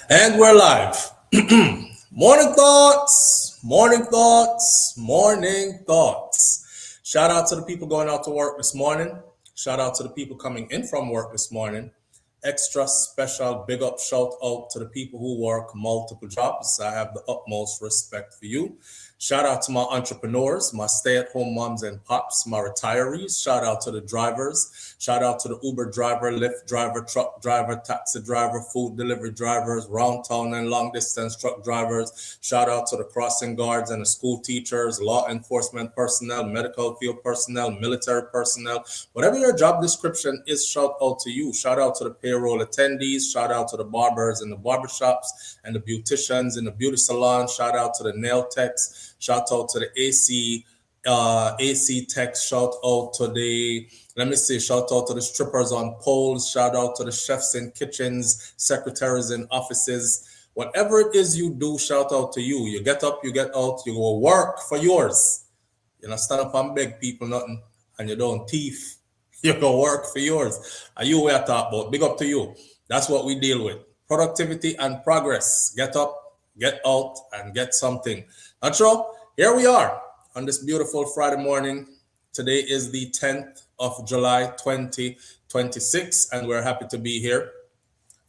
And we're live. Morning thoughts, morning thoughts, morning thoughts. Shout out to the people going out to work this morning. Shout out to the people coming in from work this morning. Extra special big up shout out to the people who work multiple jobs. I have the utmost respect for you. Shout out to my entrepreneurs, my stay-at-home moms and pops, my retirees. Shout out to the drivers. Shout out to the Uber driver, Lyft driver, truck driver, taxi driver, food delivery drivers, round town and long distance truck drivers. Shout out to the crossing guards and the school teachers, law enforcement personnel, medical field personnel, military personnel. Whatever your job description is, shout out to you. Shout out to the payroll attendees. Shout out to the barbers in the barbershops and the beauticians in the beauty salon. Shout out to the nail techs. Shout out to the AC techs. Shout out to shout out to the strippers on poles. Shout out to the chefs in kitchens, secretaries in offices. Whatever it is you do, shout out to you. You get up, you get out, you go work for yours. You don't stand up and beg people nothing, and you don't thief. You go work for yours. Are you where I talk about? Big up to you. That's what we deal with. Productivity and progress. Get up, get out, and get something. Not sure? Here we are on this beautiful Friday morning. Today is the 10th of July, 2026, and we're happy to be here.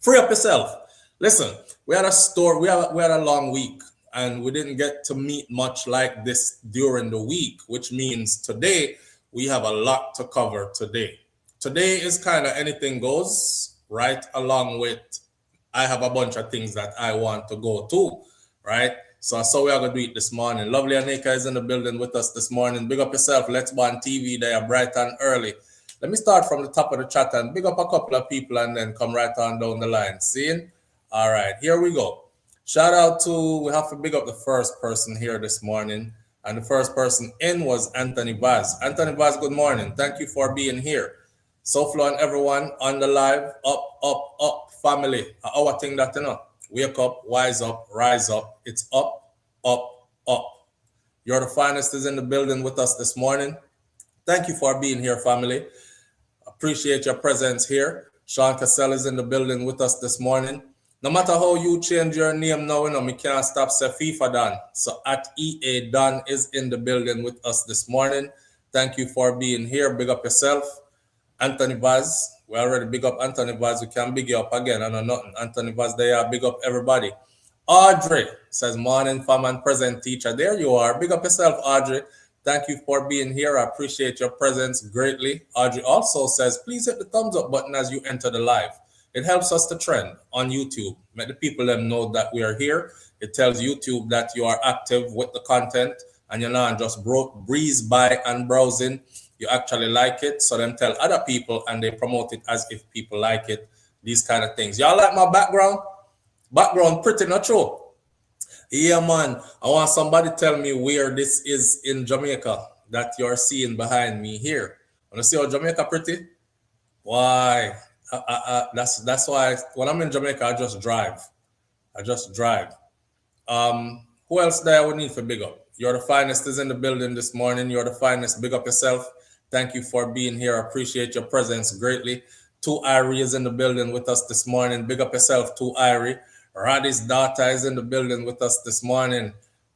Free up yourself. Listen, we had a long week, and we didn't get to meet much like this during the week, which means today we have a lot to cover today. Today is kind of anything goes, right? Along with I have a bunch of things that I want to go to, right? So we are gonna do it this morning. Lovely Anika is in the building with us this morning. Big up yourself. Let's Go on TV. They are bright and early. Let me start from the top of the chat and big up a couple of people and then come right on down the line. Seeing? All right, here we go. Shout out to, we have to big up the first person here this morning. And the first person in was Anthony Vaz. Anthony Vaz, good morning. Thank you for being here. SouFLo and everyone on the live, up, family. Our thing that, wake up, wise up, rise up. It's up. You're the finest is in the building with us this morning. Thank you for being here, family. Appreciate your presence here. Sean Cassell is in the building with us this morning. No matter how you change your name now, me can't stop say FIFA Don. So at EA Don is in the building with us this morning. Thank you for being here. Big up yourself. Anthony Vaz, we already big up Anthony Vaz. We can big you up again. I know nothing. Anthony Vaz, they are big up everybody. Audrey says, morning, fam and present teacher. There you are. Big up yourself, Audrey. Thank you for being here. I appreciate your presence greatly. Audrey also says, please hit the thumbs up button as you enter the live. It helps us to trend on YouTube. Let the people them know that we are here. It tells YouTube that you are active with the content and you're not just breeze by and browsing. You actually like it. So then tell other people and they promote it as if people like it. These kind of things. Y'all like my background? Background pretty natural. Yeah, man. I want somebody tell me where this is in Jamaica that you're seeing behind me here. Want to see how Jamaica pretty? Why? That's why when I'm in Jamaica, I just drive. Who else there we need for big up? You're the finest is in the building this morning. You're the finest. Big up yourself. Thank you for being here. I appreciate your presence greatly. 2 Irie is in the building with us this morning. Big up yourself, 2 Irie. Roddy's daughter is in the building with us this morning.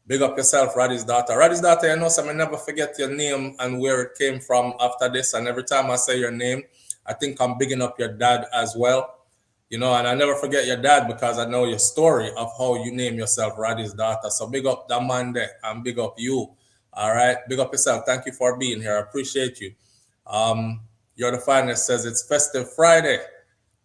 Big up yourself, Roddy's daughter. Roddy's daughter, you know, so I never forget your name and where it came from after this. And every time I say your name, I think I'm bigging up your dad as well. You know, and I never forget your dad because I know your story of how you name yourself Roddy's daughter. So big up that man there and big up you. All right. Big up yourself. Thank you for being here. I appreciate you. You're the finest says it's festive Friday.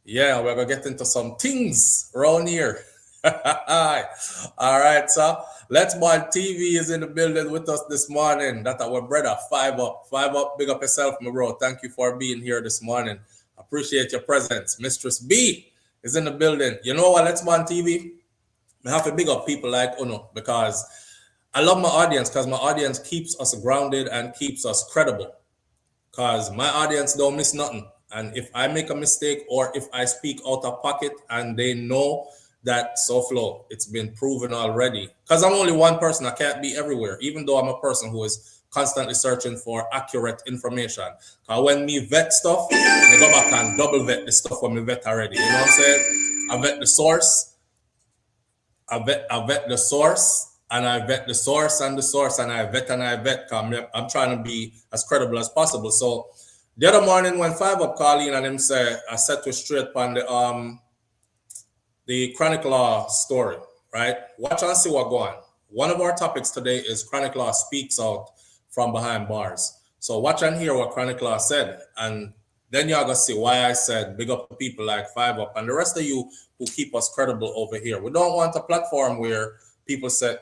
Yeah, we're going to get into some things around here. All right, so Let's Bond TV is in the building with us this morning. That's our brother, 5 up. 5 up, big up yourself, my bro. Thank you for being here this morning. Appreciate your presence. Mistress B is in the building. You know what, Let's Bond TV? I have to big up people like Uno because I love my audience because my audience keeps us grounded and keeps us credible. Because my audience don't miss nothing. And if I make a mistake or if I speak out of pocket and they know that SouFLo, it's been proven already. Because I'm only one person, I can't be everywhere, even though I'm a person who is constantly searching for accurate information. Because when me vet stuff, I go back and double vet the stuff when me vet already. You know what I'm saying? I vet the source, I vet the source, and I vet the source and the source, and I vet and I vet. I'm trying to be as credible as possible. So the other morning when Five Up called in and him say, I said to straight on the Chronic Law story, right? Watch and see what going on. One of our topics today is Chronic Law speaks out from behind bars. So watch and hear what Chronic Law said, and then you're gonna see why I said big up to people like Five Up and the rest of you who keep us credible over here. We don't want a platform where people say,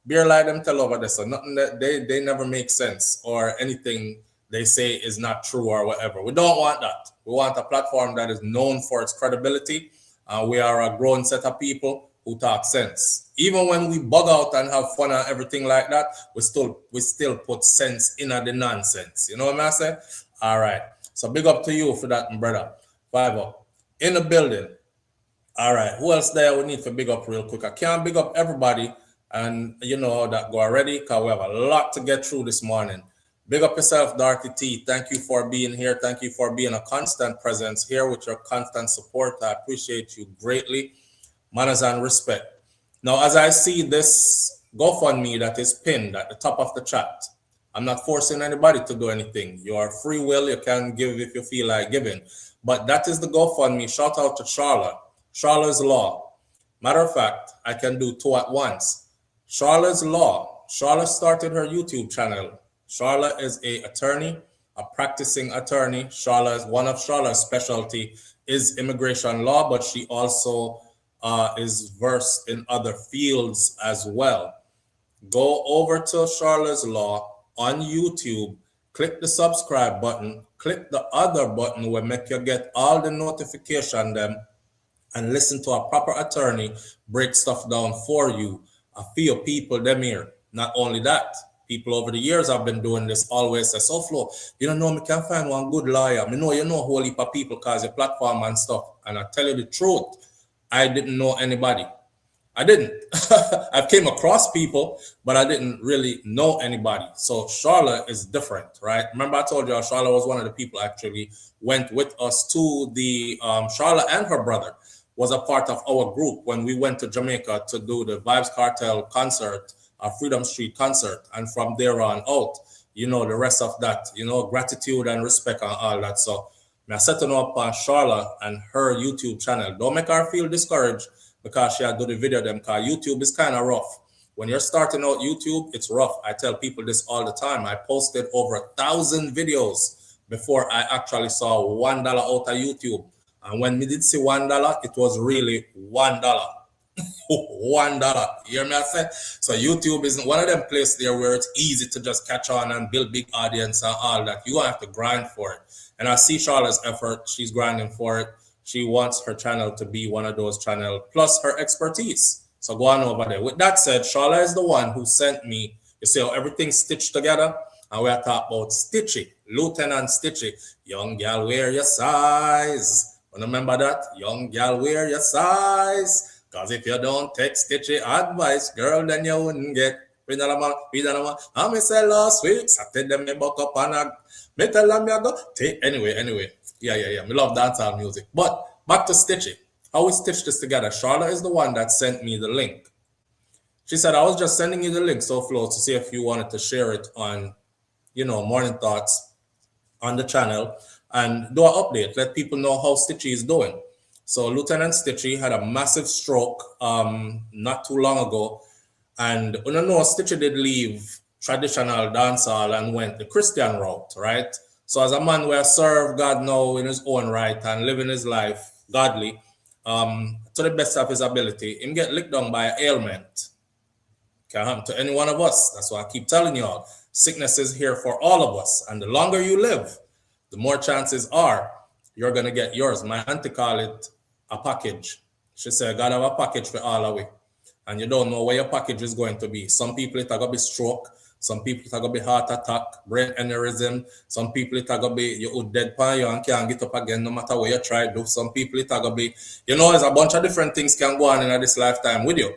beer lie them tell over this, or nothing that they never make sense, or anything they say is not true or whatever. We don't want that. We want a platform that is known for its credibility. We are a grown set of people who talk sense. Even when we bug out and have fun and everything like that, we still put sense in the nonsense. You know what I'm saying? All right. So big up to you for that, my brother. Five Up in the building. All right. Who else there we need to big up real quick? I can't big up everybody, and you know that go already because we have a lot to get through this morning. Big up yourself, Dorothy T. Thank you for being here. Thank you for being a constant presence here with your constant support. I appreciate you greatly. Manners and respect. Now, as I see this GoFundMe that is pinned at the top of the chat, I'm not forcing anybody to do anything. You are free will. You can give if you feel like giving. But that is the GoFundMe. Shout out to Charlotte. Charlotte's Law. Matter of fact, I can do two at once. Charlotte's Law. Charlotte started her YouTube channel. Charlotte is an attorney, a practicing attorney. One of Charlotte's specialty is immigration law, but she also is versed in other fields as well. Go over to Charlotte's Law on YouTube, click the subscribe button, click the other button where make you get all the notification them, and listen to a proper attorney break stuff down for you. A few people them here. Not only that, people over the years have been doing this always say, SouFLo, you don't know me can find one good lawyer. Me know you know a whole heap of people cause your platform and stuff. And I tell you the truth, I didn't know anybody. I didn't. I've came across people, but I didn't really know anybody. So Charlotte is different, right? Remember I told you Charlotte was one of the people actually went with us to the Charlotte and her brother was a part of our group when we went to Jamaica to do the Vibes Cartel concert, Freedom Street concert. And from there on out, you know, the rest of that, you know, gratitude and respect and all that. So I setting up on Charlotte and her YouTube channel. Don't make her feel discouraged because she had do the video them, because YouTube is kind of rough. When you're starting out YouTube, it's rough. I tell people this all the time. I posted over 1,000 videos before I actually saw $1 out of YouTube. And when we did see $1, it was really $1. $1. You hear me I say? So YouTube isn't one of them places there where it's easy to just catch on and build big audience and all that. You're gonna have to grind for it. And I see Charlotte's effort. She's grinding for it. She wants her channel to be one of those channels, plus her expertise. So go on over there. With that said, Charlotte is the one who sent me, you see how everything's stitched together? And we're talking about Stitchy, Lieutenant Stitchy. Young gal, wear your size. Remember that? Young gal, wear your size. Because if you don't take Stitchy advice, girl, then you wouldn't get. I may say last week, I tell them me buck up and me tell them me go take anyway. Yeah. We love dancehall music. But back to Stitchy. How we stitch this together. Charlotte is the one that sent me the link. She said, I was just sending you the link, SouFLo, to see if you wanted to share it on, you know, Morning Thoughts on the channel and do an update. Let people know how Stitchy is doing. So Lieutenant Stitchy had a massive stroke not too long ago. And you know, Stitchy did leave traditional dancehall and went the Christian route, right? So as a man where serve God now in his own right and living his life godly, to the best of his ability, him get licked down by an ailment. Can happen to any one of us. That's why I keep telling y'all, sickness is here for all of us. And the longer you live, the more chances are you're going to get yours. My auntie call it a package. She said, God have a package for all of we. And you don't know where your package is going to be. Some people it are going to be stroke. Some people it are going to be heart attack, brain aneurysm. Some people it are going to be you dead pan you and can't get up again no matter what you try to do. Some people it are going to be, you know, there's a bunch of different things can go on in this lifetime with you.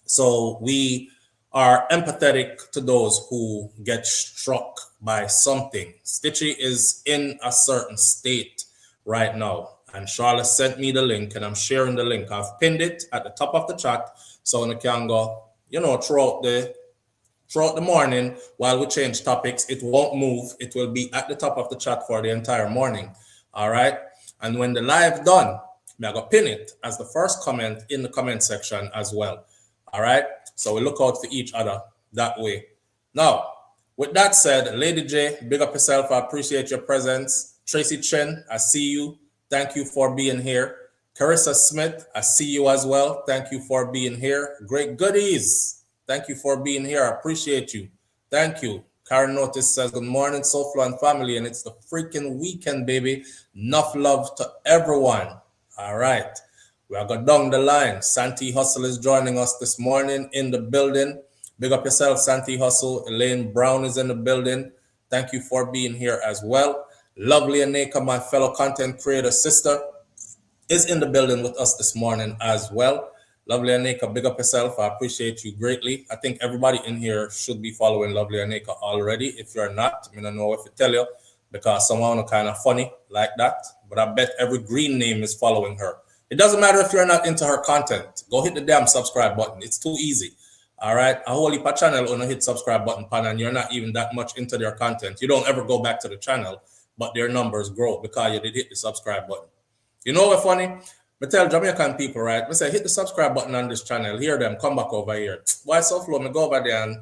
So we are empathetic to those who get struck by something. Stitchy is in a certain state right now. And Charlotte sent me the link, and I'm sharing the link. I've pinned it at the top of the chat, so you can go, throughout the morning while we change topics. It won't move. It will be at the top of the chat for the entire morning. All right. And when the live done, I'm going to pin it as the first comment in the comment section as well. All right. So we look out for each other that way. Now, with that said, Lady J, big up yourself. I appreciate your presence. Tracy Chen, I see you. Thank you for being here. Carissa Smith, I see you as well. Thank you for being here. Great goodies. Thank you for being here. I appreciate you. Thank you. Karen Notice says, good morning, SouFLo and family. And it's the freaking weekend, baby. Enough love to everyone. All right. We are going down the line. Santi Hustle is joining us this morning in the building. Big up yourself, Santi Hustle. Elaine Brown is in the building. Thank you for being here as well. Lovely Aneka, my fellow content creator sister, is in the building with us this morning as well. Lovely Aneka, big up yourself. I appreciate you greatly. I think everybody in here should be following Lovely Aneka already. If you're not, I don't know if to tell you, because someone are kind of funny like that. But I bet every green name is following her. It doesn't matter if you're not into her content. Go hit the damn subscribe button. It's too easy. All right. A whole heap of channel on a hit subscribe button, pan, and you're not even that much into their content. You don't ever go back to the channel, but their numbers grow because you did hit the subscribe button. You know what's funny? I tell Jamaican people, right? I say, hit the subscribe button on this channel. Hear them, come back over here. Why SouFLo? Me go over there and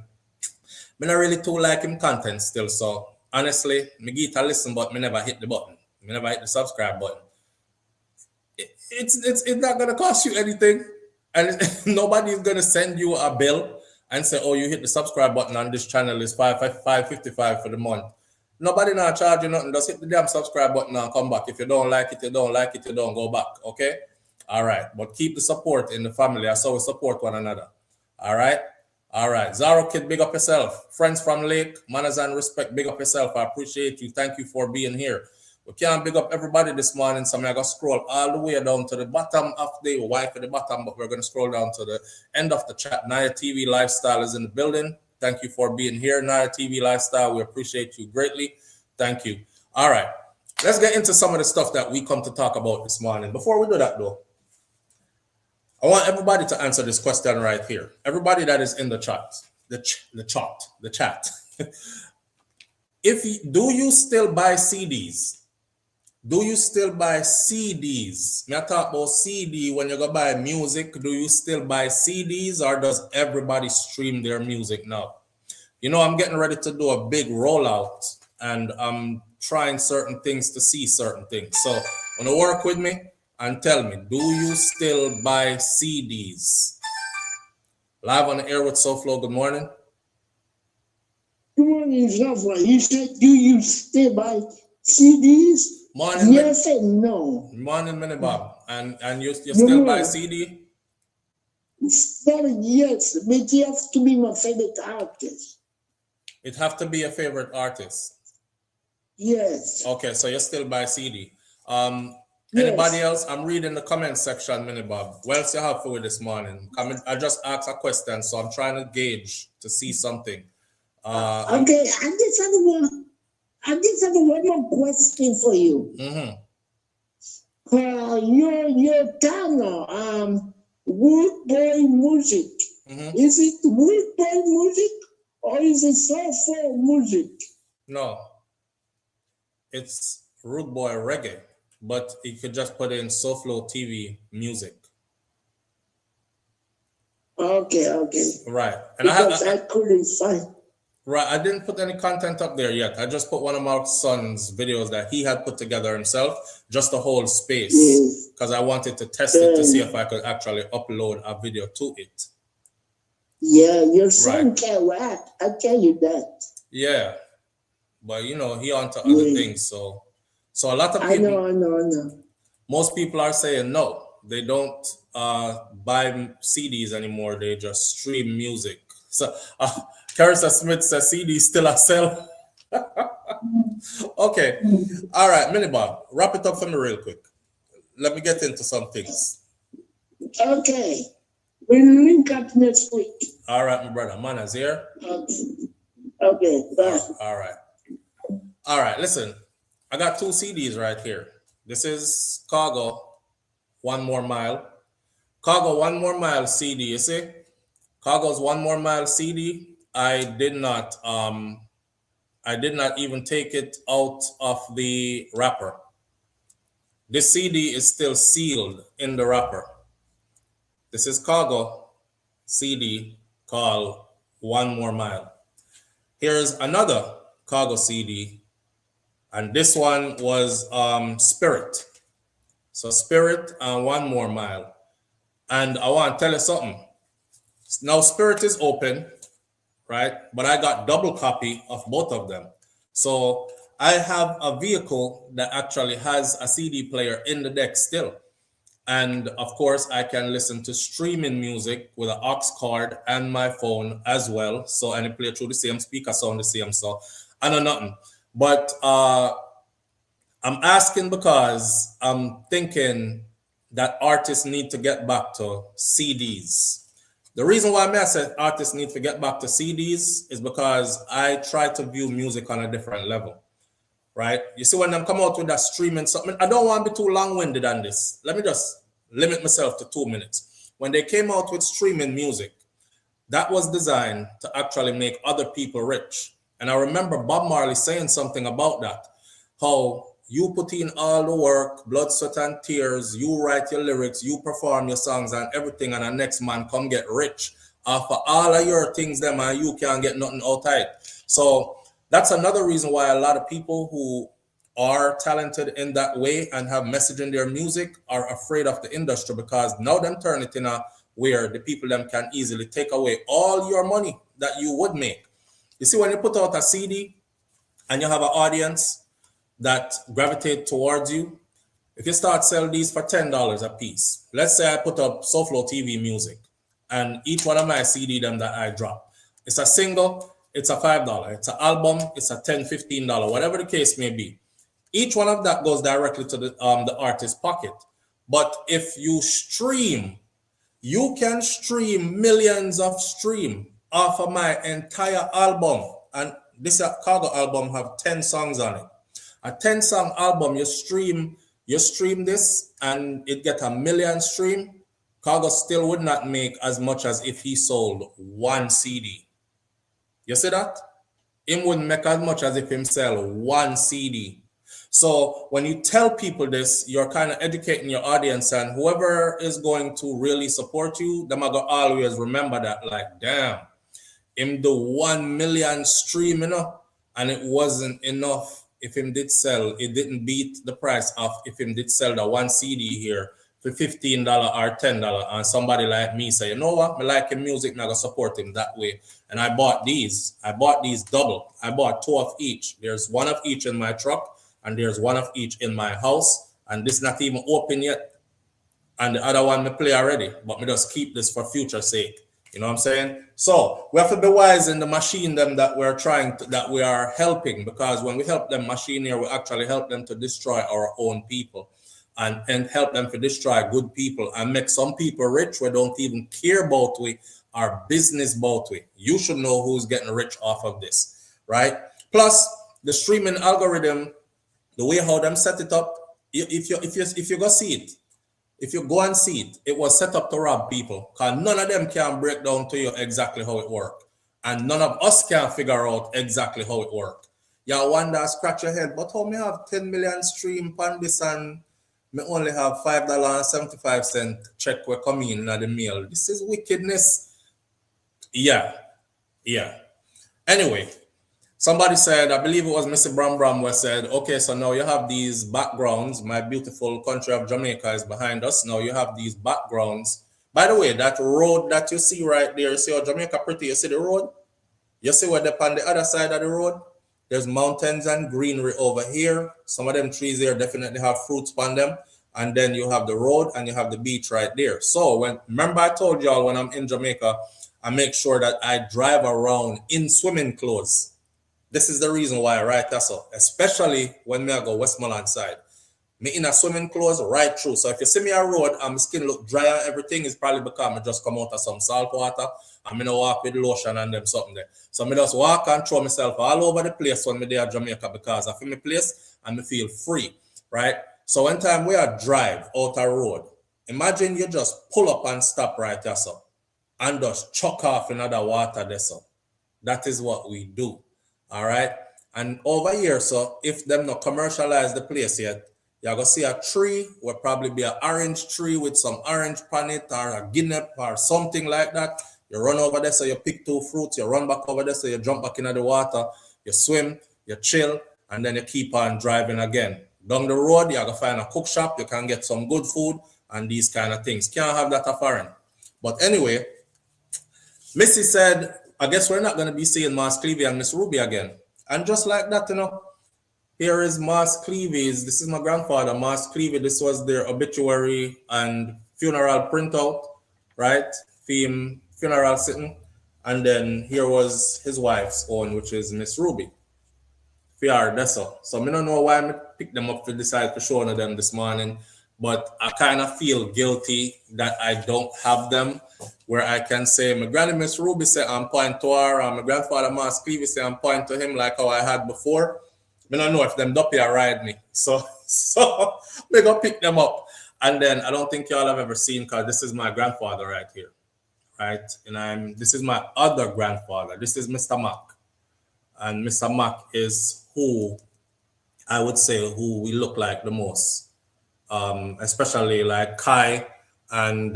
me not really too like him content still. So honestly, me get a listen, but me never hit the button. Me never hit the subscribe button. It's not gonna cost you anything, and nobody's gonna send you a bill and say, oh, you hit the subscribe button on this channel is $5.55 for the month. Nobody not charge you nothing. Just hit the damn subscribe button and come back. If you don't like it, you don't like it, you don't go back. Okay? All right. But keep the support in the family. That's how we support one another. All right? All right. Zaro Kid, big up yourself. Friends from Lake, manners and respect, big up yourself. I appreciate you. Thank you for being here. We can't big up everybody this morning, so I'm going to scroll all the way down to the bottom of the wife at the bottom, but we're going to scroll down to the end of the chat. Naya TV Lifestyle is in the building. Thank you for being here, Naya TV Lifestyle. We appreciate you greatly. Thank you. All right. Let's get into some of the stuff that we come to talk about this morning. Before we do that, though, I want everybody to answer this question right here. Everybody that is in the chat, the chat. Do you still buy CDs? Do you still buy CDs? Me I talk about CD when you go buy music. Do you still buy CDs, or does everybody stream their music now? You know, I'm getting ready to do a big rollout, and I'm trying certain things to see certain things. So, want to work with me and tell me, do you still buy CDs? Live on the air with SouFLo. Good morning. Good morning, SouFLo. You said, do you still buy CDs? Morning, yes and no. Morning, Minnie Bob. And you still buy CD? Yes, but you have to be my favorite artist. It have to be a favorite artist. Yes. Okay, so you still buy CD. Anybody else? I'm reading the comment section, Minnie Bob. What else you have for me this morning? I just asked a question, so I'm trying to gauge to see something. Okay, I just have one more question for you. Mm-hmm. Your channel, Wood Boy Music. Mm-hmm. Is it Wood Boy Music or is it SouFLo Music? No, it's Rude Boy Reggae, but you could just put in SouFLoTV Music. Okay. Right, and because I couldn't find. Right, I didn't put any content up there yet. I just put one of my son's videos that he had put together himself, just to hold space, because I wanted to test it to see if I could actually upload a video to it. Yeah, your son can rap. I tell you that. Yeah, but you know he onto other things. So a lot of people. I know. Most people are saying no, they don't buy CDs anymore. They just stream music. So. Carissa Smith says CD still a sell. Okay. All right, Minnie Bob, wrap it up for me real quick. Let me get into some things. Okay. We'll link up next week. All right, my brother. Mana's here. Okay. Bye. All right. Listen, I got 2 CDs right here. This is Cargo, One More Mile. Cargo, One More Mile CD, you see? Cargo's One More Mile CD. I did not even take it out of the wrapper. This CD is still sealed in the wrapper. This is Cargo CD called One More Mile. Here's another Cargo CD, and this one was Spirit. So Spirit and One More Mile. And I want to tell you something. Now Spirit is open, right? But I got double copy of both of them. So I have a vehicle that actually has a CD player in the deck still. And of course, I can listen to streaming music with an aux cord and my phone as well. So I play through the same speaker sound, the same. So I know nothing. But I'm asking because I'm thinking that artists need to get back to CDs. The reason why I said artists need to get back to CDs is because I try to view music on a different level, right? You see, when I'm coming out with that streaming something, I don't want to be too long-winded on this. Let me just limit myself to 2 minutes. When they came out with streaming music, that was designed to actually make other people rich. And I remember Bob Marley saying something about that, how you put in all the work, blood, sweat, and tears, you write your lyrics, you perform your songs and everything, and the next man come get rich off of all of your things them, and you can't get nothing out of it. So that's another reason why a lot of people who are talented in that way and have message in their music are afraid of the industry, because now them turn it in a where the people them can easily take away all your money that you would make. You see, when you put out a CD and you have an audience that gravitate towards you, if you start selling these for $10 a piece, let's say I put up SouFLoTV music, and each one of my CD them that I drop, it's a single, it's a $5, it's an album, it's a $10, $15, whatever the case may be. Each one of that goes directly to the artist's pocket. But if you stream, you can stream millions of stream off of my entire album. And this Cargo album have 10 songs on it. A 10-song album, you stream this and it get a million stream. Cargo still would not make as much as if he sold one CD. You see that? Him wouldn't make as much as if him sell one CD. So when you tell people this, you're kind of educating your audience, and whoever is going to really support you, them are going to always remember that, like, damn, him do 1 million stream, and it wasn't enough. If him did sell, it didn't beat the price of if him did sell the one CD here for $15 or $10, and somebody like me say, you know what, I like his music, I'm gonna support him that way. And I bought these double. I bought 2 of each. There's 1 of each in my truck, and there's 1 of each in my house, and this not even open yet. And the other one I play already, but me just keep this for future sake. You know what I'm saying? So we have to be wise in the machine them that that we are helping, because when we help them machine here, we actually help them to destroy our own people and help them to destroy good people and make some people rich we don't even care about we our business about we. You should know who's getting rich off of this, right? Plus the streaming algorithm, the way how them set it up, if you go see it, if you go and see it, it was set up to rob people, because none of them can break down to you exactly how it works. And none of us can figure out exactly how it works. You wonder, scratch your head, but how me have 10 million stream on this and me only have $5.75 check will come in the mail. This is wickedness. Yeah. Anyway, somebody said, I believe it was Mr. Bram who said, okay, so now you have these backgrounds. My beautiful country of Jamaica is behind us. Now you have these backgrounds. By the way, that road that you see right there, you see how Jamaica pretty, you see the road? You see what on the other side of the road? There's mountains and greenery over here. Some of them trees there definitely have fruits on them. And then you have the road and you have the beach right there. So remember I told y'all when I'm in Jamaica, I make sure that I drive around in swimming clothes. This is the reason why I write that so, especially when I go Westmoreland side. Me in a swimming clothes right through. So if you see me on road and my skin look dry and everything, it's probably because I just come out of some salt water and I walk with lotion and them something there. So I just walk and throw myself all over the place when I'm there at Jamaica, because I feel my place and I feel free, right? So one time we are drive out a road. Imagine you just pull up and stop right there, so, and just chuck off another water there, so. That is what we do. All right. And over here, so if them not commercialize the place yet, you're gonna see a tree, will probably be an orange tree with some orange on it, or a guinea or something like that. You run over there, so you pick 2 fruits, you run back over there, so you jump back into the water, you swim, you chill, and then you keep on driving again. Down the road, you're gonna find a cook shop, you can get some good food and these kind of things. Can't have that a foreign. But anyway, Missy said, I guess we're not going to be seeing Mas Clevey and Miss Ruby again. And just like that, here is Mas Clevey's. This is my grandfather, Mas Clevey. This was their obituary and funeral printout, right? Funeral sitting. And then here was his wife's own, which is Miss Ruby. So I don't know why I picked them up to decide to show them this morning, but I kind of feel guilty that I don't have them where I can say, my granny Miss Ruby say I'm point to her, and my grandfather Mas Clevey say I'm point to him like how I had before. I don't know if them duppy are ride me. So we go pick them up. And then I don't think y'all have ever seen, because this is my grandfather right here. Right? And this is my other grandfather. This is Mr. Mac. And Mr. Mac is who I would say who we look like the most. Especially like Kai and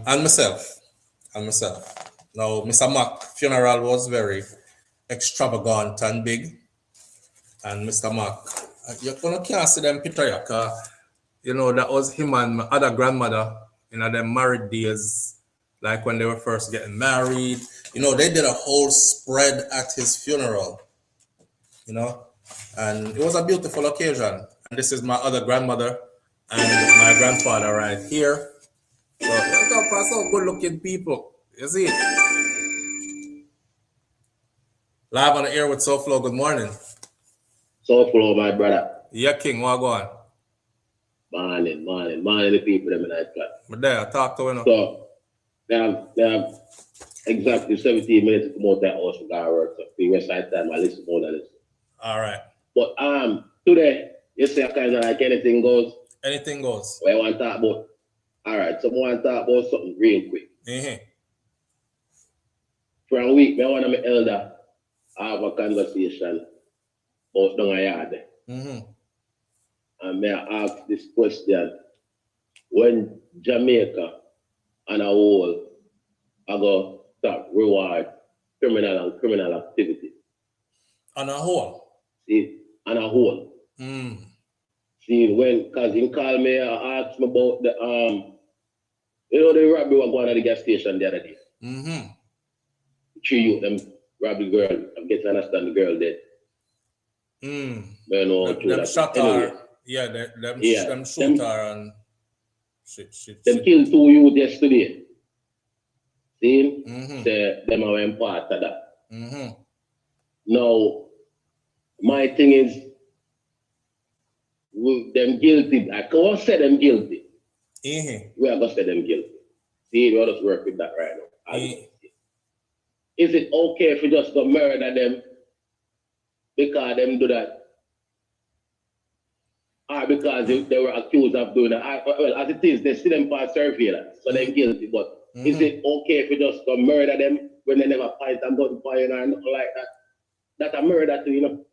myself. Now, Mr. Mac funeral was very extravagant and big. And Mr. Mac, you can't see them picture, because that was him and my other grandmother in their married days, like when they were first getting married. They did a whole spread at his funeral. And it was a beautiful occasion. And this is my other grandmother and my grandfather right here. So welcome for some good looking people. You see? Live on the air with SouFLo. Good morning. SouFLo, my brother. Yeah, King, what go on? Morning, the people them in that class. But there, talk to you. So they have exactly 17 minutes to come out that house for our work. So previous side time I listen more than this. All right. But today, you say kind of like anything goes. Anything goes. What I want to talk about? All right, so I want to talk about something real quick. For a week, I want my elder have a conversation about down a yard. And may I ask this question: when Jamaica and a whole are going to stop reward criminal activity? On a whole? See, on a whole. See, because he called me and asked me about the the robbery was going at the gas station the other day. 3 youth, them robbed the girl. I'm getting to understand the girl dead. Them shot her. Yeah, them shoot her and shit. Them killed 2 youth yesterday. See? Them are in part of that. Now, my thing is, them guilty. I can't say them guilty. We are going to say them guilty. See, we'll just work with that right now. Is it okay if we just go murder them because them do that? Or because they were accused of doing that? Well, as it is, they see them for surveillance, so they're guilty. But is it okay if we just go murder them when they never fight and gun fire or nothing like that? That's a murder too,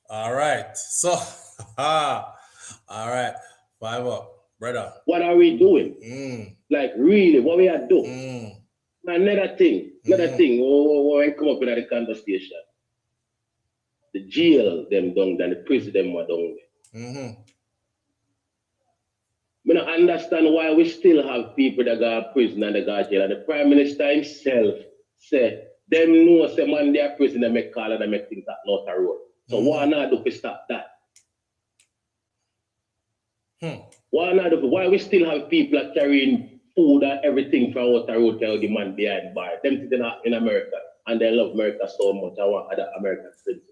All right. So, all right. 5 up. Brother. What are we doing? Like, really, what we are doing? Another thing, when we come up with the conversation, the jail them down there, the prison them were down there. I don't understand why we still have people that go to prison and they go to jail. And the Prime Minister himself said, them know say man they are prison, they make call and they make things that not a road. So why not do to stop that? Why we still have people that carrying food and everything from out the road to the man behind bar? Them sitting in America and they love America so much. I want other American principles.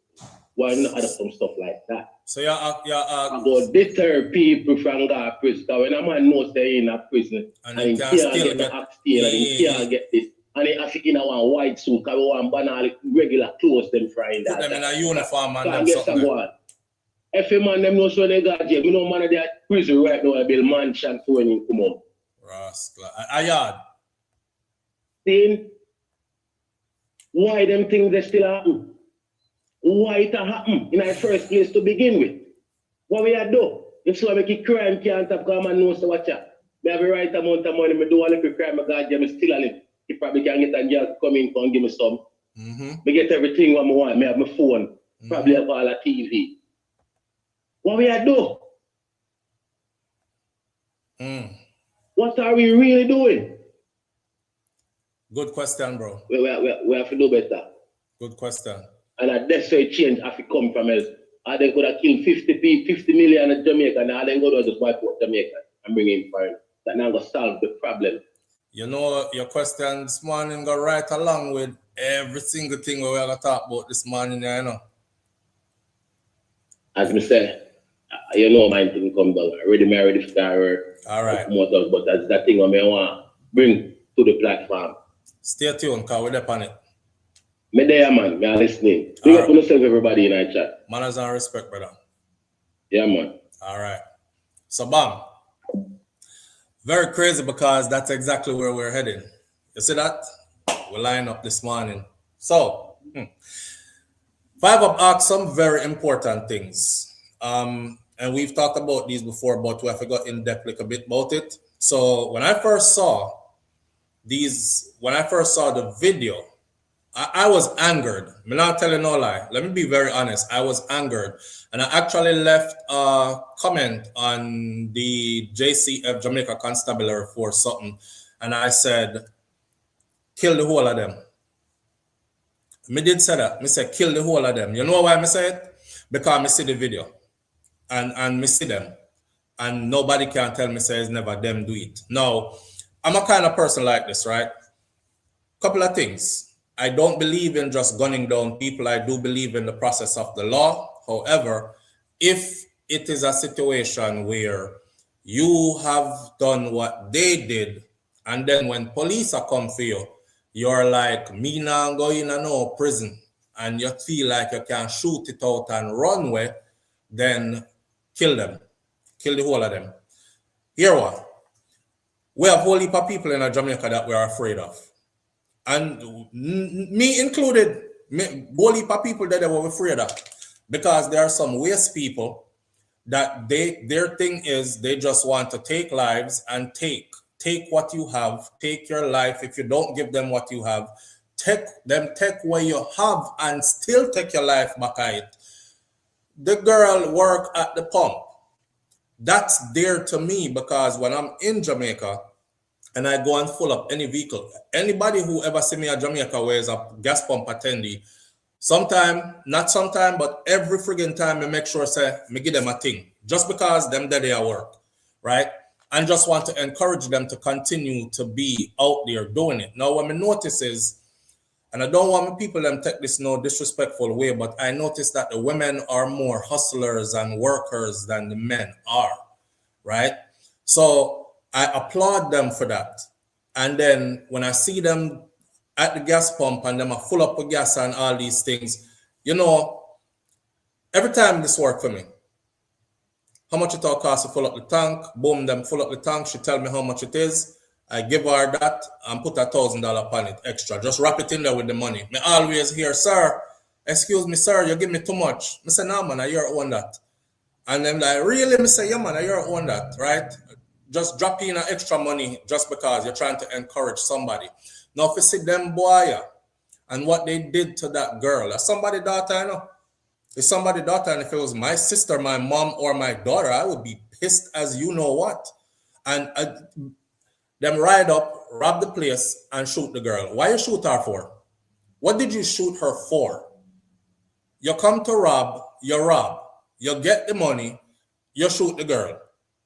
Why not add some stuff like that? So I go deter people from going to prison. Because when a man knows they're in a prison and he can't get the axe steel and he can't get this, and he has to in a one white suit because we want banal regular clothes them frying that. Put them in a uniform and them something. If a man them know so they got jail, you know man of that prison right now, I build mansion for when he come out. Rascal. A yard. Then why them things they still happen? Why it happen in the first place to begin with? What we are do? If so make it crime can't have come and know so watch out. Me have the right amount of money, me do all the crime, I got me still a live. He probably can get a girl come in and give me some. Me get everything what I want. Me have my phone, probably have all the TV. What we are do? What are we really doing? Good question, bro. We have to do better. Good question. And that's where change have to come from else. Or they could have killed 50 million in Jamaica, and they go to just wipe out Jamaica and bring in foreign. That now going to solve the problem. You know, your question this morning go right along with every single thing we're going to talk about this morning, you know. As me say, you know my thing come down. Already married the star. All right. But that's that thing I want to bring to the platform. Stay tuned, because we're there on it. Me there, man. Me are listening. Big up on yourself, everybody in our chat. Manners and respect, brother. Yeah, man. All right. So, bam. Very crazy because that's exactly where we're heading. You see that? We line up this morning. So, Five Up asked some very important things. And we've talked about these before, but we have to go in depth like a bit about it. So when I first saw the video, I was angered. I'm not telling no lie. Let me be very honest. I was angered. And I actually left a comment on the JCF Jamaica Constabulary for something. And I said, kill the whole of them. Me did say that. Me said, kill the whole of them. You know why I say it? Because I see the video. And me see them. And nobody can tell me say it's never them do it. Now, I'm a kind of person like this, right? Couple of things. I don't believe in just gunning down people. I do believe in the process of the law. However, if it is a situation where you have done what they did, and then when police are come for you, you're like, me now go in a no prison, and you feel like you can shoot it out and run away, then kill them. Kill the whole of them. Here what? We have a whole heap of people in Jamaica that we are afraid of. And me included, whole heap of people that they were afraid of. Because there are some waste people that their thing is they just want to take lives and take what you have, take your life. If you don't give them what you have, take what you have and still take your life back at it. The girl work at the pump. That's there to me because when I'm in Jamaica and I go and full up any vehicle, anybody who ever see me at Jamaica where is a gas pump attendee, not sometime, but every friggin' time I make sure say me give them a thing. Just because them there they are work, right? And just want to encourage them to continue to be out there doing it. Now, what I notice is, and I don't want my people to take this no disrespectful way, but I notice that the women are more hustlers and workers than the men are, right? So I applaud them for that. And then when I see them at the gas pump and them are full up with gas and all these things, you know, every time this work for me. How much it all costs to fill up the tank? Boom, them full up the tank. She tell me how much it is. I give her that and put $1,000 upon it extra. Just wrap it in there with the money. Me always hear, sir, excuse me, sir, you give me too much. I say, no, man, I your own that. And them like, really? Me say, yeah, man, I your own that, right? Just drop in extra money just because you're trying to encourage somebody. Now, if you see them boy and what they did to that girl, that's somebody's daughter, I know. It's somebody's daughter, and if it was my sister, my mom, or my daughter, I would be pissed as you know what. And them ride up, rob the place, and shoot the girl. Why you shoot her for? What did you shoot her for? You come to rob, you get the money, you shoot the girl.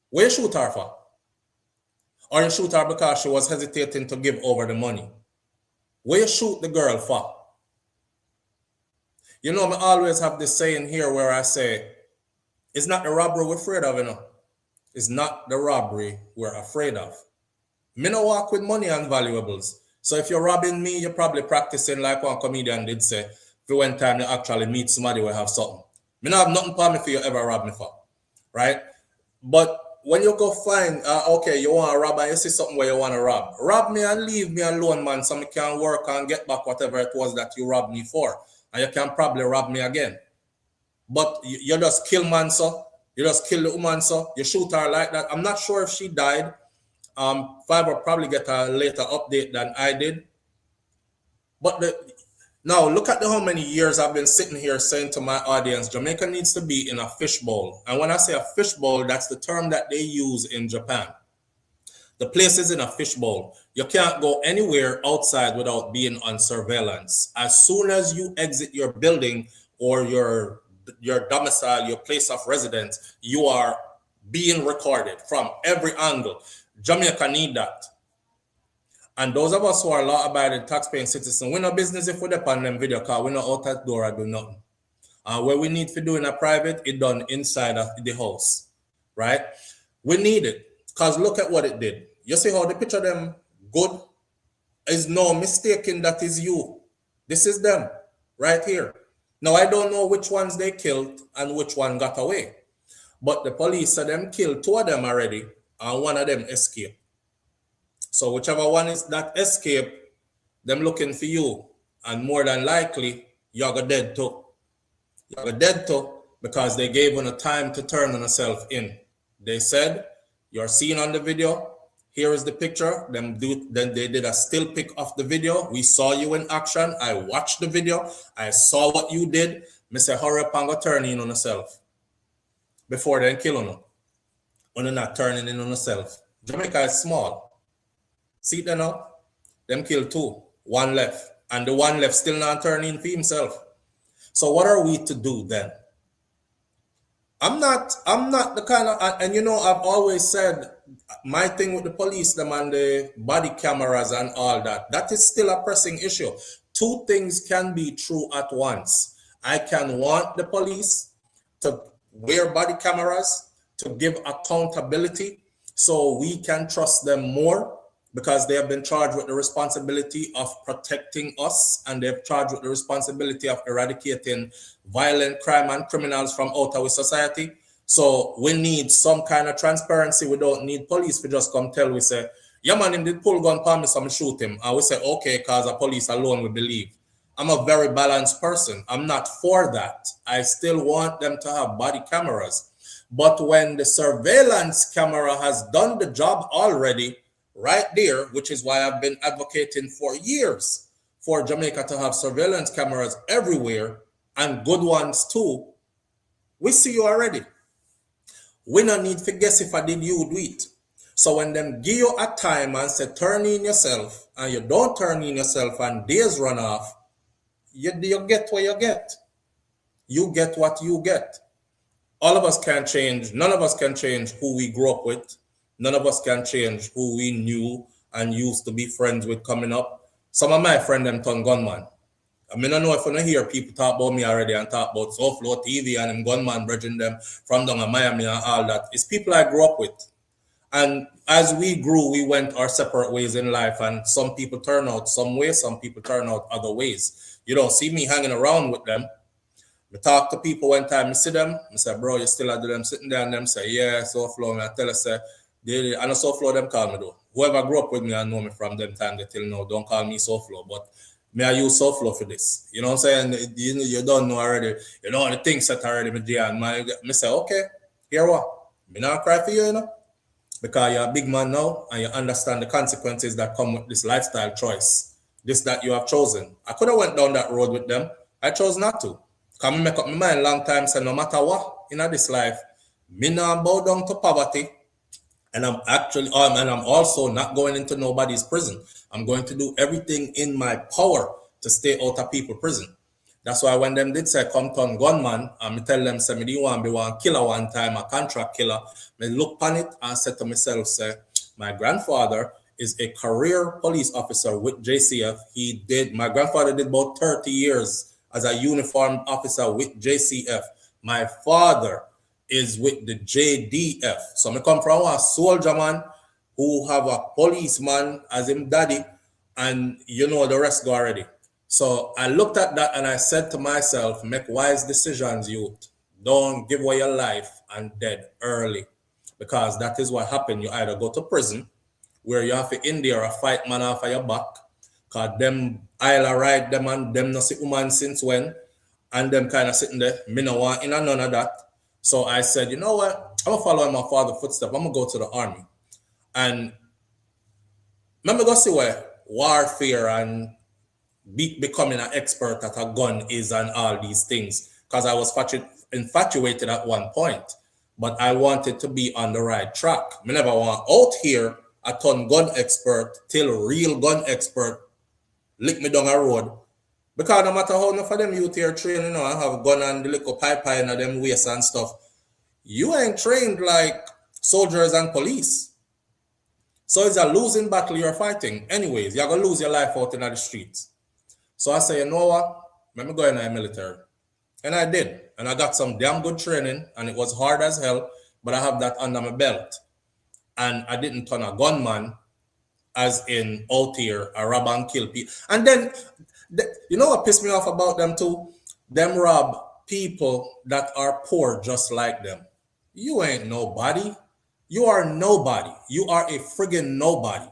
Where you shoot her for? Or you shoot her because she was hesitating to give over the money. Where you shoot the girl for? You know, I always have this saying here where I say, it's not the robbery we're afraid of, you know. It's not the robbery we're afraid of. Me no walk with money and valuables. So if you're robbing me, you're probably practicing like one comedian did say, if you went time to actually meet somebody who have something. Me not have nothing for me for you ever rob me for, right? But when you go find, okay, you want to rob and you see something where you want to rob me and leave me alone, man, so I can work and get back whatever it was that you robbed me for. And you can probably rob me again. But you just kill man, so you just kill the woman, so you shoot her like that. I'm not sure if she died. Five will probably get a later update than I did. But now look at how many years I've been sitting here saying to my audience, Jamaica needs to be in a fishbowl. And when I say a fishbowl, that's the term that they use in Japan. The place is in a fishbowl. You can't go anywhere outside without being on surveillance. As soon as you exit your building or your domicile, your place of residence, you are being recorded from every angle. Jamaica need that. And those of us who are law-abiding, tax-paying citizens, we're no business if we depend on them video call. We're not out that door and do nothing. Where we need to do in a private, it done inside of the house, right? We need it because look at what it did. You see how the picture of them good? Is no mistaking that is you. This is them right here. Now, I don't know which ones they killed and which one got away. But the police said them killed 2 of them already and 1 of them escaped. So whichever one is that escape, them looking for you. And more than likely, you're dead too. You're dead too because they gave you a time to turn on yourself in. They said, you're seen on the video. Here is the picture. Then they did a still pic of the video. We saw you in action. I watched the video. I saw what you did. Me say, hurry up and go turn in on yourself. Before they kill you. When you're not turning in on yourself. Jamaica is small. See it now? Them killed 2. 1 left. And the 1 left still not turning for himself. So what are we to do then? I'm not the kind of, and you know, I've always said my thing with the police, them and the body cameras and all that, that is still a pressing issue. 2 things can be true at once. I can want the police to wear body cameras, to give accountability so we can trust them more because they have been charged with the responsibility of protecting us and they've charged with the responsibility of eradicating violent crime and criminals from out of society. So we need some kind of transparency. We don't need police to just come tell we say, yeah man, him did pull gun upon me, so I'm shoot him. And we say, okay, because the police alone we believe. I'm a very balanced person. I'm not for that. I still want them to have body cameras. But when the surveillance camera has done the job already, right there, which is why I've been advocating for years for Jamaica to have surveillance cameras everywhere and good ones too. We see you already. We don't need to guess if I did you do it. So when them give you a time and say turn in yourself and you don't turn in yourself and days run off, you get what you get. You get what you get. All of us can change. None of us can change who we grew up with. None of us can change who we knew and used to be friends with coming up. Some of my friends them turn gunman. I mean, I don't know if I don't hear people talk about me already and talk about SouFLoTV and them gunman bridging them from down in Miami and all that. It's people I grew up with. And as we grew, we went our separate ways in life. And some people turn out some way, some people turn out other ways. You don't see me hanging around with them. I talk to people one time, I see them, I say, bro, you still do them sitting there and them say, yeah, SouFLo. I tell us, I know SouFLo them call me though. Whoever grew up with me and know me from them time they till now, don't call me SouFLo, but me I use SouFLo for this. You know what I'm saying? You don't know already. You know the things that already me do and me say, okay, here what? Me not cry for you, you know? Because you're a big man now and you understand the consequences that come with this lifestyle choice. This that you have chosen. I could have went down that road with them. I chose not to. Because I make up my mind long time, say no matter what in this life, me not bow down to poverty. And I'm actually, and I'm also not going into nobody's prison. I'm going to do everything in my power to stay out of people's prison. That's why when them did say come turn gunman, I tell them, say, me didn't want to be one killer one time, a contract killer. I look on it and said to myself, say, my grandfather is a career police officer with JCF. My grandfather did about 30 years as a uniformed officer with JCF. My father is with the JDF. So I come from a soldier man who have a policeman as him daddy, and you know the rest go already. So I looked at that and I said to myself, make wise decisions, youth. Don't give away your life and dead early, because that is what happened. You either go to prison, where you have to in there a fight man off of your back, because them I'll ride them and them no see woman since when, and them kind of sitting there, me no want in and none of that. So I said, you know what, I'm gonna follow in my father's footsteps. I'm gonna go to the army. And let me go see where warfare and becoming an expert at a gun is and all these things, because I was infatuated at one point, but I wanted to be on the right track. I never want out here a ton gun expert till real gun expert lick me down a road, because no matter how enough of them youth here train, I have gun and the little pipe in them waist and stuff, you ain't trained like soldiers and police. So it's a losing battle you're fighting. Anyways, you're going to lose your life out in the streets. So I say, you know what? Let me go in the military. And I did. And I got some damn good training. And it was hard as hell. But I have that under my belt. And I didn't turn a gunman, as in out here, a rob and kill people. And then, you know what pissed me off about them too? Them rob people that are poor just like them. You ain't nobody. You are nobody. You are a friggin' nobody.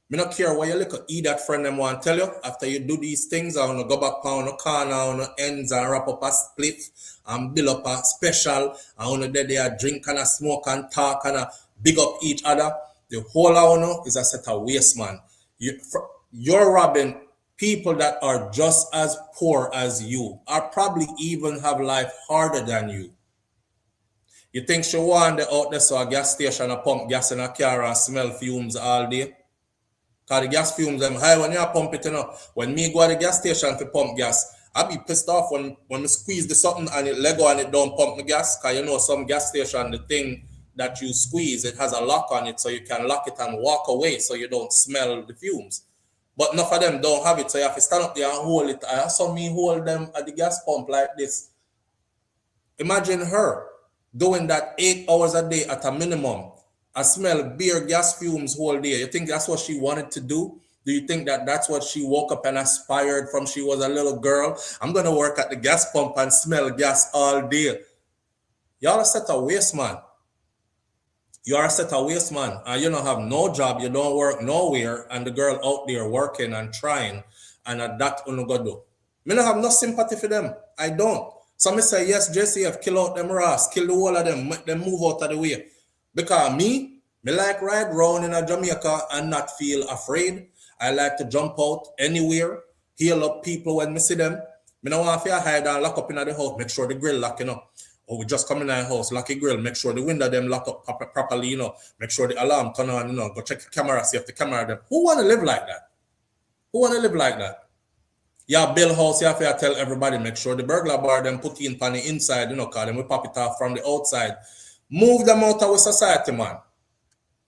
Me not care what your little idiot friend them want to tell you. After you do these things, I want to go back on the corner, on the ends and wrap up a split and build up a special. I want to do there drink and a smoke and talk and a big up each other. The whole I want is a set of waste, man. You're robbing people that are just as poor as you, or probably even have life harder than you. You think she want out there so a gas station a pump gas in a car and smell fumes all day? Because the gas fumes them high when you pump it, When me go to the gas station to pump gas, I be pissed off when me squeeze the something and it let go and it don't pump the gas. Because some gas station, the thing that you squeeze, it has a lock on it so you can lock it and walk away so you don't smell the fumes. But enough of them don't have it, so you have to stand up there and hold it. I saw me hold them at the gas pump like this. Imagine her doing that 8 hours a day at a minimum. I smell beer gas fumes whole day. You think that's what she wanted to do? Do you think that that's what she woke up and aspired from she was a little girl? I'm going to work at the gas pump and smell gas all day. Y'all are set a waste, man. You are set a waste, man. And you don't have no job. You don't work nowhere. And the girl out there working and trying. And that you go do. Me don't have no sympathy for them. I don't. So I say, yes, JCF, kill out them ras, kill the whole of them, make them move out of the way. Because me like ride round in a Jamaica and not feel afraid. I like to jump out anywhere, heal up people when I see them. Me don't want to hide and lock up in the house, make sure the grill lock, Or we just come in the house, lock the grill, make sure the window them lock up properly, Make sure the alarm turn on, Go check the camera, see if the camera them. Who want to live like that? Who want to live like that? Yeah, build house, you have to tell everybody, make sure the burglar bar them put in on the inside, because then we pop it off from the outside. Move them out of our society, man.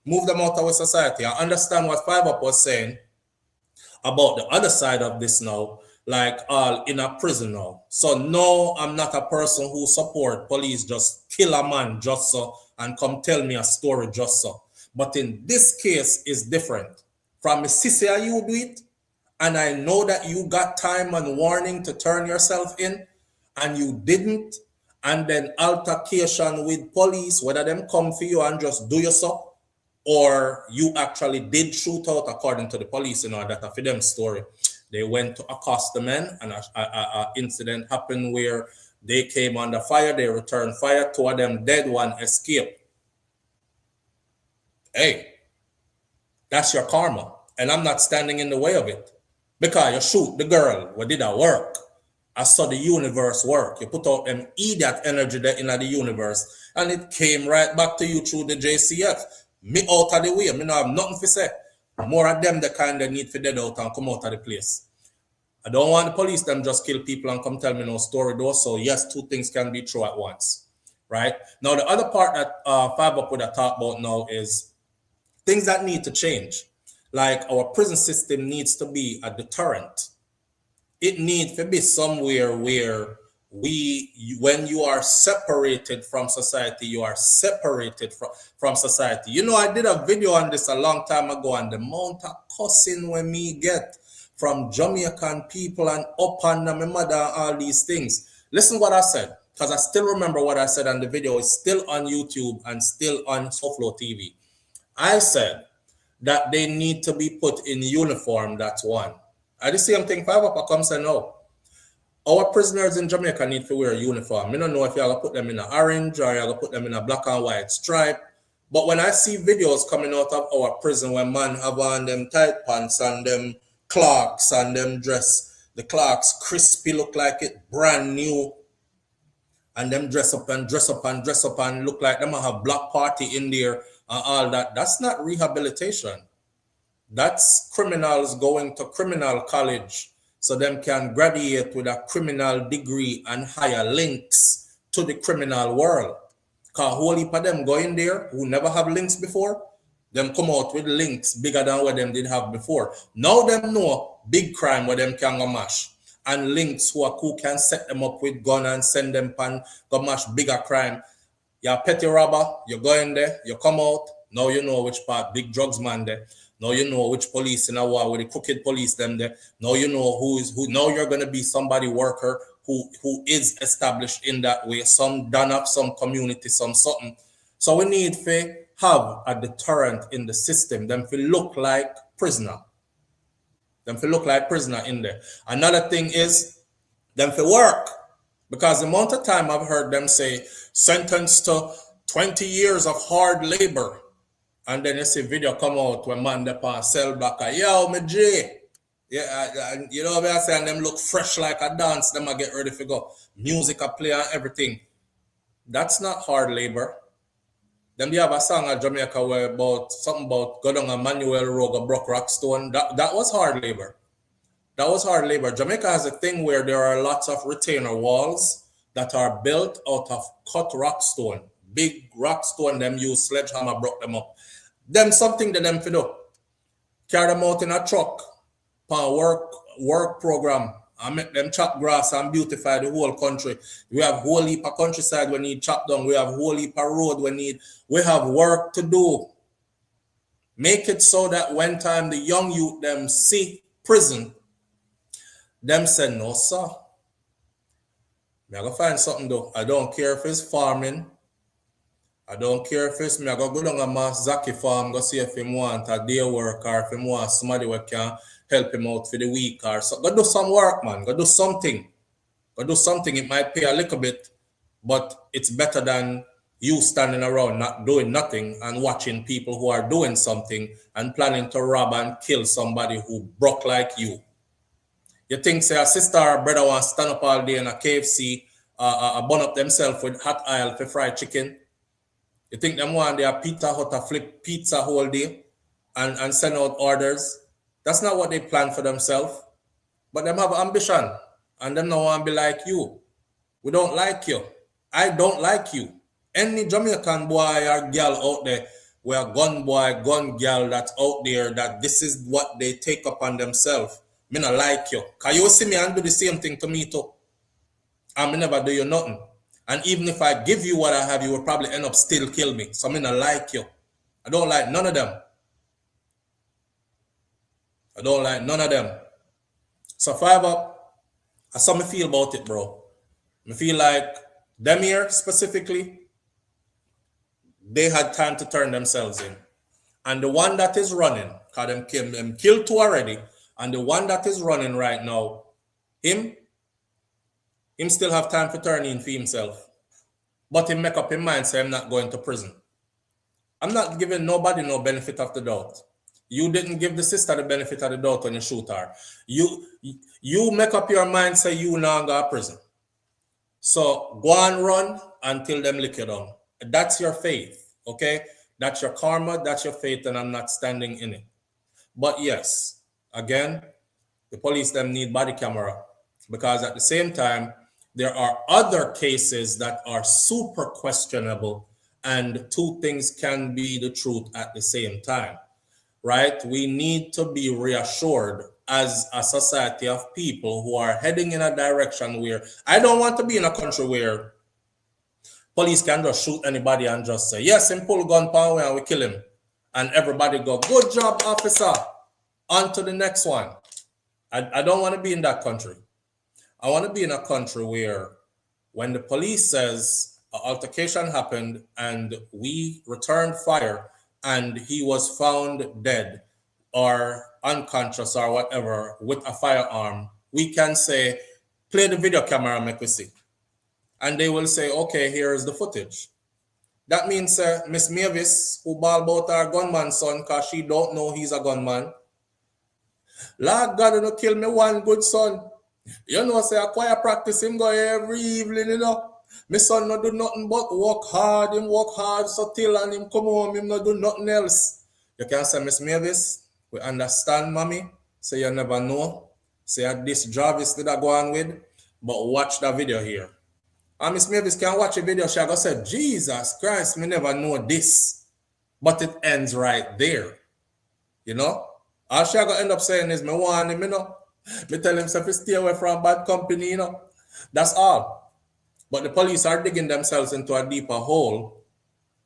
Move them out of our society. I understand what Five Up was saying about the other side of this now, like all in a prison now. So no, I'm not a person who support police just kill a man just so and come tell me a story just so. But in this case, it's different. From Mississippi, you do it, and I know that you got time and warning to turn yourself in, and you didn't, and then altercation with police, whether them come for you and just do your stuff, or you actually did shoot out according to the police, that for them story. They went to accost the men, and an incident happened where they came under fire, they returned fire, 2 of them dead, 1 escaped. Hey, that's your karma, and I'm not standing in the way of it. Because you shoot the girl, what did that work? I saw the universe work. You put out them idiot energy there in the universe, and it came right back to you through the JCF. Me out of the way, me no have nothing to say. More of them the kind that need to dead out and come out of the place. I don't want the police them just kill people and come tell me no story though. So yes, 2 things can be true at once, right? Now the other part that Five Up would have talked about now is things that need to change. Like our prison system needs to be a deterrent. It needs to be somewhere where when you are separated from society, you are separated from society. I did a video on this a long time ago, and the amount of cussing when me get from Jamaican people and up under my mother and all these things. Listen what I said. because I still remember what I said on the video. It's still on YouTube and still on SouFLoTV. I said that they need to be put in uniform, that's one. I the same thing, 5 up, I come say no. Our prisoners in Jamaica need to wear a uniform. I don't know if you're going to put them in an orange or you're going to put them in a black and white stripe. But when I see videos coming out of our prison where man have on them tight pants and them Clarks and them dress, the Clarks crispy, look like it brand new, and them dress up and look like them have black party in there and all that, that's not rehabilitation. That's criminals going to criminal college so them can graduate with a criminal degree and higher links to the criminal world. Because whole heap of them go in there who never have links before, them come out with links bigger than what them did have before. Now them know big crime where them can go mash. And links who can set them up with gun and send them pan go mash bigger crime. You're a petty robber, you go in there, you come out, now you know which part big drugs man there. Now you know which police in a war with the crooked police them there. Now you know who. Now you're gonna be somebody worker who is established in that way. Some done up, some community, some something. So we need to have a deterrent in the system. Them to look like prisoner. Them to look like prisoner in there. Another thing is them to work. Because the amount of time I've heard them say sentenced to 20 years of hard labor. And then you see video come out when man they on cell block, yo, me J. Yeah, you know what I'm saying? Them look fresh like a dance, them I get ready to go. Music I play and everything. That's not hard labor. Then they have a song at Jamaica where about something about go down a Manuel Road, a broke rock stone. That was hard labor. That was hard labor. Jamaica has a thing where there are lots of retainer walls that are built out of cut rock stone. Big rock stone, them use sledgehammer, broke them up. Them something that them to do. Carry them out in a truck, work program, and make them chop grass and beautify the whole country. We have whole heap of countryside we need chop down. We have whole heap of road we need. We have work to do. Make it so that when time the young youth them see prison, them say, no, sir. I'm going to find something though. I don't care if it's farming. I don't care if it's me. I go down a Mas Zaki farm, go see if him want a day work or if him want somebody who can help him out for the week or so. Go do some work, man. Go do something. Go do something. It might pay a little bit, but it's better than you standing around not doing nothing and watching people who are doing something and planning to rob and kill somebody who broke like you. You think, say, a sister or brother want to stand up all day in a KFC, bun up themselves with hot oil for fried chicken? You think them want their Pizza Hut to flip pizza whole day and send out orders? That's not what they plan for themselves. But them have ambition. And them don't want to be like you. We don't like you. I don't like you. Any Jamaican boy or girl out there, where gun boy, gun girl that's out there, that this is what they take upon themselves. Me not like you. Because you see me and do the same thing to me too. And me never do you nothing. And even if I give you what I have, you will probably end up still kill me. So I mean, I like you. I don't like none of them. I don't like none of them. So 5 up, that's how I feel about it, bro. I feel like them here specifically, they had time to turn themselves in. And the one that is running, because them killed 2 already, and the one that is running right now, him still have time to turn in for himself. But he make up his mind, say I'm not going to prison. I'm not giving nobody no benefit of the doubt. You didn't give the sister the benefit of the doubt when you shoot her. You make up your mind, say you now go to prison. So go and run until them lick you down. That's your faith, okay? That's your karma, that's your faith, and I'm not standing in it. But yes, again, the police them need body camera, because at the same time, there are other cases that are super questionable, and 2 things can be the truth at the same time, right? We need to be reassured as a society of people who are heading in a direction where I don't want to be in a country where police can just shoot anybody and just say, yes, him pull gun power and we kill him. And everybody go, good job, officer. On to the next one. I don't want to be in that country. I want to be in a country where When the police says an altercation happened and we returned fire and he was found dead or unconscious or whatever with a firearm, we can say, play the video camera and make we see. And they will say, okay, here is the footage. That means Miss Mavis, who ball about her gunman son because she don't know he's a gunman. Lord God, you know, kill me one good son. You know, say I choir practice him go every evening, you know. My son no do nothing but work hard, him work hard so till and him come home, him no do nothing else. You can say, Miss Mavis, we understand, mommy. Say you never know. Say this Jarvis did I go on with, but watch the video here. And Miss Mavis can watch a video, she go say, Jesus Christ, me never know this. But it ends right there. You know? All she go end up saying is, me want him, you know. Me tell him to stay away from bad company, you know. That's all. But the police are digging themselves into a deeper hole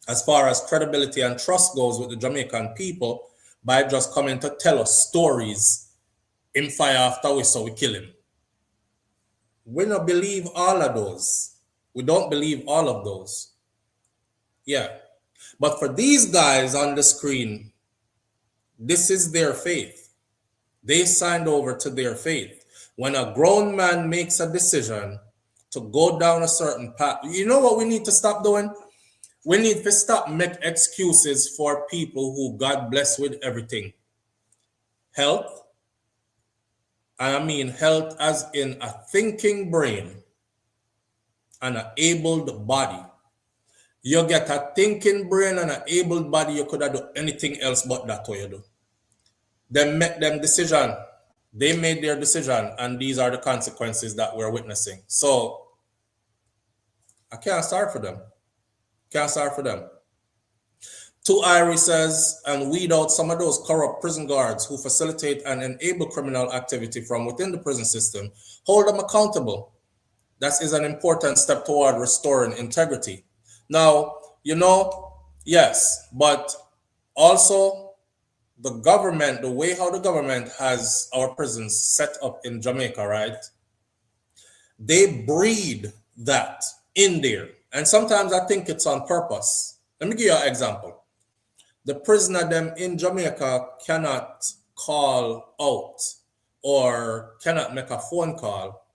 as far as credibility and trust goes with the Jamaican people by just coming to tell us stories. Him fire after we, so we kill him. We don't believe all of those. We don't believe all of those. Yeah. But for these guys on the screen, this is their faith. They signed over to their faith. When a grown man makes a decision to go down a certain path, you know what we need to stop doing? We need to stop make excuses for people who God bless with everything. Health, and I mean health as in a thinking brain and an abled body. You get a thinking brain and an abled body, you could have done anything else but that what you do. They make them decision. They made their decision, and these are the consequences that we're witnessing. So I can't start for them. Can't start for them. 2 Iris says, and weed out some of those corrupt prison guards who facilitate and enable criminal activity from within the prison system. Hold them accountable. That is an important step toward restoring integrity. Now, you know, yes, but also the government, the way how the government has our prisons set up in Jamaica, right? They breed that in there. And sometimes I think it's on purpose. Let me give you an example. The prisoner them in Jamaica cannot call out or cannot make a phone call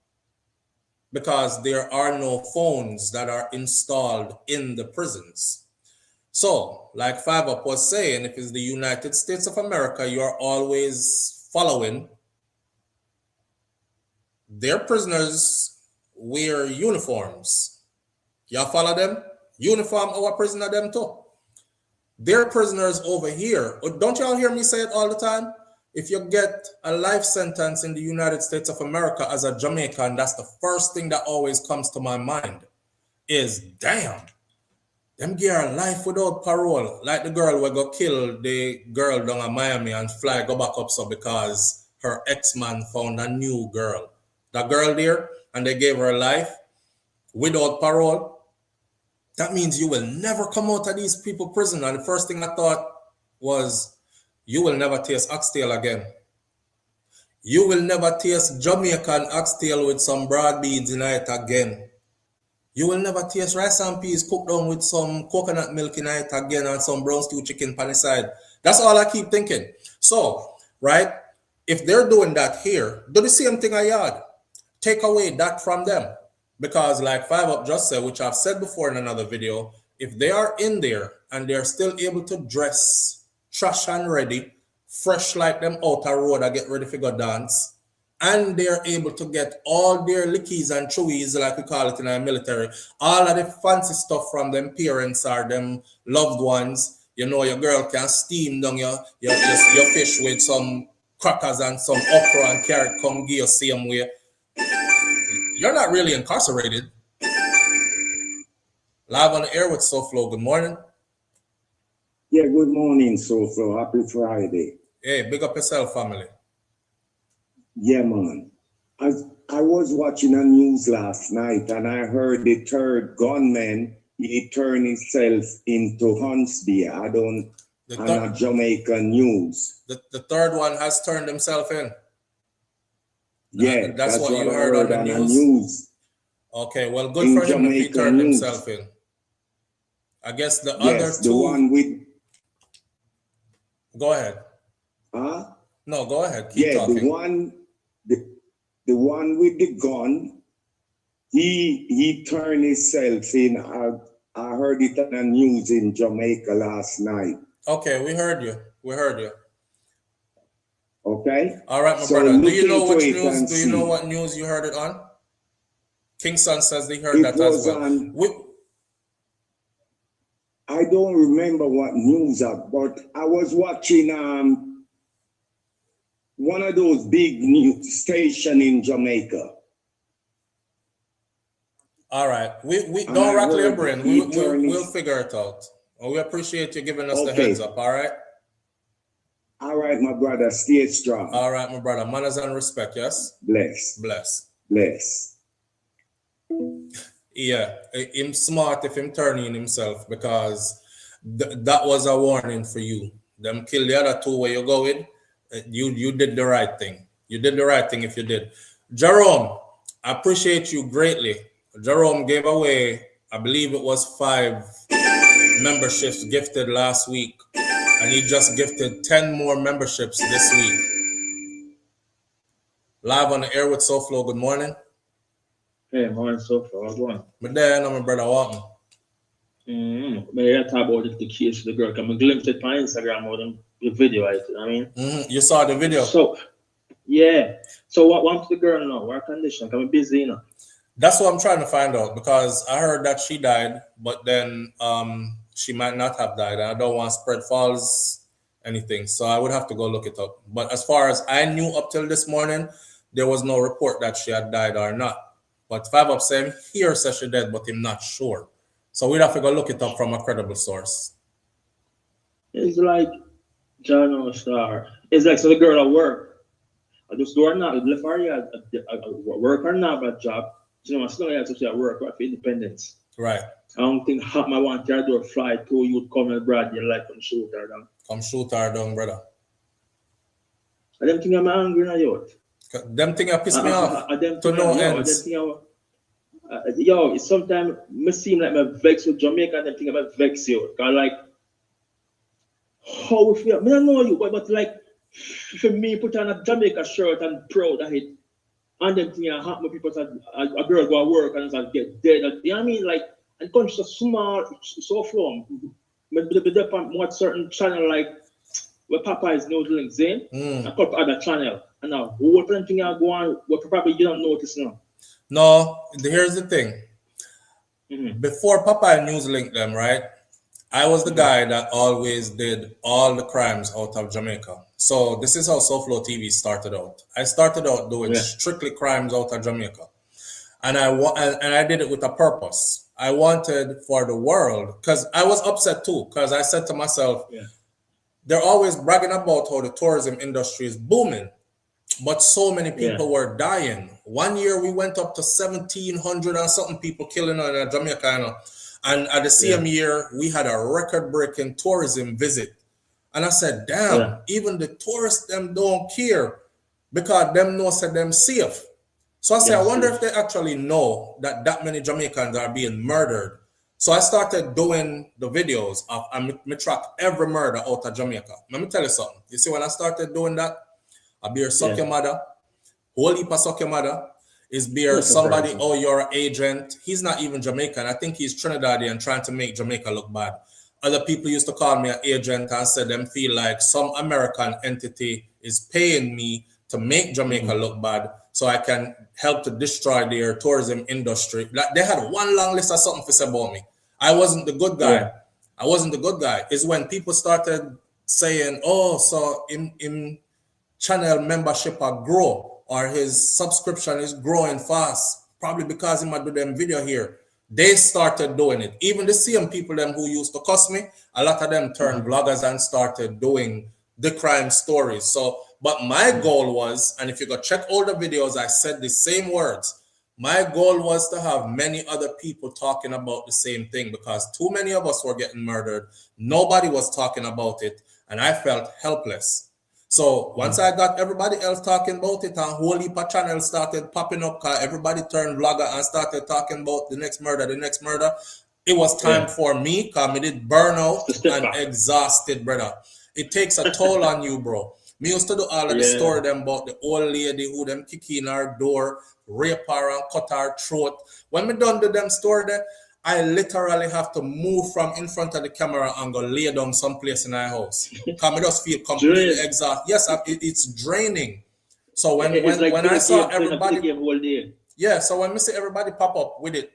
because there are no phones that are installed in the prisons. So, like Fambo was saying, if it's the United States of America, you're always following. Their prisoners wear uniforms. Y'all follow them? Uniform our prisoner them too. Their prisoners over here, don't y'all hear me say it all the time? If you get a life sentence in the United States of America as a Jamaican, that's the first thing that always comes to my mind is, damn, them give her life without parole. Like the girl who got killed, the girl down in Miami and fly go back up so because her ex-man found a new girl. That girl there, and they gave her life without parole. That means you will never come out of these people prison. And the first thing I thought was, you will never taste oxtail again. You will never taste Jamaican oxtail with some broad beans in it again. You will never taste rice and peas cooked down with some coconut milk in it again and some brown stew chicken on the side. That's all I keep thinking. So, right, if they're doing that here, do the same thing I yard. Take away that from them. Because like Five Up just said, which I've said before in another video, if they are in there and they're still able to dress trash and ready, fresh like them out a road and get ready for go dance, and they're able to get all their lickies and chewies, like we call it in our military, all of the fancy stuff from them parents or them loved ones. You know, your girl can steam down your fish with some crackers and some okra and carrot, come give you same way. You're not really incarcerated. Live on the air with SouFLo. Good morning. Yeah, good morning, SouFLo. Happy Friday. Hey, big up yourself, family. Yeah, man. I was watching the news last night and I heard the third gunman, he turned himself into Huntsby. On a Jamaican news. The third one has turned himself in. Yeah, that's what you heard on the news. Okay, well, good in for him if he Jamaica turned news. himself in. I guess the Yes, other the two. one with, Go ahead. huh? No, go ahead. Keep Yeah, talking. the one with the gun, he turned himself in. I heard it on the news in Jamaica last night. Okay, we heard you. We heard you. Okay? All right, my So brother. Do look you know into which it news? and Do you know see. what news you heard it on? Kingston says they heard It that as was well. on, I don't remember what news but I was watching one of those big news station in Jamaica. All right. We And don't I rattle your heard brain. he turned We'll his, figure it out. We appreciate you giving us the okay. heads up. All right. All right, my brother, stay strong. All right, my brother. Manners and respect. Yes. Bless. Bless. Bless. Yeah, him smart if him turning himself because that was a warning for you. Them kill the other two where you go with. You did the right thing. You did the right thing if you did. Jerome, I appreciate you greatly. Jerome gave away, I believe it was 5 memberships gifted last week, and he just gifted 10 more memberships this week. Live on the air with SouFLo. Good morning. Hey, morning, SouFLo. How's it going? But then I'm my brother Walton. But I talk about the case of the girl. I'm glimpsed it on Instagram or the video, I mean. You saw the video? So, yeah. So what wants the girl now? What condition? I'm busy, you know. That's what I'm trying to find out because I heard that she died, but then she might not have died. I don't want to spread false anything, so I would have to go look it up. But as far as I knew up till this morning, there was no report that she had died or not. But Fab up saying here says she dead, but I'm not sure. So we'd have to go look it up from a credible source. It's like John Star. It's like so the girl at work. I just do or not. Left her at work or not at job. You know, I still have to say at work for independence. Right. I don't think I want your door fly to you come and Brad your life and shoot her down. Come shoot her down, brother. I don't think I'm angry now, yo. Them thing that piss me off to no ends. Yo, sometimes it seem like I'm vexed with Jamaica and them think I'm vexed you. Cause like, how we feel, I don't know you, but like, for me, put on a Jamaica shirt and proud of it, and them thing happen with people, a girl go to work and get dead. You know what I mean? Like, and country so small, so from, but what certain channel like, where Papa is noodling in, a couple other channel, and a whole bunch of things are going, what probably you don't notice now. No, here's the thing. Before Popeye News linked them, right? I was the guy that always did all the crimes out of Jamaica. So this is how SouFLoTV started out. I started out doing strictly crimes out of Jamaica. And I did it with a purpose. I wanted for the world, because I was upset too, because I said to myself, they're always bragging about how the tourism industry is booming. But so many people were dying. One year we went up to 1,700 and something people killing in Jamaica. And at the same year, we had a record-breaking tourism visit. And I said, damn, even the tourists, them don't care because them know said them safe. So I said, I wonder if they actually know that many Jamaicans are being murdered. So I started doing the videos of, I track every murder out of Jamaica. Let me tell you something. You see, when I started doing that, I beer suck your mother, whole heap of suck your mother, is beer somebody, oh, you're an agent. He's not even Jamaican. I think he's Trinidadian trying to make Jamaica look bad. Other people used to call me an agent and said them feel like some American entity is paying me to make Jamaica look bad so I can help to destroy their tourism industry. Like they had one long list of something to say about me. I wasn't the good guy. I wasn't the good guy. It's when people started saying, oh, so in channel membership are grow or his subscription is growing fast, probably because he might do them video here. They started doing it. Even the same people them who used to cuss me, a lot of them turned bloggers and started doing the crime stories. So, but my goal was, and if you go check all the videos, I said the same words. My goal was to have many other people talking about the same thing because too many of us were getting murdered. Nobody was talking about it, and I felt helpless. So once I got everybody else talking about it, and whole heap of channels started popping up, cause everybody turned vlogger and started talking about the next murder. It was time for me, cause me did burn out and exhausted, brother. It takes a toll on you, bro. Me used to do all of the story them about the old lady who them kick in her door, rape her and cut her throat. When me done do them story there, I literally have to move from in front of the camera and go lay down someplace in our house. Cause me just feel completely exhausted. Yes, it's draining. So when I saw everybody, so when me see everybody pop up with it,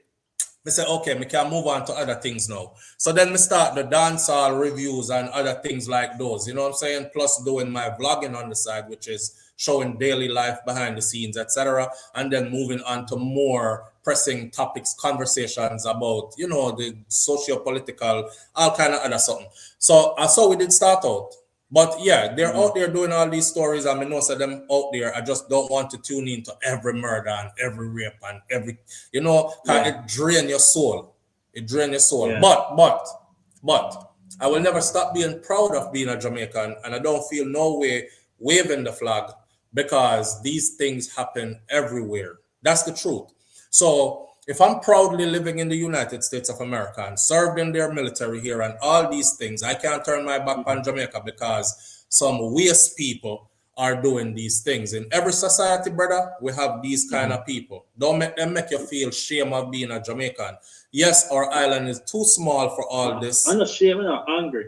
I say, okay, we can move on to other things now. So then we start the dancehall reviews and other things like those, you know what I'm saying? Plus doing my vlogging on the side, which is showing daily life behind the scenes, etc. And then moving on to more pressing topics, conversations about, you know, the socio-political, all kind of other something. So I saw we did start out. But yeah, they're out there doing all these stories, and I know some of them out there. I just don't want to tune into every murder and every rape and every, you know, it drain your soul. It drain your soul. Yeah. But I will never stop being proud of being a Jamaican, and I don't feel no way waving the flag, because these things happen everywhere. That's the truth. So if I'm proudly living in the United States of America and served in their military here and all these things, I can't turn my back on Jamaica because some waste people are doing these things. In every society, brother, we have these kind of people. Don't make them make you feel shame of being a Jamaican. Yes, our island is too small for all this. I'm not ashamed, I'm not angry.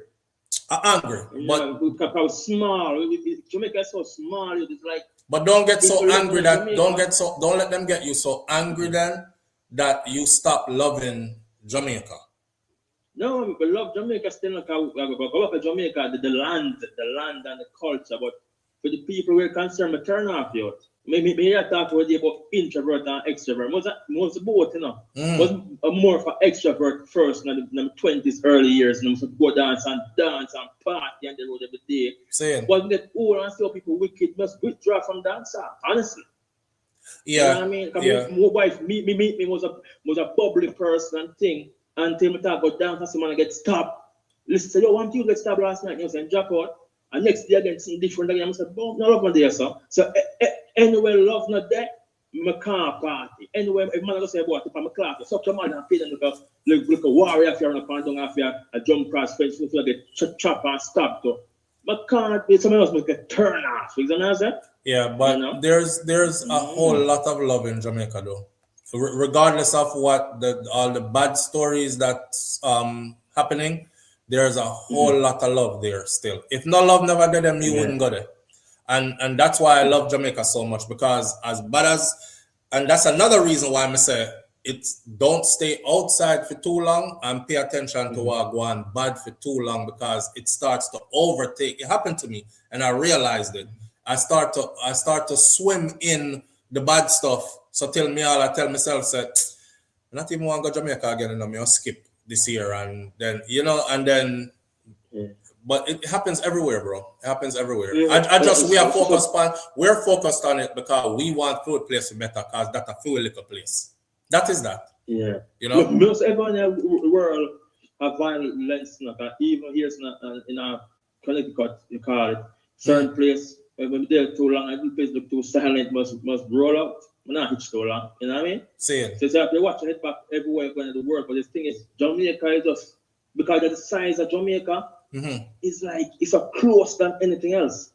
Angry, but because small. Jamaica is so small. It's like. But don't get so angry that don't let them get you so angry then that you stop loving Jamaica. No, we love Jamaica still. Like go up to Jamaica, the land and the culture. But for the people we're concerned, we turn off you. Maybe I talk about introvert and extrovert. Most both, you know. Was more for extrovert first in the 20s, early years. And go dance and party and the road every day. Same. But we get old and still people wicked must withdraw from dance, honestly. Yeah. You know what I mean? Because my wife meet me was a bubbly person and thing. Until we talk about dance, and someone get stopped. Listen, say, yo, one you get stopped last night, you say, jack out. And next day again, something different again. I said, no love not there, sir. So anyway, love not there, I can't party. Anyway, if man say about if I'm a class, so come on and pay them look a warrior if you're on a pan down after a jump cross fence, if you get chop and stabbed. But can't be someone else make a turn off. You know what I'm saying? Yeah, but you know? there's a whole lot of love in Jamaica though. Regardless of what all the bad stories that's happening, there's a whole lot of love there still. If no love never did them, you wouldn't go there. And that's why I love Jamaica so much, because as bad as, and that's another reason why I say it's don't stay outside for too long and pay attention to what go on bad for too long, because it starts to overtake. It happened to me and I realized it. I start to swim in the bad stuff. So I tell myself, say, not even want to go Jamaica again, and I'll skip this year, and then but it happens everywhere, bro. It happens everywhere. We're focused on it because we want food place to better, because that's a food little place. That is that. Yeah. You know? Most everyone in the world have violence, even here in our Connecticut, you call it, certain place, when we're there too long, every place look too silent, must roll out. We're not hitch too long, you know what I mean? See. So they watch it back everywhere going to the world, but the thing is, Jamaica is just, because of the size of Jamaica, it's like, it's a close than anything else.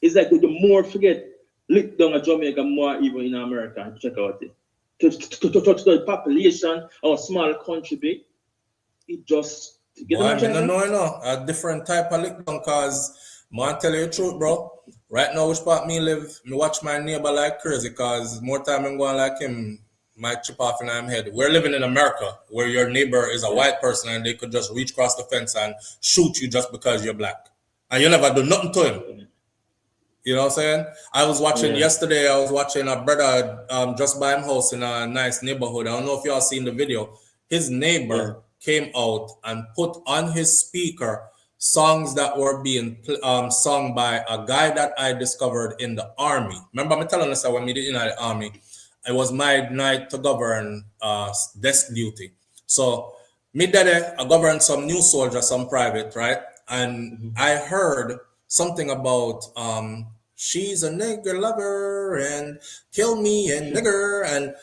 It's like the more forget, lick down at Jamaica, more even in America. Check out it. To the population, our small country big, it just... No. A different type of lick down, because, man, tell you the truth, bro. Right now, which part me live, me watch my neighbor like crazy, because more time I'm going like him, might chip off in my head. We're living in America, where your neighbor is a white person and they could just reach across the fence and shoot you just because you're black. And you never do nothing to him. You know what I'm saying? I was watching yesterday, a brother just by his house in a nice neighborhood. I don't know if y'all seen the video. His neighbor came out and put on his speaker songs that were being sung by a guy that I discovered in the army. Remember me telling us that when we did in the army, it was my night to govern desk duty. So me daddy, I governed some new soldiers, some private, right? And I heard something about she's a nigger lover and kill me and nigger and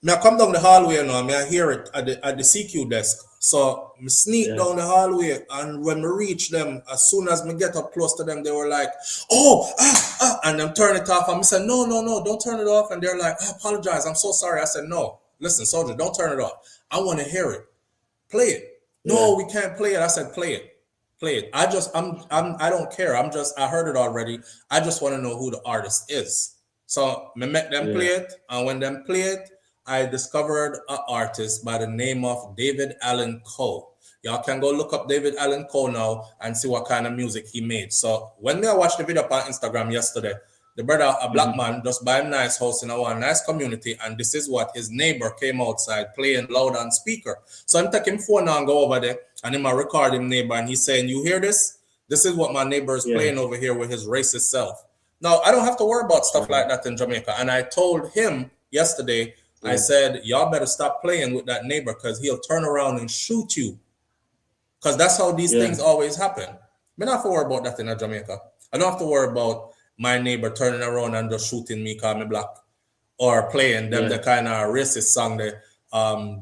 I come down the hallway now, I hear it at the CQ desk. So I sneak down the hallway, and when we reach them, as soon as me get up close to them, they were like, and I'm turn it off. And I said, no, don't turn it off. And they're like, I apologize, I'm so sorry. I said, no, listen, soldier, don't turn it off. I want to hear it. Play it. No, we can't play it. I said, play it. I don't care. I heard it already. I just want to know who the artist is. So me make them play it, and when them play it, I discovered an artist by the name of David Allen Coe. Y'all can go look up David Allen Coe now and see what kind of music he made. So when I watched the video on Instagram yesterday, the brother, a black man, just buy a nice house in a nice community, and this is what his neighbor came outside playing loud on speaker. So I'm taking phone now and go over there, and him I record him neighbor, and he's saying, you hear this? This is what my neighbor is playing over here with his racist self. Now, I don't have to worry about stuff like that in Jamaica. And I told him yesterday, I said, y'all better stop playing with that neighbor, because he'll turn around and shoot you. Because that's how these things always happen. I don't have to worry about that in Jamaica. I don't have to worry about my neighbor turning around and just shooting me because I'm black, or playing them the kind of racist song there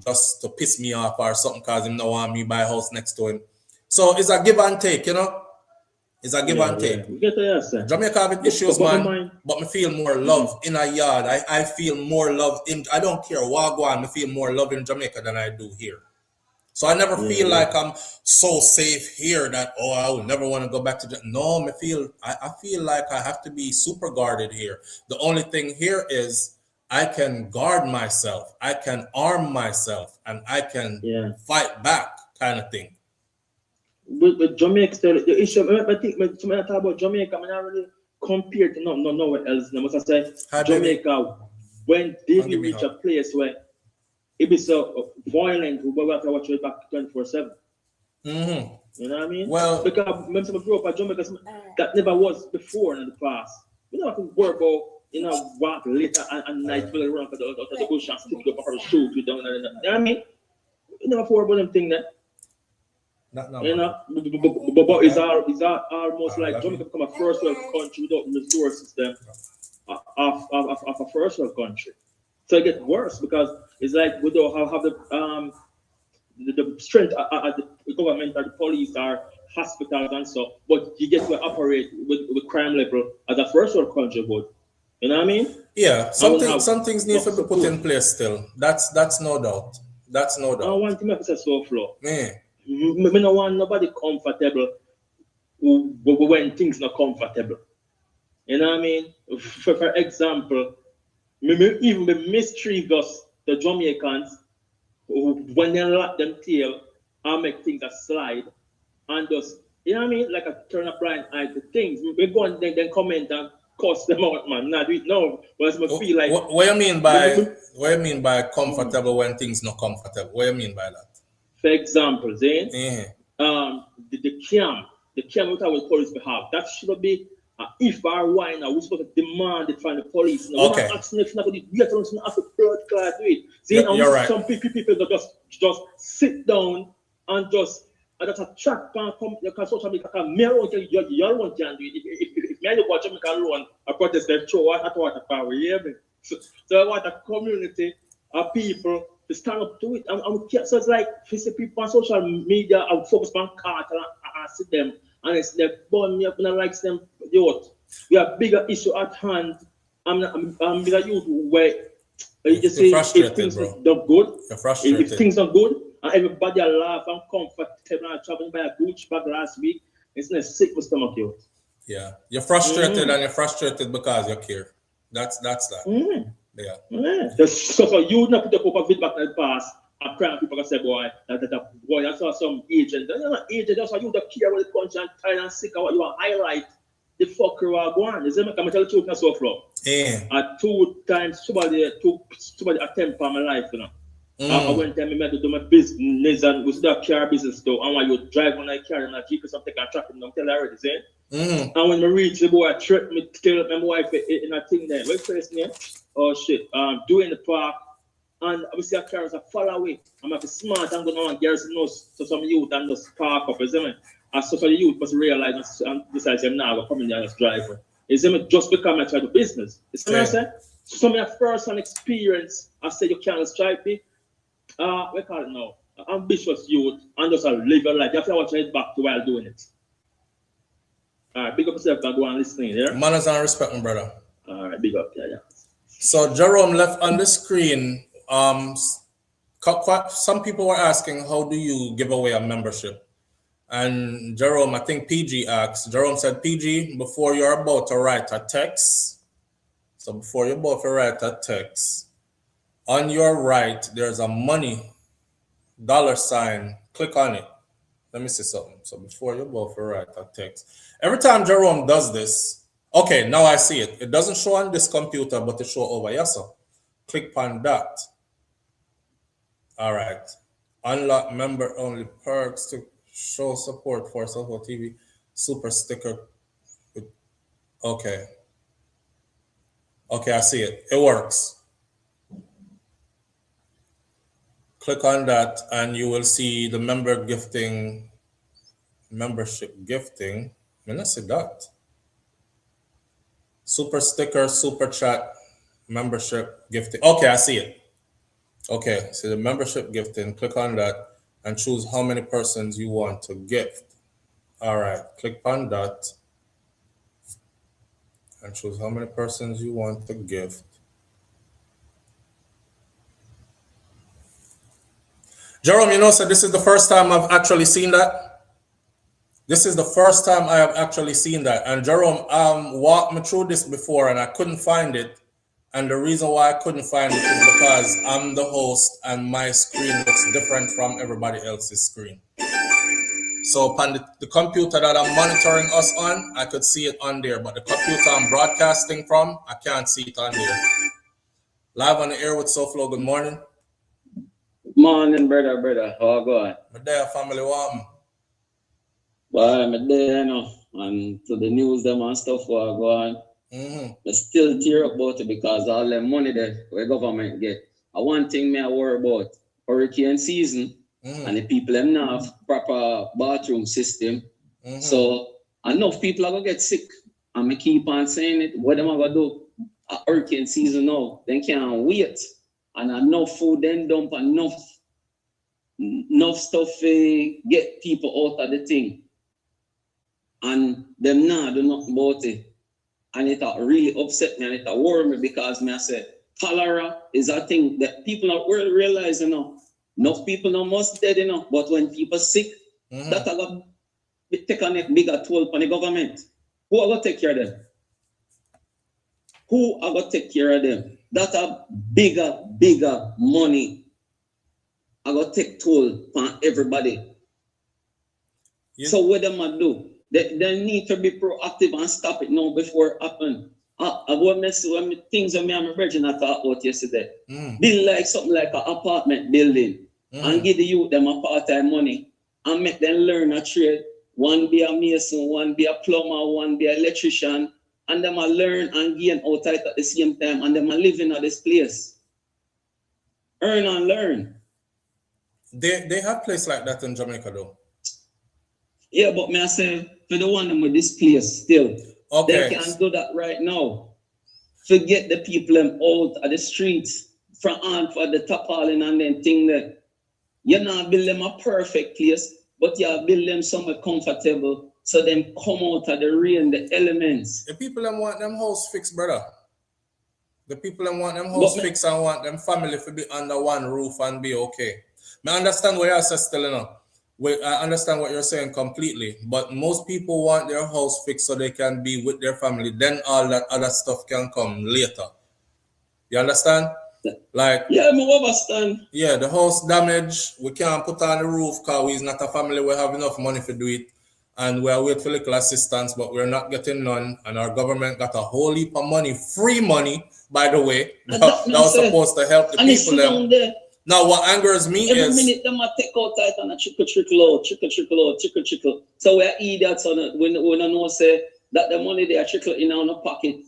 just to piss me off or something because him don't want me buy a house next to him. So it's a give and take, you know? It's a give and take. Jamaica have issues, man, but me feel more love in a yard. I feel more love in, I don't care what go on, me feel more love in Jamaica than I do here. So I never feel like I'm so safe here that, I would never want to go back to Jamaica. No, I feel like I have to be super guarded here. The only thing here is I can guard myself, I can arm myself, and I can fight back, kind of thing. But Jamaica, the issue, I think when I talk about Jamaica, I'm not really compared to nowhere else. I must say, Jamaica, when they reach a place where it be so violent, we have to watch it back 24/7. You know what I mean? Well, because when I grew up in Jamaica, that never was before in the past. We don't have to worry about, walk later and night, really run to the bush and stick up or shoot you down. You know what I mean? We never worry about them thing there. But it's almost like Jamaica become a first world country without the resources of a first world country. So it gets worse because it's like we don't have the strength at the government or the police or hospitals and so, but you get to operate with crime level as a first world country would. You know what I mean? Yeah, some things need to be put in place still. That's no doubt. That's no doubt. I want to make it so flow. I don't want nobody comfortable when things not comfortable. You know what I mean? For example, even the mischievous, the Jamaicans, when they lock them tail and make things a slide and just, you know what I mean? Like a turn a blind eye to things. We go and then comment and cuss them out, man. Not do it now. But I feel like what you mean by comfortable when things not comfortable? What you mean by that? For example, the cam what our police have, that should be if or why now we're supposed to demand it from the police. Now, okay. We're not asking if nobody we have to blood clot do it. See, you're right. Some people that just sit down and just chat and come because social media can me alone you alone can do it. If me and you watch Jamaica alone, I protest them show at water power, you hear me? So I want a community of people to stand up to it. So it's like people on social media and focus on cartel and see them and it's they burn me up and I like them youth. We have bigger issue at hand. I'm bigger youth where you just say if things are good, if things are good, and everybody are laugh and comfortable and traveling by a Gucci bag last week, it's not sick with stomach youth. Yeah, you're frustrated and you're frustrated because you care. That's that. Yeah. So you would not put up a vid back in the past and crying people can say, boy, I saw some agent. Agent, that's why you don't care what the country and tired and sick of what you want to highlight. The fuck you are going. You see me? I'm tell the truth, not so flow. Yeah. 2 times somebody attempt on my life, you know. I went there, I do my business and we still have car business though. And when you drive on that car and I keep something and track them, I'm telling you already, see? And when I reach the boy, I trick me, tell my wife in a thing there. What's first name? Oh shit. Doing the park. And obviously our cars are far away. I'm like smart and going on garrison nose to some youth and just park up, you see me? as such a youth must realize and decide I'm now going to come in there as driver. Is them just become a type of business. You see what I'm saying? So my first-hand experience, I say you can't stripe me. We call it now. Ambitious youth and just live your life. You have to watch it back to while doing it. All right, big up yourself and go and listening, yeah? Manners and respect, my brother. All right, big up, yeah. So Jerome left on the screen. Some people were asking, how do you give away a membership? And Jerome, I think PG asked. Jerome said, PG, before you're about to write a text, so before you're about to write a text, on your right, there's a money $sign. Click on it. Let me see something. So before you're about to write a text, every time Jerome does this, okay, now I see it. It doesn't show on this computer, but it shows over here. So click on that. All right. Unlock member only perks to show support for SouFLoTV. Super sticker. Okay. Okay, I see it. It works. Click on that and you will see the membership gifting. Let's see that. Super sticker, super chat, membership gifting. Okay, I see it. Okay, so the membership gifting, click on that and choose how many persons you want to gift. All right, click on that and choose how many persons you want to gift. Jerome, you know, so this is the first time I've actually seen that. This is the first time I have actually seen that. And Jerome walked me through this before and I couldn't find it. And the reason why I couldn't find it is because I'm the host and my screen looks different from everybody else's screen. So upon the computer that I'm monitoring us on, I could see it on there. But the computer I'm broadcasting from, I can't see it on there. Live on the air with SouFLo, good morning. Morning, brother. How are you going? My day, family, welcome. Well, I'm there, you know, and to the news, them and stuff, what are going. I still tear up about it because all the money that the government get. One thing I worry about, hurricane season, and the people them not have proper bathroom system. So enough people are going to get sick. And I keep on saying it, what am I going to do? A hurricane season now, they can't wait. And enough food then dump, enough stuff get people out of the thing. And them now do nothing about it. And it really upset me and it worried me because I said, cholera is a thing that people not really realize, you know. Enough people not must dead, you know. But when people sick, that are going to take on a bigger toll on the government. Who are going to take care of them? Who are going to take care of them? That are bigger money. I got to take toll on everybody. Yeah. So what them I do? They need to be proactive and stop it now before it happens. I go mess with things that me and my virgin I talked about yesterday. Build like something like an apartment building and give the youth them a part-time money and make them learn a trade. One be a mason, one be a plumber, one be an electrician. And them a learn and gain outside at the same time, and them a living at this place. Earn and learn. They have places like that in Jamaica though. Yeah, but me I say for the one them with this place still. Okay. They can't do that right now. Forget the people them out at the streets from on for the tarpaulin and then thing that you not build them a perfect place, but you build them somewhere comfortable. So them come out of the rain, the elements. The people that want them house fixed, brother. The people that want them house fixed and want them family to be under one roof and be okay. I understand what you're saying, you know. I understand what you're saying completely. But most people want their house fixed so they can be with their family. Then all that other stuff can come later. You understand? Like, yeah, I understand. Yeah, the house damage, we can't put on the roof because we're not a family. We have enough money to do it. And we are waiting for little assistance, but we're not getting none. And our government got a whole heap of money, free money, by the way, that was supposed to help the people. Them. Now, what angers me every is... Every minute, them take out tight and a trickle. So we're idiots on it. We don't know, say, that the money they are trickle in our pocket.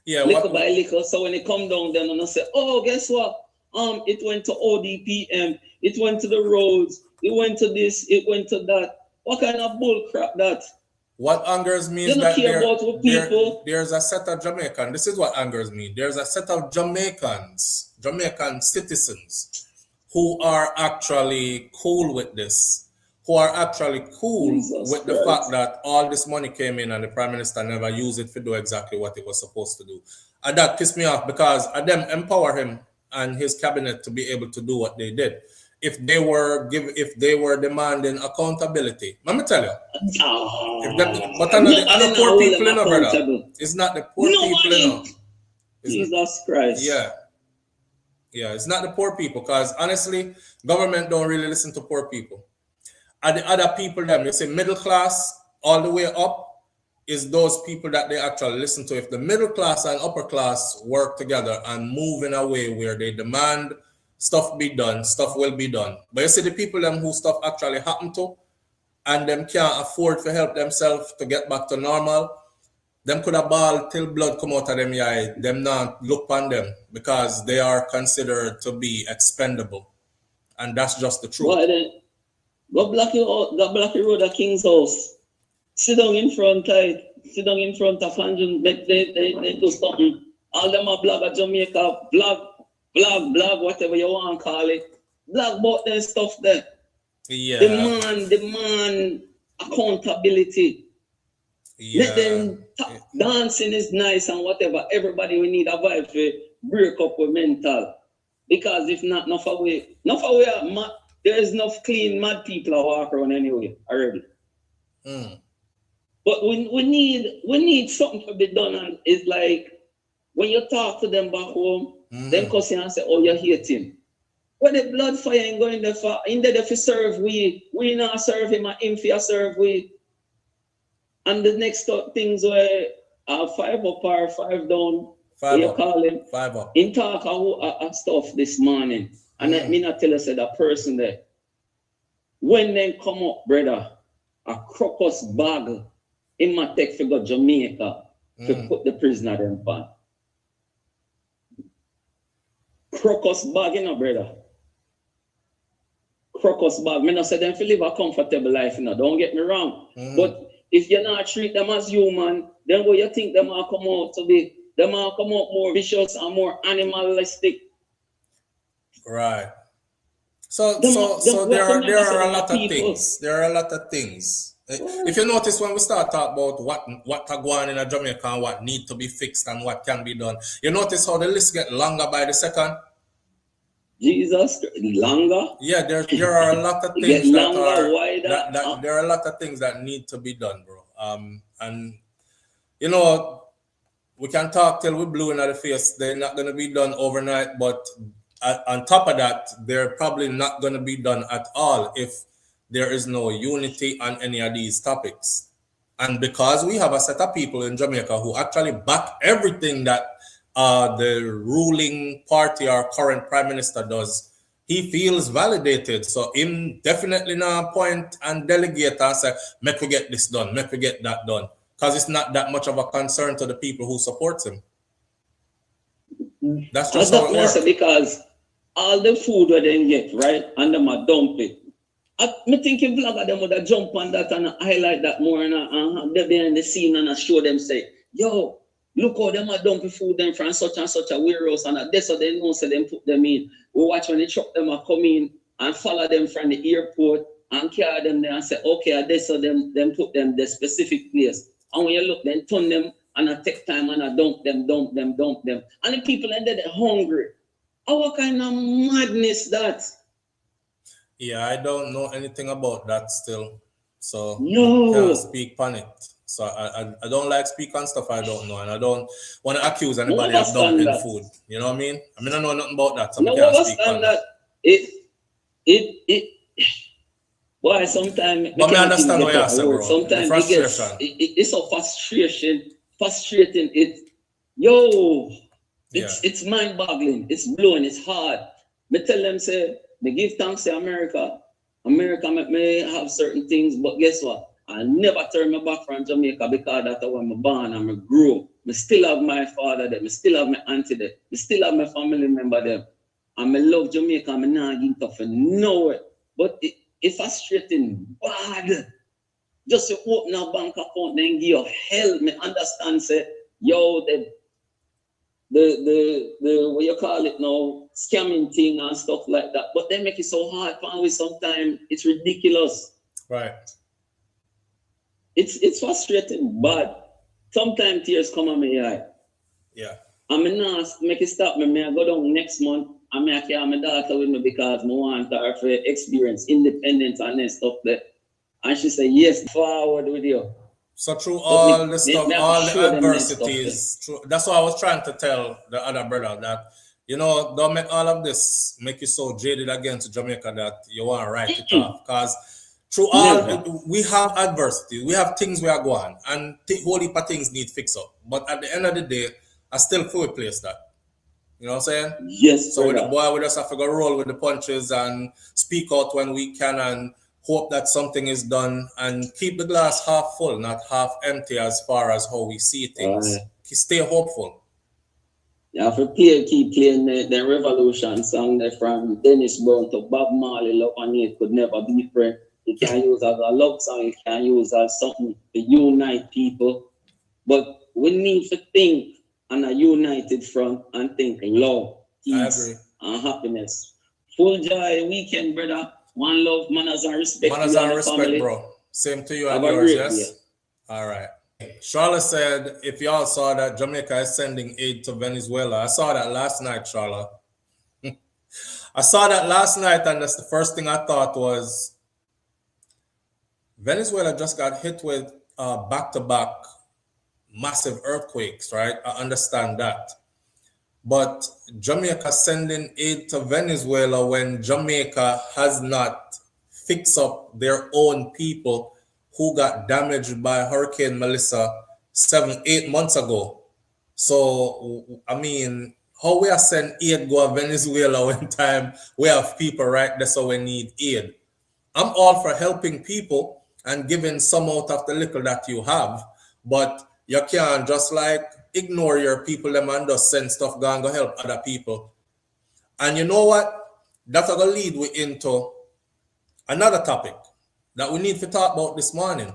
Yeah, little by little. So when it come down, then they say, oh, guess what? It went to ODPM. It went to the roads. It went to this. It went to that. What kind of bull crap that? What angers me is You don't that care about what people. there's a set of Jamaican. This is what angers me. There's a set of Jamaicans, Jamaican citizens, who are actually cool with this, who are actually cool Jesus with the Christ. fact that all this money came in and the Prime Minister never used it to do exactly what it was supposed to do. And that pissed me off because them empower him and his cabinet to be able to do what they did. If they were demanding accountability, let me tell you. But I'm not the poor people, you know, brother. It's not the poor people, you know. Jesus Christ. Yeah, it's not the poor people, because honestly, government don't really listen to poor people. And the other people, them, you say middle class all the way up, is those people that they actually listen to. If the middle class and upper class work together and move in a way where they demand stuff be done, stuff will be done. But you see the people them who stuff actually happen to, and them can't afford to help themselves to get back to normal, them could have ball till blood come out of them eye. Them not look on them because they are considered to be expendable. And that's just the truth. Why then? Go block your road at King's house. Sit down in front of Andrew, make they do something. All them are blog at Jamaica, blog, whatever you want to call it. Blog about their stuff there. Yeah. Demand accountability. Yeah. Let them dancing is nice and whatever. Everybody we need a vibe to break up with mental. Because if not, enough away, there is enough clean mad people who walk around anyway already. But we need something to be done, and it's like when you talk to them back home, them cussing and say, "Oh, you hate him." When the blood fire ain't going there for, in there if you serve we not serve him, and him for serve we. And the next things were 5 up or 5 down. 5 you up. call him 5 up. in talk of stuff this morning. And let me not tell us that person there. When they come up, brother, a crocus bag in my tech for go Jamaica to put the prisoner them on. Crocus bag, you know, brother. Crocus bag. Me not say them to live a comfortable life, you know. Don't get me wrong. But if you not treat them as human, then what you think them will come out to be? Them will come out more vicious and more animalistic. Right. So there are a lot of things. There are a lot of things. If you notice when we start talking about what are going in Jamaica and what need to be fixed and what can be done, you notice how the list get longer by the second. Jesus, longer. Yeah, there are a lot of things there are a lot of things that need to be done, bro. And you know, we can talk till we blue in the face. They're not going to be done overnight, but on top of that, they're probably not going to be done at all if there is no unity on any of these topics. And because we have a set of people in Jamaica who actually back everything that the ruling party or current prime minister does, he feels validated. So him definitely not point and delegate and say, make we get this done, make we get that done. Because it's not that much of a concern to the people who supports him. That's just how it works. Because all the food that they get, right, and them a dump it. Me thinking vlogger them would have jump on that and highlight that more and they behind the scene and show them say, yo, look how them a dump food them from such and such a warehouse and that's so they know so them put them in. We watch when the truck them a come in and follow them from the airport and carry them there and say, okay, that's so them put them the specific place. And when you look, then turn them and I take time and I dump them. And the people in there, they're hungry. What kind of madness that? Yeah, I don't know anything about that still. So no. I can't speak on it. So I don't like speak on stuff I don't know, and I don't want to accuse anybody of dumping food. You know what I mean? I mean, I know nothing about that, so I can't speak on that. Why sometimes but I understand what you're saying, bro. Sometimes it's so frustrating. It's mind-boggling. It's blowing. It's hard. Me tell them say, me give thanks to America. America may have certain things, but guess what? I never turn my back from Jamaica because that's when I'm born and I grew. I still have my father there. I still have my auntie there. I still have my family member there. And I love Jamaica. I'm not getting tough and know it. But it's frustrating bad. Just to open a bank account, then give you hell. Me understand, say, yo, the what you call it now, scamming thing and stuff like that. But they make it so hard for me sometimes. It's ridiculous. Right. It's frustrating, but sometimes tears come on my eye. Yeah. I'm not make it stop me. I go down next month and I carry my daughter with me because I want her to experience independence and that stuff there. And she said, yes, forward with you. So through all the stuff, all the adversities, that's what I was trying to tell the other brother, that, you know, don't make all of this make you so jaded against Jamaica that you want to write it off. Because through all, we have adversity, we have things we are going, and whole heap of things need fix up. But at the end of the day, I still fully place that. You know what I'm saying? Yes. So with the boy, we just have to go roll with the punches and speak out when we can and hope that something is done and keep the glass half full, not half empty as far as how we see things. Stay hopeful. Yeah, if you keep playing the Revolution song there from Dennis Brown to Bob Marley, Love and Hate Could Never Be Free. You can use as a love song, you can use as something to unite people. But we need to think on a united front and think love, peace, and happiness. Full joy weekend, brother. One love, manners and respect. Manners and respect, bro. Same to you and yours, yes? All right. Charlotte said, if y'all saw that Jamaica is sending aid to Venezuela. I saw that last night, Charlotte. I saw that last night, and that's the first thing I thought was, Venezuela just got hit with back-to-back massive earthquakes, right? I understand that. But Jamaica sending aid to Venezuela when Jamaica has not fixed up their own people who got damaged by Hurricane Melissa 7-8 months ago. So, I mean, how we are sending aid go to Venezuela when time we have people right there, so we need aid. I'm all for helping people and giving some out of the little that you have, but you can't just like ignore your people them and just send stuff go and go help other people. And you know what? That's going to lead we into another topic that we need to talk about this morning.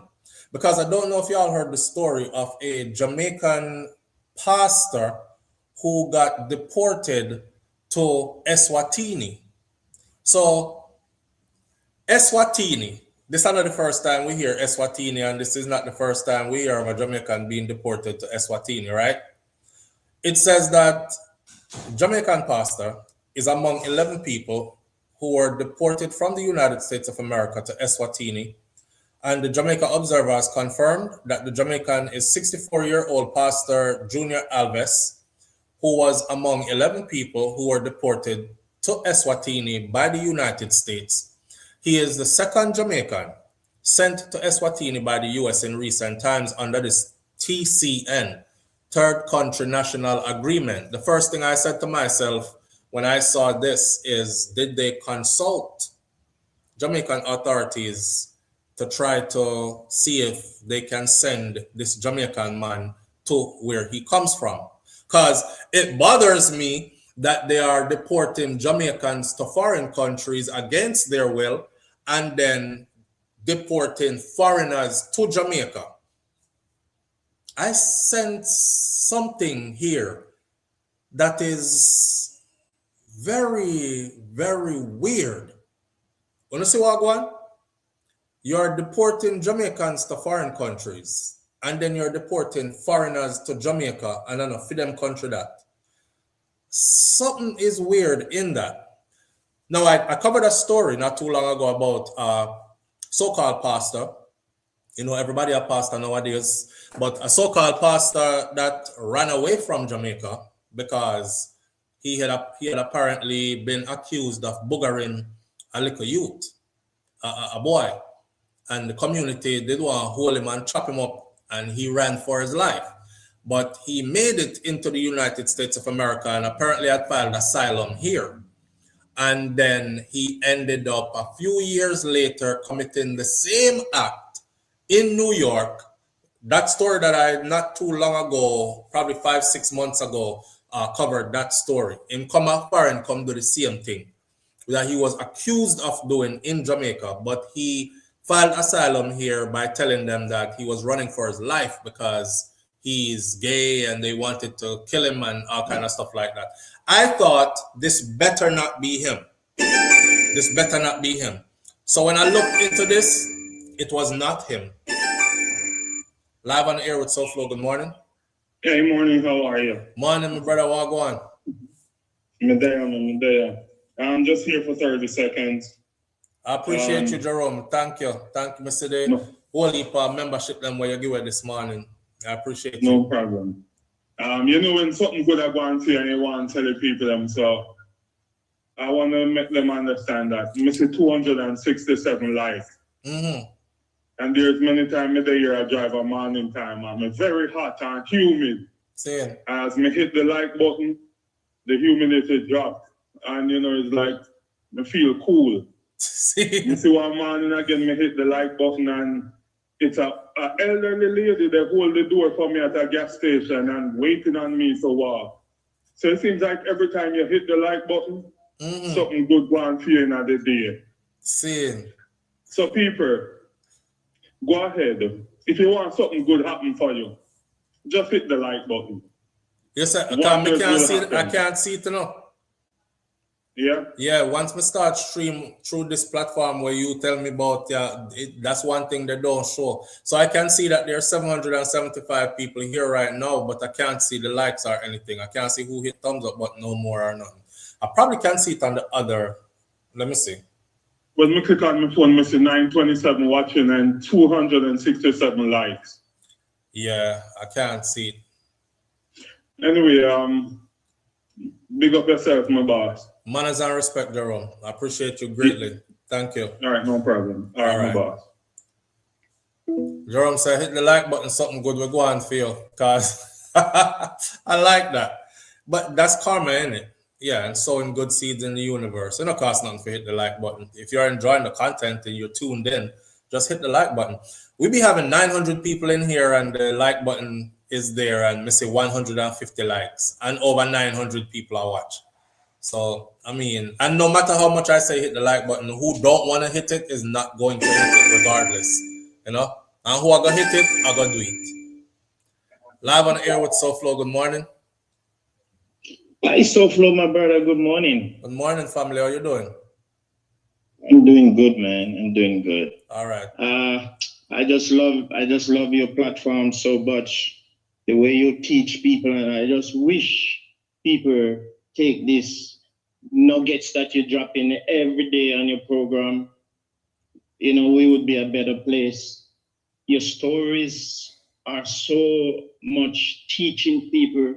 Because I don't know if y'all heard the story of a Jamaican pastor who got deported to Eswatini. So, Eswatini, this is not the first time we hear Eswatini, and this is not the first time we hear of a Jamaican being deported to Eswatini, right? It says that Jamaican pastor is among 11 people who were deported from the United States of America to Eswatini, and the Jamaica Observer has confirmed that the Jamaican is 64-year-old Pastor Junior Alves, who was among 11 people who were deported to Eswatini by the United States. He is the second Jamaican sent to Eswatini by the U.S. in recent times under this TCN, Third Country National Agreement. The first thing I said to myself when I saw this is, did they consult Jamaican authorities to try to see if they can send this Jamaican man to where he comes from? Because it bothers me that they are deporting Jamaicans to foreign countries against their will and then deporting foreigners to Jamaica. I sense something here that is very, very weird. Want to see what I want? You're deporting Jamaicans to foreign countries, and then you're deporting foreigners to Jamaica, and then for them country that. Something is weird in that. Now, I covered a story not too long ago about a so-called pastor. You know, everybody a pastor nowadays, but a so-called pastor that ran away from Jamaica because he had apparently been accused of boogering a little youth, a boy. And the community did want to hold him and chop him up, and he ran for his life. But he made it into the United States of America and apparently had filed asylum here. And then he ended up a few years later committing the same act in New York. That story that I, not too long ago, probably 5-6 months ago, covered that story. Him come up and come do the same thing that he was accused of doing in Jamaica, but he filed asylum here by telling them that he was running for his life because he's gay and they wanted to kill him and all kind of stuff like that. I thought this better not be him. This better not be him. So when I looked into this, it was not him. Live on the air with SouFLo. Good morning. Hey, morning. How are you? Morning, my brother. What go on? Medea. I'm just here for 30 seconds. I appreciate you, Jerome. Thank you. Thank you, Mr. Day. Whole heap of membership them where you give it this morning. I appreciate you. No problem. You know when something good I go on to you and you want to tell the people them, so I want to make them understand that. I see 267 likes. And there's many times I drive a morning time and I'm very hot and humid. Same. As me hit the like button, the humidity dropped. And you know, it's like I feel cool. You see one morning again, me hit the like button and it's a elderly lady that hold the door for me at a gas station and waiting on me to walk. So it seems like every time you hit the like button, something good going for you in the day. Same. So people, go ahead. If you want something good happen for you, just hit the like button. Yes, sir. I can't see it now. Yeah? Yeah, once we start stream through this platform where you tell me about, that's one thing they don't show. So I can see that there are 775 people here right now, but I can't see the likes or anything. I can't see who hit thumbs up, but no more or nothing. I probably can see it on the other. Let me see. When we click on my phone, I see 927 watching and 267 likes. Yeah, I can't see it. Anyway, big up yourself, my boss. Manners and respect, Jerome. I appreciate you greatly. Thank you. All right, no problem. All right, my boss. Jerome said, hit the like button, something good will go on for you. Because I like that. But that's karma, isn't it? Yeah, and sowing good seeds in the universe. It don't cost nothing to hit the like button. If you're enjoying the content and you're tuned in, just hit the like button. We be having 900 people in here and the like button is there and we say 150 likes and over 900 people are watching. So, I mean, and no matter how much I say hit the like button, who don't want to hit it is not going to hit it regardless, you know? And who are going to hit it, are going to do it. Live on the air with SouFLo, good morning. Hi, SouFLo, my brother, good morning. Good morning, family, how you doing? I'm doing good, man, I'm doing good. All right. I just love your platform so much, the way you teach people, and I just wish people take these nuggets that you drop in every day on your program. You know, we would be a better place. Your stories are so much teaching people.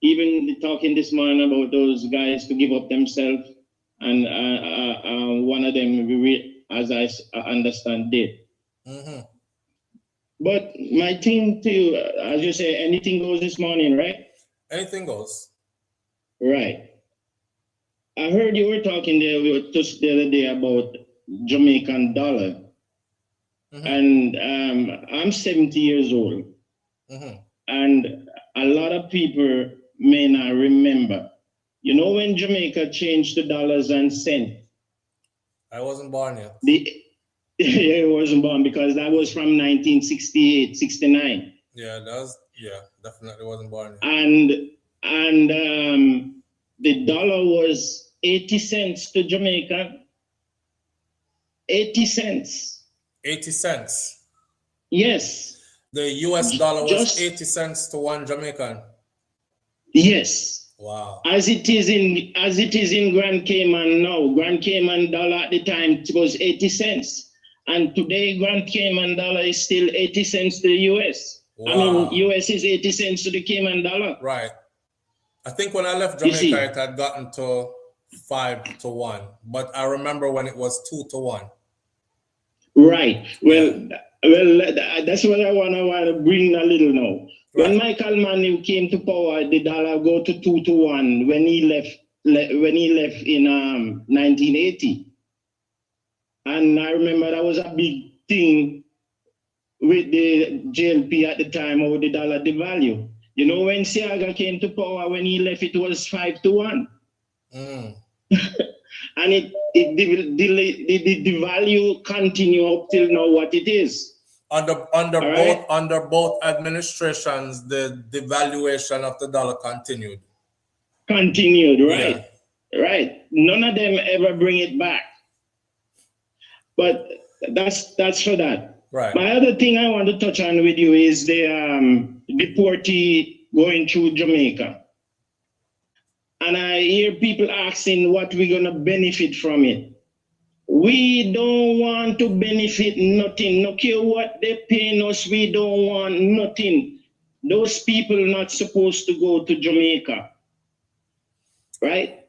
Even talking this morning about those guys to give up themselves, and one of them, as I understand, did. But my thing to you, as you say, anything goes this morning, right? Anything goes. Right. I heard you were talking there just the other day about Jamaican dollar. And I'm 70 years old. And a lot of people may not remember. You know when Jamaica changed to dollars and cents? I wasn't born yet. I wasn't born because that was from 1968, 69. Yeah, definitely wasn't born yet. And the dollar was 80 cents to Jamaica. 80 cents. 80 cents? Yes. The US dollar was 80 cents to one Jamaican? Yes. Wow. As it is in Grand Cayman now. Grand Cayman dollar at the time it was 80 cents. And today Grand Cayman dollar is still 80 cents to the US. Wow. I mean, US is 80 cents to the Cayman dollar. Right. I think when I left Jamaica, it had gotten to 5 to 1. But I remember when it was 2 to 1. Right. Well, that's what I want to bring a little now. Right. When Michael Mann came to power, the dollar go to 2 to 1 when he left in 1980. And I remember that was a big thing with the JLP at the time over the dollar devalue. You know, when Siaga came to power, when he left, it was 5 to 1. and the value continue up till now what it is. Under both administrations, the devaluation of the dollar continued. Continued, right? Yeah. Right. None of them ever bring it back. But that's for that. Right. My other thing I want to touch on with you is the deportee going through Jamaica. And I hear people asking what we're going to benefit from it. We don't want to benefit nothing. No care what they're paying us, we don't want nothing. Those people are not supposed to go to Jamaica. Right?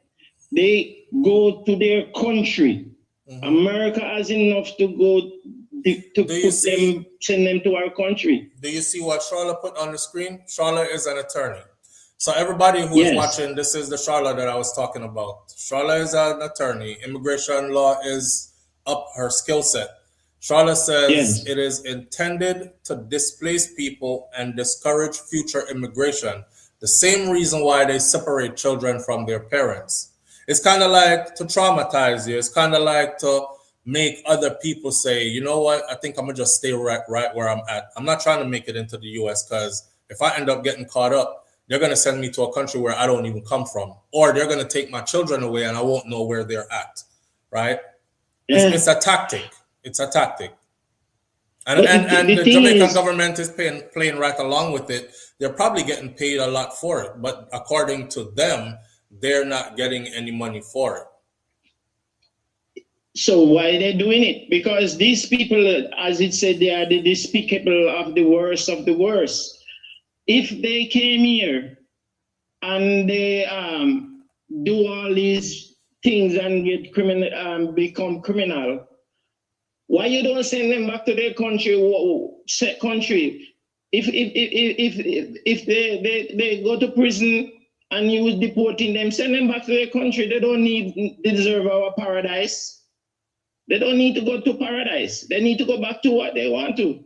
They go to their country. Mm-hmm. America has enough to go send them to our country. Do you see what Charlotte put on the screen? Charlotte is an attorney. So everybody who is watching, this is the Charlotte that I was talking about. Charlotte is an attorney. Immigration law is up her skill set. Charlotte says it is intended to displace people and discourage future immigration. The same reason why they separate children from their parents. It's kind of like to traumatize you. It's kind of like to make other people say, you know what, I think I'm going to just stay right where I'm at. I'm not trying to make it into the U.S. because if I end up getting caught up, they're going to send me to a country where I don't even come from. Or they're going to take my children away and I won't know where they're at, right? It's a tactic. It's a tactic. And the Jamaican government is playing right along with it. They're probably getting paid a lot for it. But according to them, they're not getting any money for it. So why are they doing it? Because these people, as it said, they are the despicable of the worst of the worst. If they came here and they do all these things and get become criminal, why you don't send them back to their country? If they go to prison and you was deporting them, send them back to their country. They don't deserve our paradise. They don't need to go to paradise. They need to go back to what they want to.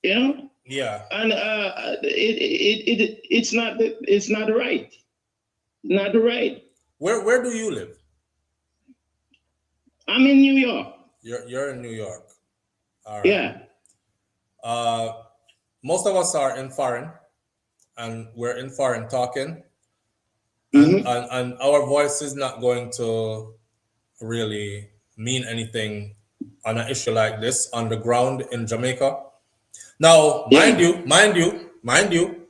You know? Yeah. And it's not right. Not right. Where do you live? I'm in New York. You're in New York. All right. Yeah. Most of us are in foreign, and we're in foreign talking, Mm-hmm. and our voice is not going to really mean anything on an issue like this on the ground in Jamaica. Now, mind you,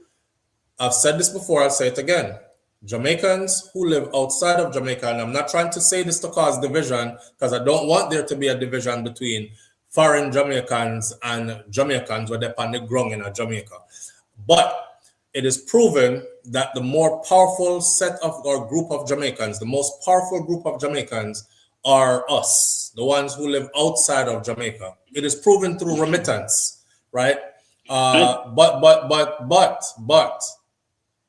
I've said this before, I'll say it again. Jamaicans who live outside of Jamaica, and I'm not trying to say this to cause division, because I don't want there to be a division between foreign Jamaicans and Jamaicans where they're on the ground in Jamaica. But it is proven that the more powerful set of or group of Jamaicans, the most powerful group of Jamaicans are us, the ones who live outside of Jamaica. It is proven through remittance, right? But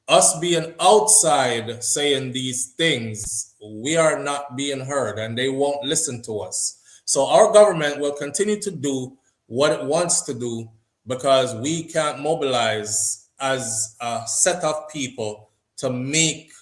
us being outside saying these things, we are not being heard and they won't listen to us. So our government will continue to do what it wants to do because we can't mobilize as a set of people to make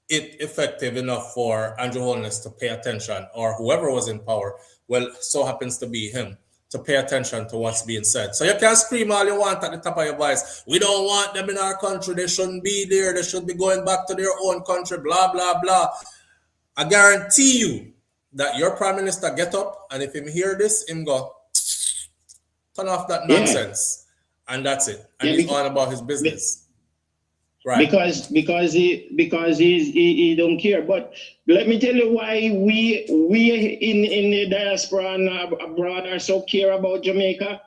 it effective enough for Andrew Holness to pay attention, or whoever was in power, well, so happens to be him, to pay attention to what's being said. So you can scream all you want at the top of your voice. We don't want them in our country. They shouldn't be there. They should be going back to their own country, blah, blah, blah. I guarantee you that your prime minister get up, and if him hear this, him go, turn off that nonsense. And that's it. And he's on about his business. Right. Because he don't care. But let me tell you why we in the diaspora and abroad are so care about Jamaica.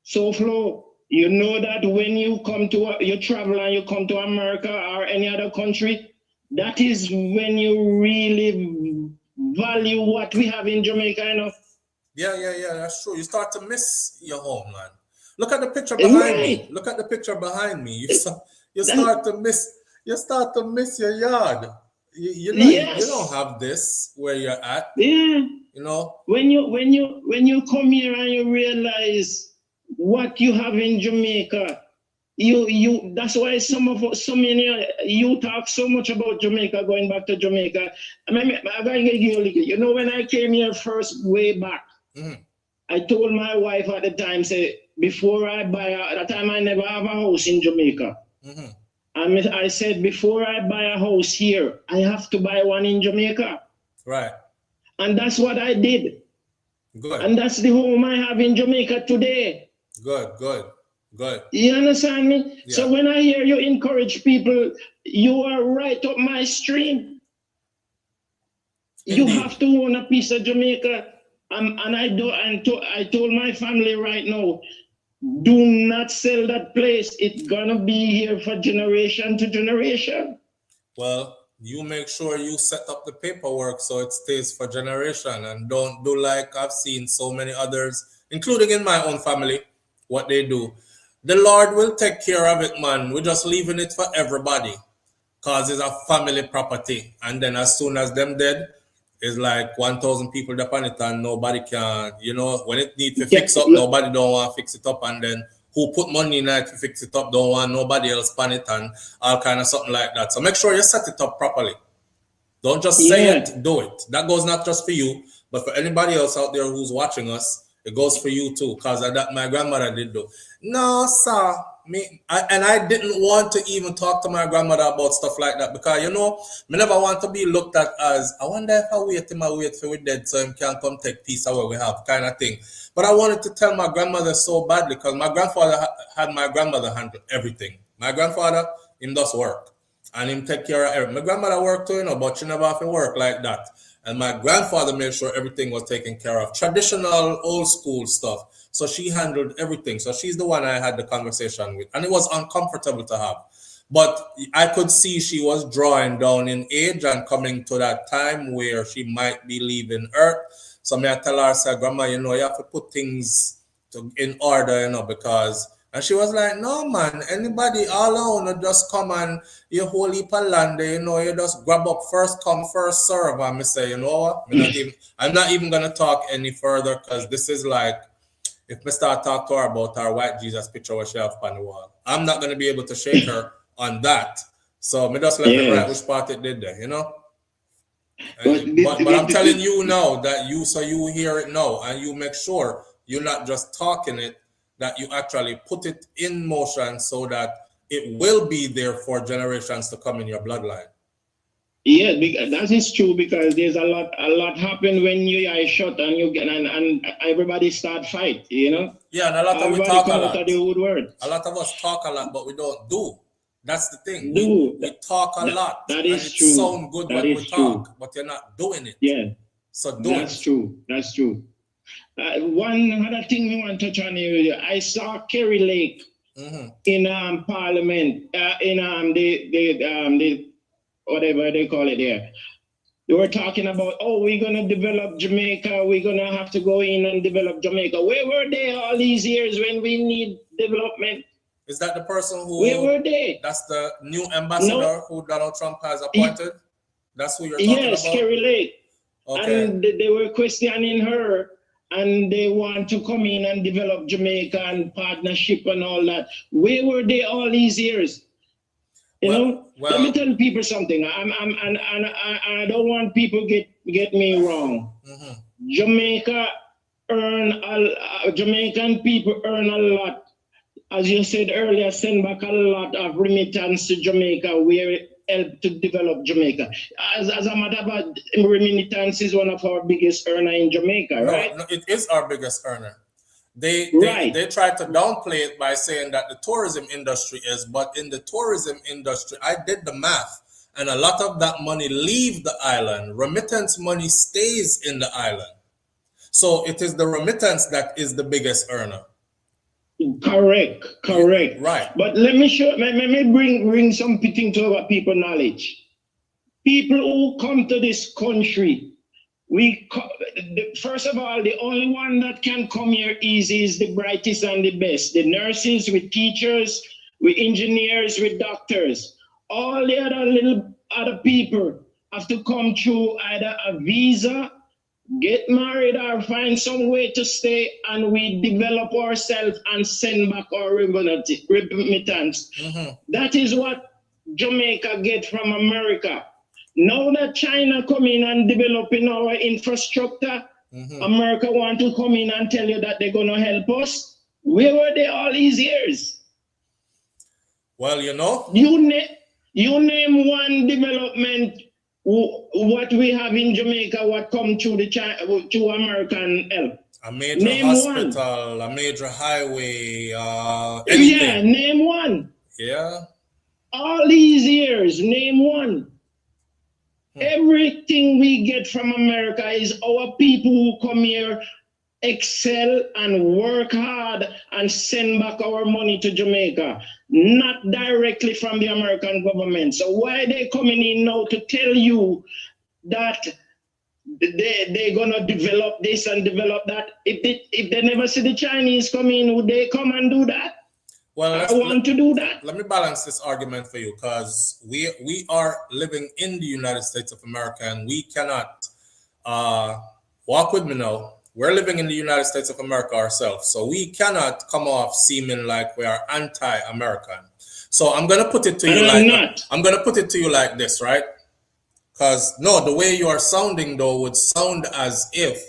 SouFLo, you know that when you you travel and you come to America or any other country, that is when you really value what we have in Jamaica, you know? Yeah, that's true. You start to miss your homeland. Look at the picture behind me. Look at the picture behind me. You start to miss your yard. You don't have this where you're at. Yeah. You know. When you come here and you realize what you have in Jamaica, That's why so many you talk so much about Jamaica, going back to Jamaica. You know, when I came here first way back, I told my wife at the time, say, before I buy, at the time I never have a house in Jamaica. I said, before I buy a house here, I have to buy one in Jamaica. Right. And that's what I did. Good. And that's the home I have in Jamaica today. Good. You understand me? Yeah. So when I hear you encourage people, you are right up my stream. Indeed. You have to own a piece of Jamaica. And I told my family right now, do not sell that place. It's gonna be here for generation to generation. Well, you make sure you set up the paperwork so it stays for generation, and don't do like I've seen so many others, including in my own family, what they do. The Lord will take care of it, man. We're just leaving it for everybody because it's a family property. And then as soon as them dead, it's like 1,000 people upon it and nobody can, you know, when it needs to fix up, nobody don't want to fix it up. And then who put money in it to fix it up don't want nobody else on it and all kind of something like that. So make sure you set it up properly. Don't just say it, do it. That goes not just for you, but for anybody else out there who's watching us. It goes for you too, because that my grandmother did do. No, sir. I didn't want to even talk to my grandmother about stuff like that because, you know, I never want to be looked at as, I wonder if I wait till we're dead so him can come take peace away we have kind of thing. But I wanted to tell my grandmother so badly because my grandfather had my grandmother handle everything. My grandfather, him does work and him take care of everything. My grandmother worked too, you know, but she never have to work like that. And my grandfather made sure everything was taken care of. Traditional, old school stuff. So she handled everything. So she's the one I had the conversation with. And it was uncomfortable to have. But I could see she was drawing down in age and coming to that time where she might be leaving Earth. So I tell her, I said, Grandma, you know, you have to put things in order, you know, because... And she was like, no, man, anybody all alone just come and you whole heap of land, you know, you just grab up first come, first serve. And I say, you know what? I'm not even going to talk any further because this is like, if I start talking to her about her white Jesus picture what she have on the wall, I'm not going to be able to shake her on that. So me just let me write which part it did there, you know? But I'm telling you now that you hear it now and you make sure you're not just talking it, that you actually put it in motion so that it will be there for generations to come in your bloodline. Yeah, that is true because there's a lot happen when your eyes shut and you get and everybody start fight, you know. Yeah, and a lot of we talk a lot. The woodword. A lot of us talk a lot, but we don't do. That's the thing. We talk a lot. That is and true. It sounds good when we talk, but you're not doing it. Yeah. So do That's true. That's true. One other thing we want to touch on here, I saw Kerry Lake in Parliament, in the whatever they call it there. They were talking about, oh, we're gonna develop Jamaica, we're gonna have to go in and develop Jamaica. Where were they all these years when we need development? Is that the person who? Where were they? That's the new ambassador who Donald Trump has appointed? That's who you're talking about? Yes, Kerry Lake. Okay. And they were questioning her. And they want to come in and develop Jamaica and partnership and all that. Where were they all these years? You know, let me tell people something. I don't want people get me wrong. Jamaica Jamaican people earn a lot. As you said earlier, send back a lot of remittance to Jamaica where it helped to develop Jamaica. As a matter of fact, remittance is one of our biggest earner in Jamaica, right? No, it is our biggest earner. They try to downplay it by saying that the tourism industry is, but in the tourism industry, I did the math, and a lot of that money leaves the island. Remittance money stays in the island. So it is the remittance that is the biggest earner. Correct. Right. But let me bring something to our people knowledge. People who come to this country, first of all, the only one that can come here easy is the brightest and the best. The nurses, with teachers, with engineers, with doctors. All the other people have to come through either a visa get married or find some way to stay, and we develop ourselves and send back our remittance. That is what Jamaica get from America. Now that China come in and developing our infrastructure, America want to come in and tell you that they're going to help us. Where were they all these years? Well, you know. You name one development what we have in Jamaica, what come to American help. A major name hospital, a major highway, anything. Yeah, name one. Yeah. All these years, name one. Everything we get from America is our people who come here, excel and work hard and send back our money to Jamaica, not directly from the American government. So why are they coming in now to tell you that they're going to develop this and develop that? If they never see the Chinese come in, would they come and do that? Well, I want to do that. Let me balance this argument for you, because we are living in the United States of America, and we cannot walk with me now. We're living in the United States of America ourselves, so we cannot come off seeming like we are anti-American. So I'm gonna put it to you I'm gonna put it to you like this, right? Because no, the way you are sounding though would sound as if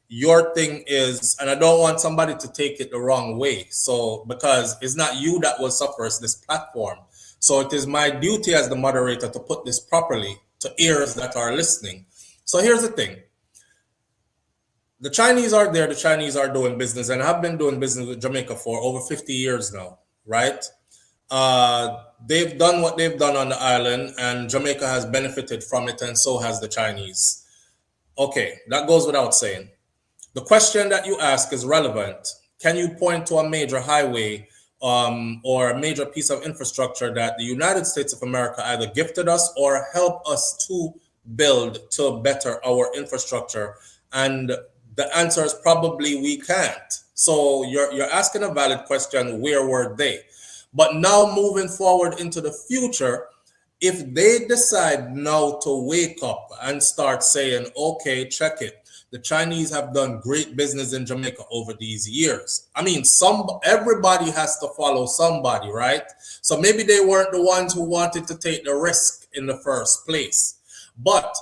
your thing is, and I don't want somebody to take it the wrong way. So, because it's not you that will suffer, it's this platform. So it is my duty as the moderator to put this properly to ears that are listening. So here's the thing. The Chinese are there, the Chinese are doing business, and have been doing business with Jamaica for over 50 years now, right? They've done what they've done on the island, and Jamaica has benefited from it, and so has the Chinese. Okay, that goes without saying. The question that you ask is relevant. Can you point to a major highway or a major piece of infrastructure that the United States of America either gifted us or helped us to build to better our infrastructure? And the answer is probably we can't. So you're asking a valid question, where were they? But now moving forward into the future, if they decide now to wake up and start saying, okay, check it. The Chinese have done great business in Jamaica over these years. I mean, everybody has to follow somebody, right? So maybe they weren't the ones who wanted to take the risk in the first place. But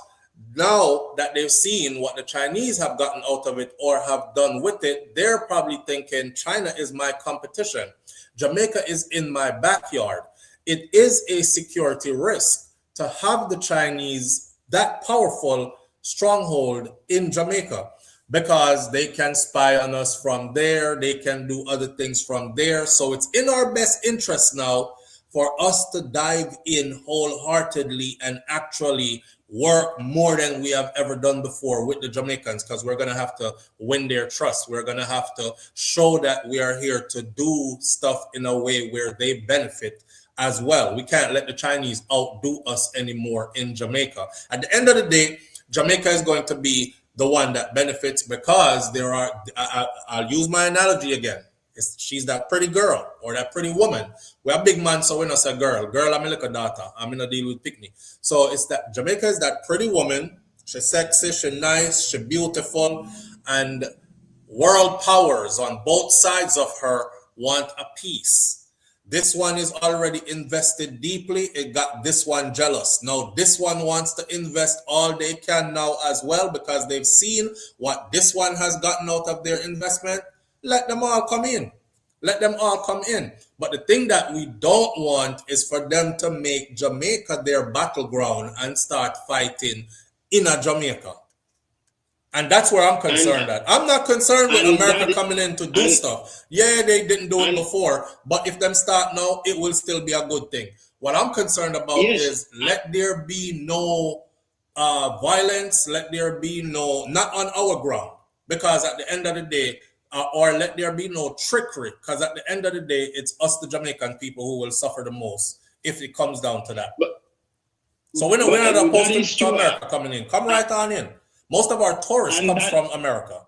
now that they've seen what the Chinese have gotten out of it or have done with it, they're probably thinking China is my competition. Jamaica is in my backyard. It is a security risk to have the Chinese that powerful stronghold in Jamaica, because they can spy on us from there. They can do other things from there. So it's in our best interest now for us to dive in wholeheartedly and actually work more than we have ever done before with the Jamaicans, because we're going to have to win their trust. We're going to have to show that we are here to do stuff in a way where they benefit as well. We can't let the Chinese outdo us anymore in Jamaica. At the end of the day, Jamaica is going to be the one that benefits, because there are, I'll use my analogy again. She's that pretty girl or that pretty woman. We're a big man, so we're not a girl. Girl, I'm a little daughter. I'm in a deal with Pickney. So it's that Jamaica is that pretty woman. She's sexy, she's nice, she's beautiful, and world powers on both sides of her want a piece. This one is already invested deeply. It got this one jealous. Now this one wants to invest all they can now as well, because they've seen what this one has gotten out of their investment. Let them all come in. Let them all come in. But the thing that we don't want is for them to make Jamaica their battleground and start fighting in a Jamaica. And that's where I'm concerned at. I'm not concerned with America coming in to do stuff. Yeah, they didn't do it before, but if them start now, it will still be a good thing. What I'm concerned about is let there be no violence, let there be no, not on our ground, because at the end of the day, or let there be no trickery, because at the end of the day, it's us, the Jamaican people, who will suffer the most if it comes down to that. So we're not opposed to America coming in. Come right on in. Most of our tourists come from America.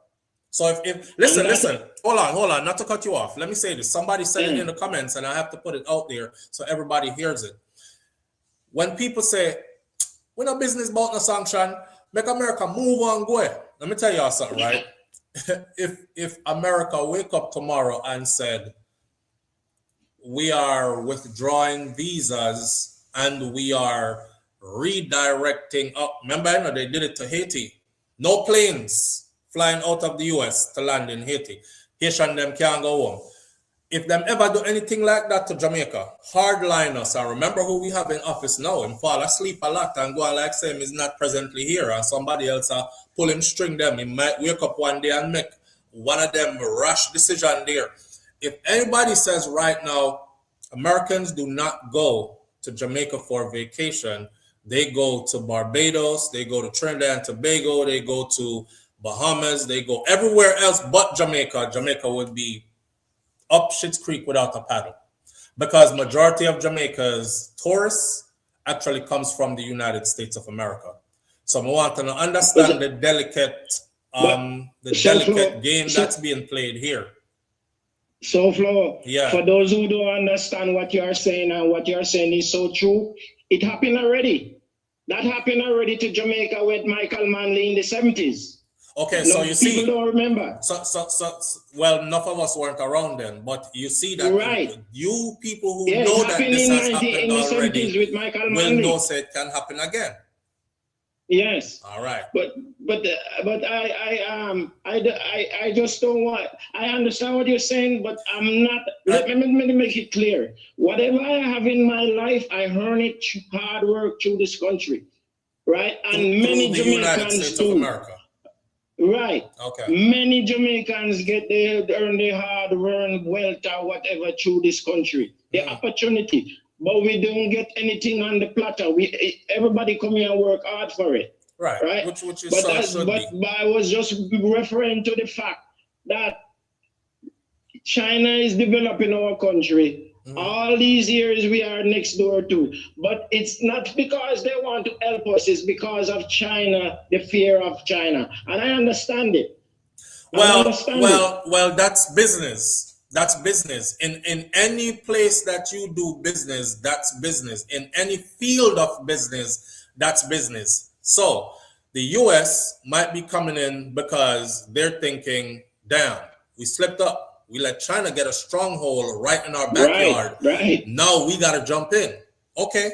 So if listen, hold on, not to cut you off. Let me say this. Somebody said it in the comments, and I have to put it out there so everybody hears it. When people say, we're not business about no sanction, make America move on, go. let me tell y'all something, right? If America wake up tomorrow and said, we are withdrawing visas and we are redirecting up. Remember, I know they did it to Haiti. No planes flying out of the US to land in Haiti. Haitian them can't go home. If them ever do anything like that to Jamaica, hardline us. And remember who we have in office now. Him fall asleep a lot and go on like say him is not presently here, and somebody else pull him string them. He might wake up one day and make one of them rash decision there. If anybody says right now, Americans do not go to Jamaica for vacation, they go to Barbados, they go to Trinidad and Tobago, they go to Bahamas, they go everywhere else but Jamaica. Jamaica would be up Schitt's Creek without a paddle, because majority of Jamaica's tourists actually comes from the United States of America. So I want to understand the delicate game that's being played here. SouFLo, Yeah. for those who don't understand what you are saying, and what you are saying is so true, it happened already. That happened already to Jamaica with Michael Manley in the 70s. Okay, No, so you see, people don't remember. well, enough of us weren't around then, but you see that Right. you people who Yeah, know it that happened this in has happened in the 70s already with Michael will Manley. know say it can happen again. Yes. All right. But I just don't want. I understand what you're saying, but I'm not. Let me make it clear. Whatever I have in my life, I earn it hard work through this country, right? And many Through the United Jamaicans States do. of America. Right. Okay. Many Jamaicans earn their hard-earned wealth or whatever through this country, the opportunity. But we don't get anything on the platter. Everybody come here and work hard for it. Right. Right. Which is But, so should but be. I was just referring to the fact that China is developing our country. All these years we are next door to, but it's not because they want to help us, it's because of China, the fear of China. And I understand it. Well, that's business. That's business. In any place that you do business, that's business. In any field of business, that's business. So the US might be coming in because they're thinking, damn, we slipped up. We let China get a stronghold right in our backyard. Right. Now we got to jump in. Okay,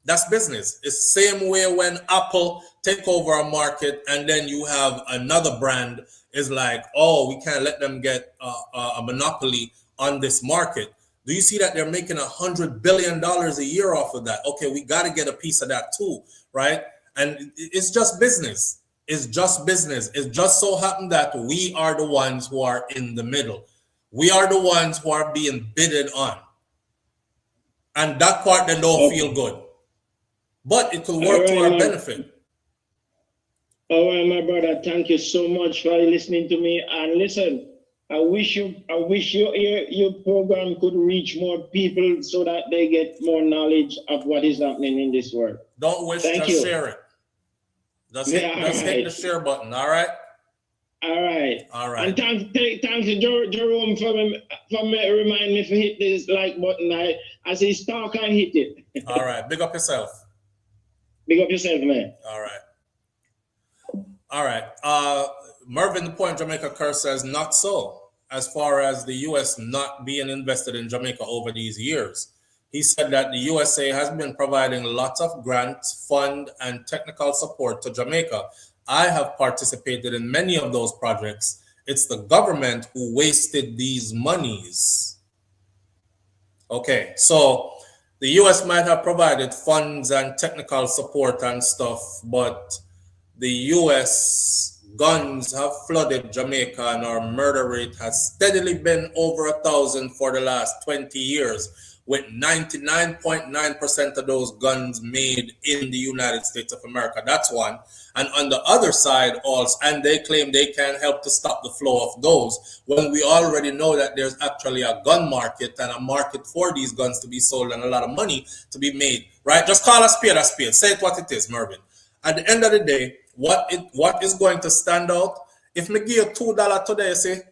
that's business. It's the same way when Apple take over a market and then you have another brand is like, oh, we can't let them get a monopoly on this market. Do you see that they're making $100 billion a year off of that? Okay, we got to get a piece of that too, right? And it's just business. It's just business. It just so happened that we are the ones who are in the middle. We are the ones who are being bidded on. And that part they don't feel good. But it could work to our benefit. All right, my brother, thank you so much for listening to me. And listen, I wish your program could reach more people so that they get more knowledge of what is happening in this world. Don't wish, just share it. Just hit the share button, all right? All right. All right. And thanks to Jerome for remind me to hit this like button. As he's talk, I hit it. All right. Big up yourself. Big up yourself, man. All right. All right. Mervin the Point Jamaica Curse says not so, as far as the U.S. not being invested in Jamaica over these years. He said that the USA has been providing lots of grants, fund, and technical support to Jamaica. I have participated in many of those projects. It's the government who wasted these monies. Okay, so the US might have provided funds and technical support and stuff, but the US guns have flooded Jamaica and our murder rate has steadily been over 1,000 for the last 20 years, with 99.9% of those guns made in the United States of America. That's one. And on the other side also, and they claim they can help to stop the flow of those, when we already know that there's actually a gun market and a market for these guns to be sold and a lot of money to be made, right? Just call a spade a spade. Say it what it is, Mervin. At the end of the day, what is going to stand out, if me give you $2 today, say,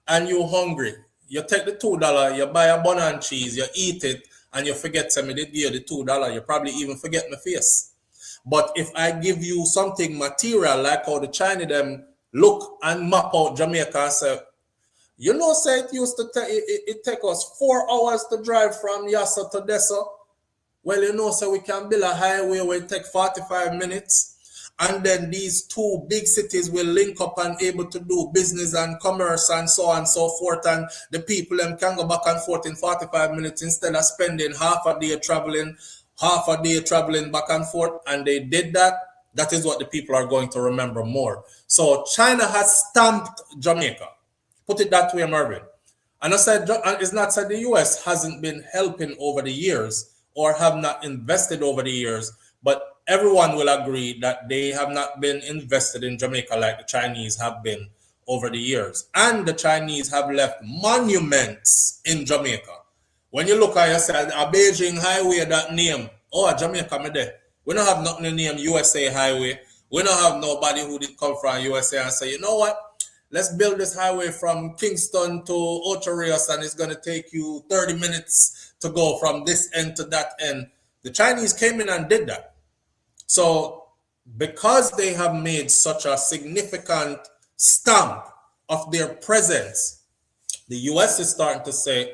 and you're hungry, you take the $2, you buy a bun and cheese, you eat it, and you forget something, did give you the $2, you probably even forget my face. But if I give you something material, like how the Chinese them look and map out Jamaica and say, you know, say it used to take it take us 4 hours to drive from Yassa to Dessa. Well, you know, so we can build a highway where it take 45 minutes. And then these two big cities will link up and able to do business and commerce and so on and so forth. And the people them can go back and forth in 45 minutes instead of spending half a day traveling back and forth. And they did that. That is what the people are going to remember more. So China has stamped Jamaica. Put it that way, Mervyn. And I said, it's not said the US hasn't been helping over the years or have not invested over the years, but everyone will agree that they have not been invested in Jamaica like the Chinese have been over the years. And the Chinese have left monuments in Jamaica. When you look at yourself, a Beijing highway that name, oh, Jamaica, me there. We don't have nothing to name USA highway. We don't have nobody who did come from USA and say, you know what? Let's build this highway from Kingston to Ocho Rios and it's going to take you 30 minutes to go from this end to that end. The Chinese came in and did that. So because they have made such a significant stamp of their presence, the US is starting to say,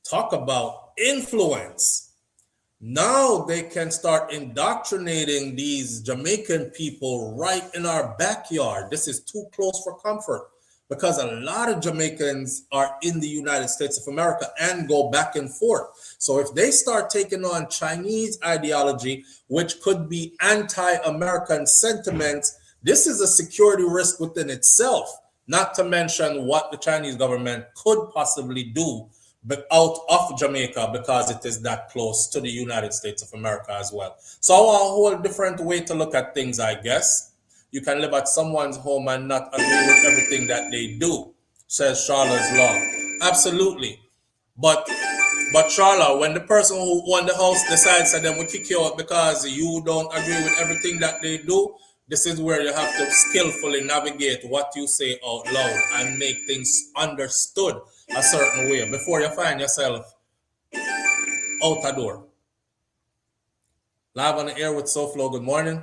talk about influence. Now they can start indoctrinating these Jamaican people right in our backyard. This is too close for comfort because a lot of Jamaicans are in the United States of America and go back and forth. So if they start taking on Chinese ideology, which could be anti-American sentiments, this is a security risk within itself, not to mention what the Chinese government could possibly do out of Jamaica because it is that close to the United States of America as well. So a whole different way to look at things, I guess. You can live at someone's home and not agree with everything that they do, says Charlotte's Law. Absolutely. But Charlotte, when the person who won the house decides that they will kick you out because you don't agree with everything that they do, this is where you have to skillfully navigate what you say out loud and make things understood a certain way before you find yourself out the door. Live on the air with SouFLo. Good morning.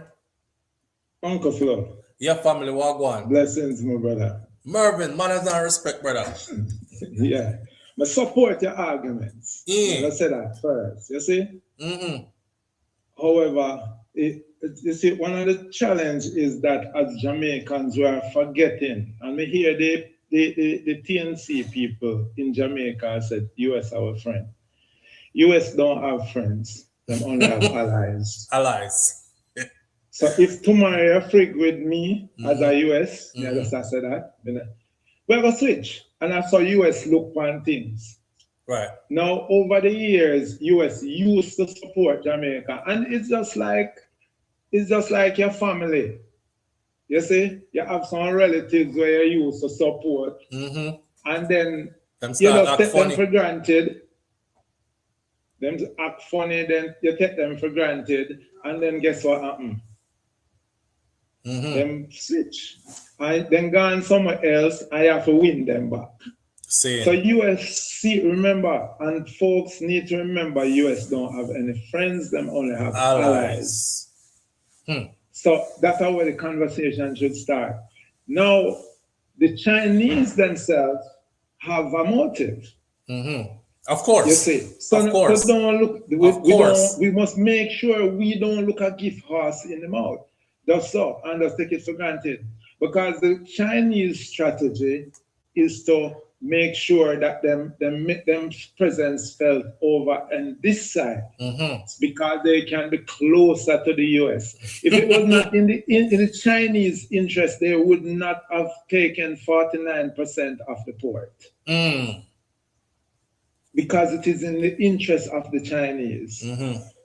Uncle Flo. Yeah, family, walk on. Blessings, my brother. Mervyn, manners and respect, brother. Yeah. I support your arguments. I said that first. You see? However, you see, one of the challenges is that as Jamaicans, we are forgetting, and we hear the TNC people in Jamaica said, US our friend. US don't have friends. They only have allies. Allies. So if tomorrow you're frig with me as a US, I just say that, we're going to switch. And that's how US look on things. Right. Now, over the years, US used to support Jamaica. And it's just like your family. You see, you have some relatives where you used to support. And then you know, take them for granted. Them act funny, then you take them for granted. And then guess what happened? Them switch. And then gone somewhere else, I have to win them back. So US, remember, and folks need to remember, US don't have any friends, them only have allies. So that's how the conversation should start. Now, the Chinese themselves have a motive. Of course. You see, so, of course. So don't look, we must make sure we don't look a gift horse in the mouth. Just so, and just take it for granted. Because the Chinese strategy is to make sure that them presence felt over on this side, because they can be closer to the US. If it was not in the Chinese interest, they would not have taken 49% of the port. Because it is in the interest of the Chinese.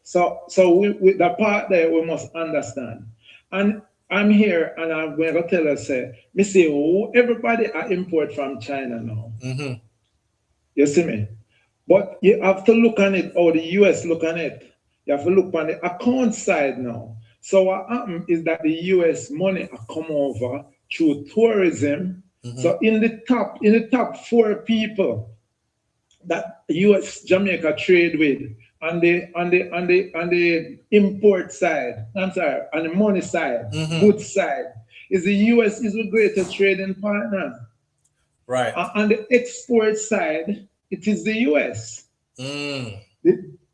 So with the part there, we must understand. And I'm here and I'm going to tell us, me say, everybody are import from China now. You see me? But you have to look on it, how the US look on it. You have to look on the account side now. So what happened is that the US money come over through tourism. So in the top 4 people that US Jamaica trade with, on the import side, on the money side, goods side, is the US is the greatest trading partner. Right. On the export side, it is the US.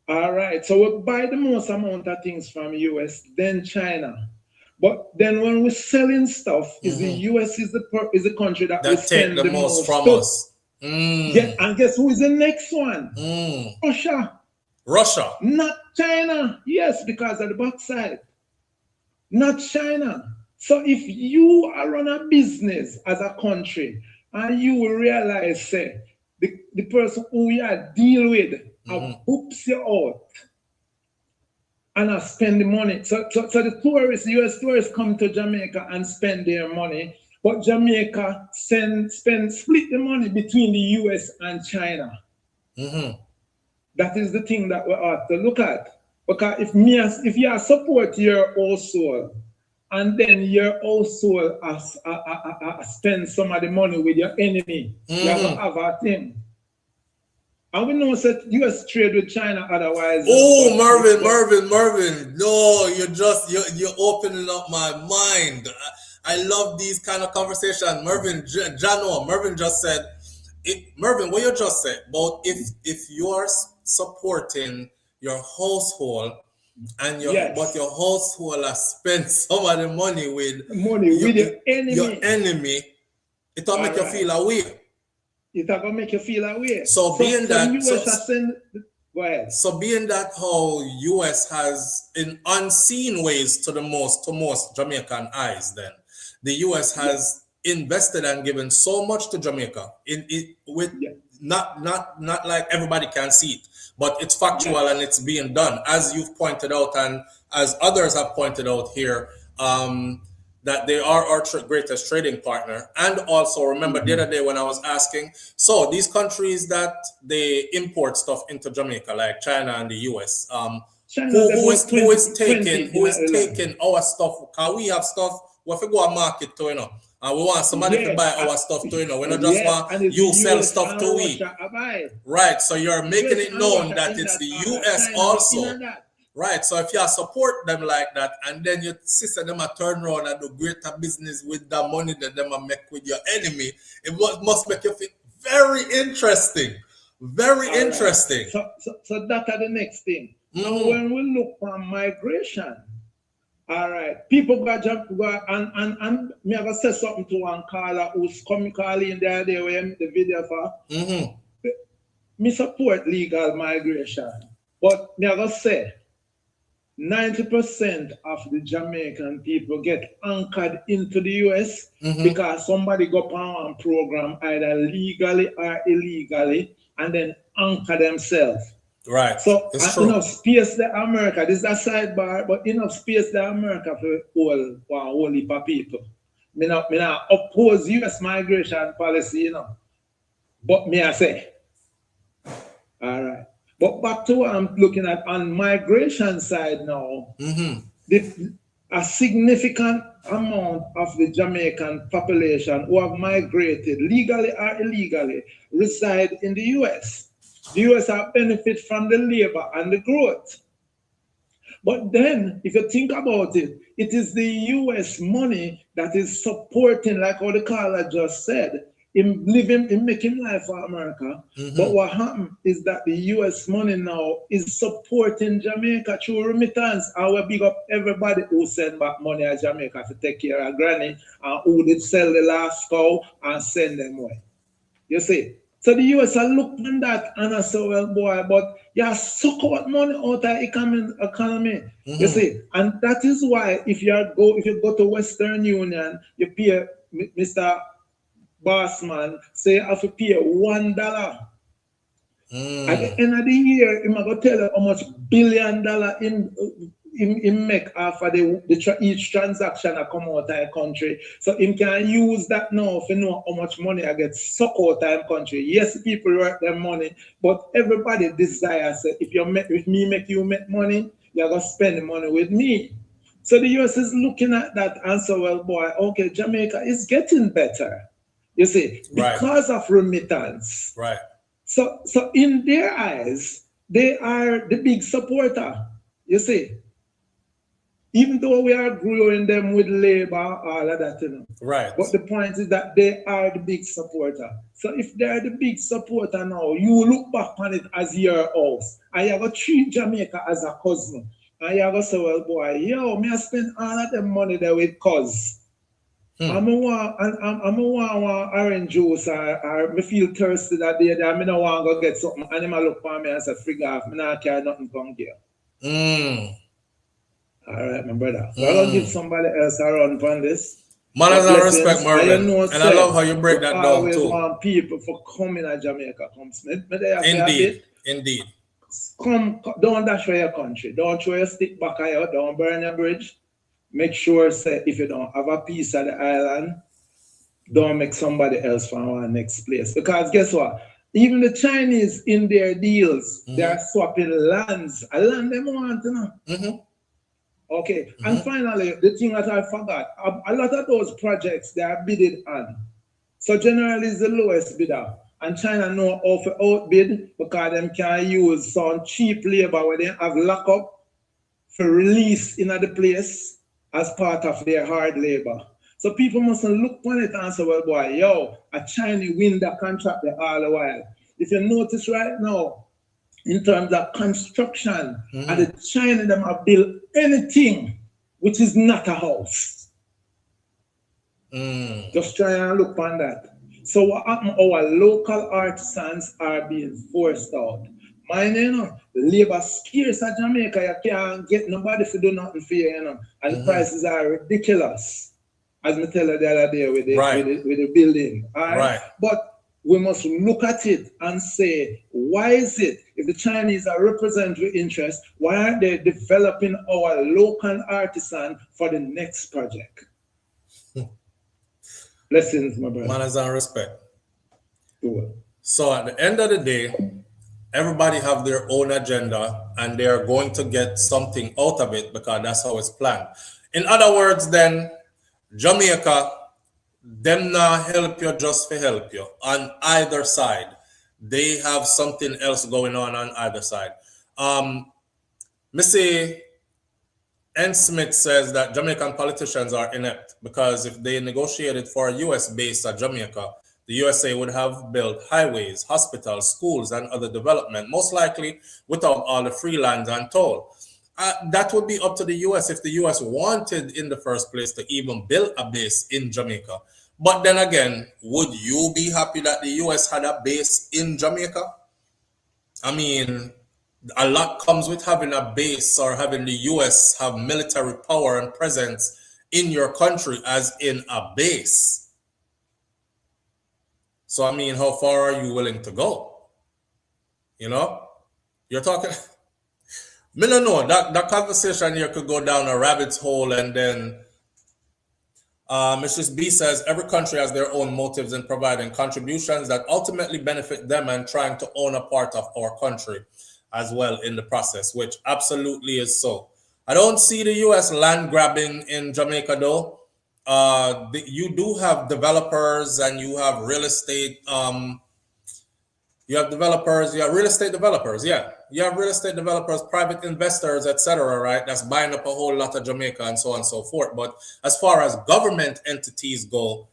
All right. So we buy the most amount of things from US, then China. But then when we're selling stuff, is the US is the country that we spend take the most from stuff. us. Yeah, and guess who is the next one? Russia. Russia. Not China. Yes, because of the backside. Not China. So if you are run a business as a country and you will realize, say, the person who you are deal with hoops you out and I spend the money. So the tourists, US tourists come to Jamaica and spend their money, but Jamaica split the money between the US and China. That is the thing that we ought to look at. Because if you support your own soul, and then your own soul spend some of the money with your enemy, you have to have a thing. And we know that US trade with China otherwise. Oh, Mervin. No, you're opening up my mind. I love these kind of conversations. Mervin just said, Mervin, what you just said about if you are supporting your household and but your household has spent some of the money with your enemy, it will make you feel away. It's gonna make you feel away. So being that how US has in unseen ways to most Jamaican eyes, then the US has invested and given so much to Jamaica not like everybody can see it, but it's factual and it's being done, as you've pointed out and as others have pointed out here, that they are our greatest trading partner. And also remember the other day when I was asking, so these countries that they import stuff into Jamaica, like China and the US, who is taking our stuff? Because we have stuff, if we go to market to, and we want somebody to buy our stuff too, we not just want you sell stuff to we. Right, so you're making it known that it's the US also. Right, so if you support them like that, and then your sister them a turn around and do greater business with the money that them a make with your enemy, it must make you feel very interesting. Very interesting. So that are the next thing. Now when we look for migration, all right, people go and me have said something to one caller who's calling the other day when the video for me support legal migration, but me have say 90% of the Jamaican people get anchored into the US because somebody go on one program either legally or illegally and then anchor themselves. Right. So enough space to America. This is a sidebar, but enough space to America for whole heap of people. Me not oppose US migration policy, But me I say, all right. But back to what I'm looking at on migration side now, a significant amount of the Jamaican population who have migrated legally or illegally reside in the US. The US have benefit from the labor and the growth. But then, if you think about it, it is the US money that is supporting, like how the caller just said, in making life for America. But what happened is that the US money now is supporting Jamaica through remittance. I will big up everybody who send back money to Jamaica to take care of granny and who did sell the last cow and send them away. You see? So the US are looking at that and I say, well, boy, but you suck out money out of economy. You see? And that is why if you go to Western Union, you pay Mr. Bossman, say you have to pay $1. At the end of the year, I'm going to tell you how much $1 billion in make after each transaction that come out of the country. So him can use that now to know how much money I get sucked out of the country. Yes, people work their money, but everybody desires if me make you make money, you're going to spend the money with me. So the US is looking at that and say, well, boy, okay, Jamaica is getting better. You see, because of remittance. Right. So in their eyes, they are the big supporter. You see, Even though we are growing them with labor, all of that, you know. Right. But the point is that they are the big supporter. So if they are the big supporter now, you look back on it as your house. And you go treat Jamaica as a cousin. And you go say, well, boy, yo, me I spend all of the money there with cuz. I'm a want orange juice or me feel thirsty that day that I don't want to go get something. And him a look for me and say, frig off, me not carry nothing come here. All right, my brother. We're going to give somebody else a run on this. Manners and respect, Marvin. And I love how you break that down too. I always want people for coming to Jamaica. Indeed. Come, don't dash for your country. Don't throw your stick back out. Don't burn your bridge. Make sure, say, if you don't have a piece of the island, don't make somebody else from our next place. Because guess what? Even the Chinese in their deals, they are swapping lands. A land they want, you know. Okay, and finally, the thing that I forgot, a lot of those projects, they are bidded on. So generally, it's the lowest bidder. And China know how to outbid because them can use some cheap labor where they have lockup for release in the place as part of their hard labor. So people mustn't look on it and say, well, boy, yo, a Chinese win the contract there all the while. If you notice right now, in terms of construction, and the China them have built anything which is not a house. Just try and look on that. So what happened? Our local artisans are being forced out. Mine, you know, labor scarce at Jamaica. You can't get nobody to do nothing for you, you know. And the prices are ridiculous. As I tell you the other day with the building. All right? But we must look at it and say, why is it, if the Chinese are representing interest, why aren't they developing our local artisan for the next project? Blessings, my brother. Manners and respect. Cool. So at the end of the day, everybody have their own agenda and they are going to get something out of it because that's how it's planned. In other words, then, Jamaica, them not help you just for help you on either side. They have something else going on either side. Missy N. Smith says that Jamaican politicians are inept because if they negotiated for a US base at Jamaica, the USA would have built highways, hospitals, schools, and other development, most likely without all the free land and toll. That would be up to the US if the US wanted in the first place to even build a base in Jamaica. But then again, would you be happy that the US had a base in Jamaica? I mean, a lot comes with having a base or having the US have military power and presence in your country as in a base. So, I mean, how far are you willing to go? You know, you're talking... I don't know, that conversation here could go down a rabbit's hole, and then Mrs. B says every country has their own motives in providing contributions that ultimately benefit them and trying to own a part of our country as well in the process, which absolutely is so. I don't see the US land grabbing in Jamaica though. You do have developers and you have real estate you have developers, you have real estate developers, yeah. You have real estate developers, private investors, etc., right? That's buying up a whole lot of Jamaica and so on and so forth. But as far as government entities go,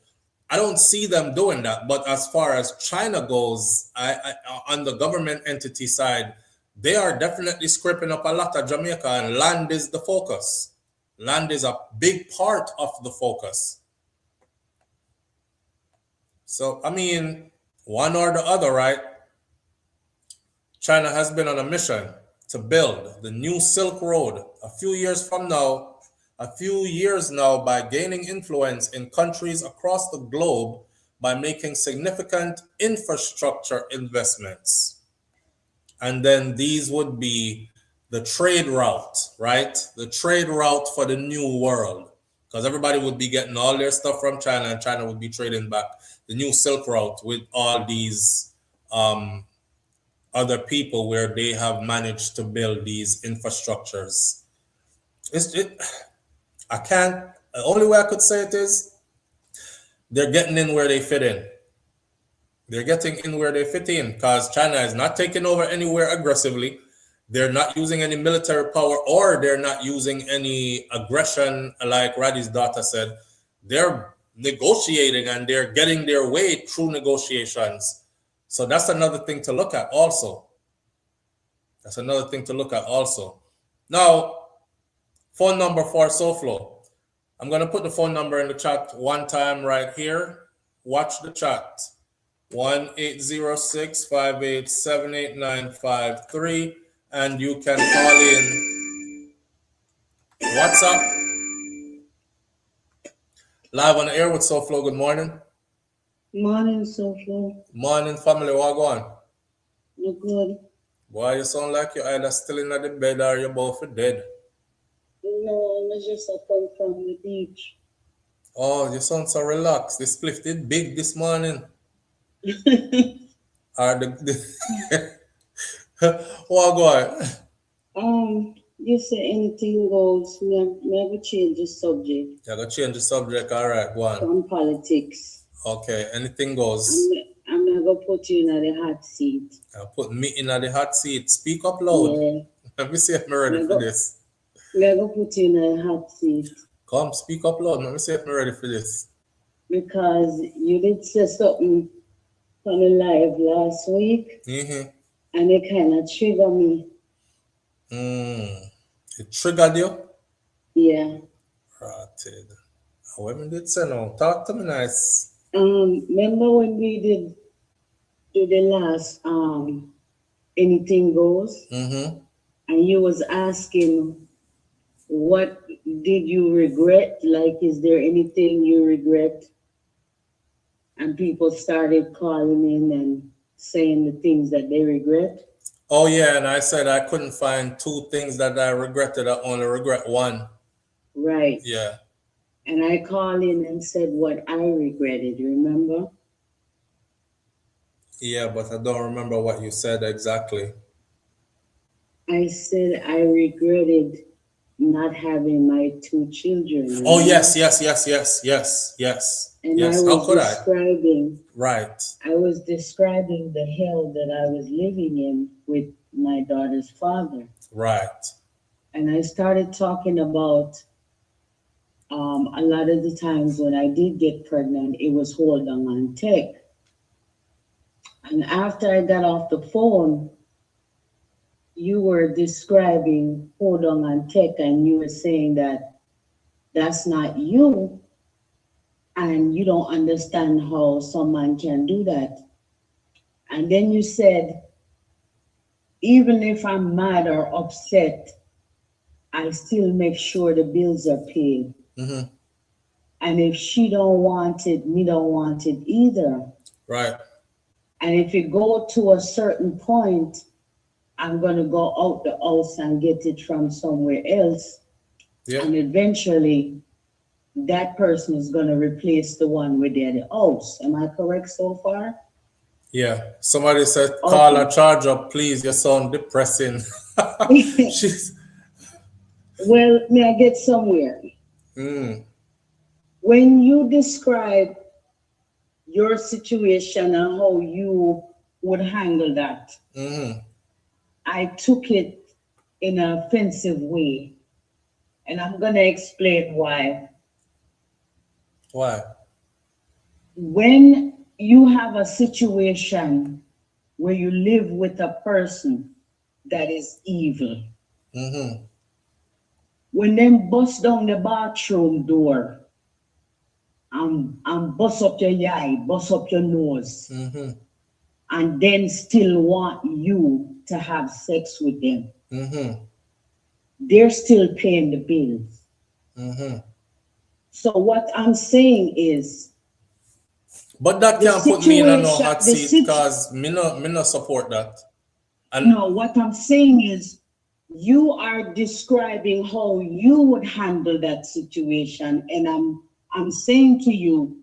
I don't see them doing that. But as far as China goes, on the government entity side, they are definitely scraping up a lot of Jamaica, and land is the focus. Land is a big part of the focus. So, I mean, one or the other, right? China has been on a mission to build the new Silk Road a few years now by gaining influence in countries across the globe by making significant infrastructure investments. And then these would be the trade route, right? The trade route for the new world. Because everybody would be getting all their stuff from China and China would be trading back the new Silk Route with all these other people where they have managed to build these infrastructures. The only way I could say it is they're getting in where they fit in. They're getting in where they fit in because China is not taking over anywhere aggressively. they're not using any military power or they're not using any aggression, like Raddy's daughter said. They're negotiating and they're getting their way through negotiations. So that's another thing to look at also. That's another thing to look at also. Now, phone number for SouFLo. I'm going to put the phone number in the chat one time right here. Watch the chat. 1-806-587-8953. And you can call in WhatsApp. Live on the air with SouFLo. Good morning. Morning, SouFLo. Morning, family. What going? You're good. Why you sound like you're either still in the bed or you're both dead? No, I just come from the beach. Oh, you sound so relaxed. The spliff did big this morning. Or what going? You say anything goes. Me have to change the subject. You're going to change the subject. All right, go on. From politics. Okay, anything goes. I'm going to put you in the hot seat. I'll put me in the hot seat. Speak up loud. Yeah. Let me see if I'm ready for this. I'm going to put you in the hot seat. Come, speak up loud. Let me see if I'm ready for this. Because you did say something on the live last week. Mm-hmm. And it kind of triggered me. It triggered you? Yeah. Rotted. Women did say no. Talk to me nice. Remember when we did do the last anything goes? Mm-hmm. And you was asking what did you regret? Like, is there anything you regret? And people started calling in and saying the things that they regret. Oh yeah, and I said I couldn't find 2 things that I regretted. I only regret 1. Right. Yeah. And I called in and said what I regretted, remember? Yeah, but I don't remember what you said exactly. I said I regretted not having my 2 children. Remember? Oh yes. And yes. I How was could describing, Right. I was describing the hell that I was living in with my daughter's father. Right. And I started talking about a lot of the times when I did get pregnant, it was hold on and take. And after I got off the phone, you were describing hold on and take, and you were saying that that's not you. And you don't understand how someone can do that. And then you said, even if I'm mad or upset, I still make sure the bills are paid. Mm-hmm. And if she don't want it, me don't want it either. Right. And if it go to a certain point, I'm going to go out the house and get it from somewhere else. Yeah. And eventually, that person is going to replace the one with the house. Am I correct so far? Yeah. Somebody said, call a charge up, please. You sound depressing. Well, may I get somewhere? When you describe your situation and how you would handle that, I took it in an offensive way. And I'm going to explain why. Why? When you have a situation where you live with a person that is evil, when them bust down the bathroom door and bust up your eye, bust up your nose, and then still want you to have sex with them, they're still paying the bills. So what I'm saying is, but that can't put me in a no hot seat because me no support that. And no, what I'm saying is, you are describing how you would handle that situation, and I'm saying to you,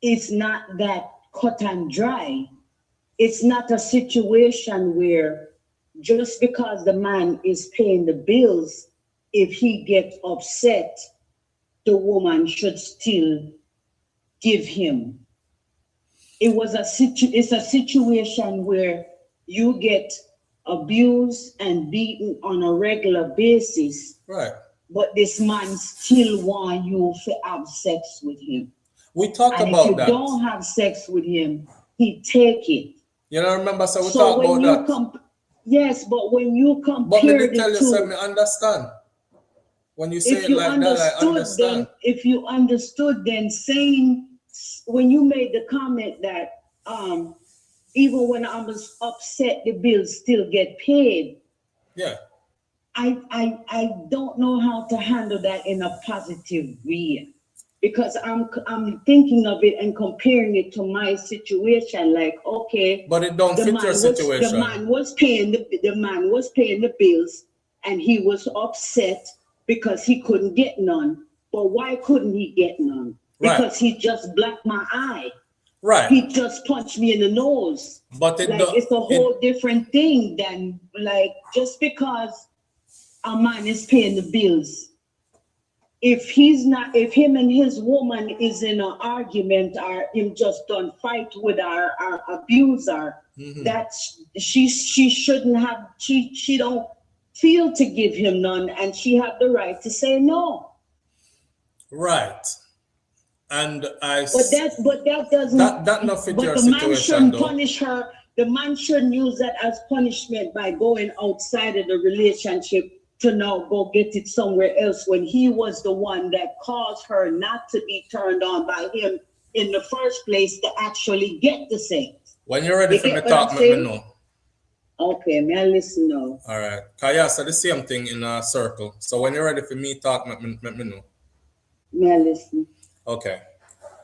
it's not that cut and dry. It's not a situation where just because the man is paying the bills, if he gets upset, the woman should still give him. It's a situation where you get abused and beaten on a regular basis. Right. But this man still want you to have sex with him. We talked and about if you that. don't have sex with him, he take it. You know, remember, so we So talked when about you that. yes, but when you But me compare did tell the you two, something, understand. When you say if it you like that, I understood, understand. then if you understood, then saying when you made the comment that even when I was upset, the bills still get paid. Yeah. I don't know how to handle that in a positive way, because I'm thinking of it and comparing it to my situation. Like, okay, but it don't fit your situation. The man was paying the bills, and he was upset because he couldn't get none. But why couldn't he get none? Right. Because he just blacked my eye. Right. He just punched me in the nose. But it's a whole different thing than like just because a man is paying the bills. If him and his woman is in an argument, or him just done fight with our abuser, that she shouldn't have, she don't feel to give him none, and she have the right to say no. Right. And but that doesn't that not fit your the situation, man shouldn't though. punish her. The man shouldn't use that as punishment by going outside of the relationship to now go get it somewhere else, when he was the one that caused her not to be turned on by him in the first place to actually get the sex. When you're ready for me to talk, let me know. Okay, may I listen now? All right. Kaya said the same thing in a circle. So when you're ready for me to talk, let me know. May I listen? Okay.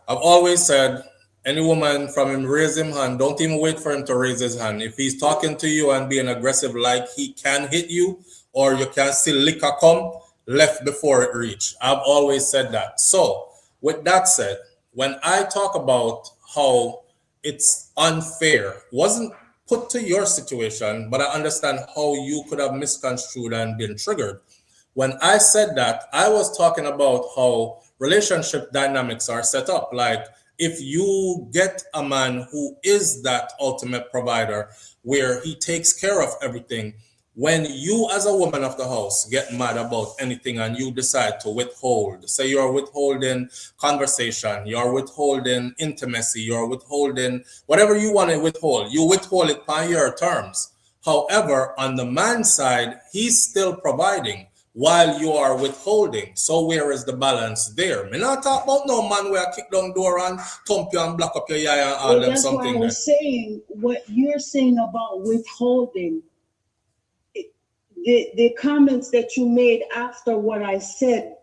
I've always said, any woman from him raise him hand, don't even wait for him to raise his hand. If he's talking to you and being aggressive, like he can hit you, or you can still lick a cum, left before it reach. I've always said that. So with that said, when I talk about how it's unfair, wasn't put to your situation, but I understand how you could have misconstrued and been triggered. When I said that, I was talking about how relationship dynamics are set up. Like, if you get a man who is that ultimate provider, where he takes care of everything, when you as a woman of the house get mad about anything and you decide to withhold, say you're withholding conversation, you're withholding intimacy, you're withholding whatever you want to withhold, you withhold it by your terms. However, on the man's side, he's still providing while you are withholding. So where is the balance there? Me not talk about no man where I kick down door and thump you and block up your eye and all them that's something. That's why I was saying what you're saying about withholding. The comments that you made after what I said.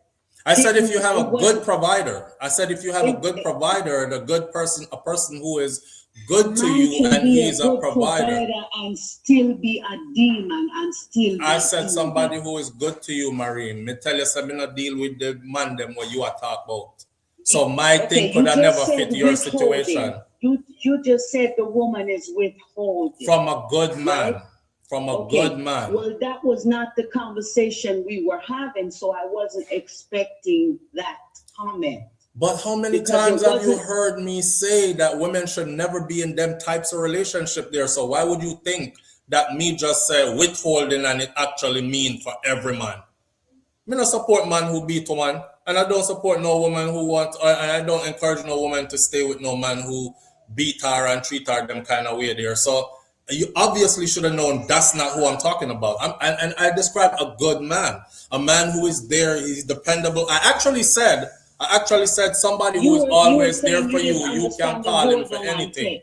I said if you have a good provider. I said if you have a good provider, and a good person, a person who is good to you, and he's a provider, and still be a demon and still. I said somebody who is good to you, Marine. Me tell you, I'm not deal with the man them what you are talking about. So my thing could have never fit your situation. You just said the woman is withholding from a good man. Right? From a good man. Well, that was not the conversation we were having, so I wasn't expecting that comment. But how many times have you heard me say that women should never be in them types of relationship there? So why would you think that me just say withholding and it actually mean for every man? Me not support man who beat a man, and I don't support no woman who and I don't encourage no woman to stay with no man who beat her and treat her them kind of way there. So you obviously should have known that's not who I'm talking about. And I described a good man, a man who is there, he's dependable. I actually said somebody who is always there for you. You can call him for anything.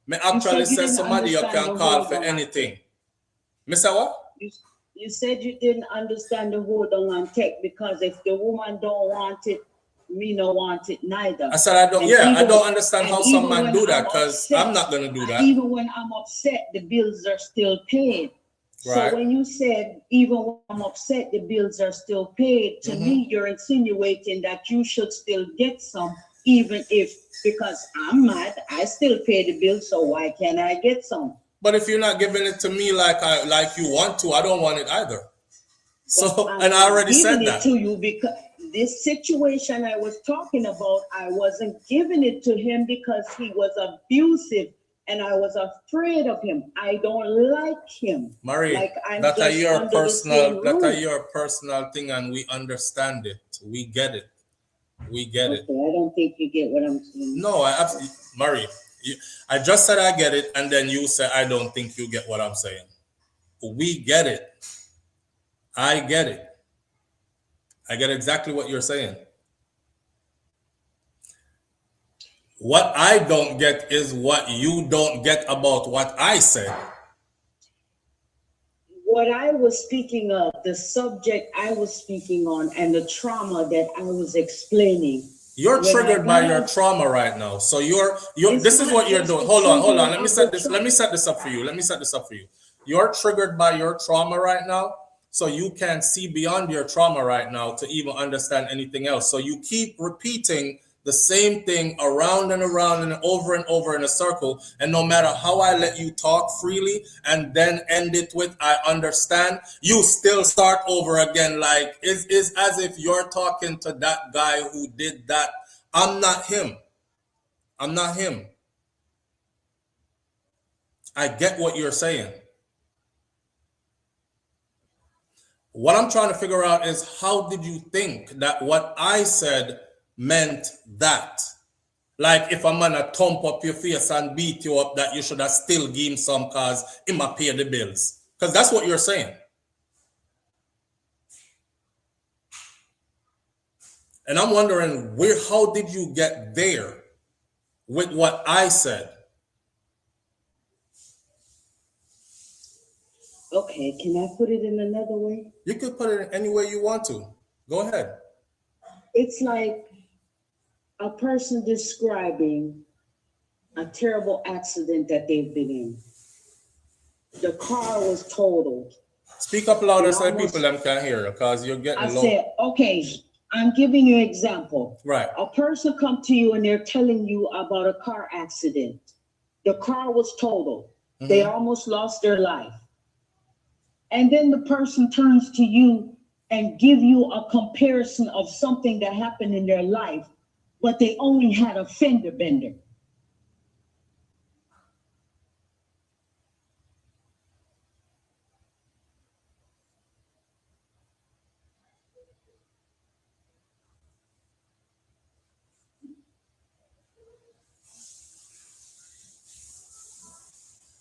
Me actually said somebody you can call for anything. Me say what? You said you didn't understand the hold on and take, because if the woman don't want it, me no want it neither. I said I don't understand how some man do that, because I'm not gonna do that. Even when I'm upset, the bills are still paid. Right. So when you said even when I'm upset, the bills are still paid, to me you're insinuating that you should still get some, even if, because I'm mad, I still pay the bills, so why can't I get some? But if you're not giving it to me like you want to, I don't want it either. So, and I already said that to you, because this situation I was talking about, I wasn't giving it to him because he was abusive. and I was afraid of him. I don't like him. Marie, like I'm that are just your under the personal same that are roof. your personal thing, and we understand it. We get it. We get it. Okay, I don't think you get what I'm saying. No, I absolutely, Marie. I just said I get it, and then you said I don't think you get what I'm saying. We get it. I get it. I get exactly what you're saying. What I don't get is what you don't get about what I said. What I was speaking of, the subject I was speaking on, and the trauma that I was explaining. You're triggered by your trauma right now. So you're this is what you're doing. Hold on. Let me set this up for you. You're triggered by your trauma right now. So you can't see beyond your trauma right now to even understand anything else. So you keep repeating the same thing around and around and over in a circle. And no matter how I let you talk freely and then end it with I understand, you still start over again. Like it's as if you're talking to that guy who did that. I'm not him. I get what you're saying. What I'm trying to figure out is how did you think that what I said meant that? Like if a man a thump up your face and beat you up, that you should have still give him some cause he might pay the bills. Because that's what you're saying. And I'm wondering how did you get there with what I said? Okay, can I put it in another way? You could put it in any way you want to. Go ahead. It's like a person describing a terrible accident that they've been in. The car was totaled. Speak up louder so people can hear you, because you're getting low. I said, okay, I'm giving you an example. Right. A person come to you and they're telling you about a car accident. The car was totaled. Mm-hmm. They almost lost their life. And then the person turns to you and give you a comparison of something that happened in their life, but they only had a fender bender.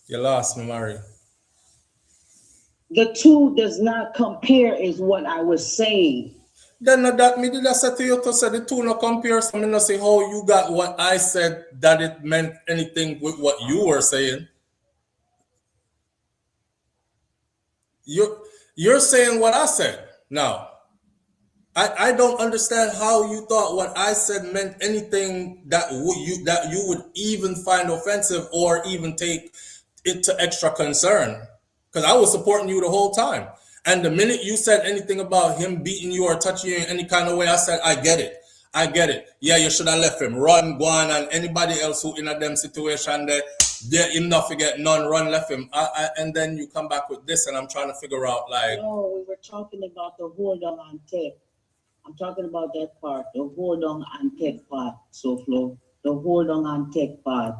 You lost me, Mary. The two does not compare is what I was saying. Then that me did I say to you to say the two no compare. So I not say how you got what I said that it meant anything with what you were saying. You're saying what I said. Now, I don't understand how you thought what I said meant anything that you would even find offensive or even take it to extra concern. Because I was supporting you the whole time. And the minute you said anything about him beating you or touching you in any kind of way, I said, I get it. Yeah, you should have left him. Run, go on, and anybody else who in a them situation there him not forget none, run, left him. And then you come back with this, and I'm trying to figure out like. No, we were talking about the hold on and take. I'm talking about that part, the hold on and take part, SouFLo. The hold on and take part.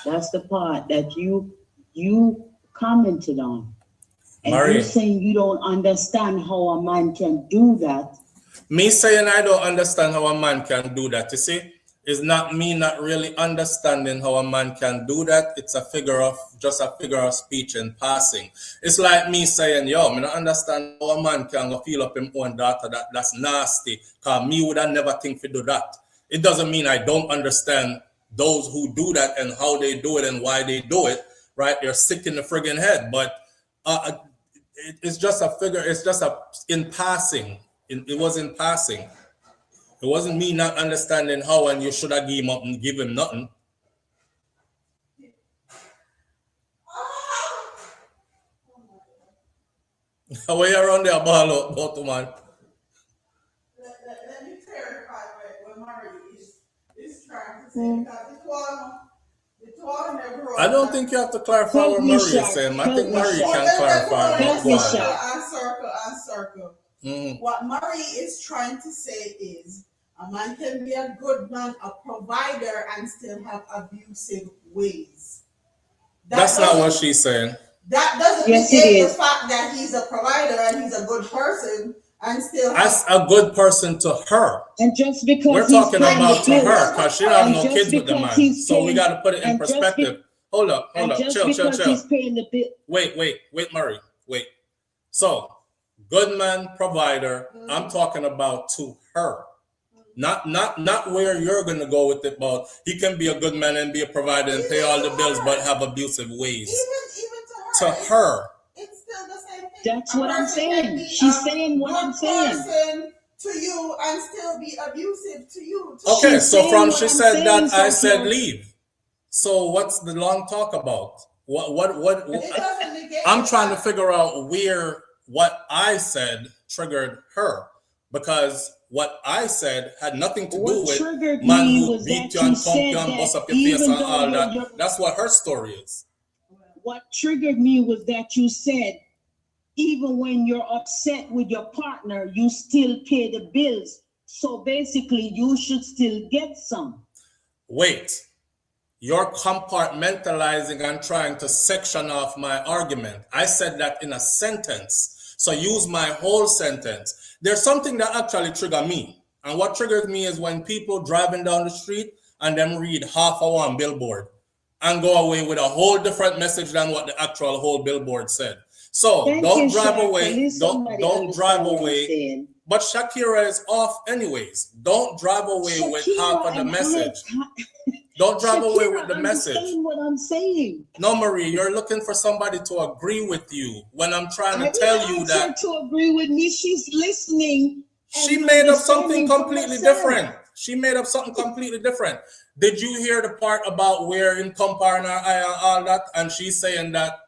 That's the part that you commented on. And Marie, you're saying you don't understand how a man can do that. Me saying I don't understand how a man can do that, you see, is not me not really understanding how a man can do that. It's a figure of speech in passing. It's like me saying, yo, I don't understand how a man can go feel up his own daughter. That's nasty. Because me would have never think to do that. It doesn't mean I don't understand those who do that and how they do it and why they do it. Right? They're sick in the friggin' head. But it's just a figure. It's just in passing. It was in passing. It wasn't me not understanding how, and you should have give him up and give him nothing. How you around there, ball out, about man? Let me clarify what Murray is trying to say. Because I don't think you have to clarify what Murray is saying. I think Murray can clarify. Circle. What Murray is trying to say is, A man can be a good man, a provider, and still have abusive ways. That's not what she's saying. That doesn't negate the fact that he's a provider and he's a good person and still as a good person to her. And just because we're talking about to her because she don't have no kids with the man. So we got to put it in perspective. Hold up. Chill. He's paying the bill. Wait, Murray. Wait. So, good man, provider. I'm talking about to her. Not where you're gonna go with it, but he can be a good man and be a provider and pay all the bills, but have abusive ways. Even to her. It's still the same thing. That's what I'm saying. She's saying what I'm saying. Person to you and still be abusive to you. Okay, so from she said that I said leave. So what's the long talk about? What I'm trying to figure out where what I said triggered her, because what I said had nothing to do with man who beat you and pump you and bust up your face and all that. That's what her story is. What triggered me was that you said, even when you're upset with your partner, you still pay the bills. So basically, you should still get some. Wait, you're compartmentalizing and trying to section off my argument. I said that in a sentence. So use my whole sentence. There's something that actually triggered me. And what triggers me is when people driving down the street and them read half of one billboard and go away with a whole different message than what the actual whole billboard said. So don't drive away. Don't drive away. But Shakira is off anyways. Don't drive away with half of the message. Don't drive away with the message. What I'm saying. No, Marie, you're looking for somebody to agree with you when I'm trying to tell you that. Her to agree with me. She's listening. She made up something completely different. She made up something completely different. Did you hear the part about where in comparing her eye and all that? And she's saying that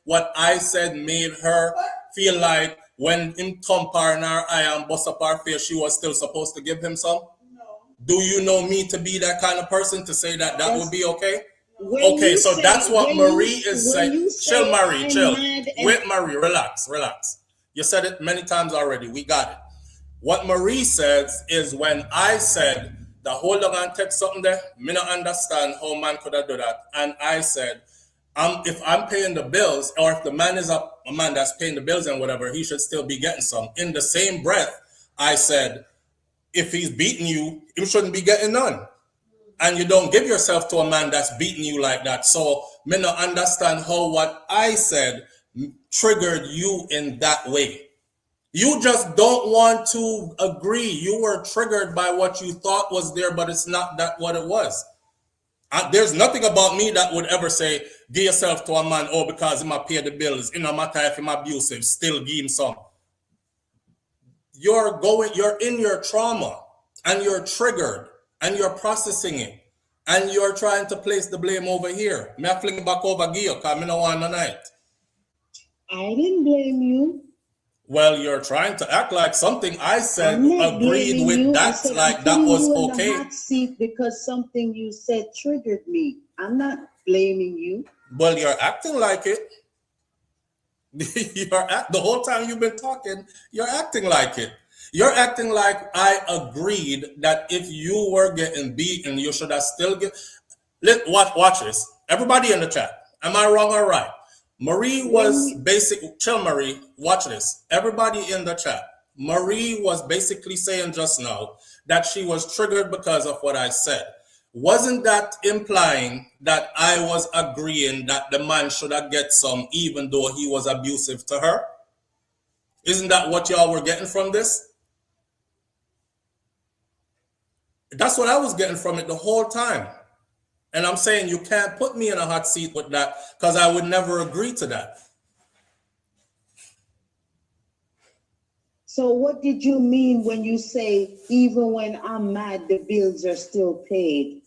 what I said made her feel like when in comparing her eye and bust up her face, she was still supposed to give him some? No. Do you know me to be that kind of person to say that that would be okay? Okay, so that's what Marie is saying. Chill, Marie, chill. Wait, Marie, relax. You said it many times already. We got it. What Marie says is when I said, the hold on and take something there, me not understand how man could have done that. And I said, if I'm paying the bills, or if the man is a man that's paying the bills and whatever, he should still be getting some. In the same breath, I said, if he's beating you, he shouldn't be getting none. And you don't give yourself to a man that's beating you like that. So me not understand how what I said triggered you in that way. You just don't want to agree. You were triggered by what you thought was there, but it's not that what it was. There's nothing about me that would ever say, give yourself to a man, because he might pay the bills, it no matter if he's abusive, still give him some. You're in your trauma, and you're triggered, and you're processing it, and you're trying to place the blame over here. Me I fling back over Gio, because I don't want no night. I didn't blame you. Well, you're trying to act like something I said agreed with that, like that was okay. Hot seat because something you said triggered me. I'm not blaming you. Well, you're acting like it. The whole time you've been talking, you're acting like it. You're acting like I agreed that if you were getting beaten, you should have still watch this. Everybody in the chat. Am I wrong or right? Marie was chill Marie, watch this. Everybody in the chat. Marie was basically saying just now that she was triggered because of what I said. Wasn't that implying that I was agreeing that the man should have get some even though he was abusive to her? Isn't that what y'all were getting from this? That's what I was getting from it the whole time. And I'm saying you can't put me in a hot seat with that because I would never agree to that. So what did you mean when you say, even when I'm mad, the bills are still paid?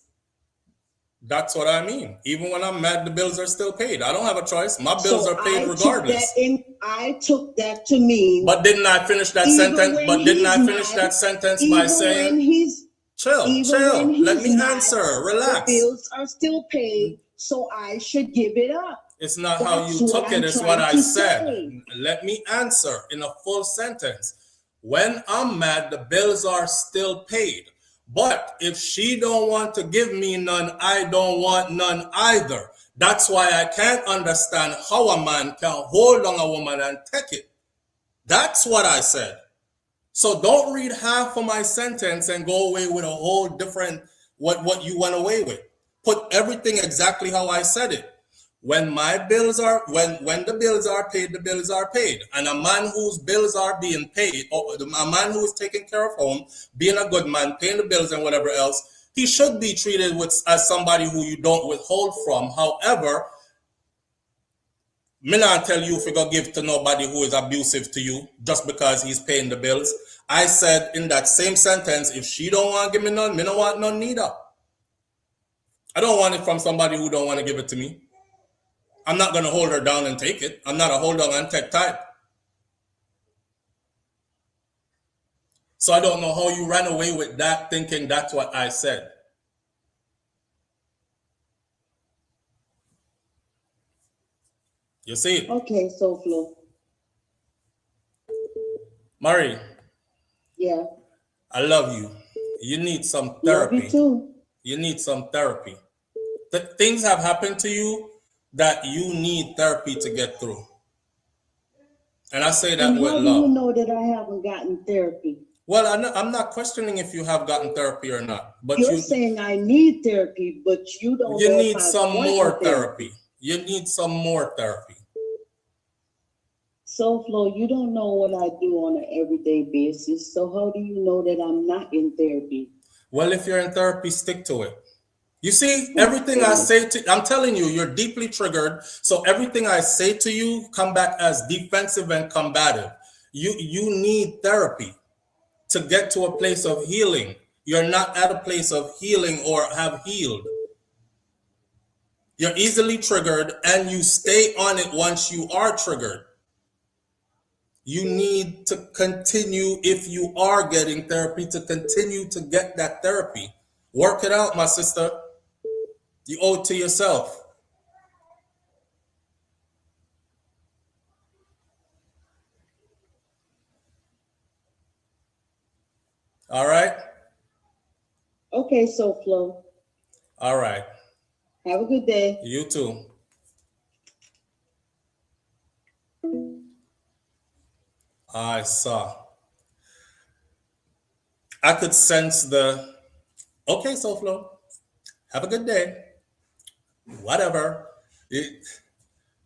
That's what I mean. Even when I'm mad, the bills are still paid. I don't have a choice. My bills are paid regardless. I took that to mean. But didn't I finish that sentence? But didn't I finish that sentence by saying... Chill. Let me answer. Relax. The bills are still paid, so I should give it up. It's not how you took it. It's what I said. Let me answer in a full sentence. When I'm mad, the bills are still paid. But if she don't want to give me none, I don't want none either. That's why I can't understand how a man can hold on a woman and take it. That's what I said. So don't read half of my sentence and go away with a whole different what you went away with. Put everything exactly how I said it. When my bills are when the bills are paid, the bills are paid. And a man whose bills are being paid, or a man who is taking care of home, being a good man, paying the bills and whatever else, he should be treated as somebody who you don't withhold from. However, me not tell you if you're gonna give to nobody who is abusive to you just because he's paying the bills. I said in that same sentence, if she don't want to give me none, me don't want none neither. I don't want it from somebody who don't want to give it to me. I'm not gonna hold her down and take it. I'm not a hold on and take type. So I don't know how you ran away with that thinking that's what I said. You see? Okay, SouFLo. Murray. Yeah. I love you. You need some Love therapy. you too. You need some therapy. Things have happened to you that you need therapy to get through. And I say that And with how do love. you know that I haven't gotten therapy? Well, I'm not questioning if you have gotten therapy or not. But You're saying I need therapy, but you don't you know need if I some want more the therapy. You need some more therapy. SouFLo, you don't know what I do on an everyday basis. So how do you know that I'm not in therapy? Well, if you're in therapy, stick to it. You see, everything I say to I'm telling you, you're deeply triggered. So everything I say to you come back as defensive and combative. You need therapy to get to a place of healing. You're not at a place of healing or have healed. You're easily triggered and you stay on it once you are triggered. You need to continue, if you are getting therapy, to continue to get that therapy. Work it out, my sister. You owe it to yourself. All right? Okay, SouFLo. All right. Have a good day. You too. I saw. I could sense the, okay, SouFLo, have a good day. Whatever.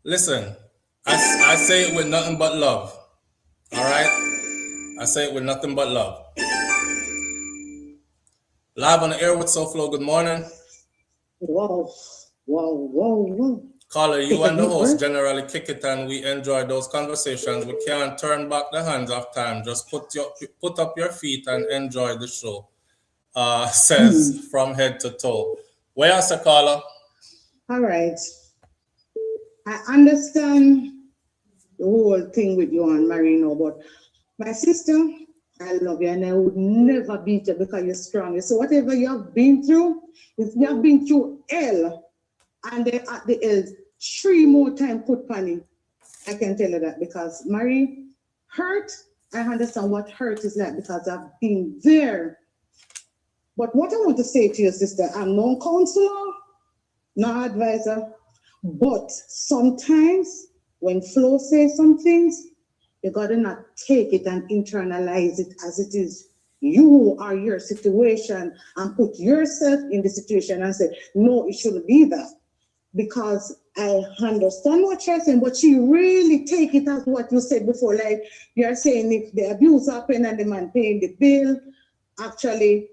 Listen, I say it with nothing but love. All right? I say it with nothing but love. Live on the air with SouFLo. Good morning. Wow. Caller, you and the host generally kick it and we enjoy those conversations. We can't turn back the hands of time. Just put up your feet and enjoy the show. Says from head to toe. Where's the caller? All right. I understand the whole thing with you and Marino, but my sister, I love you and I would never beat you because you're strong. So whatever you have been through, if you have been through hell and then at the hell 3 more times put panny, I can tell you that because Marie, hurt, I understand what hurt is like because I've been there. But what I want to say to your sister, I'm no counselor, no advisor, but sometimes when Flo says some things, you gotta not take it and internalize it as it is you or your situation and put yourself in the situation and say, no, it shouldn't be that. Because I understand what you're saying, but she really take it as what you said before. Like you're saying if the abuse happened and the man paying the bill, actually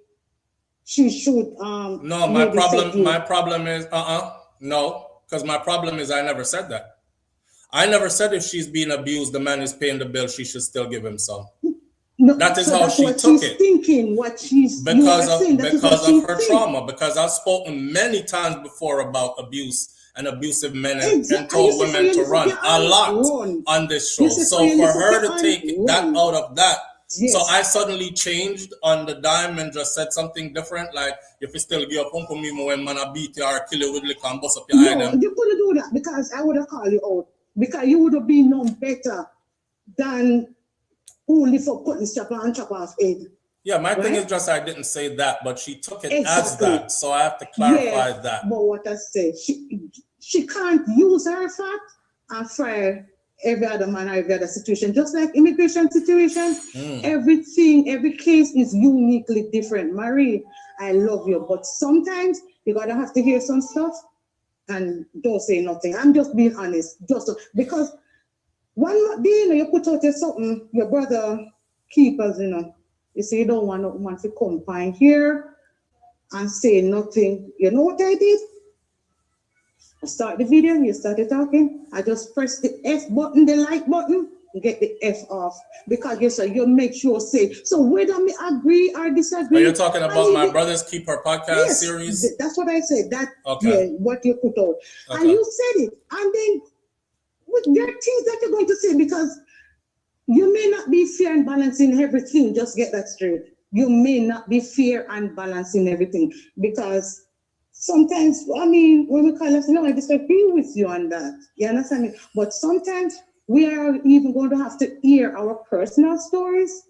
she should No, my problem is no, because my problem is I never said that. I never said if she's being abused, the man is paying the bill, she should still give him some. No, that is so how she took it. Thinking what she's because of her trauma. Because I've spoken many times before about abuse and abusive men and told women to run a lot on this show. So for her to take that out of that, so I suddenly changed on the dime and just said something different, like if you still give up on me when man I beat you or kill you with liquor and bust up your eye. No, you couldn't do that because I would have called you out because you would have been known better than only for cutting strap and chop off head. Yeah, my thing Right? is just I didn't say that, but she took it as Exactly. that, so I have to clarify Yeah, that. but what I said, she can't use her fat and fire every other man or every other situation. Just like immigration situation, everything, every case is uniquely different. Marie, I love you, but sometimes you gotta have to hear some stuff and don't say nothing. I'm just being honest, because one day, you put out something, your brother keepers, you say you don't want no man to come find here and say nothing. You know what I did? I start the video, you started talking. I just press the F button, the like button, and get the F off. Because you make sure say. So whether me agree or disagree. Are you talking about my Brother's Keeper podcast series? That's what I said. That okay. Yeah, what you put out. Okay. And you said it. And then there are things that you're going to say because you may not be fair and balanced in everything. Just get that straight. You may not be fair and balanced in everything because sometimes, when we call us, I disagree with you on that. You understand me? But sometimes we are even going to have to hear our personal stories.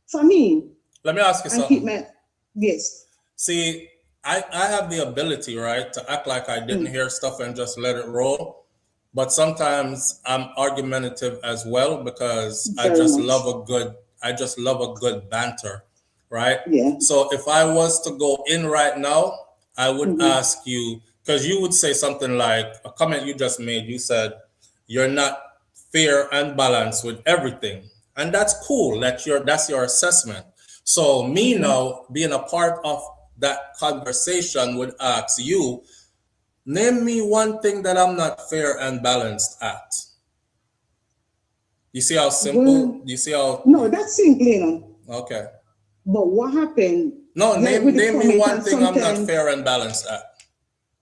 For me, let me ask you something. Yes. See, I have the ability, right, to act like I didn't hear stuff and just let it roll. But sometimes I'm argumentative as well because I just love a good banter, right? Yeah. So if I was to go in right now, I would ask you, because you would say something like a comment you just made. You said you're not fair and balanced with everything, and that's cool. That's your assessment. So me now being a part of that conversation would ask you, name me one thing that I'm not fair and balanced at. You see how simple? You see how? No, that's simple, Okay. But what happened? No, name me one thing I'm not fair and balanced at.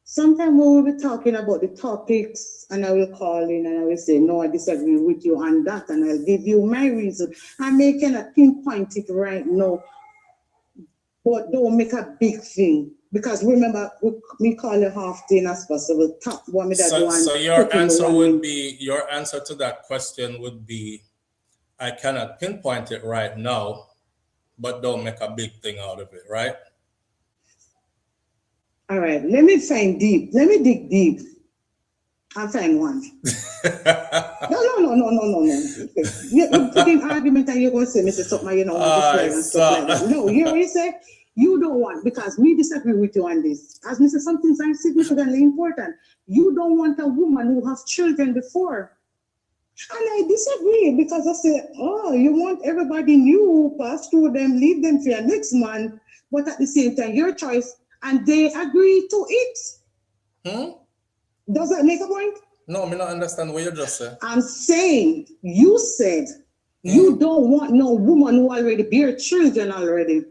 Sometimes we will be talking about the topics and I will call in and I will say, no, I disagree with you on that and I'll give you my reason. I may cannot pinpoint it right now, but don't make a big thing. Because remember, we call it half thing as possible. Top one So your answer to that question would be, I cannot pinpoint it right now, but don't make a big thing out of it, right? All right, let me dig deep and find one. No. You're putting argument and you're going to say, Mr. Something, and stuff like that. No, you already say you don't want, because we disagree with you on this. As Mr. Some things are significantly important. You don't want a woman who has children before. And I disagree because I say, you want everybody new, pass through them, leave them for your next man, but at the same time, your choice, and they agree to it. Does that make a point? No, I don't understand what you just said. I'm saying, you said you don't want no woman who already bear children already.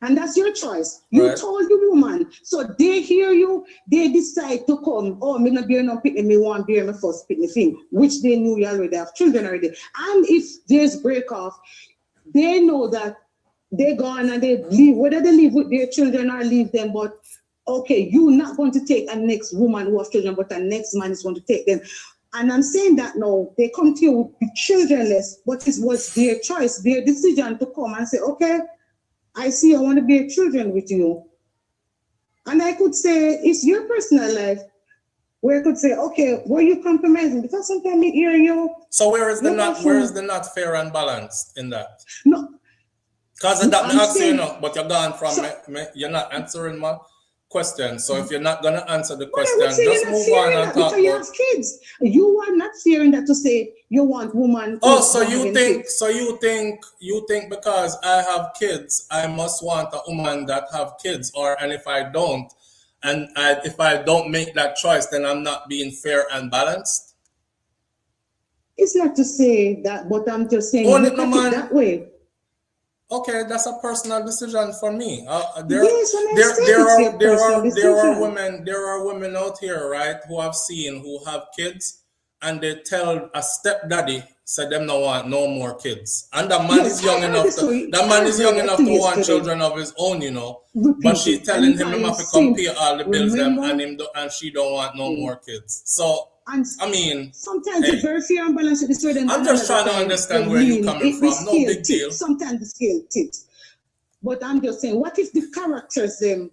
And that's your choice. You told the woman. So they hear you, they decide to come. Me not bear no pitney, me want bear my first pitney thing, which they knew you already have children already. And if there's break off, they know that they gone and they leave, whether they live with their children or leave them, but okay, you're not going to take a next woman who has children, but the next man is going to take them. And I'm saying that now, they come to you with childrenless, but it was their choice, their decision to come and say, okay, I see I want to bear children with you. And I could say, it's your personal life, where I could say, okay, were you compromising? Because sometimes I hear you. So where is the not fair and balanced in that? No. Because that me ask you, but you're gone from you're not answering my question. So if you're not gonna answer the question, just move on and talk about. You have kids. You are not fearing that to say you want woman. Oh, so you think because I have kids, I must want a woman that have kids, and if I don't, if I don't make that choice, then I'm not being fair and balanced. It's not to say that, but I'm just saying look at it that way. Okay, that's a personal decision for me. There are women out here, right, who have kids, and they tell a stepdaddy, said them no want no more kids. And the man Yes, is young I heard enough the to story. that man I is heard young that enough thing to want yesterday. children of his own, you know. Repeat But she's it. telling him Anytime have to sin, come pay all the bills them remember? and him and she don't want no more kids. So And I mean, sometimes hey, it's very fair and balanced with the story. I'm just trying to understand where you're coming from. No big deal. Sometimes the scale tips. But I'm just saying, what if the characters, the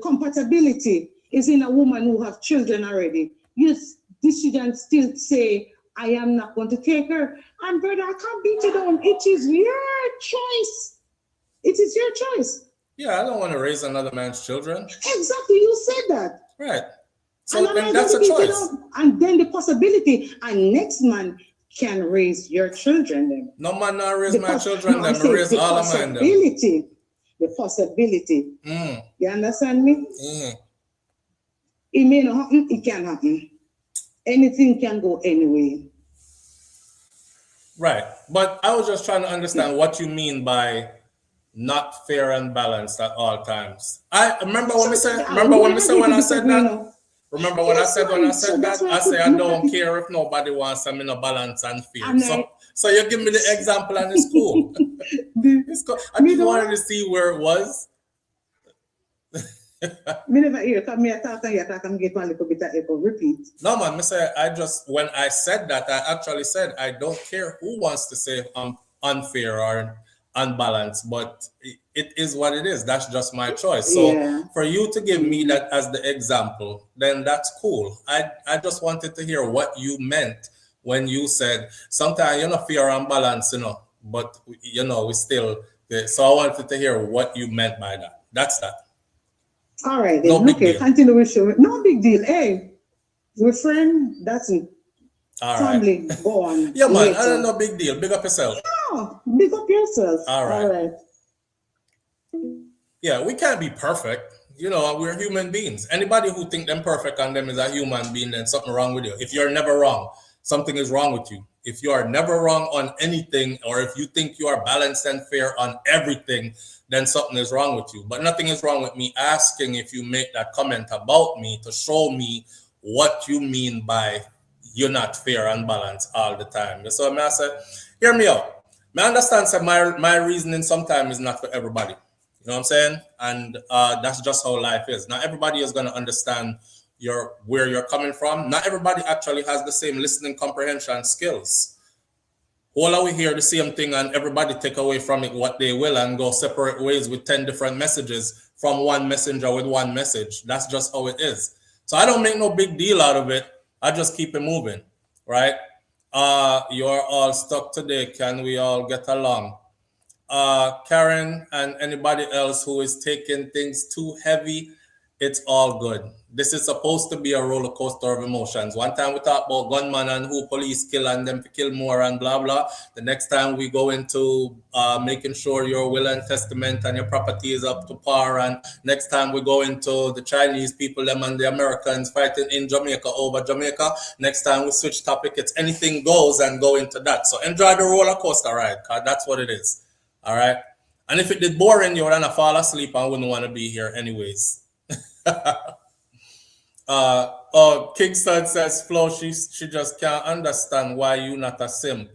compatibility is in a woman who have children already? Yes, this shouldn't still say, I am not going to take her. And brother, I can't beat you down. It is your choice. It is your choice. Yeah, I don't want to raise another man's children. Exactly, you said that. Right. So And then that's a choice. And then the possibility, and next man can raise your children. Then. No man not raise my children, then raise all of mine. The possibility. You understand me? It may not happen, it can happen. Anything can go anyway. Right. But I was just trying to understand what you mean by not fair and balanced at all times. I remember when I said that. Remember when I said that? I say I don't care if nobody wants them in a balance and fair. So you give me the example and it's cool. It's cool. I just wanted to see where it was. Me never hear. Come here, talk and you talk and get one little bit of echo. Repeat. No man, when I said that, I actually said I don't care who wants to say unfair or unbalanced, but it is what it is. That's just my choice. So for you to give me that as the example, then that's cool. I just wanted to hear what you meant when you said sometimes you're not fair and balanced, you know, but you know we still. So I wanted to hear what you meant by that. That's that. All right, then. No okay, continue with show. No big deal. Hey, your friend, that's it. All family, right. Go on. Yeah, man, I don't know, big deal. Big up yourself. Yeah, big up yourself. All right. Yeah, we can't be perfect. You know, we're human beings. Anybody who think them perfect and them is a human being, then something wrong with you. If you're never wrong, something is wrong with you. If you are never wrong on anything, or if you think you are balanced and fair on everything, then something is wrong with you. But nothing is wrong with me asking if you make that comment about me to show me what you mean by you're not fair and balanced all the time. So I say, hear me out. I understand that my reasoning sometimes is not for everybody. You know what I'm saying? And that's just how life is. Not everybody is going to understand where you're coming from. Not everybody actually has the same listening comprehension skills. All are we hear the same thing and everybody take away from it what they will and go separate ways with 10 different messages from one messenger with one message. That's just how it is. So I don't make no big deal out of it. I just keep it moving, right? You're all stuck today. Can we all get along? Karen and anybody else who is taking things too heavy, it's all good. This is supposed to be a roller coaster of emotions. One time we talk about gunman and who police kill and them to kill more and blah, blah. The next time we go into making sure your will and testament and your property is up to par. And next time we go into the Chinese people, them and the Americans fighting in Jamaica over Jamaica. Next time we switch topic, it's anything goes and go into that. So enjoy the roller coaster ride, because that's what it is. All right. And if it did boring you, then I fall asleep and wouldn't want to be here anyways. Kingston says, Flo, she just can't understand why you not a simp.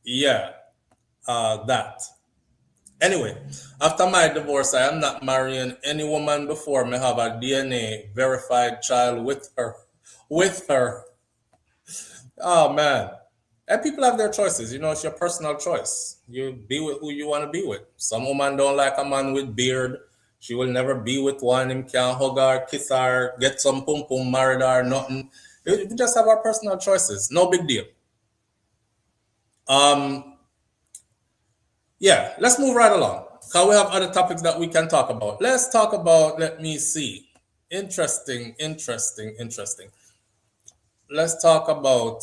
Yeah, that. Anyway, after my divorce, I am not marrying any woman before me have a DNA verified child with her. Oh, man. And people have their choices. You know, it's your personal choice. You be with who you want to be with. Some woman don't like a man with beard. She will never be with one. Him can't hug her, kiss her, get some pum pum, married her, nothing. We just have our personal choices. No big deal. Yeah, let's move right along. Because we have other topics that we can talk about. Let's talk about, let me see. Interesting. Let's talk about,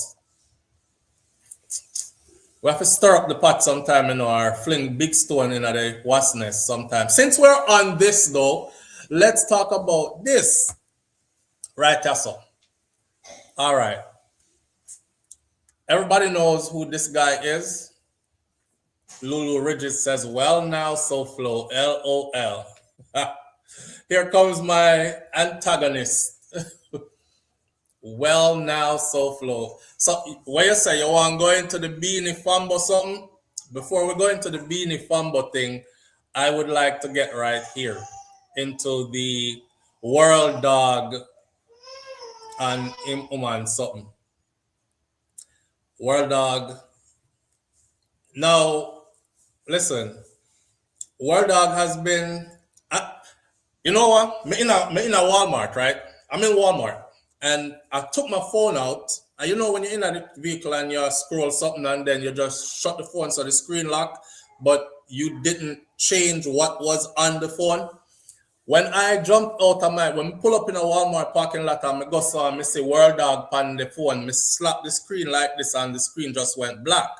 we have to stir up the pot sometime, you know, or fling big stone in the wasp nest sometime. Since we're on this, though, let's talk about this. Right, Tasso. All right. Everybody knows who this guy is. Lulu Ridges says, well, now, SouFLo, LOL. Here comes my antagonist. Well now, SouFLo. So what you say, you want to go into the Beenie Fambo something? Before we go into the Beenie Fambo thing, I would like to get right here into the World Dog and him woman something. World Dog. Now, listen, World Dog has been, you know what? Me in a Walmart, right? I'm in Walmart. And I took my phone out. And you know when you're in a vehicle and you scroll something and then you just shut the phone so the screen lock, but you didn't change what was on the phone. When I jumped out of when I pull up in a Walmart parking lot and I go saw me see World Dog on the phone, me slap the screen like this and the screen just went black.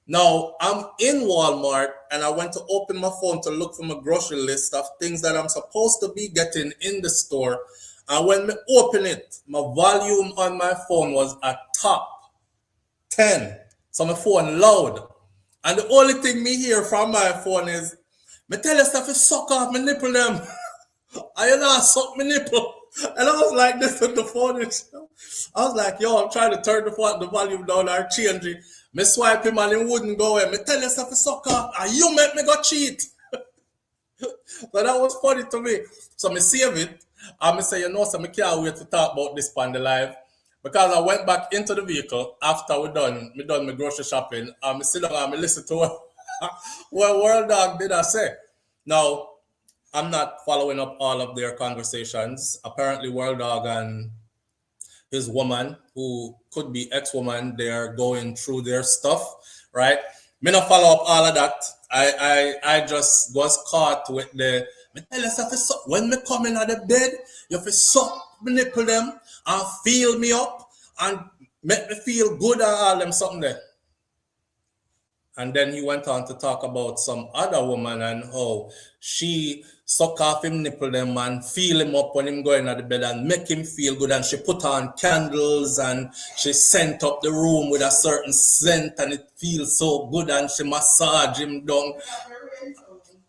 Now I'm in Walmart and I went to open my phone to look for my grocery list of things that I'm supposed to be getting in the store. And when I open it, my volume on my phone was at top 10. So my phone loud. And the only thing me hear from my phone is, me tell you stuff, you suck off my nipple them. I you know, suck my nipple. And I was like this with the phone. I was like, yo, I'm trying to turn the volume down or change it. Me swipe him and it wouldn't go away. Me tell you stuff, you suck off. And you make me go cheat. So that was funny to me. So me save it. And I say, you know, so I can't wait to talk about this on the live. Because I went back into the vehicle after we done my grocery shopping. And I sit down and I listen to what World Dog did I say. Now, I'm not following up all of their conversations. Apparently, World Dog and his woman, who could be ex-woman, they're going through their stuff, right? Me not follow up all of that. I just was caught with the, me tell you, when me come in at the bed, you have to suck me nipple them and feel me up and make me feel good and all them something there. And then he went on to talk about some other woman and how she suck off him nipple them and feel him up when him going at the bed and make him feel good. And she put on candles and she scent up the room with a certain scent and it feels so good and she massage him down.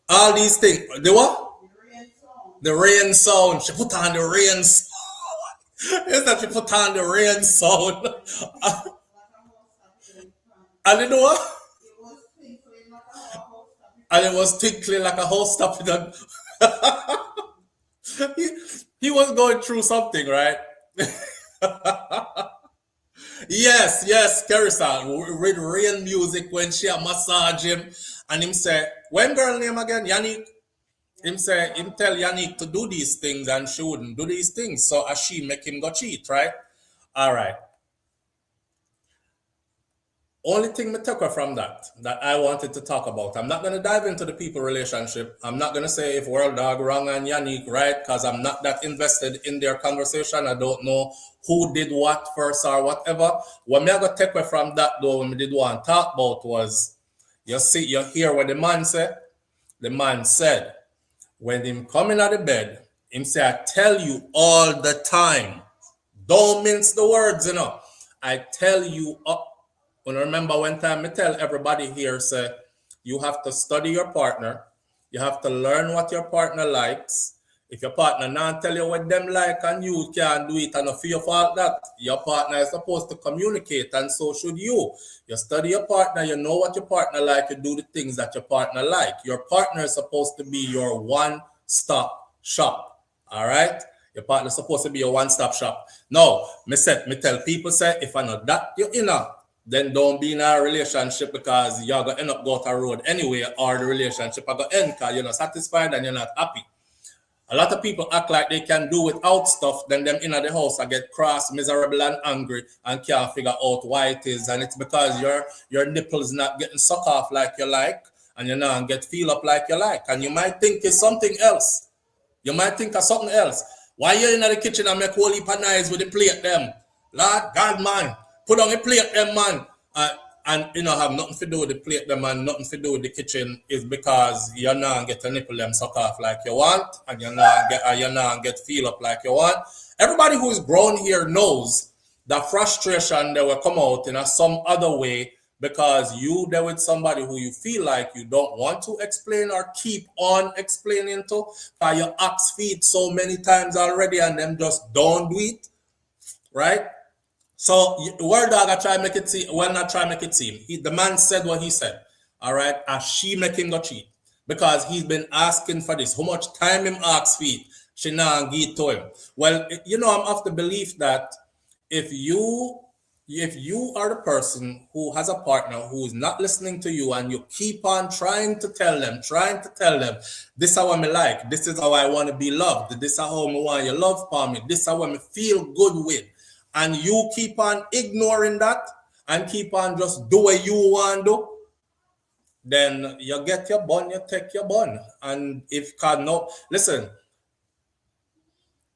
All these things. The what? The rain sound. She put on the rain sound. Yes, that she put on the rain sound. And you know what? And it was tinkling like a house stopping on. he was going through something, right? yes, Carissa, with rain music when she massage him. And him say, when girl name again? Yannick. Him tell Yannick to do these things and she wouldn't do these things. So as she make him go cheat, right? All right. Only thing me took from that I wanted to talk about. I'm not going to dive into the people relationship. I'm not going to say if World Dog wrong and Yannick right, because I'm not that invested in their conversation. I don't know who did what first or whatever. What me I got take away from that though, when we did want to talk about was, you hear what the man said? The man said, when him coming out of bed, him say, I tell you all the time, don't mince the words, you know. I tell you when I remember one time I tell everybody here, say, you have to study your partner. You have to learn what your partner likes. If your partner not tell you what them like and you can't do it and not for your fault that, your partner is supposed to communicate and so should you. You study your partner, you know what your partner like, you do the things that your partner like. Your partner is supposed to be your one-stop shop. All right? Your partner is supposed to be your one-stop shop. Now, me tell people, say, if I know that you're in then don't be in a relationship because you're going to end up go to a road anyway, or the relationship are going to end because you're not satisfied and you're not happy. A lot of people act like they can do without stuff, then them in the house I get cross, miserable and angry and can't figure out why it is. And it's because your nipples not getting sucked off like you like and you not get feel up like you like. And you might think it's something else. You might think of something else. Why you in the kitchen and make whole heap of noise with the plate them? Lord God, man. Put on a plate them, man. And you know, have nothing to do with the plate them and nothing to do with the kitchen is because you're not get a nipple them suck off like you want and you're not get feel up like you want. Everybody who is grown here knows that frustration that will come out in some other way because you there with somebody who you feel like you don't want to explain or keep on explaining to, because you ask feet so many times already and them just don't do it. right? So Word Dog, I try to make it seem, well, not try to make it seem. The man said what he said, all right? And she make him go cheat because he's been asking for this. How much time him ask for it, she now give it to him. Well, you know, I'm of the belief that if you are the person who has a partner who is not listening to you and you keep on trying to tell them, this is how I like, this is how I want to be loved, this is how I want your love for me, this is how I feel good with, and you keep on ignoring that and keep on just do what you want to do, then you get your bun, you take your bun. And if God no, listen,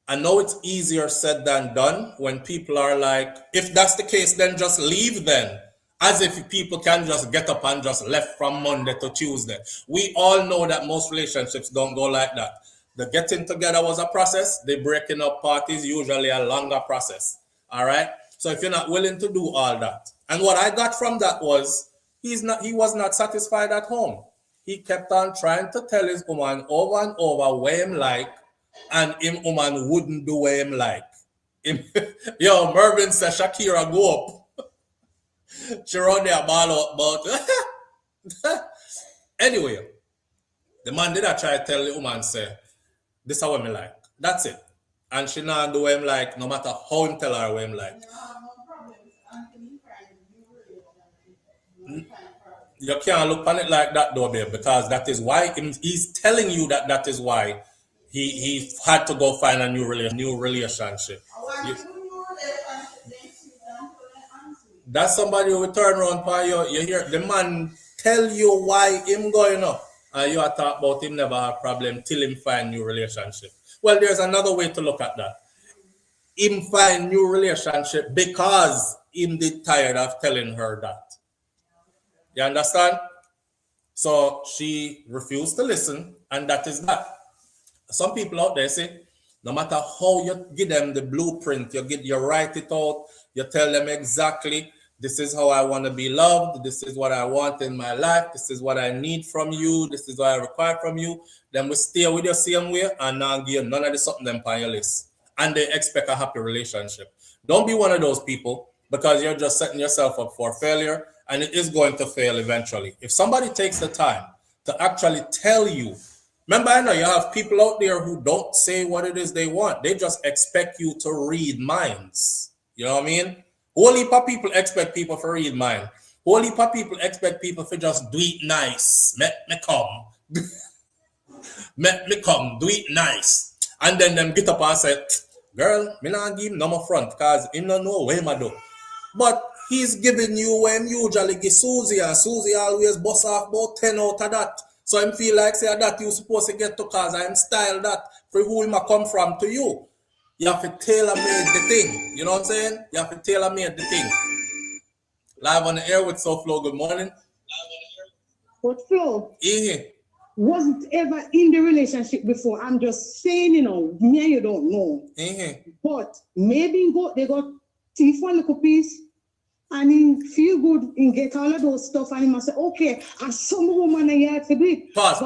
I know it's easier said than done when people are like, if that's the case, then just leave then. As if people can just get up and just left from Monday to Tuesday. We all know that most relationships don't go like that. The getting together was a process. The breaking up part is usually a longer process. All right? So if you're not willing to do all that. And what I got from that was, he was not satisfied at home. He kept on trying to tell his woman over and over what him like, and him woman wouldn't do what him like. Yo, Mervin said Shakira go up. She run there ball out about. Anyway, the man did I try to tell the woman say, this is what me like. That's it. And she not do what him like, no matter how him tell her what him like. You can't look on it like that though, babe, because that is why he's telling you that is why he had to go find a new relationship. That's somebody who will turn around for you. You hear the man tell you why him going up, and you are talk about him never have problem till him find new relationship. Well, there's another way to look at that. Him find new relationship because him did tired of telling her that. You understand? So she refused to listen, and that is that. Some people out there say, no matter how you give them the blueprint, you write it out, you tell them exactly, this is how I want to be loved, this is what I want in my life, this is what I need from you, this is what I require from you, then we stay with you same way and not give none of the something them on your list. And they expect a happy relationship. Don't be one of those people, because you're just setting yourself up for failure, and it is going to fail eventually. If somebody takes the time to actually tell you, remember, I know you have people out there who don't say what it is they want. They just expect you to read minds. You know what I mean? Whole heap of people expect people to read mind. Whole heap of people expect people to just do it nice. Let me come. Let me come, do it nice. And then them get up and say, girl, me not give him no more front because he don't know what him do. But he's giving you when usually give Susie, and Susie always bust off about 10 out of that. So I feel like say that you supposed to get to cause I'm style that for who him come from to you. You have to tailor-made the thing. You know what I'm saying? You have to tailor-made the thing. Live on the air with SouFLo, good morning. But Flo, Yeah. wasn't ever in the relationship before. I'm just saying, you know, me and you don't know. But maybe they got thief one little piece and he feel good and get all of those stuff and he must say, okay, and some woman I have to do it. Pause.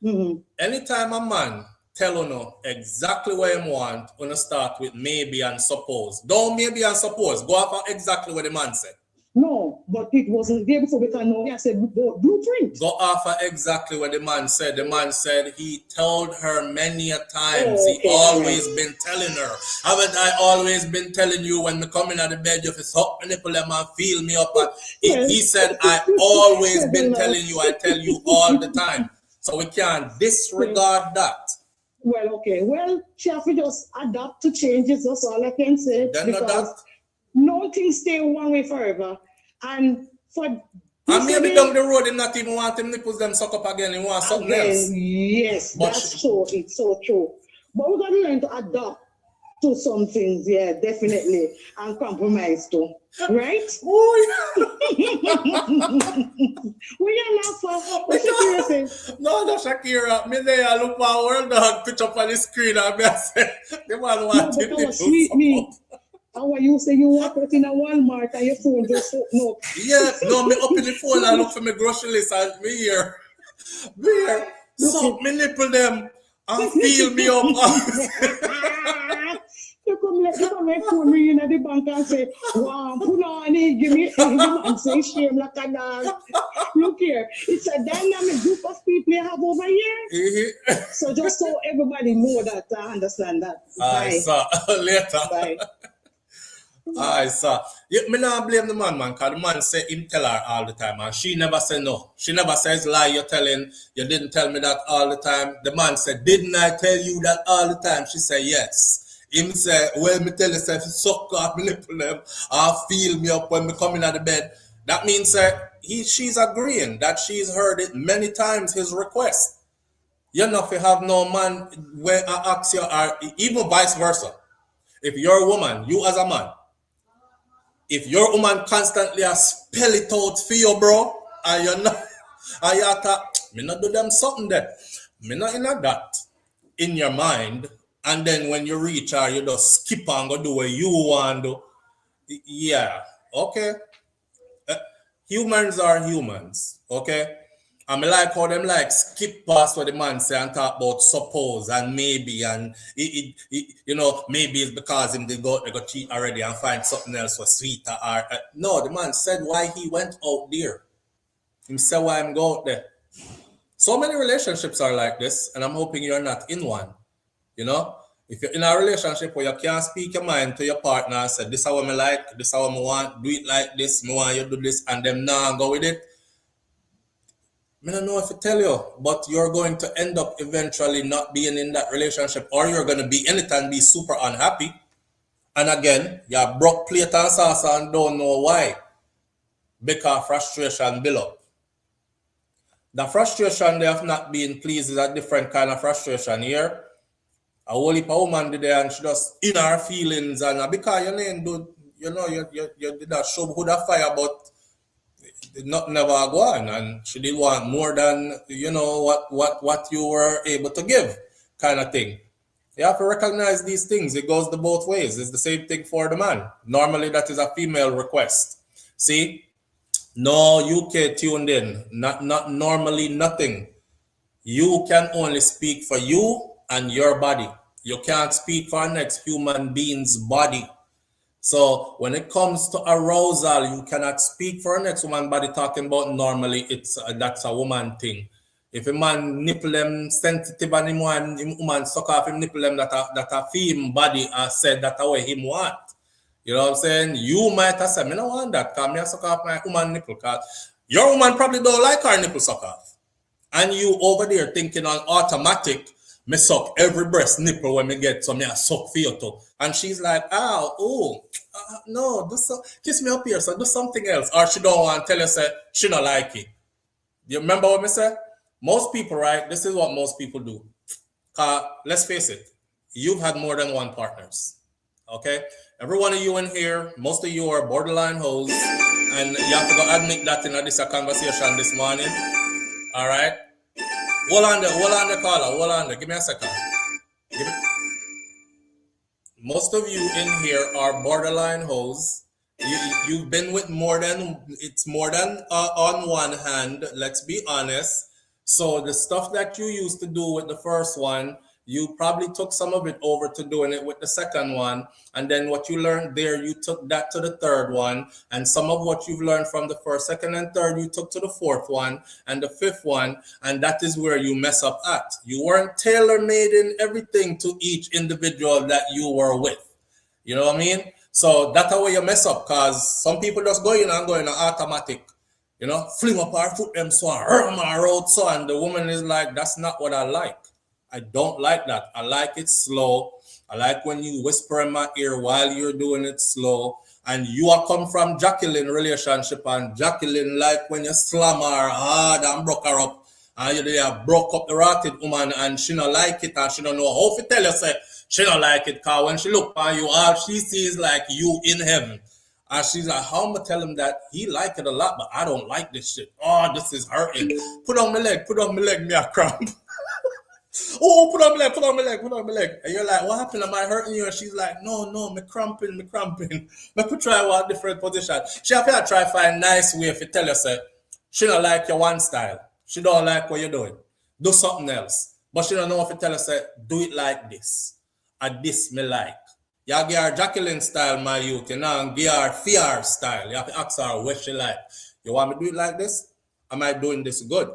Mm-hmm. Anytime a man tell you exactly what he want, when you start with maybe and suppose. Don't maybe and suppose. Go off exactly what the man said. No, but it wasn't there before because no, I said blueprint. Go off exactly what the man said. The man said he told her many a times. He always been telling her. Haven't I always been telling you when me come in at the bed, you have to suck my nipple and feel me up? He said, I always been telling you, I tell you all the time. So we can't disregard that. Well, okay. Well, she have to just adapt to changes. That's all I can say. Then because no things stay one way forever. And for maybe down the road, him not even want him nipples them suck up again. He want something else. Yes, but that's true. It's so true. But we got to learn to adapt to some things, yeah, definitely, and compromise too, right? What you laugh for? What Shakira say? No, Shakira. Me there, I look for a World Dog picture up on the screen and I say, the man want him nipples sweet me. How you say you walk out in a Walmart and your phone just open up? Yeah, no, me up in the phone and look for my grocery list and me here. Suck me nipple them and feel me up. You come like phone me in at the bank and say, wow, put on it, give me the man say shame like a dog. Look here, it's a dynamic group of people you have over here. So just so everybody know that, understand that. I saw later. Bye. I saw. Me not blame the man, because the man say him tell her all the time, and she never say no. She never says lie, you're telling, you didn't tell me that all the time. The man said, didn't I tell you that all the time? She said, yes. Him say, well, me tell you, if you suck off me nipple them, or feel me up when me come in at the bed. That means she's agreeing that she's heard it many times, his request. You know, if you have no man where I ask you, or even vice versa. If you're a woman, you as a man, if your woman constantly spell it out for you, bro, and you're not, and you thought, me not do them something there. Me not in that in your mind, and then when you reach her, you just skip and go do what you want to do. Yeah, okay. Humans are humans, okay? And I like how them like skip past what the man say and talk about suppose and maybe and you know, maybe it's because him they go cheat already and find something else was sweeter or no, the man said why he went out there. He said why I'm go out there. So many relationships are like this, and I'm hoping you're not in one. You know, if you're in a relationship where you can't speak your mind to your partner and say this is what I like, this is what I want, do it like this, me want you to do this, and them now go with it. I don't know if I tell you, but you're going to end up eventually not being in that relationship, or you're going to be in it and be super unhappy. And again, you broke plate and sauce and don't know why. Because frustration build up. The frustration they have not been pleased is a different kind of frustration here. A whole heap of woman did there and she just in her feelings and because your name do, you know, you did that show who that fire, but not never go on, and she did want more than you know what you were able to give, kind of thing. You have to recognize these things. It goes the both ways. It's the same thing for the man. Normally that is a female request. See, no UK tuned in. Not normally nothing. You can only speak for you and your body. You can't speak for next human being's body. So when it comes to arousal, you cannot speak for a next woman body talking about normally it's that's a woman thing. If a man nipple them sensitive and him woman suck off him nipple them that a female body said that way him want. You know what I'm saying? You might have said, me don't want that because me suck off my woman nipple because your woman probably don't like her nipple suck off. And you over there thinking on automatic, me suck every breast nipple when me get so me I suck for you too. And she's like, no, kiss me up here, so do something else. Or she don't want to tell you, say, she don't like it. You remember what me said? Most people, right, this is what most people do. Let's face it, you've had more than one partners, okay? Every one of you in here, most of you are borderline hoes, and you have to go admit that in this conversation this morning, all right? Hold on the caller, hold on there, give me a second. Most of you in here are borderline hoes. You've been with more than on one hand, let's be honest. So the stuff that you used to do with the first one, you probably took some of it over to doing it with the second one. And then what you learned there, you took that to the third one. And some of what you've learned from the first, second, and third, you took to the fourth one and the fifth one. And that is where you mess up at. You weren't tailor-made in everything to each individual that you were with. You know what I mean? So that's how you mess up, because some people just go in automatic. You know, fling up our foot them so my road so, and the woman is like, that's not what I like. I don't like that. I like it slow. I like when you whisper in my ear while you're doing it slow. And you are come from Jacqueline relationship, and Jacqueline like when you slam her hard and broke her up, and you broke up the rotted woman, and she don't like it, and she don't know how to tell you say she don't like it, because when she look on you, all she sees like you in heaven. And she's like, how am I tell him that he like it a lot, but I don't like this shit. Oh, this is hurting. Put on my leg, me a cramp. Oh, put on my leg. And you're like, what happened? Am I hurting you? And she's like, no, me cramping. Me could try one different position. She have to try find nice way if you tell her, say, she don't like your one style. She don't like what you're doing. Do something else. But she don't know if you tell her, say, do it like this. And this me like. You have to give Jacqueline style, my youth, you know, and give her fear style. You have to ask her what she like. You want me to do it like this? Am I doing this good?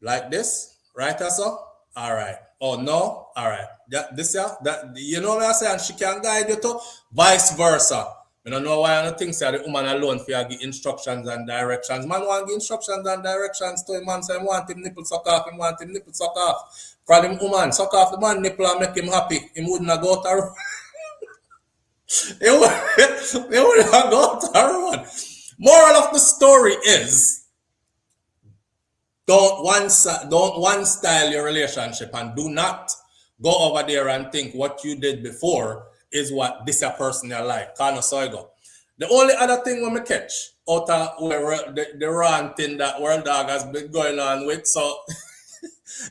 Like this? Right, so? All right. Oh, no? All right. This, yeah? That, you know what I'm saying? She can guide you to vice versa. I don't know why I don't think so. The woman alone for you give instructions and directions. Man want give instructions and directions to him. Man say, want him nipple suck off. Him want him nipple suck off. For him woman, suck off the man nipple and make him happy. He wouldn't have go to He wouldn't have go to run. Moral of the story is, don't one style your relationship, and do not go over there and think what you did before is what this person you like. The only other thing when we catch out of where the ranting that World Dog has been going on with, so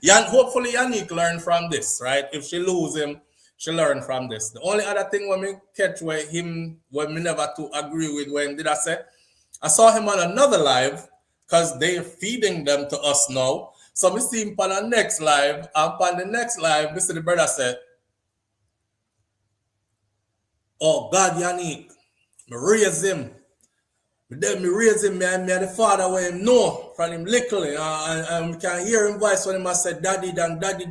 hopefully Yannick learned from this, right? If she lose him, she learned from this. The only other thing when we catch where him, when we never to agree with when did I say? I saw him on another live because they're feeding them to us now. So we see him on the next live, and on the next live, we see the brother said, oh God, Yannick, me raise him. Then me raise him, me the father where him know from him little. And we can hear him voice when he said, daddy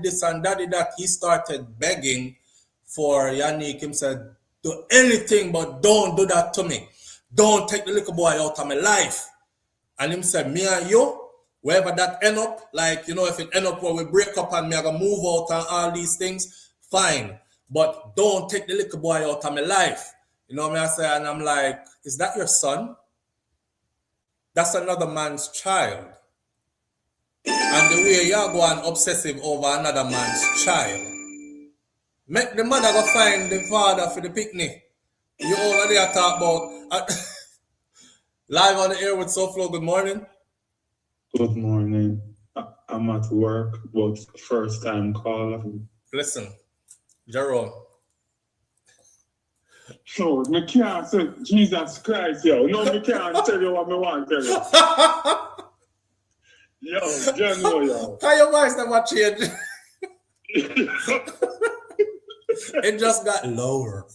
this and daddy that. He started begging for Yannick. Him said, do anything but don't do that to me. Don't take the little boy out of my life. And him said, me and you, wherever that end up, like, you know, if it end up where we break up and me I gonna move out and all these things, fine. But don't take the little boy out of my life. You know what I say? And I'm like, is that your son? That's another man's child. And the way you're going obsessive over another man's child. Make the mother go find the father for the picnic. You over there talk about live on the air with SouFLo. Good morning. Good morning. I'm at work, but first time caller. Listen, Jerome. No, me can't say Jesus Christ, yo. No, me can't tell you what me want to tell you. Yo, General, yo. Can your voice never change? It just got lower.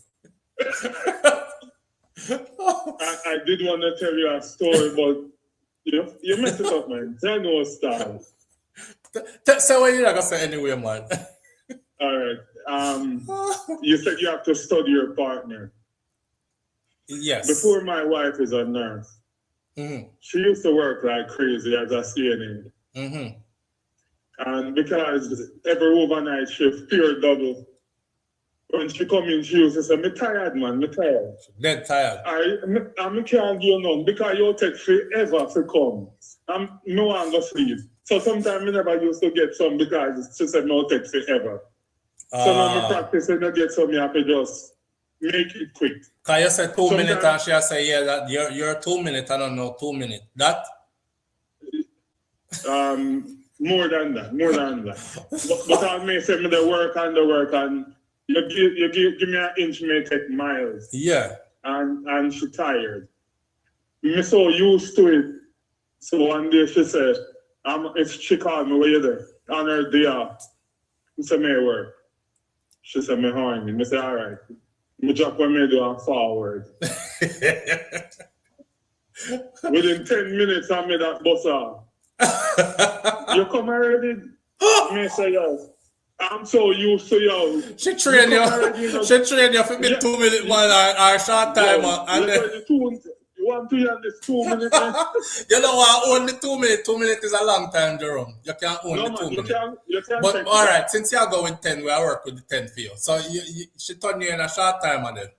I did want to tell you a story, but you messed it up, man. General style. Say what you're not going to say anyway, man. All right. You said you have to study your partner. Yes. Before my wife is a nurse, she used to work like crazy as a CNA. And because every overnight shift, pure double, when she come in, she used to say, me tired, man, me tired. Dead tired. I can't do none because you take forever to come. No one go sleep. So sometimes I never used to get some because she said no take forever. So now I practice and I get some, you have to just make it quick. Can you say 2 minutes and she say, yeah, that you're 2 minutes, I don't know, 2 minutes. That? More than that. But I may say me the work and you give me an inch, may take miles. Yeah. And she tired. Me so used to it. So one day she said, she called me, where you there? On her day off. I said, may work. She said, me horny. I said, all right. I drop what I do and forward. Within 10 minutes, I made that bus off. You come already? I say, yo. I'm so used to yo. She trained you. She trained you for me 2 minutes, man, or short time. And then, you want to hear this 2 minutes? You know what? Only 2 minutes. 2 minutes is a long time, Jerome. You can't own the 2 minutes. You can but all right, since you go with 10, we work with the 10 for you. So she turned you in a short time, and then.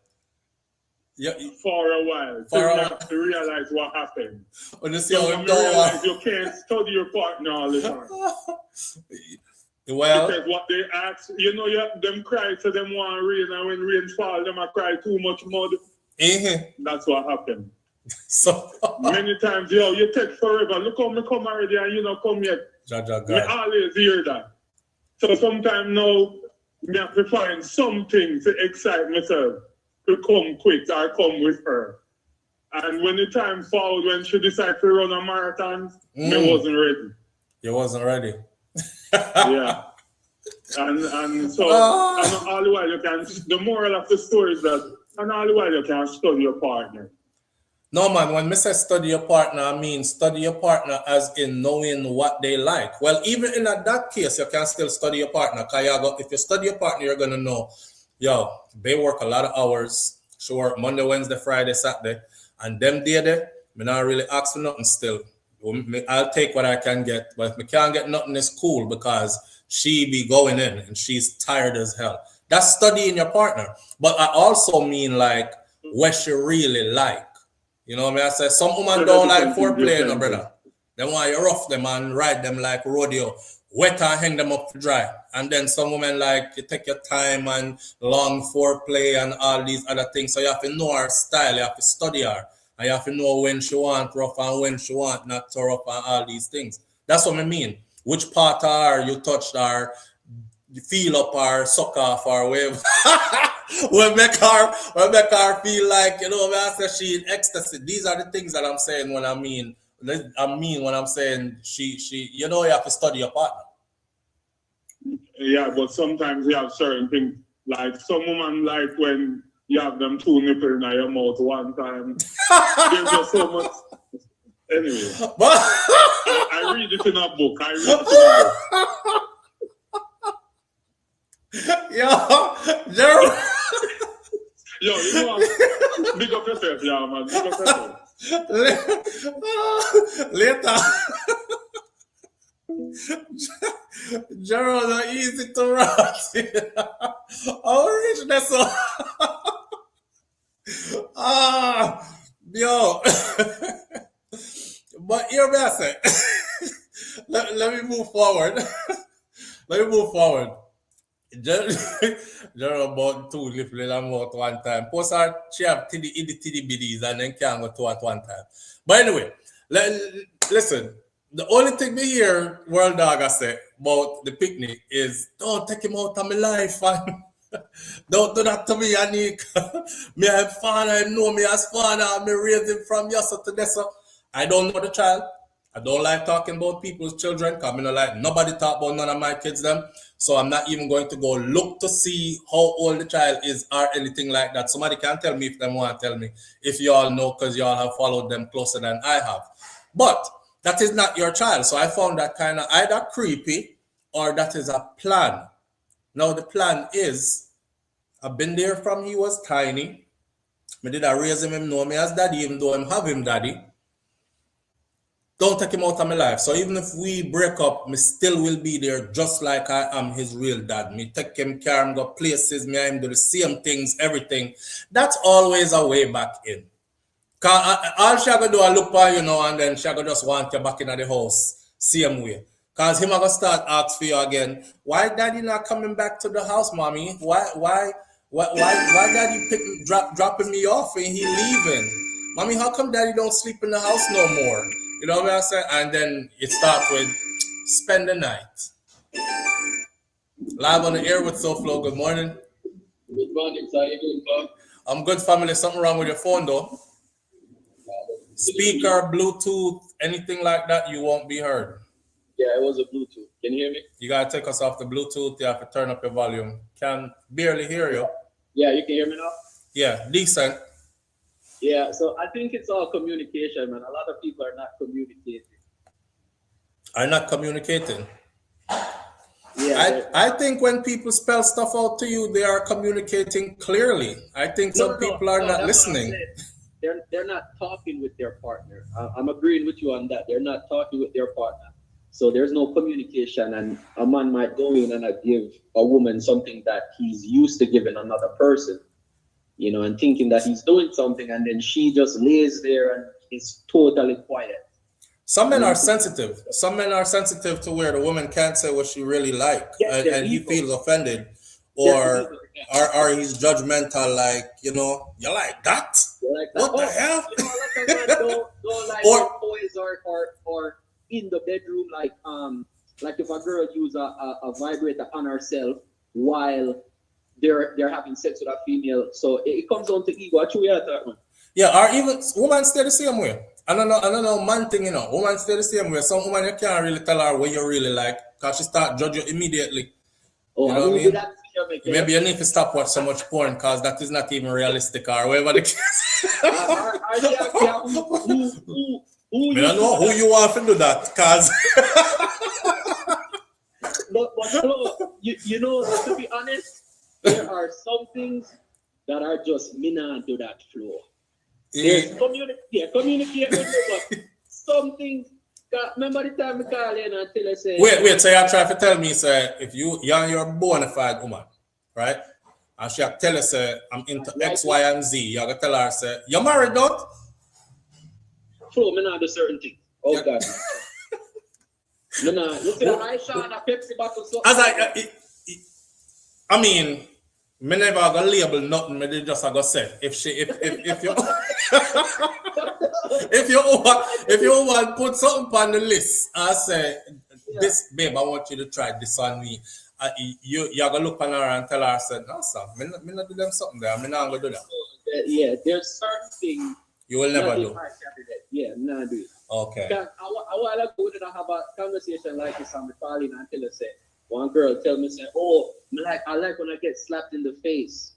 For a while. To realize what happened. When you see so how realize you can't study your partner all the time. Well, because what they ask, you know, them cry to them want rain, and when rain fall, them a cry too much mud. That's what happened. So many times, yo, you take forever. Look how me come already and you not come yet. I always hear that. So sometimes now, I have to find something to excite myself to come quick or come with her. And when the time falls, when she decided to run a marathon, I wasn't ready. You wasn't ready. Yeah. And so, and all the while you can, the moral of the story is that, and all the while you can study your partner. No, man, when I say study your partner, I mean study your partner as in knowing what they like. Well, even in that case, you can still study your partner. Because if you study your partner, you're going to know, yo, they work a lot of hours. She work Monday, Wednesday, Friday, Saturday. And them day there, me not really ask for nothing still. I'll take what I can get. But if I can't get nothing, it's cool because she be going in and she's tired as hell. That's studying your partner. But I also mean like what she really like. You know what I mean? I say some women don't like foreplay, no brother. They want you rough them and ride them like rodeo, wet and hang them up to dry. And then some women like you take your time and long foreplay and all these other things. So you have to know her style, you have to study her. And you have to know when she want rough and when she want not so rough and all these things. That's what I mean. Which part of her you touched her, you feel up her, suck off her, wave. will make her feel like, you know, I say she in ecstasy. These are the things that I'm saying when I mean when I'm saying she you know, you have to study your partner. Yeah, but sometimes you have certain things, like some women like when you have them two nipples in your mouth one time. There's just so much. Anyway, I read it in a book. Yo, Gerald. Yo, you know what? Big up yourself, yeah, man. Big up yourself. Later. Gerald, not easy to rot. How rich that's yo. But here we are. Let me move forward. Let me move forward. Gerald about two little mouth one time. Post her, she have tiddy biddies and then can't go to at one time. But anyway, listen. The only thing we hear World Dog I say about the picnic is don't take him out of my life, man. Don't do that to me, Anik. Me have father, I know me as father, me raised him from yesterday to this. I don't know the child. I don't like talking about people's children because I don't like nobody talk about none of my kids them. So I'm not even going to go look to see how old the child is or anything like that. Somebody can tell me if they want to tell me, if you all know, because you all have followed them closer than I have. But that is not your child. So I found that kind of either creepy or that is a plan. Now the plan is, I've been there from he was tiny. I did I raise him know me as daddy, even though I have him daddy. Don't take him out of my life. So even if we break up, me still will be there just like I am his real dad. Me take him, carry him, go places, me and him do the same things, everything. That's always a way back in. Cause all she gonna do is look for you know, and then she gonna just want you back in the house, same way. Cause him gonna start ask for you again. Why daddy not coming back to the house, mommy? Why daddy dropping me off and he leaving? Mommy, how come daddy don't sleep in the house no more? You know what I'm saying? And then it starts with spend the night. Live on the air with SouFLo. Good morning. Good morning. How you doing, Bob? I'm good, family. Something wrong with your phone, though. Speaker, Bluetooth, anything like that, you won't be heard. Yeah, it was a Bluetooth. Can you hear me? You gotta take us off the Bluetooth. You have to turn up your volume. Can barely hear you. Yeah, you can hear me now? Yeah, decent. Yeah, so I think it's all communication, man. A lot of people are not communicating. Are not communicating? Yeah. I think when people spell stuff out to you, they are communicating clearly. I think some people are not listening. They're not talking with their partner. I'm agreeing with you on that. They're not talking with their partner. So there's no communication, and a man might go in and give a woman something that he's used to giving another person, you know, and thinking that he's doing something, and then she just lays there and is totally quiet. Some men are sensitive. Some men are sensitive to where the woman can't say what she really like, and he feels offended, or he's judgmental, like, you know, you like that? Like that. What the hell? You know, like a man don't like toys or in the bedroom, like if a girl use a vibrator on herself while they're having sex with a female, so it comes down to ego. Yeah, or even women stay the same way. I don't know, man thing, you know. Women stay the same way. Some women you can't really tell her what you really like because she start judge you immediately. Oh, You I know what I won't do mean? that to you, okay? Maybe you need to stop watching so much porn because that is not even realistic or whatever the case. I don't know who you want to do that because. but Flo, you know, to be honest, there are some things that are just me not do that, Flo. There's communicate with me, but some things. Remember the time I call in and tell you say. Wait, so you're trying to tell me, say, if you're a bona fide woman, right? And she tell you, say, I'm into X, Y, and Z. You're going to tell her, say, you're married, don't? Flo, me not do certain things. Oh, God. No. You see, I shot a Pepsi bottle. So As I mean, me never gonna label nothing. Me just gonna say if you if you want put something on the list, I say this babe, I want you to try this on me. You're gonna look on her and tell her, say, no, sir, me not do them something there. Me not gonna do that. Yeah, there's certain things you will never do. Yeah, not do it. Okay. Because a while ago, we did have a conversation like this, and me calling and tell her, say, one girl tell me, say, oh, I like when I get slapped in the face.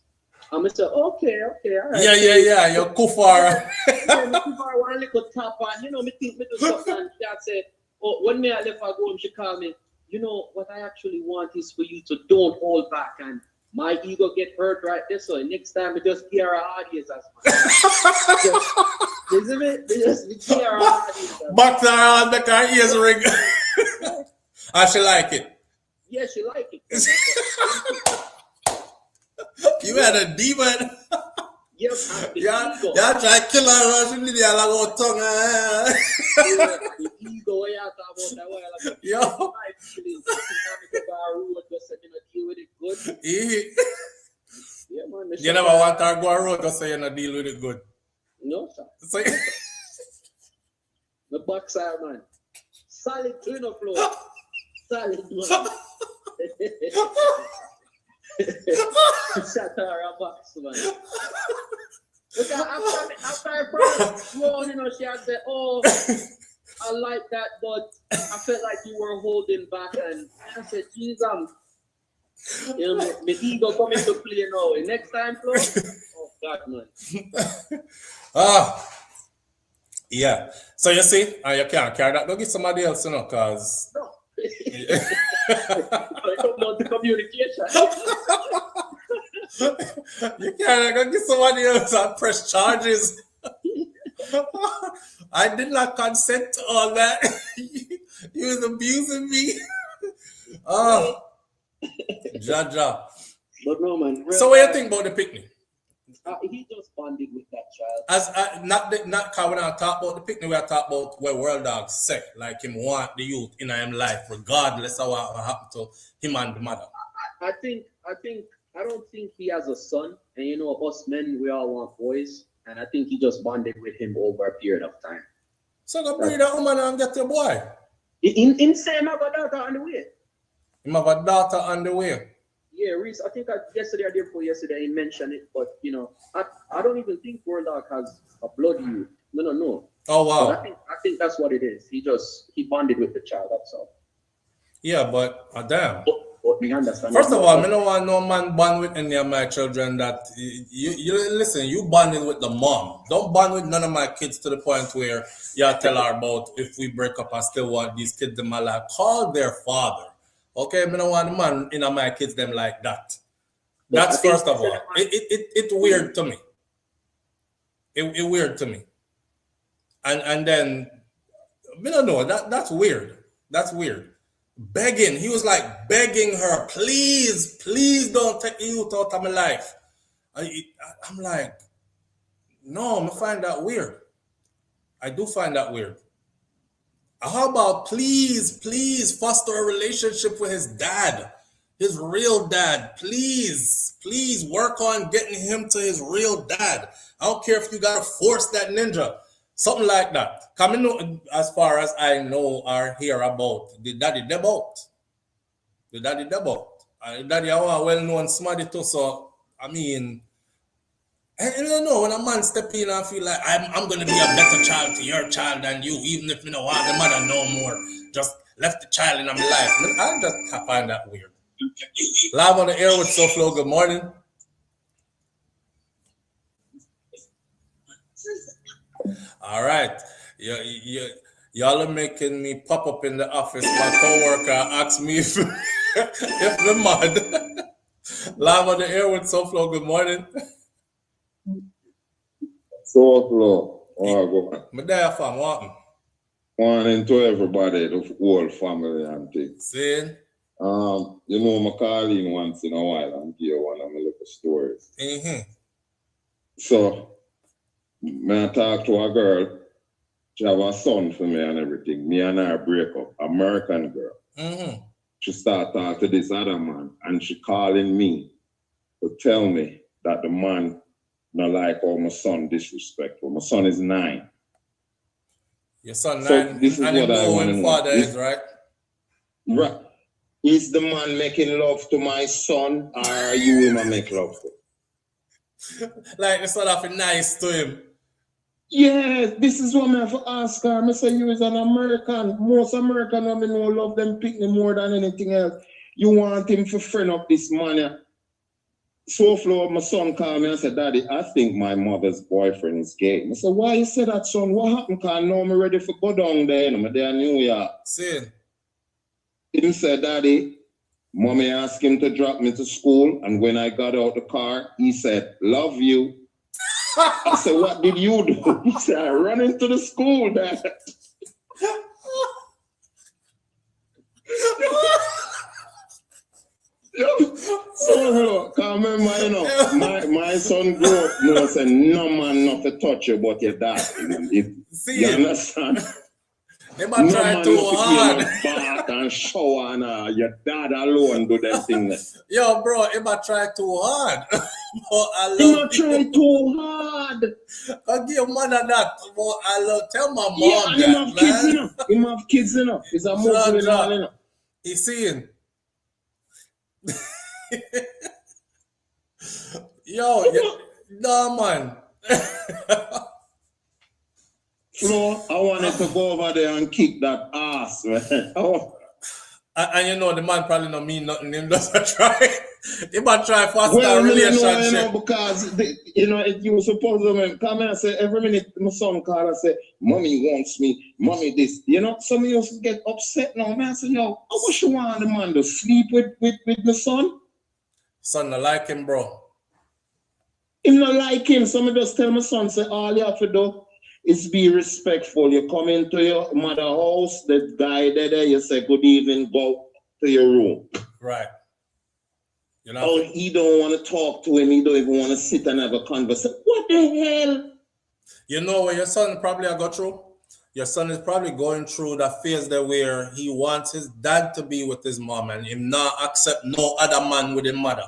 I'm going to say, okay, all right. Yeah, you're kufar. Kufar, one little tap on, you know, me think me do something, and she said, oh, when me I left her go home, she called me, you know, what I actually want is for you to don't hold back, and my ego get hurt right there, so next time we just hear our audience as much. Isn't it? We just hear our audience. Box her on the car ears ring. And she like it. Yeah, she like it. You had a demon. Yep. Yeah, try to kill her. She need a long tongue. The ego, yeah, talk about that while. Yo. Yeah, man. You never want her to go a road to say you're not deal with it good. No, sir. So, the backside, man. Solid clean up floor. Solid, man. Shut her a box, man. Look, after I brought you know, she had said, oh, I like that, but I felt like you were holding back, and I said, geez, you know, my ego coming to play now. Next time, Flo, oh God, man. Yeah. So you see, you can't carry that. Don't get somebody else, you know, because. No. About the communication. You can't go get somebody else and press charges. I did not consent to all that. You was abusing me. Oh, Jaja. But no, man. So what do you think about the picnic? He just bonded with that child. As not when I talk about the picnic, we are talking about where World Dog say, like him want the youth in him life, regardless of what happened to him and the mother. I don't think he has a son, and you know, us men, we all want boys, and I think he just bonded with him over a period of time. So go bring that woman and get your boy. In same have a daughter on the way. Him have a daughter on the way. Yeah, Reese, I think yesterday or day before yesterday he mentioned it, but you know, I don't even think World Dog has a blood youth. No. Oh wow. But I think that's what it is. He bonded with the child, that's all. Yeah, but damn. But we understand. First of all, I don't want no man bond with any of my children that you listen, you bonded with the mom. Don't bond with none of my kids to the point where you tell her about if we break up I still want these kids in my life. Call their father. Okay, I don't want a man in my kids them like that. That's first of all. It's weird to me. It weird to me. And then I don't know, that's weird. That's weird. Begging. He was like begging her, please don't take the youth out of my life. I'm like, no, I find that weird. I do find that weird. How about please foster a relationship with his dad, his real dad. Please work on getting him to his real dad. I don't care if you gotta force that ninja, something like that. Coming as far as I know or hear about the daddy debut. Daddy, I want well-known somebody too. So I mean, I don't know, when a man step in and feel like I'm gonna be a better child to your child than you, even if you know want the mother no more, just left the child in my life. I just find that weird. Live on the air with SouFLo. Good morning. All right. Y'all are making me pop up in the office. My coworker asked me if the mud. Live on the air with SouFLo. Good morning. SouFLo. Oh, my dad fam, what? Morning to everybody, the whole family and things. See? You know, I call in once in a while and give one of my little stories. So, I talk to a girl. She have a son for me and everything. Me and her break up. American girl. She start talking to this other man and she calling me to tell me that the man not like how my son disrespectful. My son is 9. Your son 9, so this is and what I want to know. Father is, right? Right. Is the man making love to my son, or are you him make love to? Like the son of nice to him. Yes, this is what I have to ask her. I say you is an American. Most American women know love them picnic more than anything else. You want him to friend up this man. SouFLo, my son called me and said, Daddy, I think my mother's boyfriend is gay. I said, why you say that, son? What happened? Because now I'm ready for go down there. I'm there in New York. See. He said, Daddy, Mommy asked him to drop me to school. And when I got out the car, he said, love you. I said, what did you do? He said, I ran into the school, Dad. So, remember, you know, my son grew up, you know, said, no man not to touch you but your dad. See, you understand? They might try too hard. Bath and shower and your dad alone do them things. Yo, bro, it might try too hard. He might try too hard. I give your mother that. But I love, tell my mom yeah, and that, him have kids, you know. Him have kids, you know. He's a Muslim, you know. He's seeing. Yo, no, man. Flo, I wanted to go over there and kick that ass, man. And you know, the man probably not mean nothing. Him doesn't try. He might try foster a relationship. You know, because, you were supposed to come and say, every minute my son called and say, Mommy wants me, Mommy this. You know, some of you get upset now. Man, I say, yo, I wish you want the man to sleep with my son. Son not like him, bro. Him not like him. Some just tell my son, say, all you have to do is be respectful. You come into your mother's house, the guy there, you say, good evening, go to your room. Right. You know, oh, he don't want to talk to him. He don't even want to sit and have a conversation. What the hell? You know what your son probably go through? Your son is probably going through that phase there where he wants his dad to be with his mom and him not accept no other man with his mother.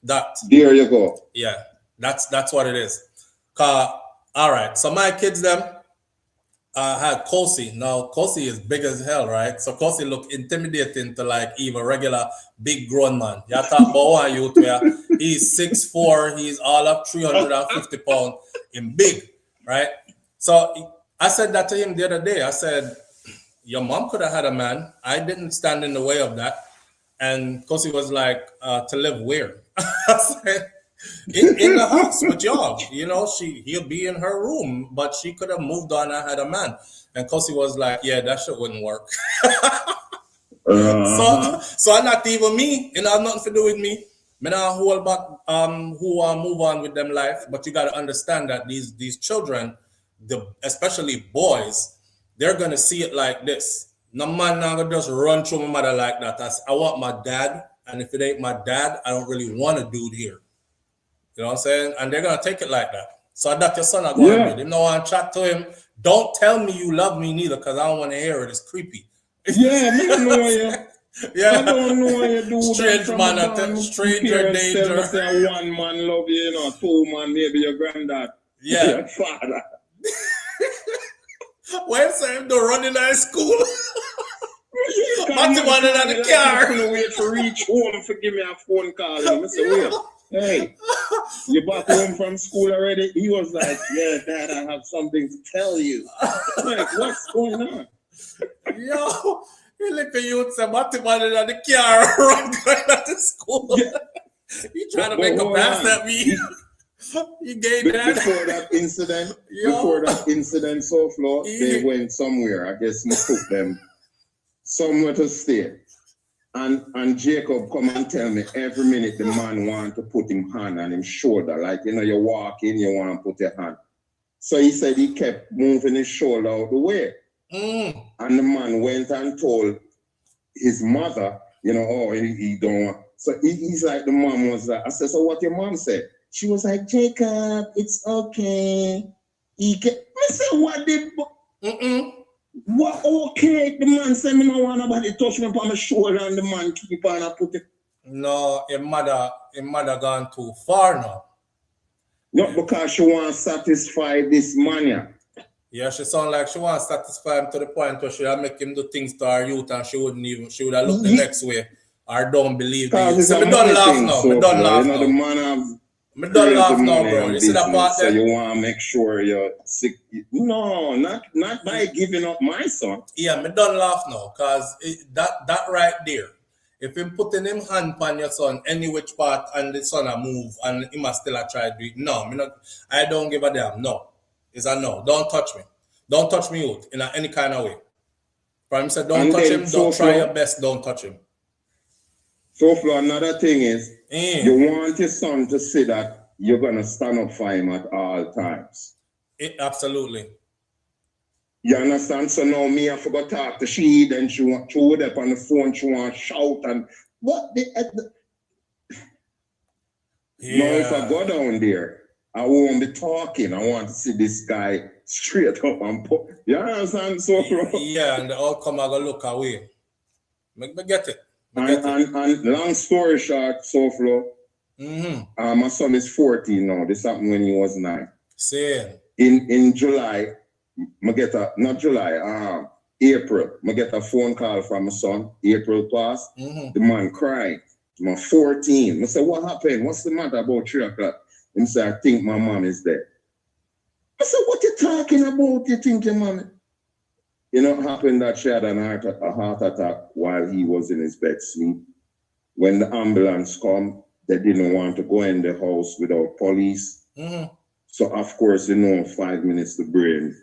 That. There you go. Yeah, that's what it is. All right, so my kids them had Kosi. Now Kosi is big as hell, right? So Kosi look intimidating to like even regular big grown man. You talk about one youth where he's 6'4", he's all up 350 pounds, in big, right? So I said that to him the other day. I said, your mom could have had a man. I didn't stand in the way of that. And Kosi was like, to live where? I said, in the house with y'all, you know, he'll be in her room, but she could have moved on and had a man. And Kosi was like, yeah, that shit wouldn't work. So not even me, it has nothing to do with me. Me not hold back who move on with them life, but you gotta understand that these children, especially boys, they're gonna see it like this. No man not gonna just run through my mother like that. I want my dad, and if it ain't my dad, I don't really want a dude here. You know what I'm saying? And they're going to take it like that. So that your son are going to be. They know I chat to him. Don't tell me you love me neither because I don't want to hear it. It's creepy. Yeah, I don't know you. Yeah. I don't know you do strange that. Man, stranger danger. Say one man love you, you know, 2 man, maybe your granddad. Yeah. Your father. Why is him to run in high school? Matty wanted on the car. I'm wait to reach home for give me a phone call. I said, wait. Hey, you back home from school already? He was like, yeah, Dad, I have something to tell you. I'm like, what's going on? Yo, You look at you say, "What man in the car run going to school?" You trying to make a pass at me? You gave that. Before that incident, SouFLo, they went somewhere. I guess we took them somewhere to stay. And Jacob come and tell me every minute the man want to put him hand on his shoulder. Like, you know, you walk in, you want to put your hand. So he said he kept moving his shoulder out the way. And the man went and told his mother, you know, oh, he don't want. So he's like, the mom was like, I said, so what your mom said? She was like, Jacob, it's okay. He can. I said, what did? What okay? The man said, me no want nobody touch me on my shoulder, and the man keep on and put it. No, your mother gone too far now. Not because she want to satisfy this man. Yeah, she sound like she want to satisfy him to the point where she make him do things to her youth, and she would have looked the next way or don't believe me. So me don't laugh now. Me don't laugh now. The man have. Me don't laugh now, bro. You see that part so there? You want to make sure you're sick. No, not by giving up my son. Yeah, me don't laugh now, cause that right there. If him putting him hand on your son any which part and the son a move and he must still a try to do it. No, me not. I don't give a damn. No, it's a no. Don't touch me. Don't touch me youth in any kind of way. Prime said, don't touch him. Don't try your best. Don't touch him. SouFLo, another thing is, you want your son to see that you're going to stand up for him at all times. Absolutely. You understand? So now me, I forgot to talk to she, then she want to hold up on the phone, she want to shout and what the Now if I go down there, I won't be talking. I want to see this guy straight up and put. You understand? SouFLo? Yeah, and the outcome I go look away. Make me get it. And long story short, SouFLo, my son is 14 now. This happened when he was 9. Same. In July, April, I get a phone call from my son. April passed. The man crying. I'm 14. I said, what happened? What's the matter about 3 o'clock? He said, I think my mom is dead. I said, what you talking about? You think your mom? You know, it happened that she had a heart attack while he was in his bed sleep. When the ambulance come, they didn't want to go in the house without police. So of course, 5 minutes the brain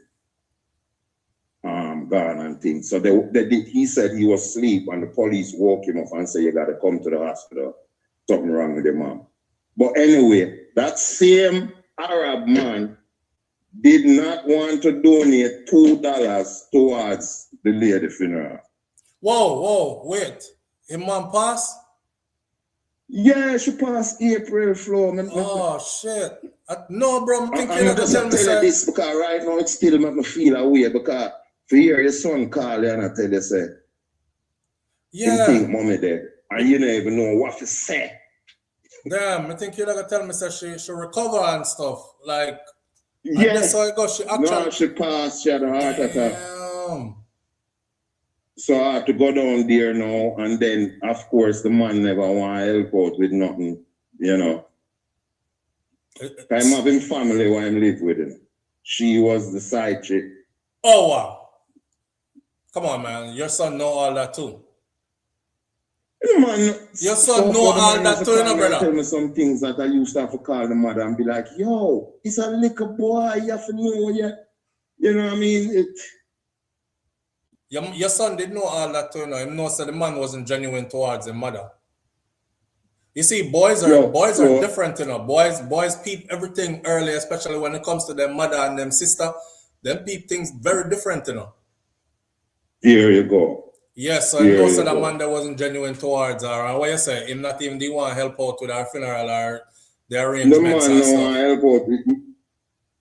gone and things. So he said he was asleep and the police woke him up and said, you gotta come to the hospital. Something wrong with your mom. But anyway, that same Arab man did not want to donate $2 towards the lady funeral. Whoa, wait. His mom passed? Yeah, she passed April floor. Oh, shit. No, bro, I'm thinking I'm just telling you this because right now it still make me feel away because to hear your son call you and I tell you, say, you think mommy dead, and you don't even know what to say. Damn, I think you're going to tell me that she recover and stuff. Like, yeah. That's how it goes. She passed, she had a heart attack. So I have to go down there now, and then, of course, the man never want to help out with nothing, you know. I'm having family while I'm live with him. She was the side chick. Oh, wow. Come on, man. Your son know all that too. Man, your son know all that too, you know, brother. Tell me some things that I used to have to call the mother and be like, yo, it's a little boy, you have to know yet. You know what I mean? Your son did know all that too, you know. He knows that the man wasn't genuine towards the mother. You see, boys are different, you know. Boys peep everything early, especially when it comes to their mother and them sister. Them peep things very different, you know. Here you go. Yes, so most of the man that wasn't genuine towards her. And what you say, him not even didn't want to help out with our funeral or the arrangements. The man don't want to help out with me.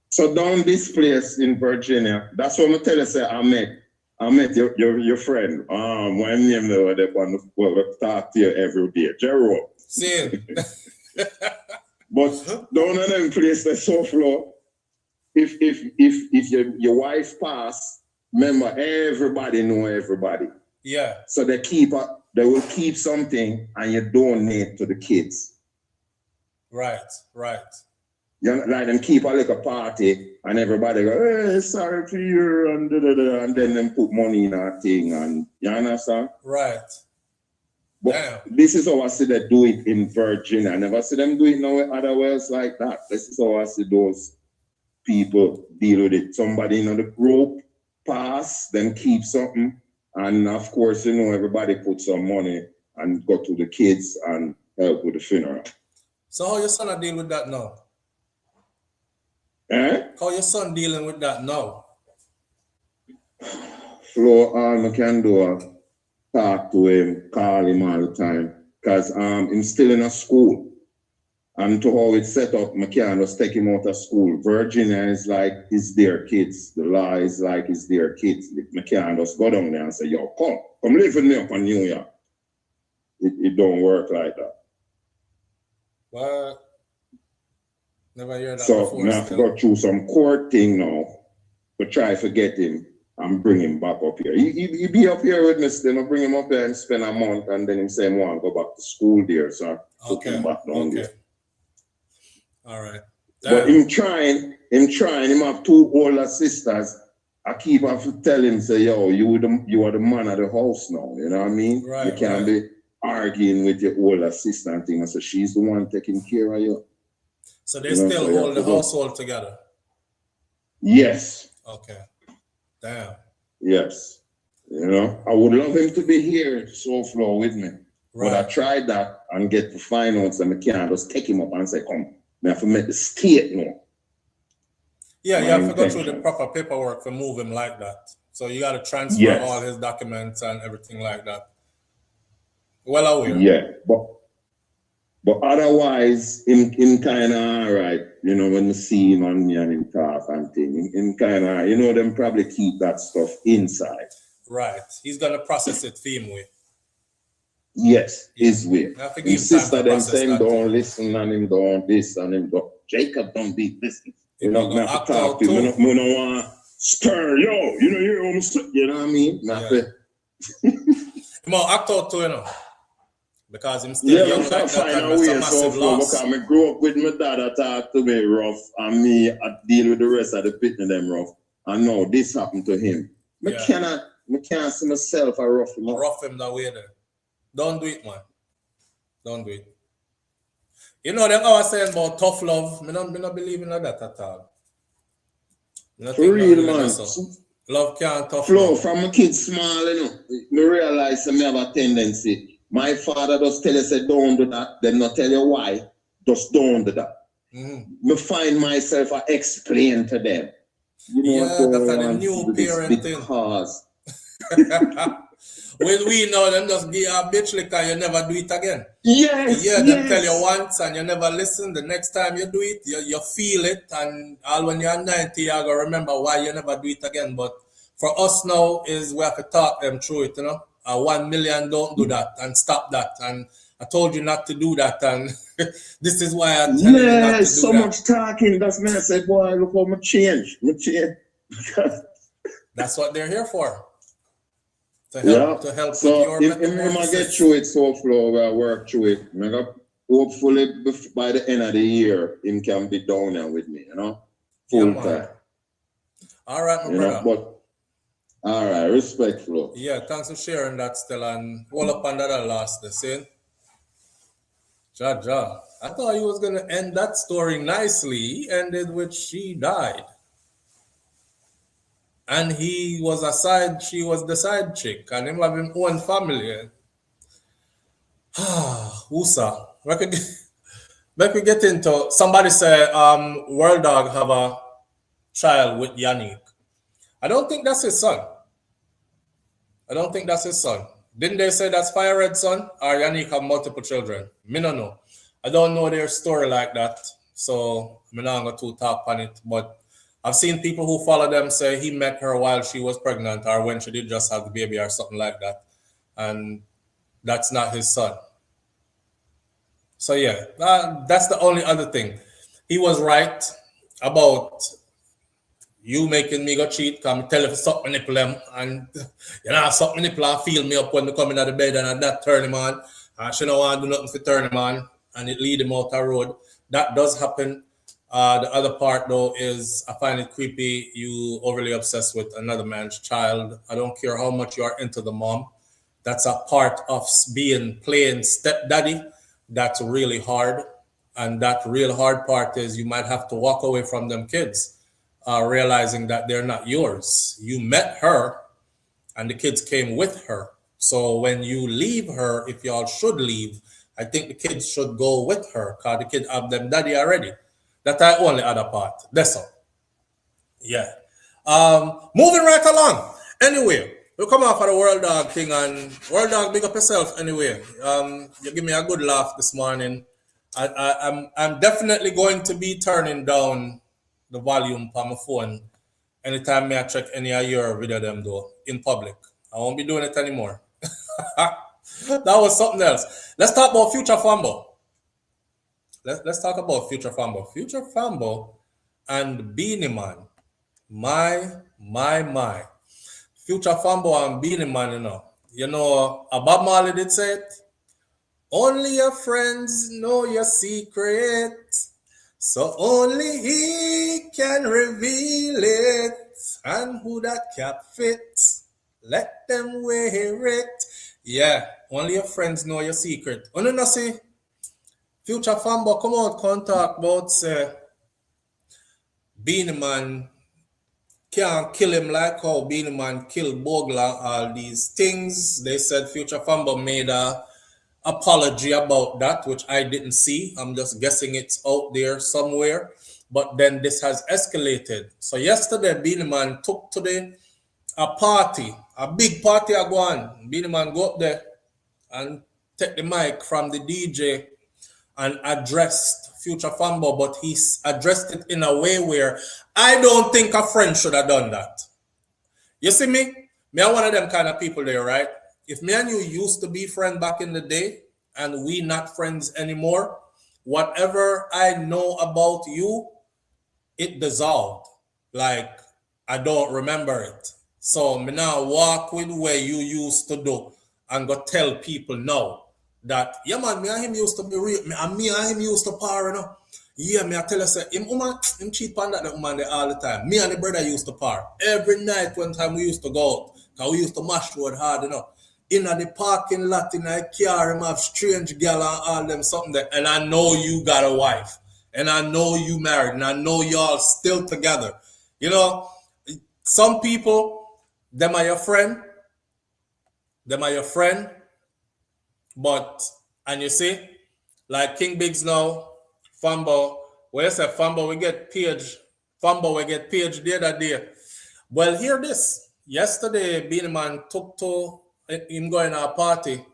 So down this place in Virginia, that's what I tell you, say, I met your friend. My name there, they want to talk to you every day. Jerome. See. But down in them place, the SouFLo, if your wife pass, remember everybody know everybody. Yeah. So they will keep something and you donate to the kids. Right. You know, like them keep a little party and everybody go, hey, sorry for you, and and then them put money in a thing, and you understand? Right. But Damn. this is how I see them do it in Virginia. I never see them do it nowhere other ways like that. This is how I see those people deal with it. Somebody in the group pass, then keep something, and of course, you know, everybody put some money and go to the kids and help with the funeral. So how your son deal with that now? How your son dealing with that now? Flo, all I can do is talk to him, call him all the time, because he's still in a school. And to how it's set up, I can't just take him out of school. Virginia is like, it's their kids. The law is like, it's their kids. I can't just go down there and say, yo, come live with me up in New York. It don't work like that. What? Never heard that So before. I have to go through some court thing now to try to get him and bring him back up here. He be up here with me still. I bring him up here and spend a month, and then him say, I want to go back to school there. So I took him back down there. All right. But him trying, him have two older sisters. I keep have to tell him, say, yo, you are the man of the house now. You know what I mean? Right, you can't be arguing with your older sister and things. So she's the one taking care of you. So they still hold the household together? Yes. Okay. Damn. Yes. You know, I would love him to be here, SouFLo, with me. Right. But I tried that and get to find out, so I can't just take him up and say, come, I have to make the state know. Yeah, you have to go through the proper paperwork to move him like that. So you got to transfer all his documents and everything like that. Well aware. Yeah, but otherwise, him kind of all right. You know, when you see him on me and him talk and thing, him kind of, you know, them probably keep that stuff inside. Right. He's going to process it for him way. Yes, his way. His sister them saying don't listen and him don't this and him don't. Jacob don't be listening. You know, I have to talk to him. I don't want to stir, yo, you know, you're almost, you know what I mean? Come on, act out too, you know. Because I'm still young like that, and it's a massive loss. Because I grew up with my dad that talk to me rough, and me I deal with the rest of the pitney them rough. And now this happened to him. I can't see myself a rough him up. Rough him that way there. Don't do it, man. Don't do it. You know, them I was saying about tough love. I don't believe in that at all. For real, man. Love can't tough Flo, love. from a kid small, you know, I realize I have a tendency. My father just tell you, say, don't do that. Then not tell you why. Just don't do that. I find myself, I explain to them. You know, that's a new parent thing. Because when we know them just give a bitch lick and you never do it again. Yes. Yeah, them tell you once and you never listen. The next time you do it, you feel it, and all when you're 90, you're gonna remember why you never do it again. But for us now is we have to talk them through it, you know. 1 million don't do that and stop that. And I told you not to do that, and this is why I tell you not to do so that. much talking. That's me. I say, boy, look how much change. That's what they're here for. To help so with your if I get through it, SouFLo, I work through it. Hopefully by the end of the year, him can be down there with me, you know, full time. All right, my brother. But all right, respectful. Yeah, thanks for sharing that still, and all up under that last scene. Ja. I thought he was gonna end that story nicely. He ended with she died. And she was the side chick, and him have his own family. Usa. Make we get into, somebody say World Dog have a child with Yannick. I don't think that's his son. Didn't they say that's Fire Red's son? Or Yannick have multiple children? Me no know. I don't know their story like that. So I'm not going to talk on it. But I've seen people who follow them say he met her while she was pregnant or when she did just have the baby or something like that. And that's not his son. So yeah, that's the only other thing. He was right about you making me go cheat, come tell you to suck my nipple him, and you know, suck my nipple and feel me up when they come in out of bed and that turn him on. She don't want to do nothing to turn him on and it lead him out the road. That does happen. The other part, though, is I find it creepy. You overly obsessed with another man's child. I don't care how much you are into the mom. That's a part of being playing stepdaddy. That's really hard. And that real hard part is you might have to walk away from them kids, realizing that they're not yours. You met her and the kids came with her. So when you leave her, if y'all should leave, I think the kids should go with her because the kids have them daddy already. That I only other part. That's all. Yeah. Moving right along. Anyway, we come off of the World Dog thing, and World Dog, big up yourself anyway. You give me a good laugh this morning. I'm definitely going to be turning down the volume on my phone anytime I check any of your video them though in public. I won't be doing it anymore. That was something else. Let's talk about Future Fambo. Let's talk about Future Fambo. Future Fambo and Beenie Man. My. Future Fambo and Beenie Man, you know. You know, Bob Marley did say it. Only your friends know your secret. So only he can reveal it. And who that cap fits, let them wear it. Yeah, only your friends know your secret. You know, see, Future Fambo come out, come talk about say Beenie Man can't kill him like how Beenie Man killed Bogla, all these things. They said Future Fambo made a apology about that, which I didn't see. I'm just guessing it's out there somewhere. But then this has escalated. So yesterday, Beenie Man took to a party, a big party I go on. Beenie Man go up there and take the mic from the DJ and addressed Future Fambo, but he addressed it in a way where I don't think a friend should have done that. You see me? Me are one of them kind of people there, right? If me and you used to be friends back in the day and we not friends anymore, whatever I know about you, it dissolved. Like, I don't remember it. So me now walk with where you used to do and go tell people now that, yeah man, me and him used to be real, me and him used to par, you know. Yeah, me I tell you, say, him cheat on that woman there all the time. Me and the brother used to par. Every night, one time we used to go out, because we used to mash road hard, you know. In the parking lot, in a car, him have strange gal and all them something there. And I know you got a wife. And I know you married. And I know y'all still together. You know, some people, them are your friend. Them are your friend. But, and you see, like King Biggs now, Fambo, where you say Fambo, we get page. Fambo, we get page the other day. Well, hear this. Yesterday, Beenie Man took to him going to a party.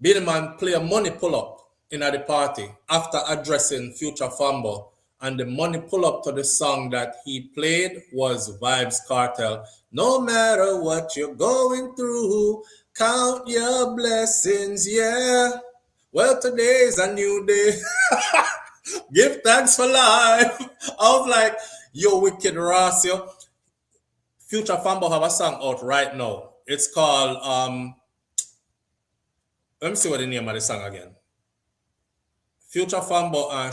Beenie Man play a money pull-up in at the party after addressing Future Fambo. And the money pull-up to the song that he played was Vybz Kartel. No matter what you're going through, count your blessings, yeah. Well, today's a new day. Give thanks for life. I was like, yo, wicked Ross, yo. Future Fambo have a song out right now. It's called, let me see what the name of the song again. Future Fambo and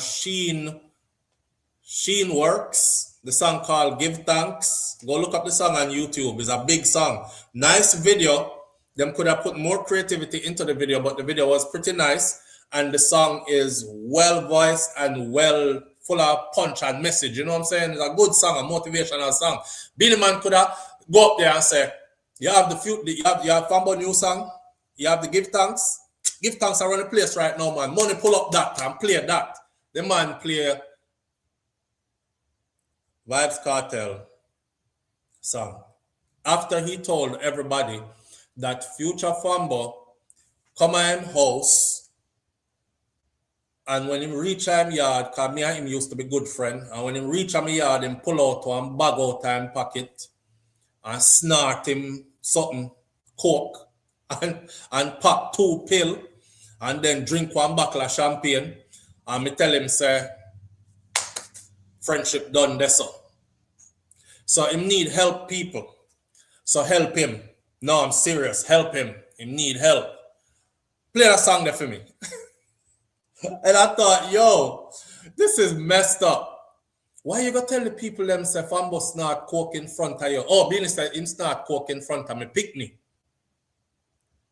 Sheen Works. The song called Give Thanks. Go look up the song on YouTube. It's a big song. Nice video. Them could have put more creativity into the video, but the video was pretty nice. And the song is well voiced and well full of punch and message. You know what I'm saying? It's a good song, a motivational song. Beenie Man could have go up there and say, you have you have Fambo new song, you have the Give Thanks. Give Thanks around the place right now, man. Money pull up that and play that. The man play Vybz Kartel song. After he told everybody that Future Fambo come at him house, and when him reach him yard, because me and him used to be good friend, and when him reach him yard, him pull out one bag out of him pocket and snort him something, coke, and pop 2 pill, and then drink 1 bottle of champagne, and me tell him, say, friendship done this so. So him need help people. So help him. No, I'm serious. Help him. Him need help. Play a song there for me. And I thought, yo, this is messed up. Why you gonna tell the people them say Fambo snort coke in front of you? Oh, Beenie said him snort coke in front of me picnic.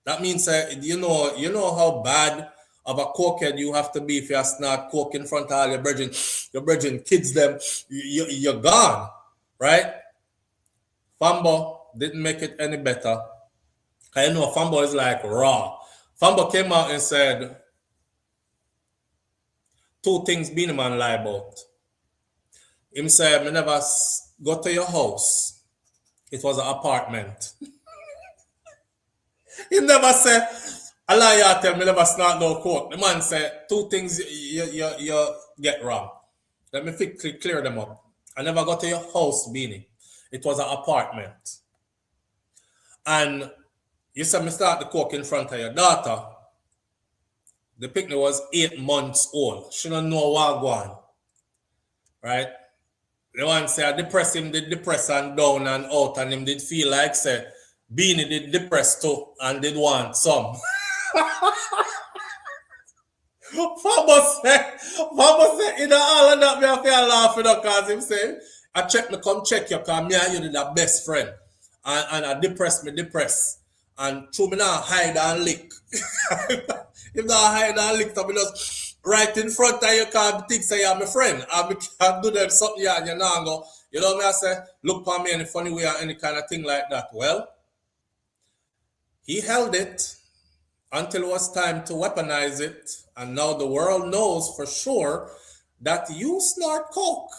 That means you know how bad of a cokehead you have to be if you snort coke in front of all your brethren kids them, you're gone, right? Fambo didn't make it any better. I know Fambo is like raw. Fambo came out and said 2 things Beenie Man lie about. Him said, "Me never go to your house. It was an apartment." He never said, "I lie, you tell me never snort no coke." The man said 2 things you get wrong. Let me clear them up. I never got to your house, Beenie. It was an apartment. And you said me start the coke in front of your daughter. The picnic was 8 months old. She don't know what going on. Right? The one say I depress him, did depress and down and out, and him did feel like say Beenie did depress too and did want some. Fambo said, in all of that, me have to laugh because him say, I check me come check you because me and you did a best friend. And I depress. And through me now hide and lick. If not hide and lick, so me just right in front of you because I think say you're my friend. I can do them something and you now go, you know me I say, look for me in a funny way or any kind of thing like that. Well, he held it until it was time to weaponize it. And now the world knows for sure that you snort coke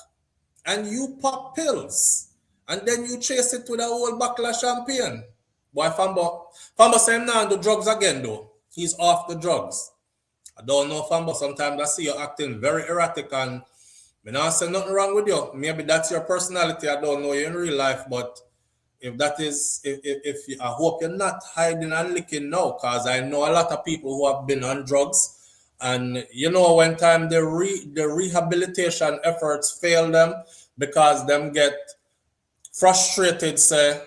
and you pop pills and then you chase it with a whole bottle of champagne. Boy, Fambo say him now do drugs again though. He's off the drugs. I don't know, Fambo, sometimes I see you acting very erratic and I not say nothing wrong with you. Maybe that's your personality. I don't know you in real life, but if that is, I hope you're not hiding and licking now, because I know a lot of people who have been on drugs, and you know when time the rehabilitation efforts fail them because them get frustrated, say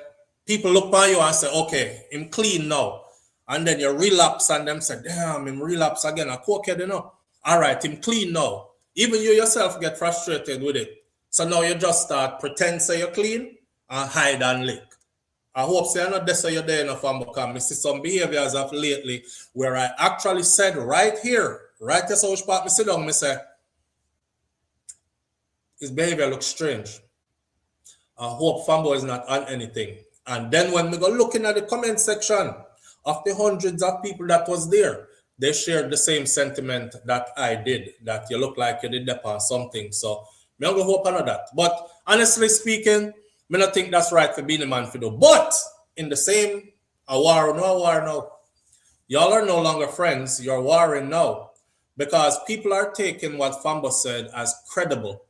people look by you and say, okay, I'm clean now, and then you relapse and them say, damn, I'm relapse again, a cokehead, you know. All right, I'm clean now. Even you yourself get frustrated with it, so now you just start pretend say you're clean and hide and lick. I hope say I'm not there so you're there enough, because I see some behaviors of lately where I actually said right here, right as which part me sit down, me say, his behavior looks strange. I hope Fambo is not on anything. And then when we go looking at the comment section of the hundreds of people that was there, they shared the same sentiment that I did, that you look like you did that on something. So me I'm gonna hope on that. But honestly speaking, I don't think that's right for Beenie Man to do. But in the same, a war now. Y'all are no longer friends. You're warring now. Because people are taking what Fambo said as credible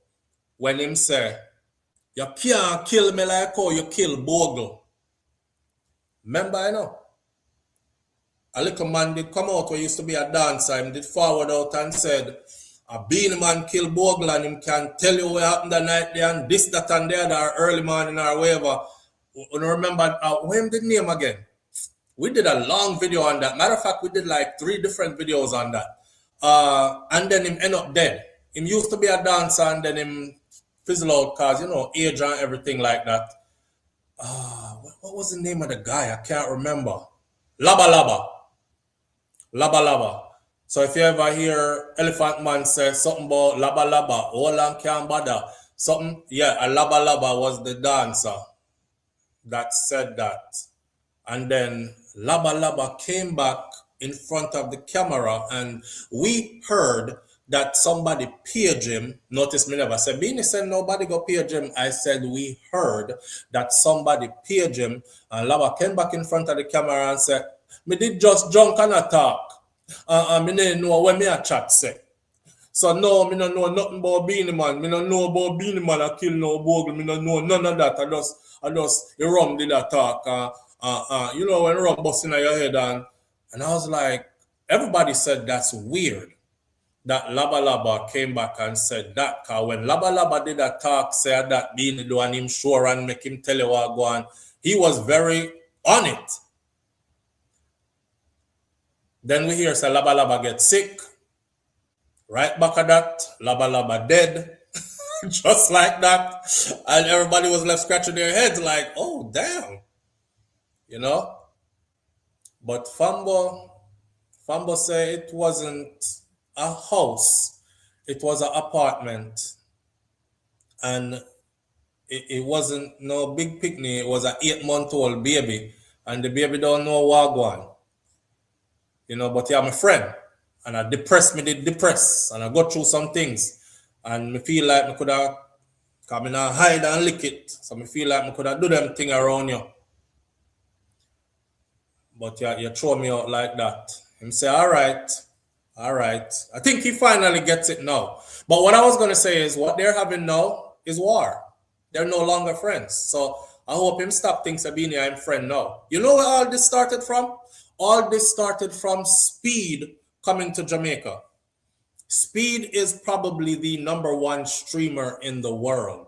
when him say, you can't kill me like how you kill Bogle. Remember, I know. A little man did come out who used to be a dancer. He did forward out and said, a Beenie Man kill Bogle and him can tell you what happened that night there and this, that, and the other early morning or whatever. You remember, when did name again? We did a long video on that. Matter of fact, we did like 3 different videos on that. And then him end up dead. Him used to be a dancer and then him fizzle out because, you know, age and everything like that. What was the name of the guy? I can't remember. Laba. So if you ever hear Elephant Man say something about Laba, all on can't bother. Something, yeah, a Laba was the dancer that said that. And then Laba came back in front of the camera and we heard that somebody paged him. Notice me never said, Beenie said nobody go page him. I said we heard that somebody paged him and Laba came back in front of the camera and said, me did just drunk and attack. Me didn't know when me a chat say. So no, me don't know nothing about Beenie Man. Me don't know about Beenie Man I kill no Bogle. Me don't know none of that. I just the rum did attack. You know when rum busting in your head and I was like, everybody said that's weird. That Laba came back and said that. Cause when Laba did attack, said that Beenie do and him sure and make him tell you what go on, he was very on it. Then we hear say Laba get sick. Right back at that, Laba dead. Just like that. And everybody was left scratching their heads like, oh, damn. You know? But Fambo said it wasn't a house. It was an apartment. And it wasn't no big picnic. It was an 8-month-old baby. And the baby don't know what going. You know, but yeah, I'm a friend. And I depressed. And I go through some things. And I feel like I could have come in and hide and lick it. So I feel like I could have do them thing around you. But yeah, you throw me out like that. Him say, all right. I think he finally gets it now. But what I was going to say is what they're having now is war. They're no longer friends. So I hope him stop thinks of Beenie I'm friend now. You know where all this started from? All this started from Speed coming to Jamaica. Speed is probably the #1 streamer in the world.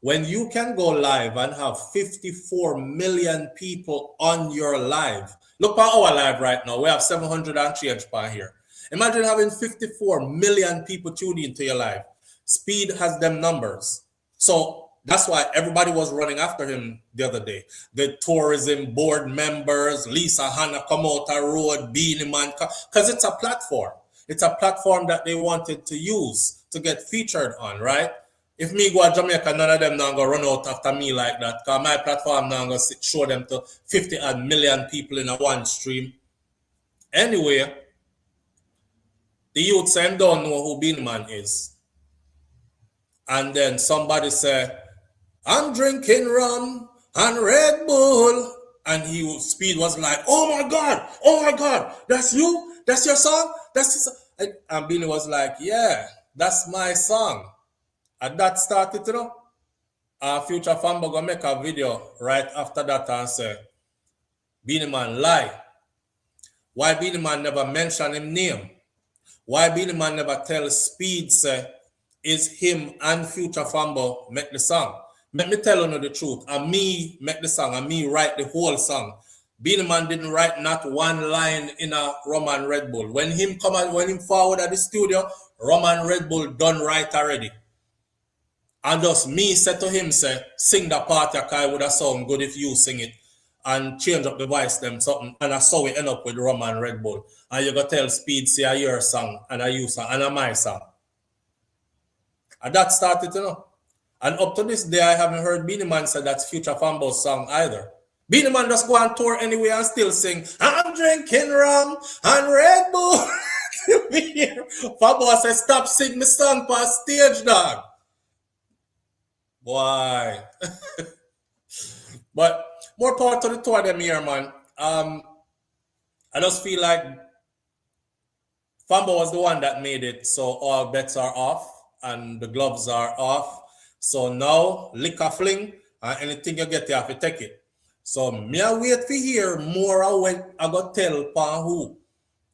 When you can go live and have 54 million people on your live. Look at our live right now. We have 700 and change per here. Imagine having 54 million people tuned into your live. Speed has them numbers. So that's why everybody was running after him the other day. The tourism board members, Lisa Hanna come out the road, Beenie Man, because it's a platform. It's a platform that they wanted to use to get featured on, right? If me go to Jamaica, none of them now go run out after me like that. Because my platform now go show them to 50 odd million people in a one stream. Anyway, the youth say don't know who Beenie Man is. And then somebody say, I'm drinking rum and Red Bull. And Speed was like, oh my God, that's you? That's your song? And Beenie was like, yeah, that's my song. And that started, you know. Future Fambo gonna make a video right after that and say, Beenie Man lie. Why Beenie Man never mention him name? Why Beenie Man never tell Speed say, is him and Future Fambo make the song? Let me tell you the truth. And me make the song, and me write the whole song. Beenie Man didn't write not one line in a Rum and Red Bull. When him forward at the studio, Rum and Red Bull done right already. And just me said to him, say, sing the part that I would have sound good if you sing it. And change up the voice them something. And I saw it end up with Rum and Red Bull. And you gotta tell Speed, say, your song, and I use song, and I my song. And that started, you know. And up to this day, I haven't heard Beenie Man say that's Future Fambo's song either. Beenie Man just go on tour anyway and still sing, I'm drinking rum and Red Bull. Fambo says, stop singing my song past stage, dog. Boy. But more power to the two of them here, man. I just feel like Fambo was the one that made it, so all bets are off and the gloves are off. So now, liquor fling, and anything you get, you have to take it. So me I wait for hear more of what I got tell pan who.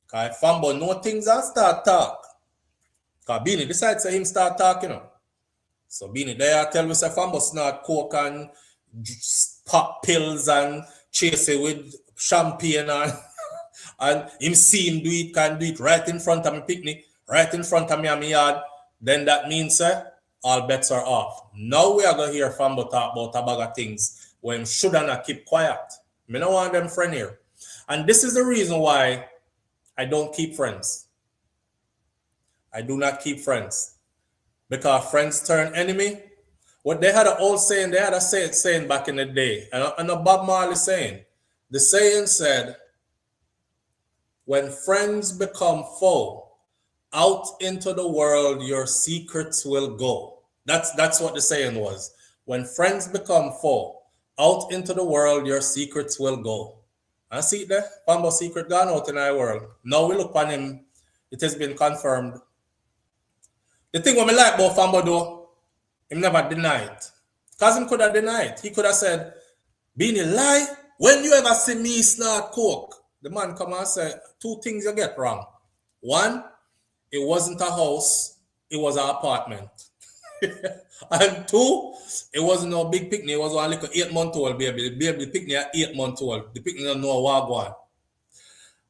Because Fambo know things and start talk. Because Beenie decides him start talking. You know. So Beenie there tell me say Fambo snort coke and pop pills and chase it with champagne and him see him do it, can do it right in front of me picnic, right in front of me on my yard. Then that means all bets are off. Now we are going to hear Fambo talk about a bag of things when should not keep quiet. I don't want them friend here. And this is the reason why I don't keep friends. I do not keep friends. Because friends turn enemy. What they had an old saying, they had a saying back in the day. And a Bob Marley saying. The saying said, when friends become foe, out into the world your secrets will go. That's what the saying was. When friends become foe, out into the world your secrets will go. And see it there? Fambo's secret gone out in our world. Now we look on him. It has been confirmed. The thing what I like about Fambo though, he never denied. Because he could have denied. He could have said, Beenie lie, when you ever see me snort coke? The man come and say, 2 things you get wrong. 1, it wasn't a house, it was an apartment. And 2, it wasn't no big picnic, it was one little 8-month-old baby. The baby picnic at 8-month-old. The picnic don't know what going.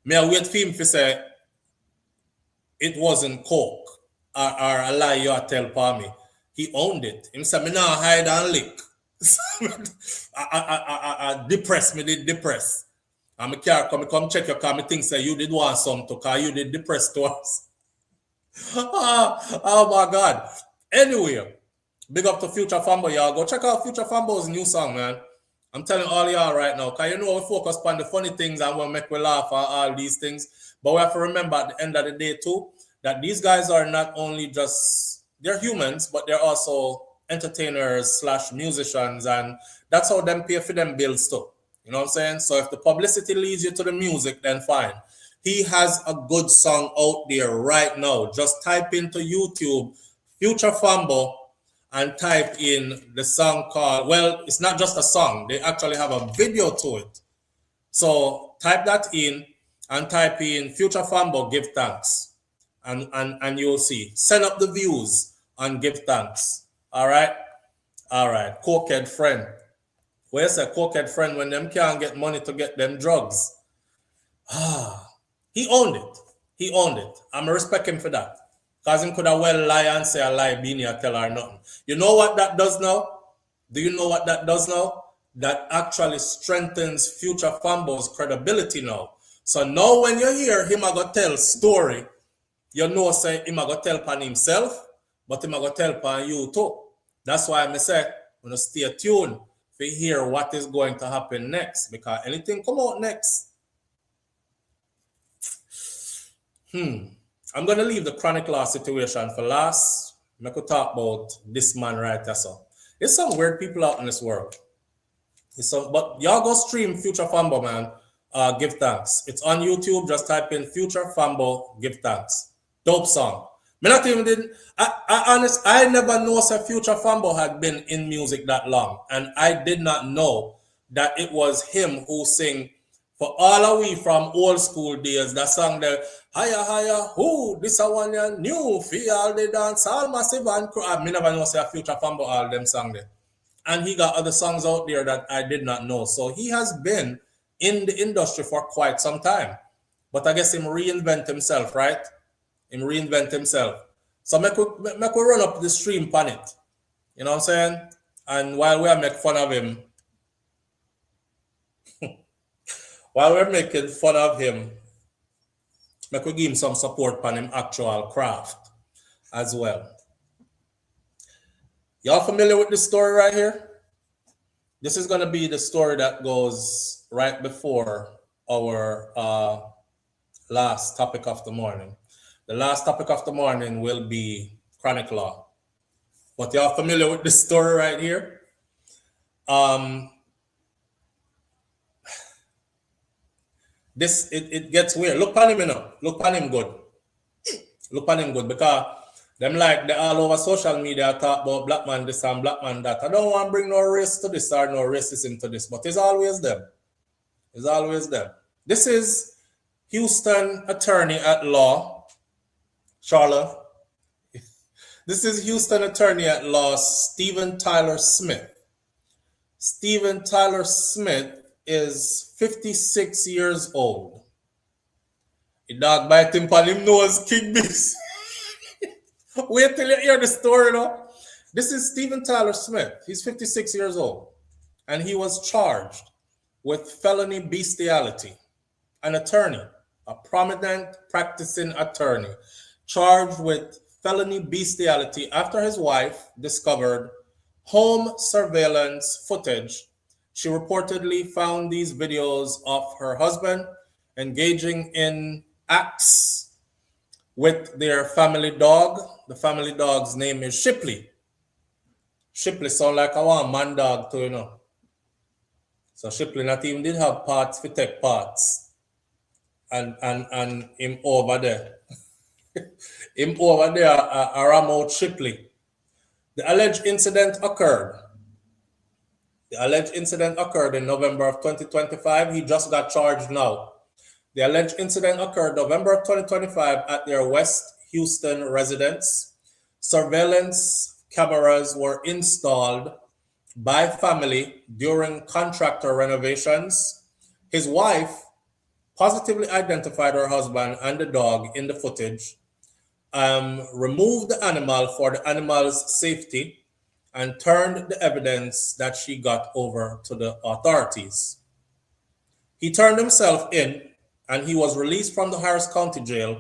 May I wait for him to say it wasn't coke or a lie you tell for me. He owned it. He said, me now hide and lick. I depress, me did depress. And me care come check your car, me think say you did want some to car, you did depress to us. Oh my God. Anyway, big up to Future Fambo, y'all. Go check out Future Fambo's new song, man. I'm telling all y'all right now, because you know we focus on the funny things and we make we laugh at all these things. But we have to remember at the end of the day too, that these guys are not only just, they're humans, but they're also entertainers / musicians, and that's how them pay for them bills too. You know what I'm saying? So if the publicity leads you to the music, then fine. He has a good song out there right now. Just type into YouTube, Future Fambo, and type in the song called, well, it's not just a song. They actually have a video to it. So type that in and type in Future Fambo, give thanks. And you'll see. Send up the views and give thanks. All right? All right. Cokehead friend. Where's a cokehead friend when them can't get money to get them drugs? He owned it. He owned it. I'm respect him for that. Because him could have well lie and say a lie, Beenie, I tell her nothing. You know what that does now? Do you know what that does now? That actually strengthens Future Fambo's credibility now. So now when you hear him a go tell story, you know say him a go tell upon himself, but him a go tell upon you too. That's why I say, stay tuned to hear what is going to happen next. Because anything come out next. I'm going to leave the chronic law situation for last. I could talk about this man right there. So there's some weird people out in this world. But y'all go stream Future Fambo, man. Give thanks. It's on YouTube. Just type in Future Fambo, give thanks. Dope song. I never know that Future Fambo had been in music that long. And I did not know that it was him who sang for all of we from old school days, that song there, higher, higher, who, this a one ya new, feel all the dance, all massive and I never know say a Future Fambo all them song there. And he got other songs out there that I did not know. So he has been in the industry for quite some time. But I guess him reinvent himself, right? Him reinvent himself. So make we run up the stream on it. You know what I'm saying? And while we are making fun of him, while we're making fun of him, make we give him some support on him actual craft as well. Y'all familiar with this story right here? This is going to be the story that goes right before our last topic of the morning. The last topic of the morning will be chronic law. But y'all familiar with this story right here? It gets weird. Look on him, you know. Look on him good. Look on him good because them like they all over social media talk about black man this and black man that. I don't want to bring no race to this or no racism to this, but it's always them. It's always them. This is Houston attorney at law, Charlotte. This is Houston attorney at law, Stephen Tyler Smith. Stephen Tyler Smith is 56 years old. The dog bite him on him nose, kick this. Wait till you hear the story now. This is Stephen Tyler Smith. He's 56 years old. And he was charged with felony bestiality. An attorney, a prominent practicing attorney, charged with felony bestiality after his wife discovered home surveillance footage. She reportedly found these videos of her husband engaging in acts with their family dog. The family dog's name is Shipley. Shipley sound like a one man dog too, you know. So Shipley not even did have parts for take parts. And him over there. Him over there, Ramon Shipley. The alleged incident occurred. The alleged incident occurred in November of 2025. He just got charged now. The alleged incident occurred November of 2025 at their West Houston residence. Surveillance cameras were installed by family during contractor renovations. His wife positively identified her husband and the dog in the footage. removed the animal for the animal's safety and turned the evidence that she got over to the authorities. He turned himself in and he was released from the Harris County Jail,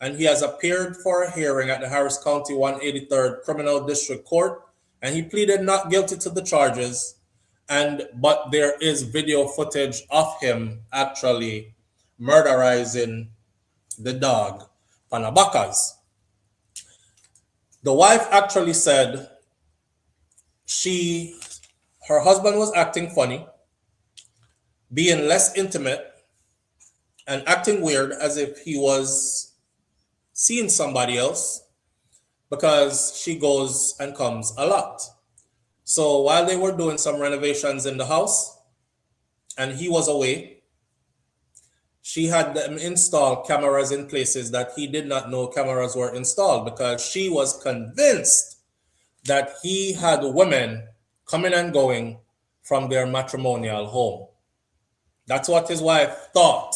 and he has appeared for a hearing at the Harris County 183rd Criminal District Court, and he pleaded not guilty to the charges, but there is video footage of him actually murderizing the dog, Panabakas. The wife actually said her husband was acting funny, being less intimate, and acting weird as if he was seeing somebody else, because she goes and comes a lot. So while they were doing some renovations in the house and he was away, she had them install cameras in places that he did not know cameras were installed, because she was convinced that he had women coming and going from their matrimonial home. That's what his wife thought.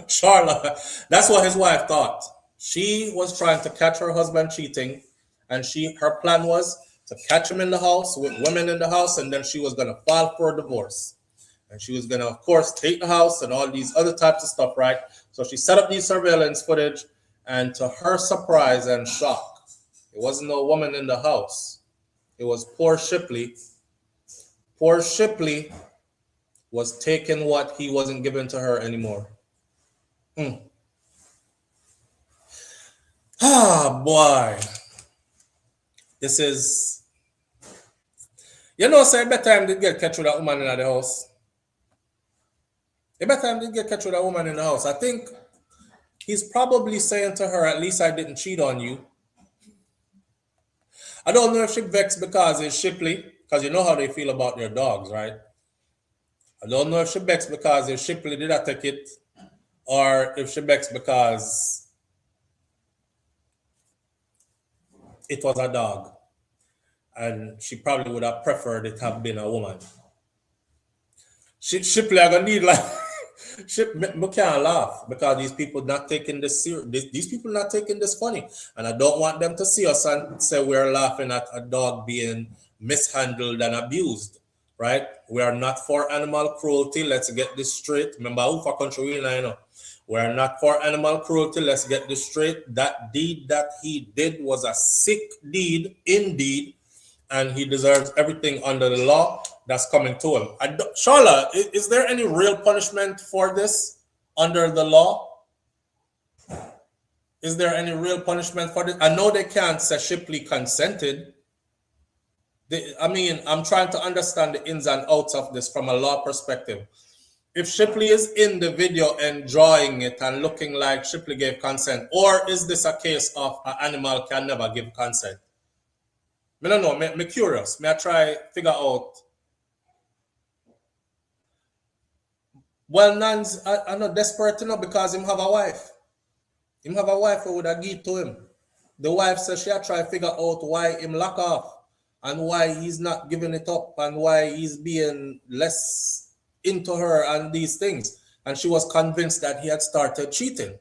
Charlotte, that's what his wife thought. She was trying to catch her husband cheating, and her plan was to catch him in the house with women in the house, and then she was going to file for a divorce. And she was going to, of course, take the house and all these other types of stuff, right? So she set up these surveillance footage, and to her surprise and shock, it wasn't no woman in the house. It was poor Shipley. Poor Shipley was taking what he wasn't giving to her anymore. Ah, boy. This is... You know, sir, better time did get catch with that woman in the house. Better time did get catch with that woman in the house. I think he's probably saying to her, at least I didn't cheat on you. I don't know if she vexed because it's Shipley, because you know how they feel about their dogs, right? I don't know if she vexed because if Shipley did not take it, or if she vexed because it was a dog, and she probably would have preferred it have been a woman. Shipley, I'm gonna need like, I can't laugh because these people not taking this serious. These people not taking this funny, and I don't want them to see us and say we're laughing at a dog being mishandled and abused. Right? We are not for animal cruelty. Let's get this straight. Remember, who for country we know. We are not for animal cruelty. Let's get this straight. That deed that he did was a sick deed, indeed, and he deserves everything under the law that's coming to him. Charlotte, is there any real punishment for this under the law? Is there any real punishment for this? I know they can't say Shipley consented. I'm trying to understand the ins and outs of this from a law perspective. If Shipley is in the video enjoying it and looking like Shipley gave consent, or is this a case of an animal can never give consent? I don't know. I'm curious. May I try figure out? Well, Nans, I'm not desperate enough because him have a wife. Him have a wife who would have give to him. The wife says she try figure out why him lock off, and why he's not giving it up, and why he's being less into her and these things. And she was convinced that he had started cheating.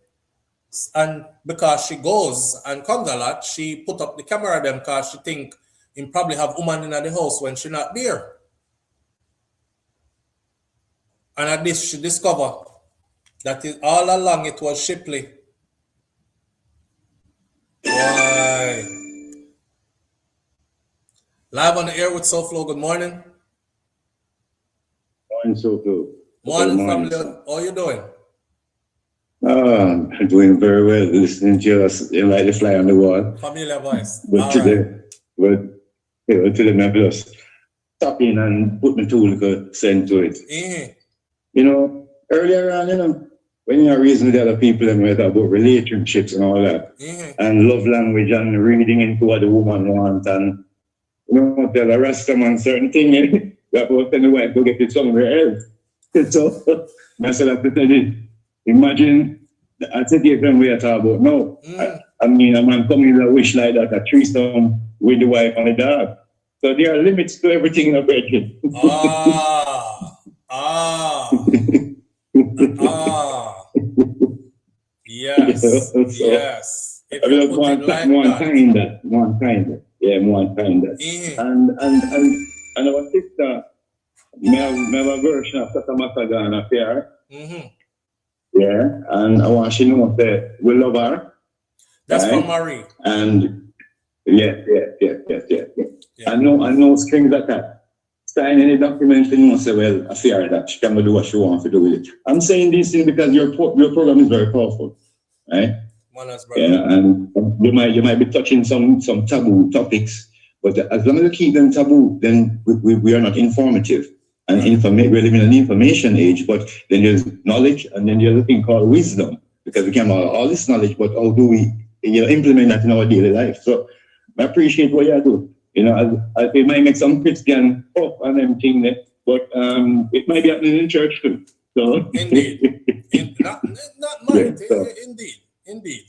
And because she goes and comes a lot, she put up the camera them because she think him probably have woman in the house when she not there. And at this she discovered that all along it was Shipley. Why? Live on the air with SouFLo. Good morning. Morning, SouFLo. Morning, family. How are you doing? I'm doing very well. Listening to us, like the fly on the wall. Familiar voice. But all today, today I just tap in and put my tool to send to it. Mm-hmm. You know, earlier on, when you're raising with other people and we talk about relationships and all that, and love language and reading into what the woman wants, and tell a Rasta man certain thing, that will tell the wife to get it somewhere else. So, I said that to tell you, imagine the situation we are talking about now. I mean, a man coming with a wish like that, a threesome with the wife and the dog. So there are limits to everything in a bedroom. Yeah. Yes. So, Yes. If I you just put want it like one that. kind that, one kind that. Yeah, one kind that. And our sister, me have a version of Tata Masagana affair. Yeah, and I want she know that we love her. That's right? from Marie. And yes. I know strings like that. Sign any document and you say, well, I fear that she can do what she wants to do with it. I'm saying this thing because your program is very powerful, right? Yeah, and you might be touching some taboo topics, but as long as you keep them taboo, then we are not informative. And we live in an information age, but then there's knowledge, and then there's a thing called wisdom, because we can have all this knowledge, but how do we implement that in our daily life? So I appreciate what you do. It might make some Christian up and everything, but it might be happening in church too. So Indeed. Not might. So, Indeed.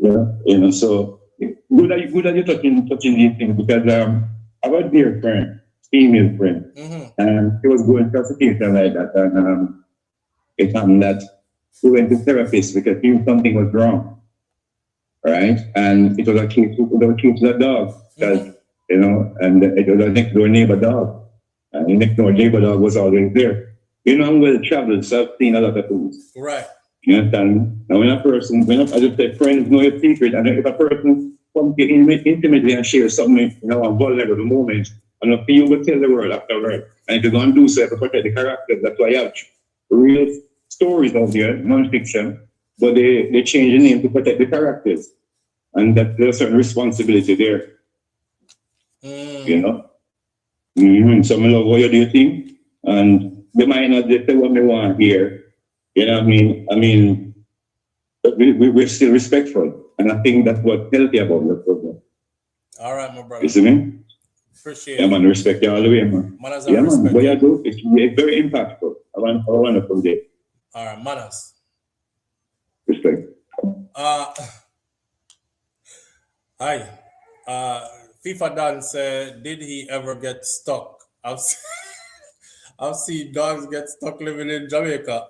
Yeah, so good that you touching these things, because I have a dear friend, female friend, and she was going through a situation like that, and it happened that she went to therapist because she knew something was wrong, right? And it was a case with a dog, because and it was a next door neighbor dog, and the next door neighbor dog was always there. I'm well traveled, so I've seen a lot of things. Right. You understand? Now, when I just say friends know your secret, and if a person comes to you intimately and shares something, a vulnerable moment, and if you will tell the world afterward, and if you're going to do so, you have to protect the characters. That's why you have real stories out there, non-fiction, but they change the name to protect the characters, and that there's a certain responsibility there. So I love what you do think, and they might not just say what they want here. I mean, but we're still respectful, and I think that's what's healthy about your program. All right, my brother. You see me? Appreciate it. Yeah, man, respect you all the way, man. Man, what you do, it's very impactful. Have a wonderful day. All right, manners. Respect. Hi. FIFA Dan said, did he ever get stuck? I've seen dogs get stuck living in Jamaica.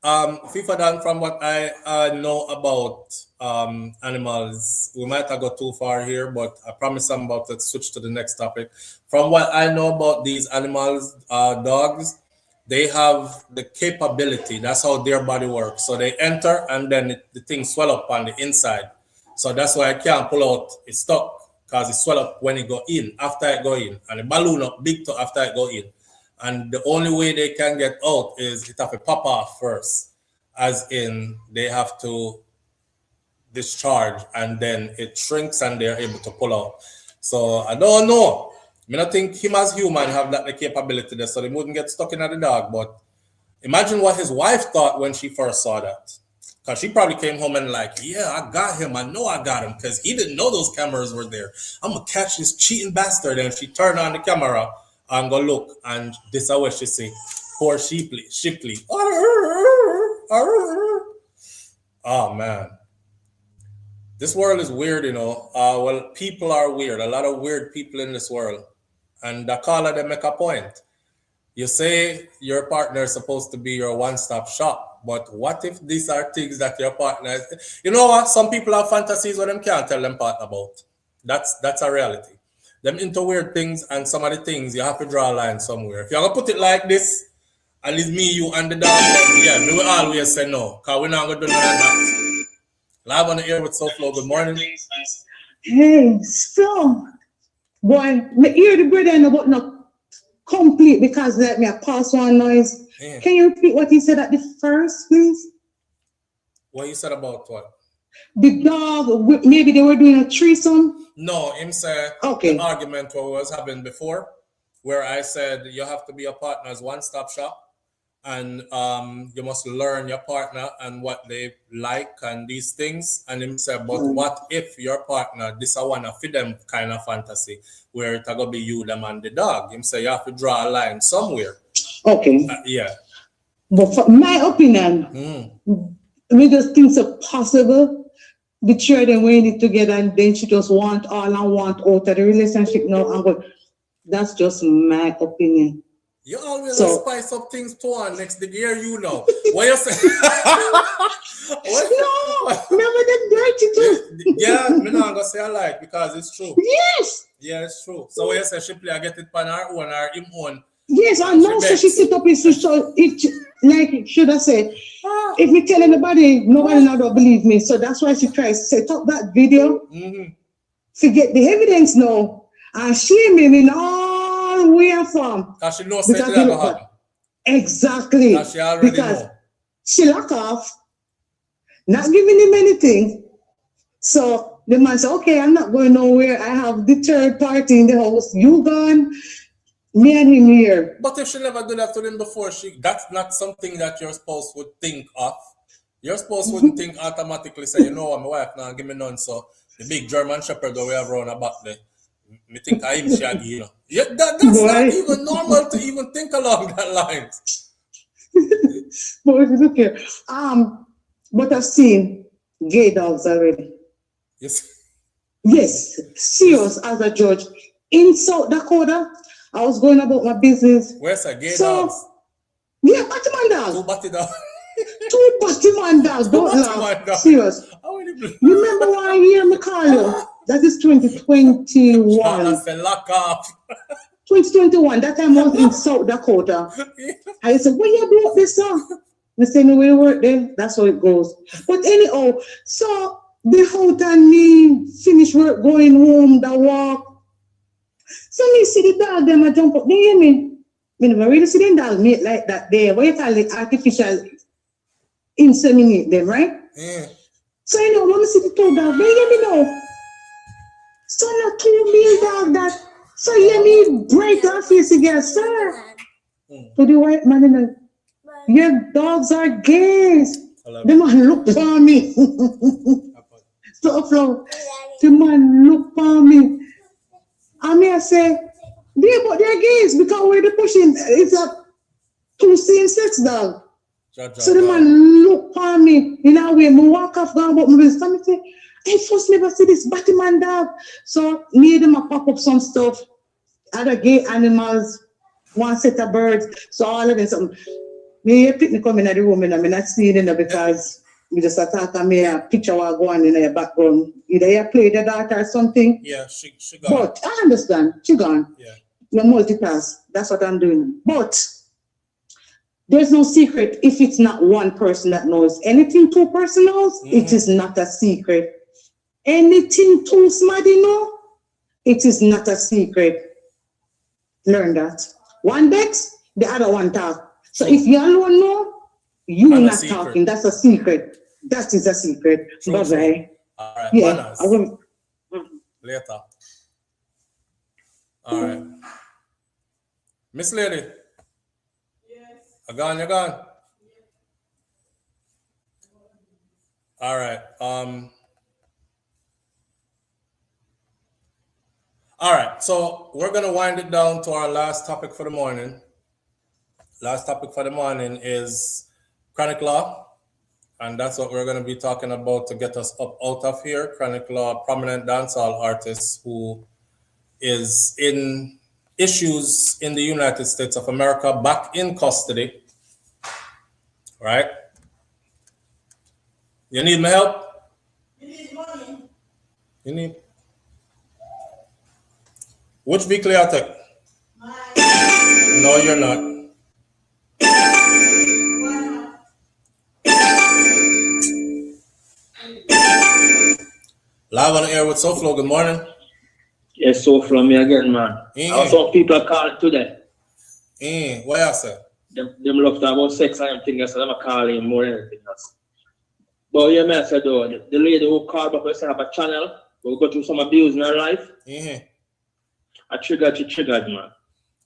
FIFA Dan, from what I know about animals, we might not go too far here, but I promise I'm about to switch to the next topic. From what I know about these animals, dogs, they have the capability. That's how their body works. So they enter, and then the thing swell up on the inside. So that's why I can't pull out. It's stuck because it swell up when it go in, after it go in, and the balloon up big to after it go in. And the only way they can get out is it have to pop off first, as in they have to discharge, and then it shrinks and they're able to pull out. So I don't know. I don't think him as human have that the capability there, so they wouldn't get stuck in the dog. But imagine what his wife thought when she first saw that. Because she probably came home and like, yeah, I got him. I know I got him, because he didn't know those cameras were there. I'm going to catch this cheating bastard. And she turned on the camera and go look, and this is what she say, poor Shipley. Oh man, this world is weird, well, people are weird. A lot of weird people in this world, and the caller, they make a point. You say your partner is supposed to be your one-stop shop, but what if these are things that your partner is? You know what? Some people have fantasies what them can't tell them partner about. That's a reality. Them into weird things, and some of the things you have to draw a line somewhere. If you're gonna put it like this, and it's me, you, and the dog, yeah, we will always say no, because we're not gonna do none of that. Live on the air with SouFLo. Good morning. Hey, so boy, me hear the brother and about not complete because let me pass one noise. Yeah. Can you repeat what he said at the first, please? What you said about what? The dog, maybe they were doing a threesome? No, him said the argument what we was having before, where I said you have to be a partner's one-stop shop, and you must learn your partner and what they like and these things. And him said, but what if your partner, this I want to feed them kind of fantasy, where it's going to be you, them, and the dog. Him say you have to draw a line somewhere. Okay. Yeah. But for my opinion, we just think it's possible. The two of them went it together, and then she just want all and want out of the relationship now. And that's just my opinion. You always So- spice up things too, and next the year you know. What you say? No, remember them dirty too. Yeah, me not gonna say I like because it's true. Yes. Yeah, it's true. So what you say she play, I get it on her own or him own. Yes, I know. So she sit up his so it like should I say, if me tell anybody, nobody now don't believe me. So that's why she tries to set up that video to get the evidence now and shame him in all way from. Cause she knows Because something gonna happen. Exactly. Cause she already Because know. she lock off, not giving him anything. So the man said, okay, I'm not going nowhere. I have the third party in the house. You gone, me and him here. But if she never do that to him before, that's not something that your spouse would think of. Your spouse wouldn't think automatically, say, you know what, my wife now give me none, so the big German Shepherd that we have around about there, me think I him shaggy, you know. Yeah, that's not even normal to even think along that lines. But it's okay. But I've seen gay dogs already. Yes. Yes, serious as a judge. In South Dakota, I was going about my business. Where's a gay So- dogs? Yeah, Batman dogs. Two batty dogs. Two Batman dogs. Don't Batman laugh. dogs. Serious. You remember 1 year, me call you? That is 2021. I said lock off. 2021. That time I was in South Dakota. I said, where you brought this up? They say, no, we work there. That's how it goes. But anyhow, so the out and me finish work, going home, the walk. So me see the dog, them I jump up. They hear me. Me never really see them dog mate like that there. What you call it? Artificial inseminate them, right? Yeah. So you know, when I see the two dog, they hear me now. So no two male dog that. So you hear me break our face again, sir. To the white man in the, your dogs are gays. The man look for me. SouFLo. The man look for me. I mean, I say, but they're gays because we're the pushing. It's a two same-sex dog. So the man look for me. In a way, me walk off, go about my business. And I say, I first never see this Batman dog. So me them a pop up some stuff. Other gay animals, one set of birds. So all of them, some. Me pick me come in the room and I'm not seeing it because we just attack and me a picture will go on in your background. Either you play the daughter or something. Yeah, she gone. But I understand, she gone. Yeah. You multitask. That's what I'm doing. But there's no secret if it's not one person that knows. Anything two person knows, it is not a secret. Anything two somebody know, it is not a secret. Learn that. One begs, the other one talk. So if you alone know, you And a not secret. talking. That's a secret. That is a secret. True, Bye true. bye. All right, Yeah, manners. I will. Later. All right. Miss Lady. Yes. You gone, you gone? All right. All right. So we're gonna wind it down to our last topic for the morning. Last topic for the morning is chronic law. And that's what we're going to be talking about to get us up out of here. Chronic Law, prominent dancehall artist who is in issues in the United States of America, back in custody. Right? You need my help? You need money. You need? Which vehicle you take? Mine. No, you're not. Live on the air with SouFLo. Good morning. Yes, SouFLo me again, man. Some people call today. What you say? Them love to about sex and things, so them call him more than anything else. But yeah, man, I said though, the lady who called back, we have a channel, we go through some abuse in her life. I triggered, man.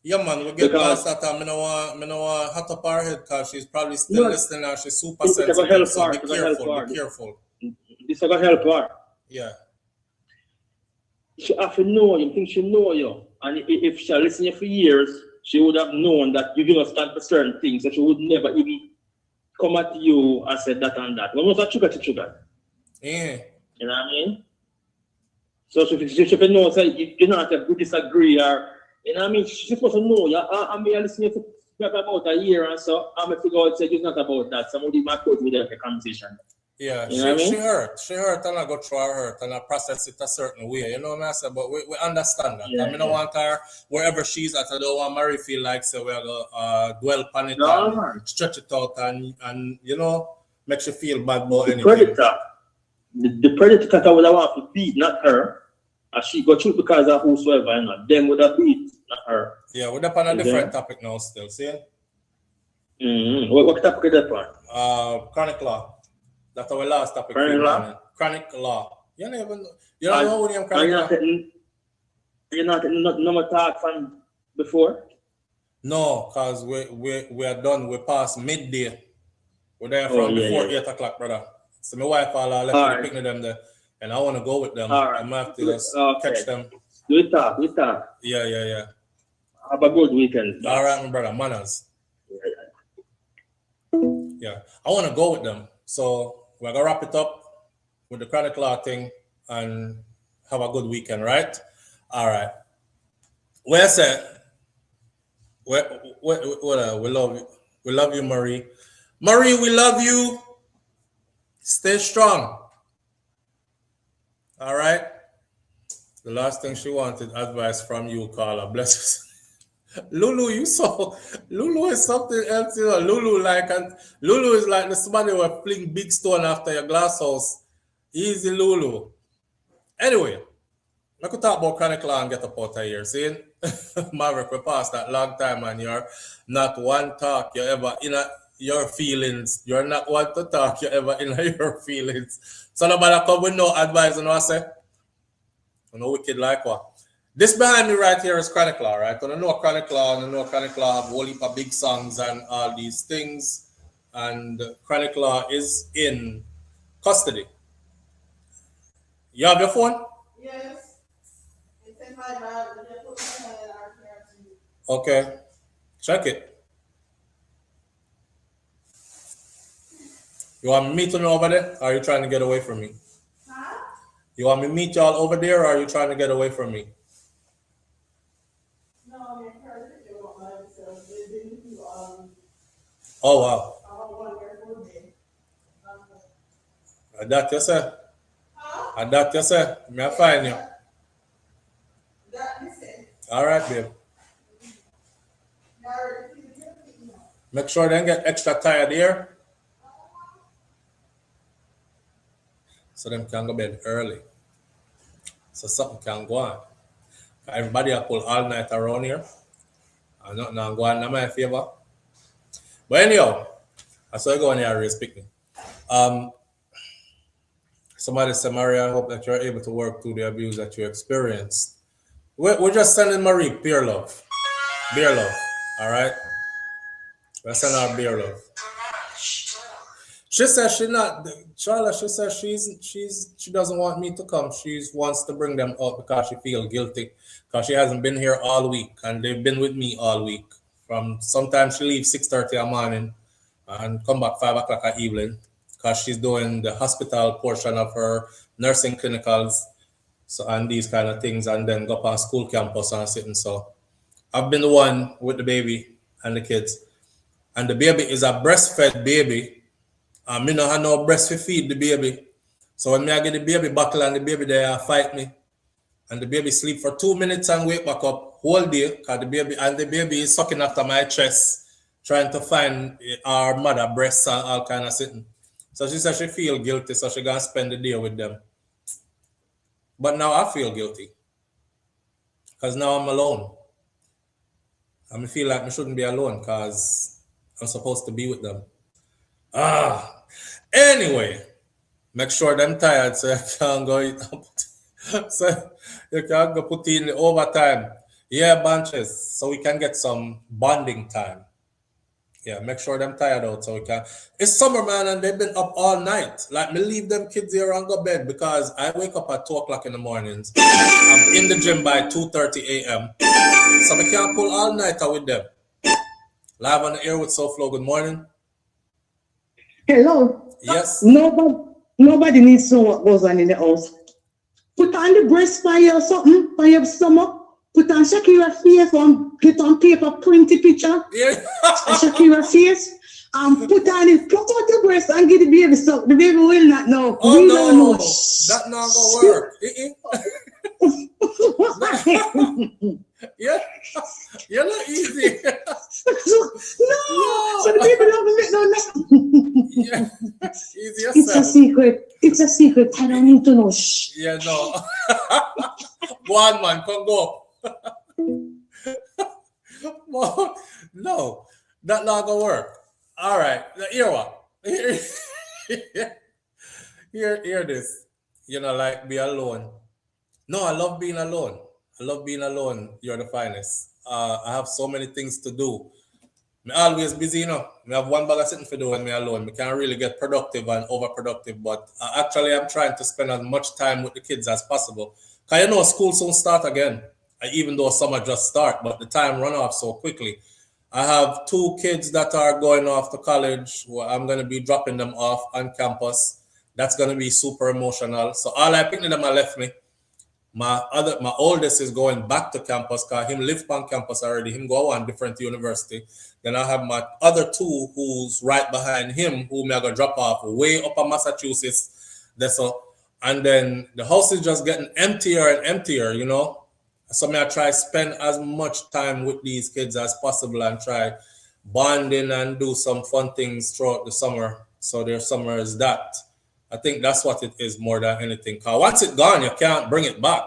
Yeah, man, we get past that time. I don't want hot up her head because she's probably still listening and she's super sensitive. So be careful. This is going to help her. Yeah. She have to know you, think she know you. And if she listened to you for years, she would have known that you do not stand for certain things, so she would never even come at you and say that and that. When was that trigger? Yeah. You know what I mean? So if you know, say you don't have to disagree or You know what I mean? She's supposed to know. Yeah, I mean, I listening to about a year and so I'm going to figure out it's not about that. Somebody might put me there for conversation. Yeah, you know she hurt and I go through her hurt and I process it a certain way. You know what I said? But we understand that. I mean, I want her wherever she's at. I don't want Mary feel like so we're gonna dwell upon it and stretch it out and you know make you feel bad about anything. Predator. The predator that I would want to beat, not her. And she got through because of whosoever, and not them would have beat, not her. Yeah, we're up on a different topic now still, see? What topic is that one? Chronic law. That's our last topic. Chronic law. You don't even you don't know what I'm chronic law. You're not no more talk from before? No, because we are done. We're past midday. We're there from before 8 o'clock, brother. So my wife all left me picking them there. And I want to go with them. I might have to just catch them. We talk. Yeah. Have a good weekend. All right, my brother. Manners. Yeah. I want to go with them. So we're going to wrap it up with the chronic law thing and have a good weekend, right? All right. Well said. We love you. We love you, Marie. Marie, we love you. Stay strong. All right. The last thing she wanted advice from you, Carla. Bless us. Lulu, Lulu is something else, you know. Lulu is like the somebody who will fling big stone after your glass house. Easy, Lulu. Anyway, I could talk about chronic law and get up out of here. See, Maverick, we passed that long time and you're not one talk you ever in your feelings. You're not one to talk you ever in your feelings. So nobody come with no advice, you know what I say? No wicked like what? This behind me right here is Chronic Law, right? I know Chronic Law, I know Chronic Law have a whole heap of big songs and all these things. And Chronic Law is in custody. You have your phone? Yes. It's in my bag. Okay. Check it. You want me to meet you over there? Or are you trying to get away from me? Huh? You want me to meet y'all over there or are you trying to get away from me? No, I'm encouraging you on myself. Oh, wow. I that you say? Huh? I that you say? May I find you? That you say. All right, babe. Make sure they get extra tired here. So them can go bed early. So something can go on. Everybody will pull all night around here. And nothing can go on in my favor. But anyhow, I saw you go on here race picnic. Somebody said, Maria, I hope that you're able to work through the abuse that you experienced. We're just sending Marie beer love. Beer love. All right? We're sending her beer love. She says she not, Charlotte, she says she doesn't want me to come. She wants to bring them out because she feels guilty. Because she hasn't been here all week. And they've been with me all week. From sometimes she leaves 6:30 in the morning and come back 5 o'clock at evening. Because she's doing the hospital portion of her nursing clinicals. So and these kind of things. And then go up on school campus and sitting. So I've been the one with the baby and the kids. And the baby is a breastfed baby. Me no have no breast to feed the baby. So when I get the baby buckle and the baby there fight me. And the baby sleep for 2 minutes and wake back up whole day. Cause the baby is sucking after my chest, trying to find our mother breasts and all kind of sitting. So she said she feel guilty, so she gonna spend the day with them. But now I feel guilty. Cause now I'm alone. And I feel like I shouldn't be alone because I'm supposed to be with them. Anyway, make sure them tired so you can go eat. So you can go put in overtime. Yeah, bunches, so we can get some bonding time. Yeah, make sure them tired out so we can. It's summer, man, and they've been up all night. Like, me leave them kids here and go bed because I wake up at 2 o'clock in the mornings. I'm in the gym by 2:30 a.m. So we can't pull all night with them. Live on the air with SouFLo. Good morning. Hello. Yes. Nobody needs to know what goes on in the house. Put on the breast by your something, by your stomach. put on Shakira face and get on paper, print the picture. Yeah. Shakira face. Put on it, pluck out the breast and get the baby suck. The baby will not know. Oh We no, don't know. that not gonna work. Yeah, you're not easy. No, so the baby don't make no nothing. Yeah, easy yourself. It's a secret. It's a secret. I don't need to know. Shh. Yeah, no. Go on, man, come go. No, that not gonna work. All right, hear what? Hear this. You know, like be alone. No, I love being alone. I love being alone. You're the finest. I have so many things to do. I'm always busy, you know. I have one bag of sitting for do when I'm alone. I can't really get productive and overproductive, but actually I'm trying to spend as much time with the kids as possible. Because you know, school soon start again. Even though summer just start, but the time run off so quickly. I have 2 kids that are going off to college. Where I'm going to be dropping them off on campus. That's going to be super emotional. So all I picked them, I left me. My oldest is going back to campus because him live on campus already. Him go on different university. Then I have my other 2 who's right behind him, who may go drop off way up in Massachusetts. And then the house is just getting emptier and emptier, you know. So I try spend as much time with these kids as possible and try bonding and do some fun things throughout the summer. So their summer is that. I think that's what it is more than anything. Because once it's gone, you can't bring it back.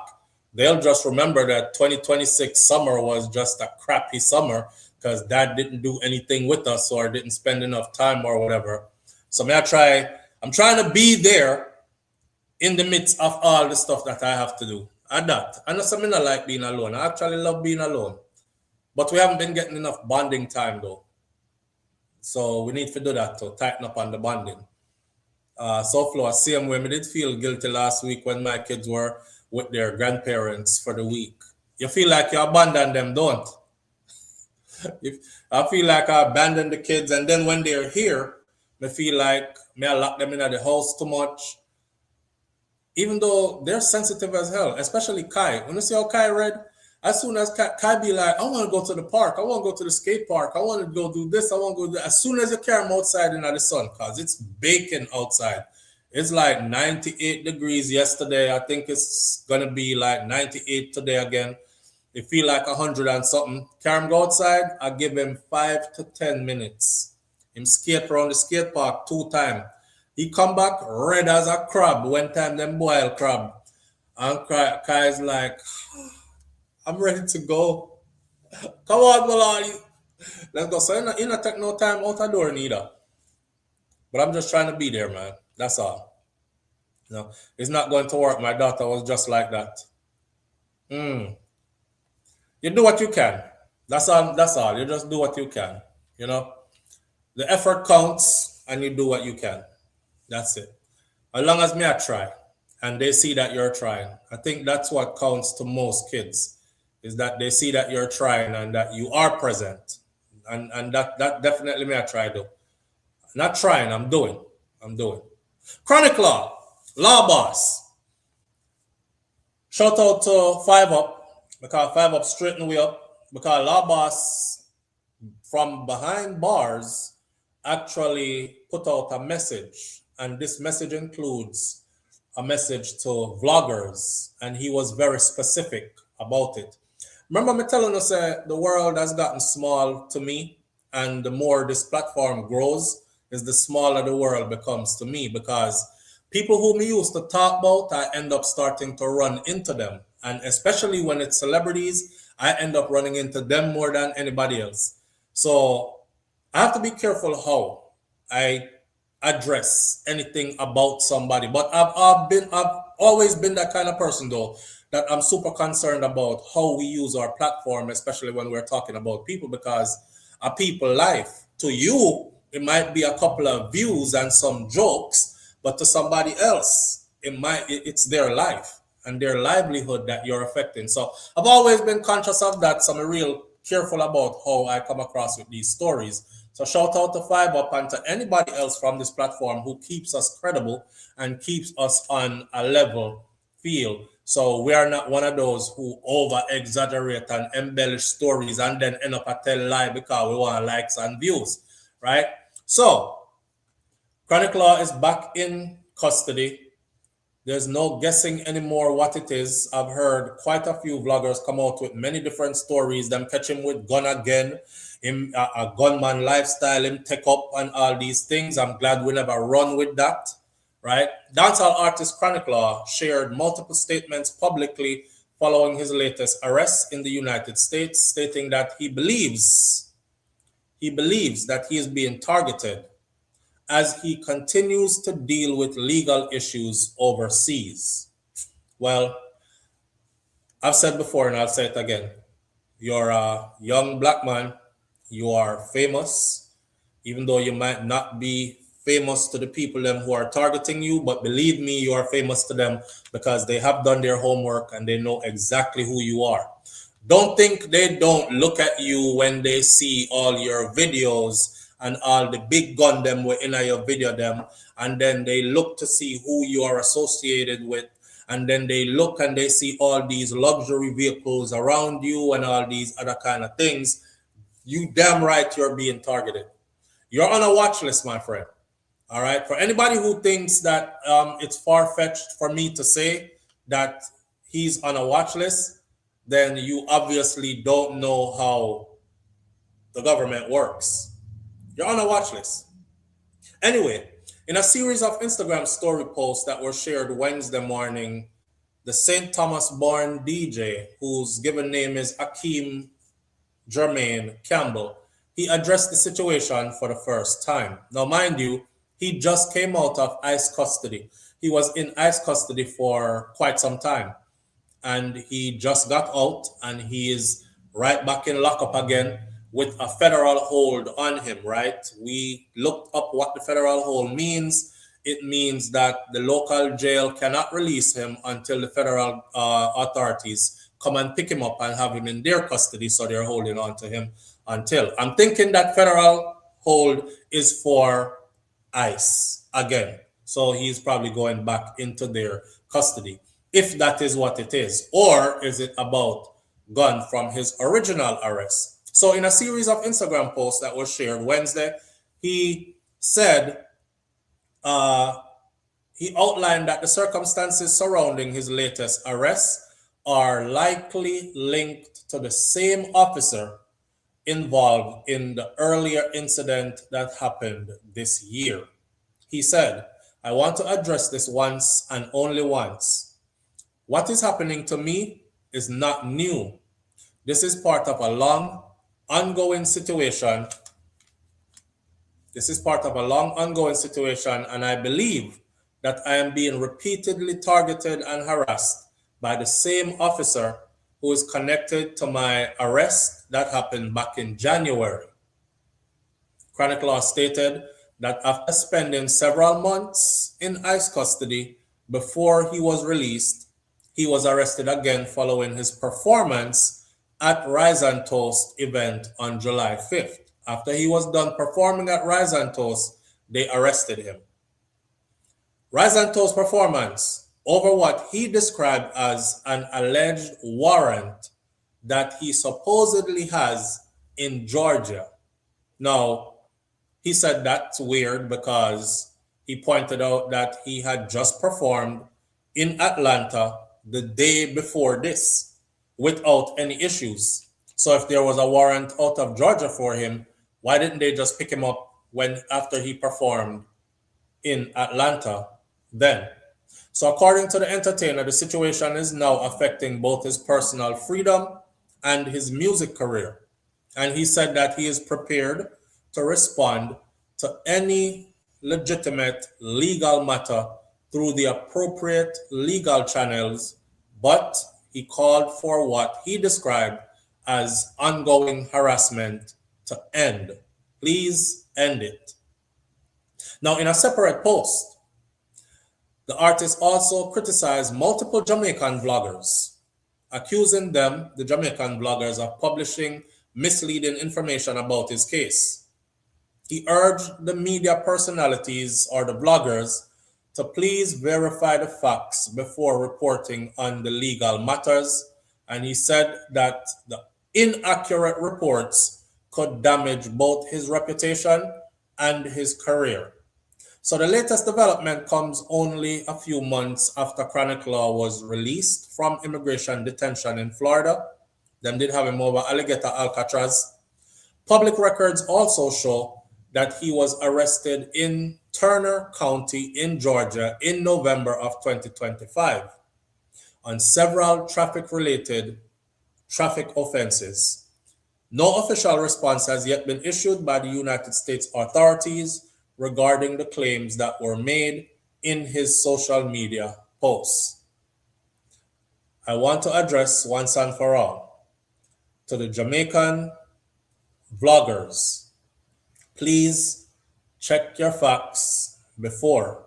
They'll just remember that 2026 summer was just a crappy summer because dad didn't do anything with us or didn't spend enough time or whatever. So I'm trying to be there in the midst of all the stuff that I have to do. I know something I like being alone. I actually love being alone. But we haven't been getting enough bonding time though. So we need to do that to tighten up on the bonding. SouFLo, same way, I did feel guilty last week when my kids were with their grandparents for the week. You feel like you abandon them, don't? I feel like I abandon the kids, and then when they're here, I feel like I lock them in at the house too much. Even though they're sensitive as hell, especially Kai. When you see how Kai read, as soon as Kai be like, I want to go to the park, I want to go to the skate park, I want to go do this, I want to go do that. As soon as you carry them outside in the sun, because it's baking outside. It's like 98 degrees yesterday. I think it's going to be like 98 today again. It feel like 100 and something. Carry him go outside, I give him 5 to 10 minutes. Him skate around the skate park 2 times. He come back red as a crab. One time them boil crab. And Kai's like, I'm ready to go. Come on, Malani. Let's go. So you not take no time out the door neither. But I'm just trying to be there, man. That's all. No, it's not going to work. My daughter was just like that. You do what you can. That's all. You just do what you can. You know? The effort counts and you do what you can. That's it. As long as I try and they see that you're trying. I think that's what counts to most kids, is that they see that you're trying and that you are present. And that definitely I try to. Not trying, I'm doing. Chronic Law Boss. Shout out to 5 Up, because 5 Up straighten we up, because Law Boss from behind bars actually put out a message. And this message includes a message to vloggers, and he was very specific about it. Remember me telling us the world has gotten small to me, and the more this platform grows, is the smaller the world becomes to me, because people who me used to talk about, I end up starting to run into them. And especially when it's celebrities, I end up running into them more than anybody else. So I have to be careful how I address anything about somebody. But I've always been that kind of person though, that I'm super concerned about how we use our platform, especially when we're talking about people, because a people life, to you, it might be a couple of views and some jokes, but to somebody else, it's their life and their livelihood that you're affecting. So I've always been conscious of that. So I'm real careful about how I come across with these stories. So shout out to 5 Up and to anybody else from this platform who keeps us credible and keeps us on a level field. So we are not one of those who over exaggerate and embellish stories and then end up a tell lie because we want likes and views, right? So Chronic Law is back in custody. There's no guessing anymore what it is. I've heard quite a few vloggers come out with many different stories. Them catch him with gun again, him a gunman lifestyle, him take up and all these things. I'm glad we never run with that, right? Dancehall artist Chronic Law shared multiple statements publicly following his latest arrest in the United States, stating that he believes that he is being targeted as he continues to deal with legal issues overseas. Well, I've said before and I'll say it again. You're a young black man. You are famous, even though you might not be famous to the people them who are targeting you, but believe me, you are famous to them because they have done their homework and they know exactly who you are. Don't think they don't look at you when they see all your videos and all the big gun them were in your video them, and then they look to see who you are associated with, and then they look and they see all these luxury vehicles around you and all these other kind of things. You damn right you're being targeted. You're on a watch list, my friend. All right. For anybody who thinks that it's far-fetched for me to say that he's on a watch list, then you obviously don't know how the government works. You're on a watch list. Anyway, in a series of Instagram story posts that were shared Wednesday morning, the St. Thomas-born DJ, whose given name is Akeem Jermaine Campbell, he addressed the situation for the first time. Now, mind you, he just came out of ICE custody. He was in ICE custody for quite some time, and he just got out, and he is right back in lockup again with a federal hold on him, right? We looked up what the federal hold means. It means that the local jail cannot release him until the federal authorities come and pick him up and have him in their custody, so they're holding on to him until. I'm thinking that federal hold is for ICE again. So he's probably going back into their custody, if that is what it is. Or is it about gun from his original arrest? So in a series of Instagram posts that was shared Wednesday, he said, he outlined that the circumstances surrounding his latest arrest are likely linked to the same officer involved in the earlier incident that happened this year. He said, I want to address this once and only once. What is happening to me is not new. This is part of a long, ongoing situation. And I believe that I am being repeatedly targeted and harassed by the same officer who is connected to my arrest that happened back in January. Chronic Law stated that after spending several months in ICE custody before he was released, he was arrested again following his performance at Rise and Toast event on July 5th. After he was done performing at Rise and Toast, they arrested him. Rise and Toast performance over what he described as an alleged warrant that he supposedly has in Georgia. Now, he said that's weird because he pointed out that he had just performed in Atlanta the day before this without any issues. So if there was a warrant out of Georgia for him, why didn't they just pick him up after he performed in Atlanta then? So according to the entertainer, the situation is now affecting both his personal freedom and his music career. And he said that he is prepared to respond to any legitimate legal matter through the appropriate legal channels, but he called for what he described as ongoing harassment to end. Please end it. Now, in a separate post, the artist also criticized multiple Jamaican vloggers, accusing them, the Jamaican vloggers, of publishing misleading information about his case. He urged the media personalities or the bloggers to please verify the facts before reporting on the legal matters. And he said that the inaccurate reports could damage both his reputation and his career. So the latest development comes only a few months after Chronic Law was released from immigration detention in Florida. Them did have him over alligator Alcatraz. Public records also show that he was arrested in Turner County in Georgia in November of 2025 on several traffic-related traffic offenses. No official response has yet been issued by the United States authorities regarding the claims that were made in his social media posts. I want to address once and for all to the Jamaican vloggers, please check your facts before,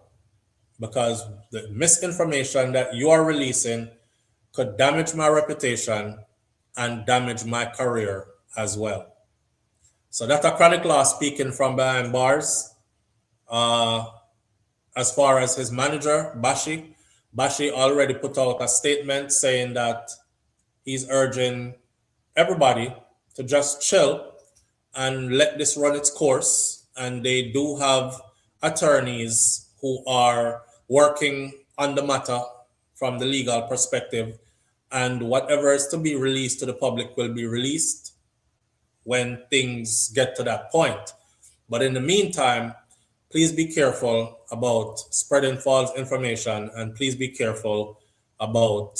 because the misinformation that you are releasing could damage my reputation and damage my career as well. So that's a Chronic Law speaking from behind bars. As far as his manager, Bashi already put out a statement saying that he's urging everybody to just chill and let this run its course. And they do have attorneys who are working on the matter from the legal perspective. And whatever is to be released to the public will be released when things get to that point. But in the meantime, please be careful about spreading false information, and please be careful about,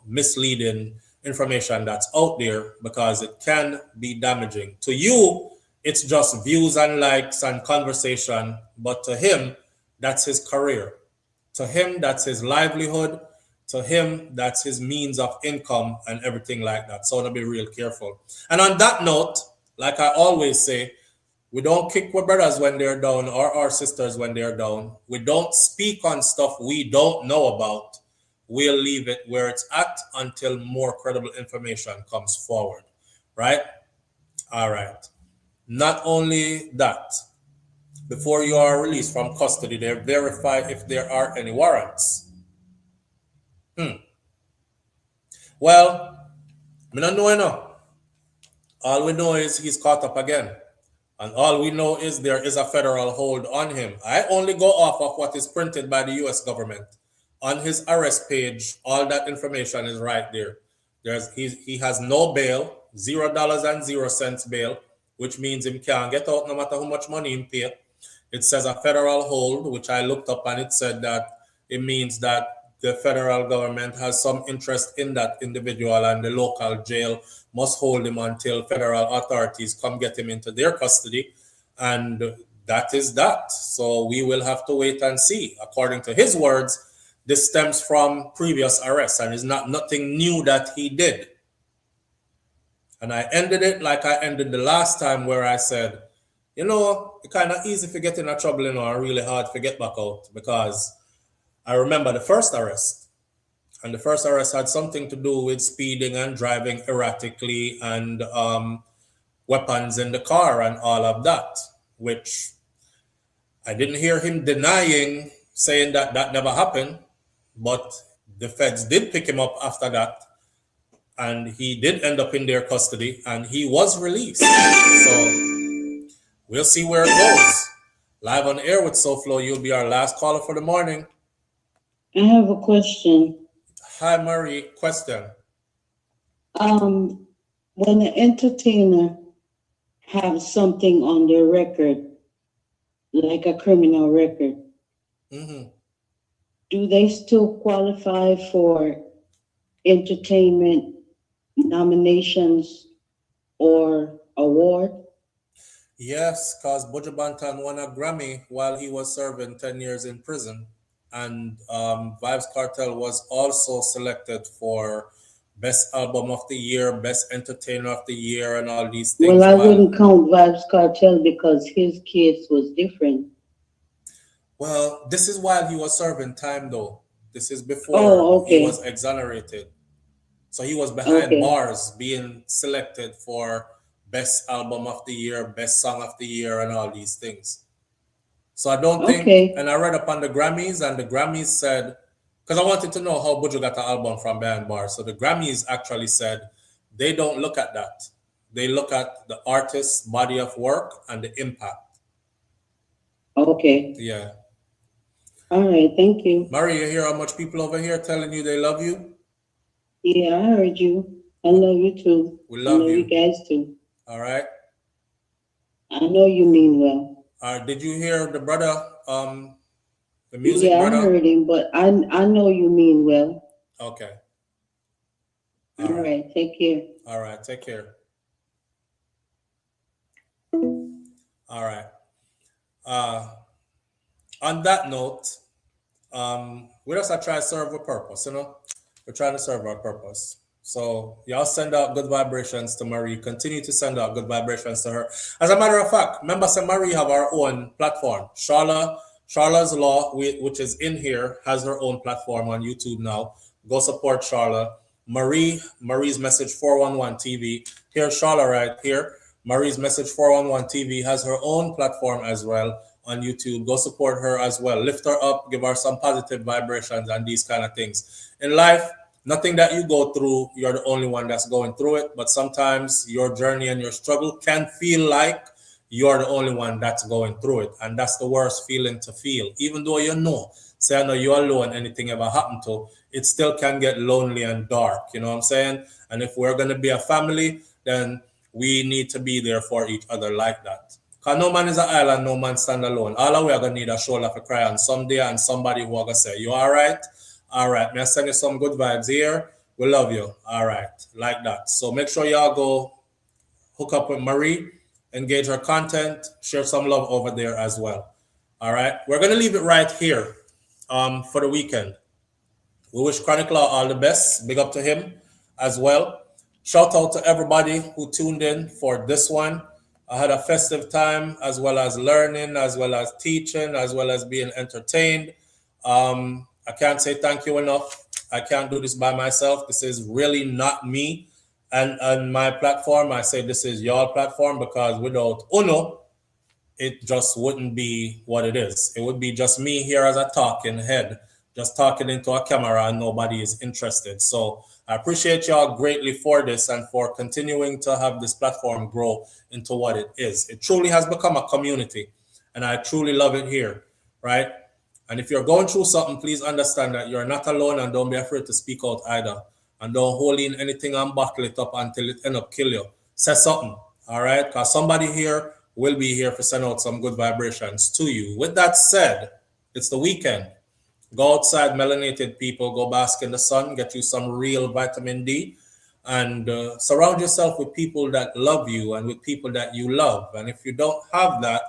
misleading information that's out there, because it can be damaging. To you, it's just views and likes and conversation, but to him, that's his career. To him, that's his livelihood. To him, that's his means of income and everything like that. So to be real careful. And on that note, like I always say, we don't kick our brothers when they're down or our sisters when they're down. We don't speak on stuff we don't know about. We'll leave it where it's at until more credible information comes forward, right? All right. Not only that, before you are released from custody, they verify if there are any warrants. Well, we don't know enough. All we know is he's caught up again. And all we know is there is a federal hold on him. I only go off of what is printed by the US government. On his arrest page, all that information is right there. He has no bail, $0 bail, which means he can't get out no matter how much money he pay. It says a federal hold, which I looked up, and it said that it means that the federal government has some interest in that individual, and the local jail must hold him until federal authorities come get him into their custody. And that is that. So we will have to wait and see. According to his words, this stems from previous arrests and is not nothing new that he did. And I ended it like I ended the last time, where I said, it's kind of easy to get in a trouble, and really hard to get back out, because I remember the first arrest. And the first arrest had something to do with speeding and driving erratically and weapons in the car and all of that, which I didn't hear him denying, saying that that never happened. But the feds did pick him up after that, and he did end up in their custody, and he was released. So we'll see where it goes. Live on air with SouFLo, you'll be our last caller for the morning. I have a question. Hi, Marie. Question. When an entertainer has something on their record, like a criminal record, do they still qualify for entertainment nominations or award? Yes, because Buju Banton won a Grammy while he was serving 10 years in prison. And Vybz Kartel was also selected for Best Album of the Year, Best Entertainer of the Year, and all these things. Well, I wouldn't count Vybz Kartel because his case was different. Well, this is while he was serving time, though. This is before he was exonerated. So he was behind bars being selected for Best Album of the Year, Best Song of the Year, and all these things. So I don't think, Okay. and I read up on the Grammys, and the Grammys said, because I wanted to know how Buju got the album from Behind Bars. So the Grammys actually said they don't look at that. They look at the artist's body of work and the impact. Okay. Yeah. All right. Thank you. Marie, you hear how much people over here telling you they love you? Yeah, I heard you. I love you too. We love I love you. you guys too. All right. I know you mean well. Did you hear the brother, the music Yeah, brother? I heard him, but I know you mean well. Okay. All right. Take care. All right. Take care. All right. On that note, we just try to serve a purpose, you know? We're trying to serve our purpose. So y'all send out good vibrations to Marie. Continue to send out good vibrations to her. As a matter of fact, remember, Marie have our own platform. Charla's Law, which is in here, has her own platform on YouTube now. Go support Charla. Marie's Message 411 TV. Here's Charla right here. Marie's Message 411 TV has her own platform as well on YouTube. Go support her as well. Lift her up, give her some positive vibrations and these kind of things. In life, nothing that you go through, you're the only one that's going through it. But sometimes your journey and your struggle can feel like you're the only one that's going through it. And that's the worst feeling to feel. Even though you know, say I know you're alone, anything ever happened to, it still can get lonely and dark. You know what I'm saying? And if we're going to be a family, then we need to be there for each other like that. Because no man is an island, no man stand alone. All of we are going to need a shoulder to cry on someday and somebody who are going to say, you all right? All right. May I send you some good vibes here? We love you. All right. Like that. So make sure y'all go hook up with Marie, engage her content, share some love over there as well. All right. We're going to leave it right here for the weekend. We wish Chronicler all the best. Big up to him as well. Shout out to everybody who tuned in for this one. I had a festive time as well as learning, as well as teaching, as well as being entertained. I can't say thank you enough. I can't do this by myself. This is really not me and my platform. I say this is your platform because without Uno, it just wouldn't be what it is. It would be just me here as a talking head, just talking into a camera and nobody is interested. So I appreciate y'all greatly for this and for continuing to have this platform grow into what it is. It truly has become a community and I truly love it here, right? And if you're going through something, please understand that you're not alone and don't be afraid to speak out either. And don't hold in anything and bottle it up until it end up kill you. Say something, all right? Because somebody here will be here to send out some good vibrations to you. With that said, it's the weekend. Go outside, melanated people, go bask in the sun, get you some real vitamin D, and surround yourself with people that love you and with people that you love. And if you don't have that,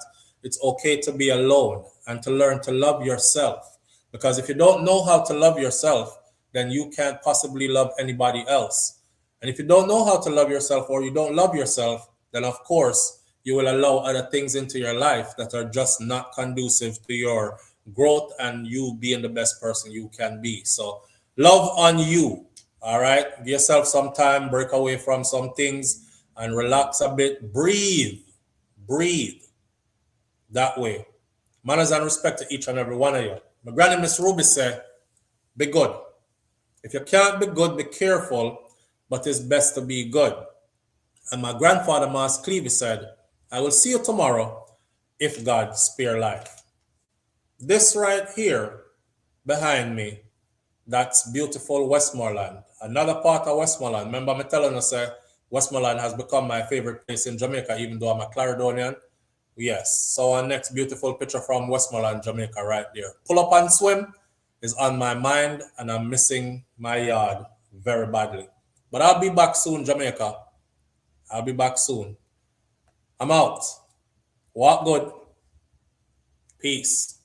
it's okay to be alone and to learn to love yourself. Because if you don't know how to love yourself, then you can't possibly love anybody else. And if you don't know how to love yourself or you don't love yourself, then of course, you will allow other things into your life that are just not conducive to your growth and you being the best person you can be. So love on you, all right? Give yourself some time, break away from some things and relax a bit. Breathe that way. Manners and respect to each and every one of you. My granny Miss Ruby said, be good. If you can't be good, be careful, but it's best to be good. And my grandfather, Mas Clevey, said, I will see you tomorrow if God spare life. This right here behind me, that's beautiful Westmoreland. Another part of Westmoreland. Remember me telling you, say, Westmoreland has become my favorite place in Jamaica, even though I'm a Clarendonian. Yes. So our next beautiful picture from Westmoreland, Jamaica, right there. Pull up and swim is on my mind, and I'm missing my yard very badly. But I'll be back soon, Jamaica. I'll be back soon. I'm out. Walk good. Peace.